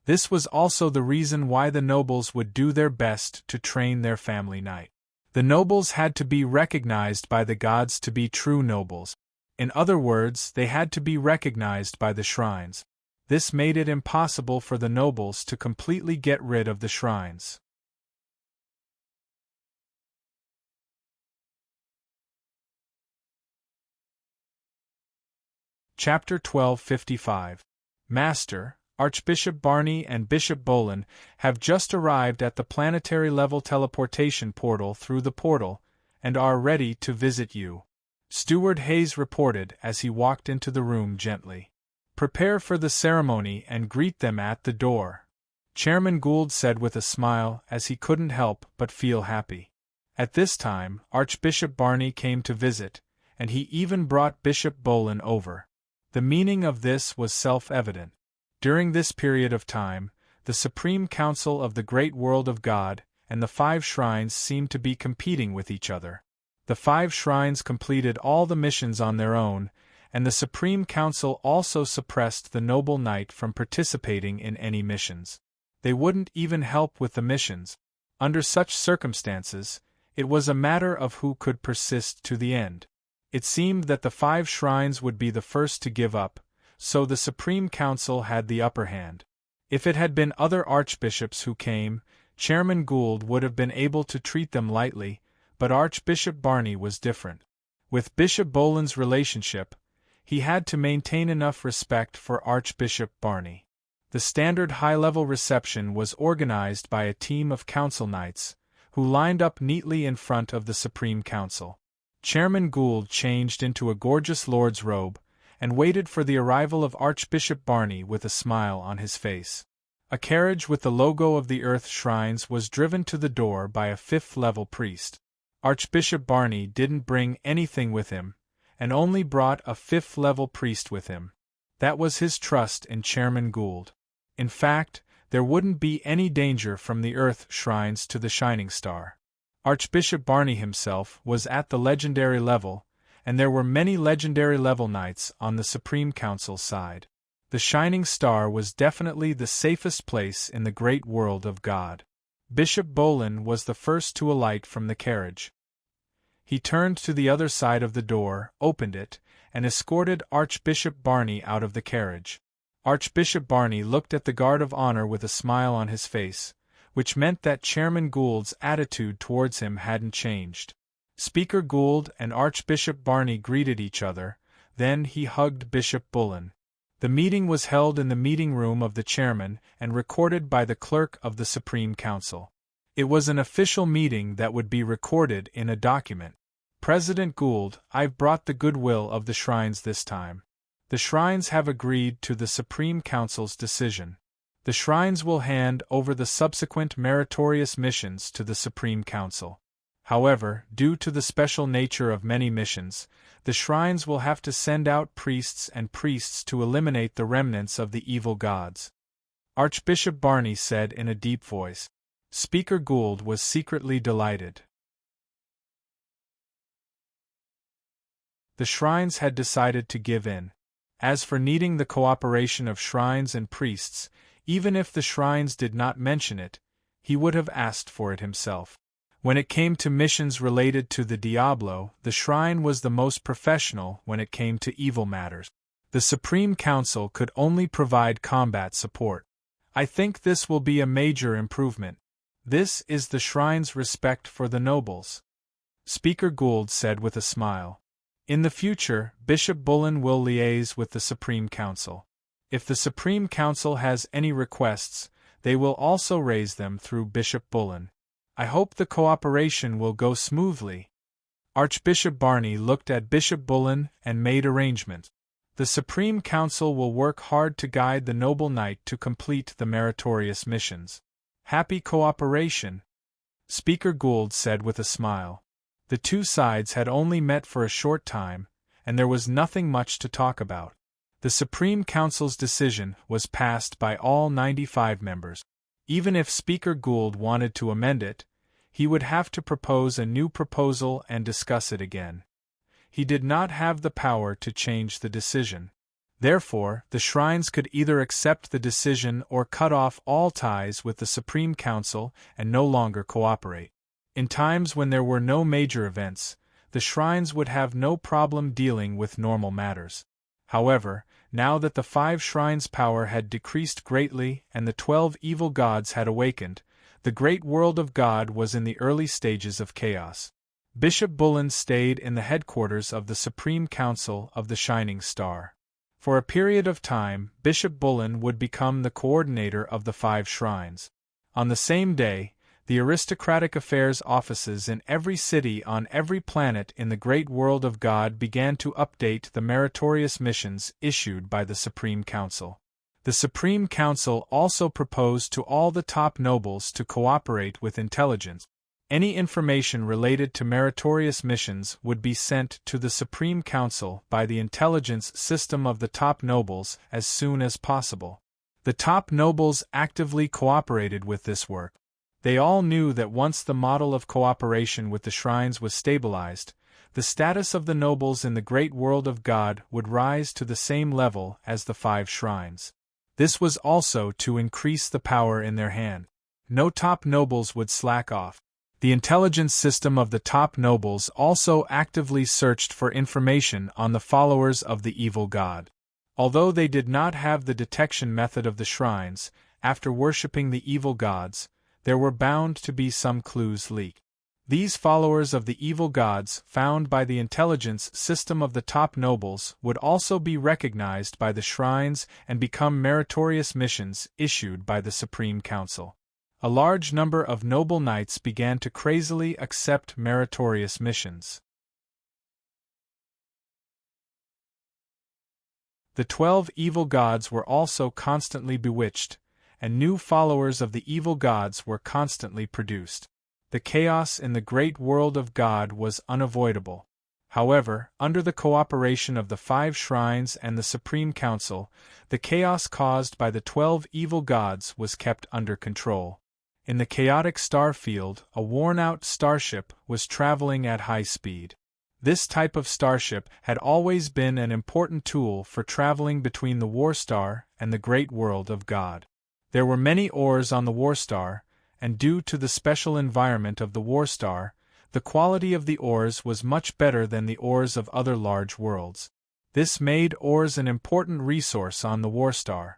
This was also the reason why the nobles would do their best to train their family knight. The nobles had to be recognized by the gods to be true nobles. In other words, they had to be recognized by the shrines. This made it impossible for the nobles to completely get rid of the shrines. Chapter 1255. Master, Archbishop Barney and Bishop Bolin have just arrived at the planetary-level teleportation portal through the portal, and are ready to visit you. Steward Hayes reported as he walked into the room gently. Prepare for the ceremony and greet them at the door. Chairman Gould said with a smile as he couldn't help but feel happy. At this time, Archbishop Barney came to visit, and he even brought Bishop Bolin over. The meaning of this was self-evident. During this period of time, the Supreme Council of the Great World of God and the 5 shrines seemed to be competing with each other. The 5 shrines completed all the missions on their own, and the Supreme Council also suppressed the noble knight from participating in any missions. They wouldn't even help with the missions. Under such circumstances, it was a matter of who could persist to the end. It seemed that the 5 shrines would be the first to give up, so the Supreme Council had the upper hand. If it had been other archbishops who came, Chairman Gould would have been able to treat them lightly, but Archbishop Barney was different. With Bishop Bolin's relationship, he had to maintain enough respect for Archbishop Barney. The standard high-level reception was organized by a team of council knights, who lined up neatly in front of the Supreme Council. Chairman Gould changed into a gorgeous lord's robe, and waited for the arrival of Archbishop Barney with a smile on his face. A carriage with the logo of the Earth Shrines was driven to the door by a 5th-level priest. Archbishop Barney didn't bring anything with him, and only brought a 5th-level priest with him. That was his trust in Chairman Gould. In fact, there wouldn't be any danger from the Earth shrines to the Shining Star. Archbishop Barney himself was at the legendary level, and there were many legendary level knights on the Supreme Council's side. The Shining Star was definitely the safest place in the great world of God. Bishop Bolin was the first to alight from the carriage. He turned to the other side of the door, opened it, and escorted Archbishop Barney out of the carriage. Archbishop Barney looked at the guard of honor with a smile on his face, which meant that Chairman Gould's attitude towards him hadn't changed. Speaker Gould and Archbishop Barney greeted each other, then he hugged Bishop Bolin. The meeting was held in the meeting room of the chairman and recorded by the clerk of the Supreme Council. It was an official meeting that would be recorded in a document. President Gould, I've brought the goodwill of the shrines this time. The shrines have agreed to the Supreme Council's decision. The shrines will hand over the subsequent meritorious missions to the Supreme Council. However, due to the special nature of many missions, the shrines will have to send out priests to eliminate the remnants of the evil gods. Archbishop Barney said in a deep voice. Speaker Gould was secretly delighted. The shrines had decided to give in. As for needing the cooperation of shrines and priests, even if the shrines did not mention it, he would have asked for it himself. When it came to missions related to the Diablo, the shrine was the most professional when it came to evil matters. The Supreme Council could only provide combat support. I think this will be a major improvement. This is the shrine's respect for the nobles. Speaker Gould said with a smile. In the future, Bishop Bolin will liaise with the Supreme Council. If the Supreme Council has any requests, they will also raise them through Bishop Bolin. I hope the cooperation will go smoothly. Archbishop Barney looked at Bishop Bolin and made arrangements. The Supreme Council will work hard to guide the noble knight to complete the meritorious missions. Happy cooperation, Speaker Gould said with a smile. The two sides had only met for a short time, and there was nothing much to talk about. The Supreme Council's decision was passed by all 95 members. Even if Speaker Gould wanted to amend it, he would have to propose a new proposal and discuss it again. He did not have the power to change the decision. Therefore, the shrines could either accept the decision or cut off all ties with the Supreme Council and no longer cooperate. In times when there were no major events, the shrines would have no problem dealing with normal matters. However, now that the 5 shrines' power had decreased greatly and the 12 evil gods had awakened, the great world of God was in the early stages of chaos. Bishop Bolin stayed in the headquarters of the Supreme Council of the Shining Star. For a period of time, Bishop Bolin would become the coordinator of the 5 shrines. On the same day, the aristocratic affairs offices in every city on every planet in the great world of God began to update the meritorious missions issued by the Supreme Council. The Supreme Council also proposed to all the top nobles to cooperate with intelligence. Any information related to meritorious missions would be sent to the Supreme Council by the intelligence system of the top nobles as soon as possible. The top nobles actively cooperated with this work. They all knew that once the model of cooperation with the shrines was stabilized, the status of the nobles in the great world of God would rise to the same level as the 5 shrines. This was also to increase the power in their hand. No top nobles would slack off. The intelligence system of the top nobles also actively searched for information on the followers of the evil god. Although they did not have the detection method of the shrines, after worshipping the evil gods, there were bound to be some clues leaked. These followers of the evil gods, found by the intelligence system of the top nobles, would also be recognized by the shrines and become meritorious missions issued by the Supreme Council. A large number of noble knights began to crazily accept meritorious missions. The 12 evil gods were also constantly bewitched, and new followers of the evil gods were constantly produced. The chaos in the great world of God was unavoidable. However, under the cooperation of the 5 shrines and the Supreme Council, the chaos caused by the 12 evil gods was kept under control. In the chaotic star field, a worn-out starship was traveling at high speed. This type of starship had always been an important tool for traveling between the Warstar and the great world of God. There were many ores on the Warstar, and due to the special environment of the Warstar, the quality of the ores was much better than the ores of other large worlds. This made ores an important resource on the Warstar.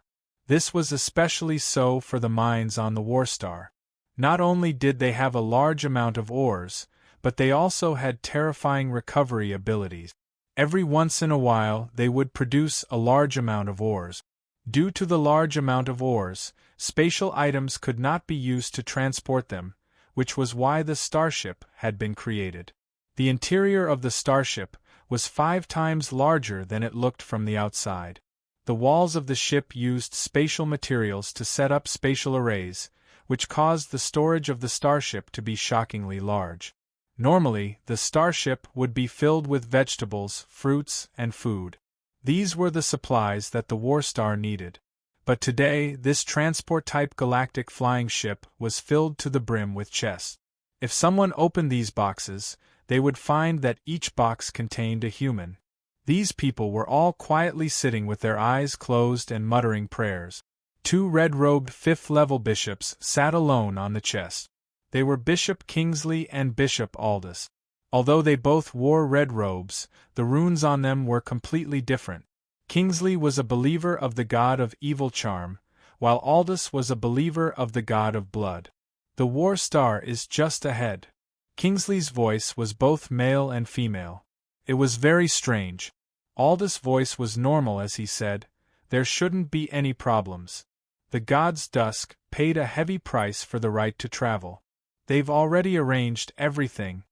This was especially so for the mines on the Warstar. Not only did they have a large amount of ores, but they also had terrifying recovery abilities. Every once in a while they would produce a large amount of ores. Due to the large amount of ores, spatial items could not be used to transport them, which was why the starship had been created. The interior of the starship was 5 times larger than it looked from the outside. The walls of the ship used spatial materials to set up spatial arrays, which caused the storage of the starship to be shockingly large. Normally, the starship would be filled with vegetables, fruits, and food. These were the supplies that the Warstar needed. But today, this transport-type galactic flying ship was filled to the brim with chests. If someone opened these boxes, they would find that each box contained a human. These people were all quietly sitting with their eyes closed and muttering prayers. 2 red-robed 5th-level bishops sat alone on the chest. They were Bishop Kingsley and Bishop Aldous. Although they both wore red robes, the runes on them were completely different. Kingsley was a believer of the god of evil charm, while Aldous was a believer of the god of blood. The Warstar is just ahead. Kingsley's voice was both male and female. It was very strange. Aldous' voice was normal as he said, "There shouldn't be any problems. The gods Dusk paid a heavy price for the right to travel. They've already arranged everything."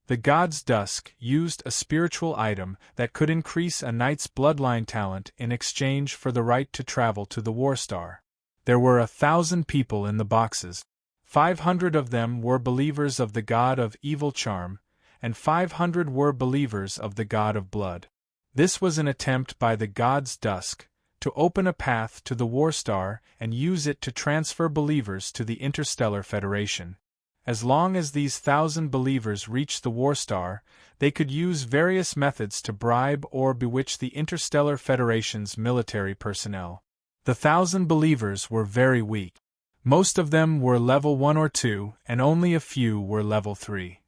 The gods Dusk used a spiritual item that could increase a knight's bloodline talent in exchange for the right to travel to the Warstar. There were 1,000 people in the boxes. 500 of them were believers of the god of evil charm, and 500 were believers of the god of blood. This was an attempt by the gods Dusk to open a path to the Warstar and use it to transfer believers to the Interstellar Federation. As long as these 1,000 believers reached the Warstar, they could use various methods to bribe or bewitch the Interstellar Federation's military personnel. The 1,000 believers were very weak. Most of them were level 1 or 2, and only a few were level 3.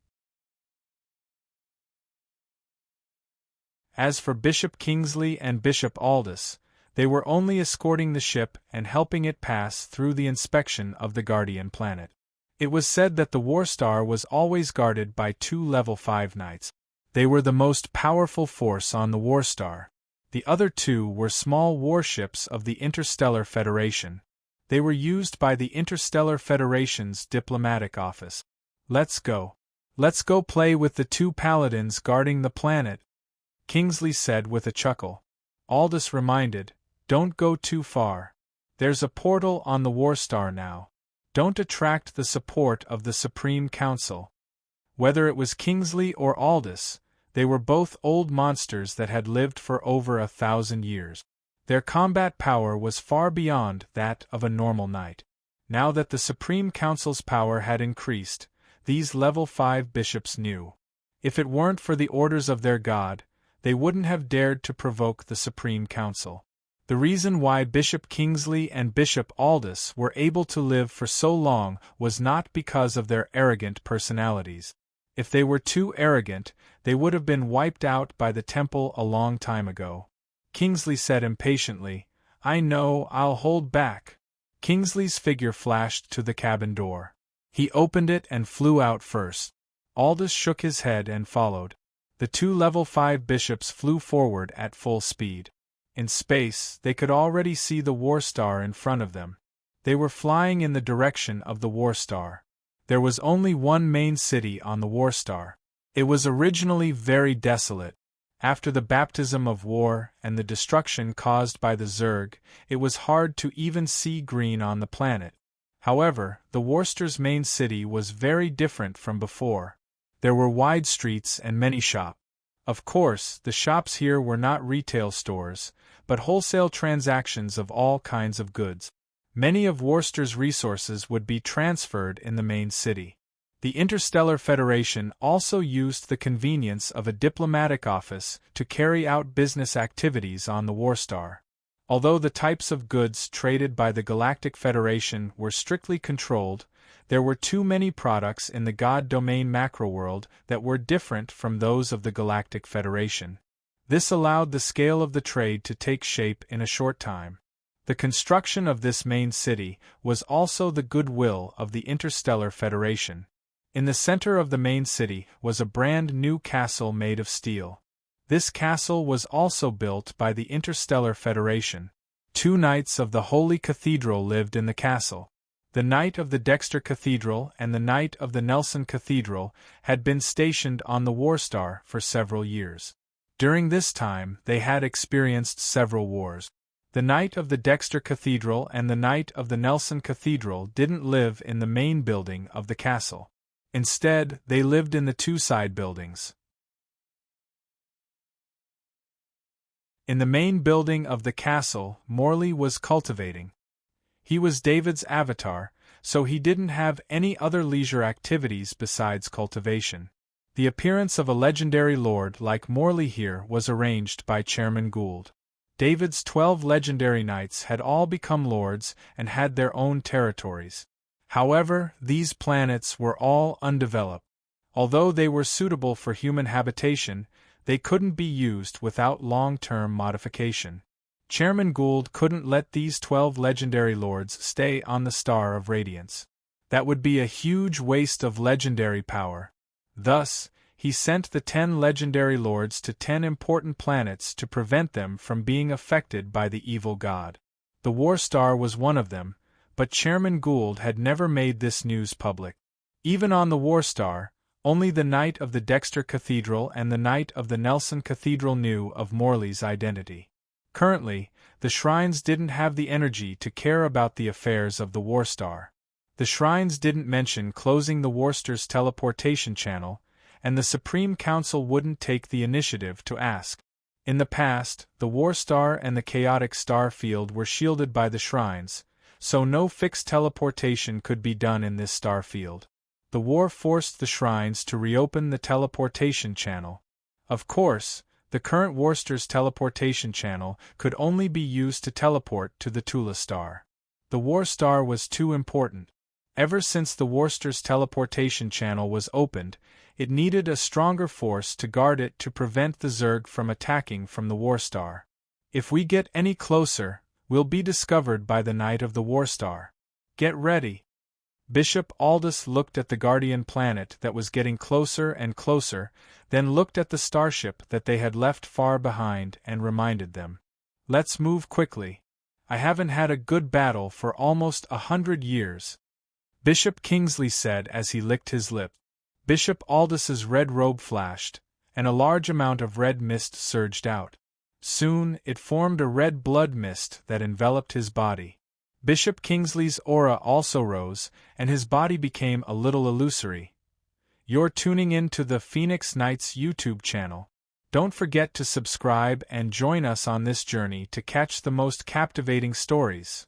As for Bishop Kingsley and Bishop Aldous, they were only escorting the ship and helping it pass through the inspection of the Guardian planet. It was said that the Warstar was always guarded by 2 level 5 knights. They were the most powerful force on the Warstar. The other 2 were small warships of the Interstellar Federation. They were used by the Interstellar Federation's diplomatic office. "Let's go. Let's go play with the 2 paladins guarding the planet," Kingsley said with a chuckle. Aldous reminded, "Don't go too far. There's a portal on the Warstar now. Don't attract the support of the Supreme Council." Whether it was Kingsley or Aldous, they were both old monsters that had lived for over 1,000 years. Their combat power was far beyond that of a normal knight. Now that the Supreme Council's power had increased, these level 5 bishops knew. If it weren't for the orders of their god, they wouldn't have dared to provoke the Supreme Council. The reason why Bishop Kingsley and Bishop Aldous were able to live for so long was not because of their arrogant personalities. If they were too arrogant, they would have been wiped out by the temple a long time ago. Kingsley said impatiently, "I know, I'll hold back." Kingsley's figure flashed to the cabin door. He opened it and flew out first. Aldous shook his head and followed. The 2 level 5 bishops flew forward at full speed. In space, they could already see the Warstar in front of them. They were flying in the direction of the Warstar. There was only one main city on the Warstar. It was originally very desolate. After the baptism of war and the destruction caused by the Zerg, it was hard to even see green on the planet. However, the Warstar's main city was very different from before. There were wide streets and many shops. Of course, the shops here were not retail stores, but wholesale transactions of all kinds of goods. Many of Worcester's resources would be transferred in the main city. The Interstellar Federation also used the convenience of a diplomatic office to carry out business activities on the Warstar. Although the types of goods traded by the Galactic Federation were strictly controlled, there were too many products in the God Domain macroworld that were different from those of the Galactic Federation. This allowed the scale of the trade to take shape in a short time. The construction of this main city was also the goodwill of the Interstellar Federation. In the center of the main city was a brand new castle made of steel. This castle was also built by the Interstellar Federation. 2 knights of the Holy Cathedral lived in the castle. The Knight of the Dexter Cathedral and the Knight of the Nelson Cathedral had been stationed on the Warstar for several years. During this time, they had experienced several wars. The Knight of the Dexter Cathedral and the Knight of the Nelson Cathedral didn't live in the main building of the castle. Instead, they lived in the 2 side buildings. In the main building of the castle, Morley was cultivating. He was David's avatar, so he didn't have any other leisure activities besides cultivation. The appearance of a legendary lord like Morley here was arranged by Chairman Gould. David's 12 legendary knights had all become lords and had their own territories. However, these planets were all undeveloped. Although they were suitable for human habitation, they couldn't be used without long-term modification. Chairman Gould couldn't let these 12 legendary lords stay on the Star of Radiance. That would be a huge waste of legendary power. Thus, he sent the 10 legendary lords to 10 important planets to prevent them from being affected by the evil god. The Warstar was one of them, but Chairman Gould had never made this news public. Even on the Warstar, only the Knight of the Dexter Cathedral and the Knight of the Nelson Cathedral knew of Morley's identity. Currently, the shrines didn't have the energy to care about the affairs of the Warstar. The shrines didn't mention closing the Warstar's teleportation channel, and the Supreme Council wouldn't take the initiative to ask. In the past, the Warstar and the Chaotic Star Field were shielded by the shrines, so no fixed teleportation could be done in this star field. The war forced the shrines to reopen the teleportation channel. Of course, the current Warstar's teleportation channel could only be used to teleport to the Tula star. The Warstar was too important. Ever since the Warstar's teleportation channel was opened, it needed a stronger force to guard it to prevent the Zerg from attacking from the Warstar. If we get any closer, we'll be discovered by the Knight of the Warstar. Get ready. Bishop Aldous looked at the Guardian planet that was getting closer and closer, then looked at the starship that they had left far behind and reminded them. Let's move quickly. I haven't had a good battle for almost 100 years. Bishop Kingsley said as he licked his lip. Bishop Aldous's red robe flashed, and a large amount of red mist surged out. Soon, it formed a red blood mist that enveloped his body. Bishop Kingsley's aura also rose, and his body became a little illusory. You're tuning in to the Phoenix Knights YouTube channel. Don't forget to subscribe and join us on this journey to catch the most captivating stories.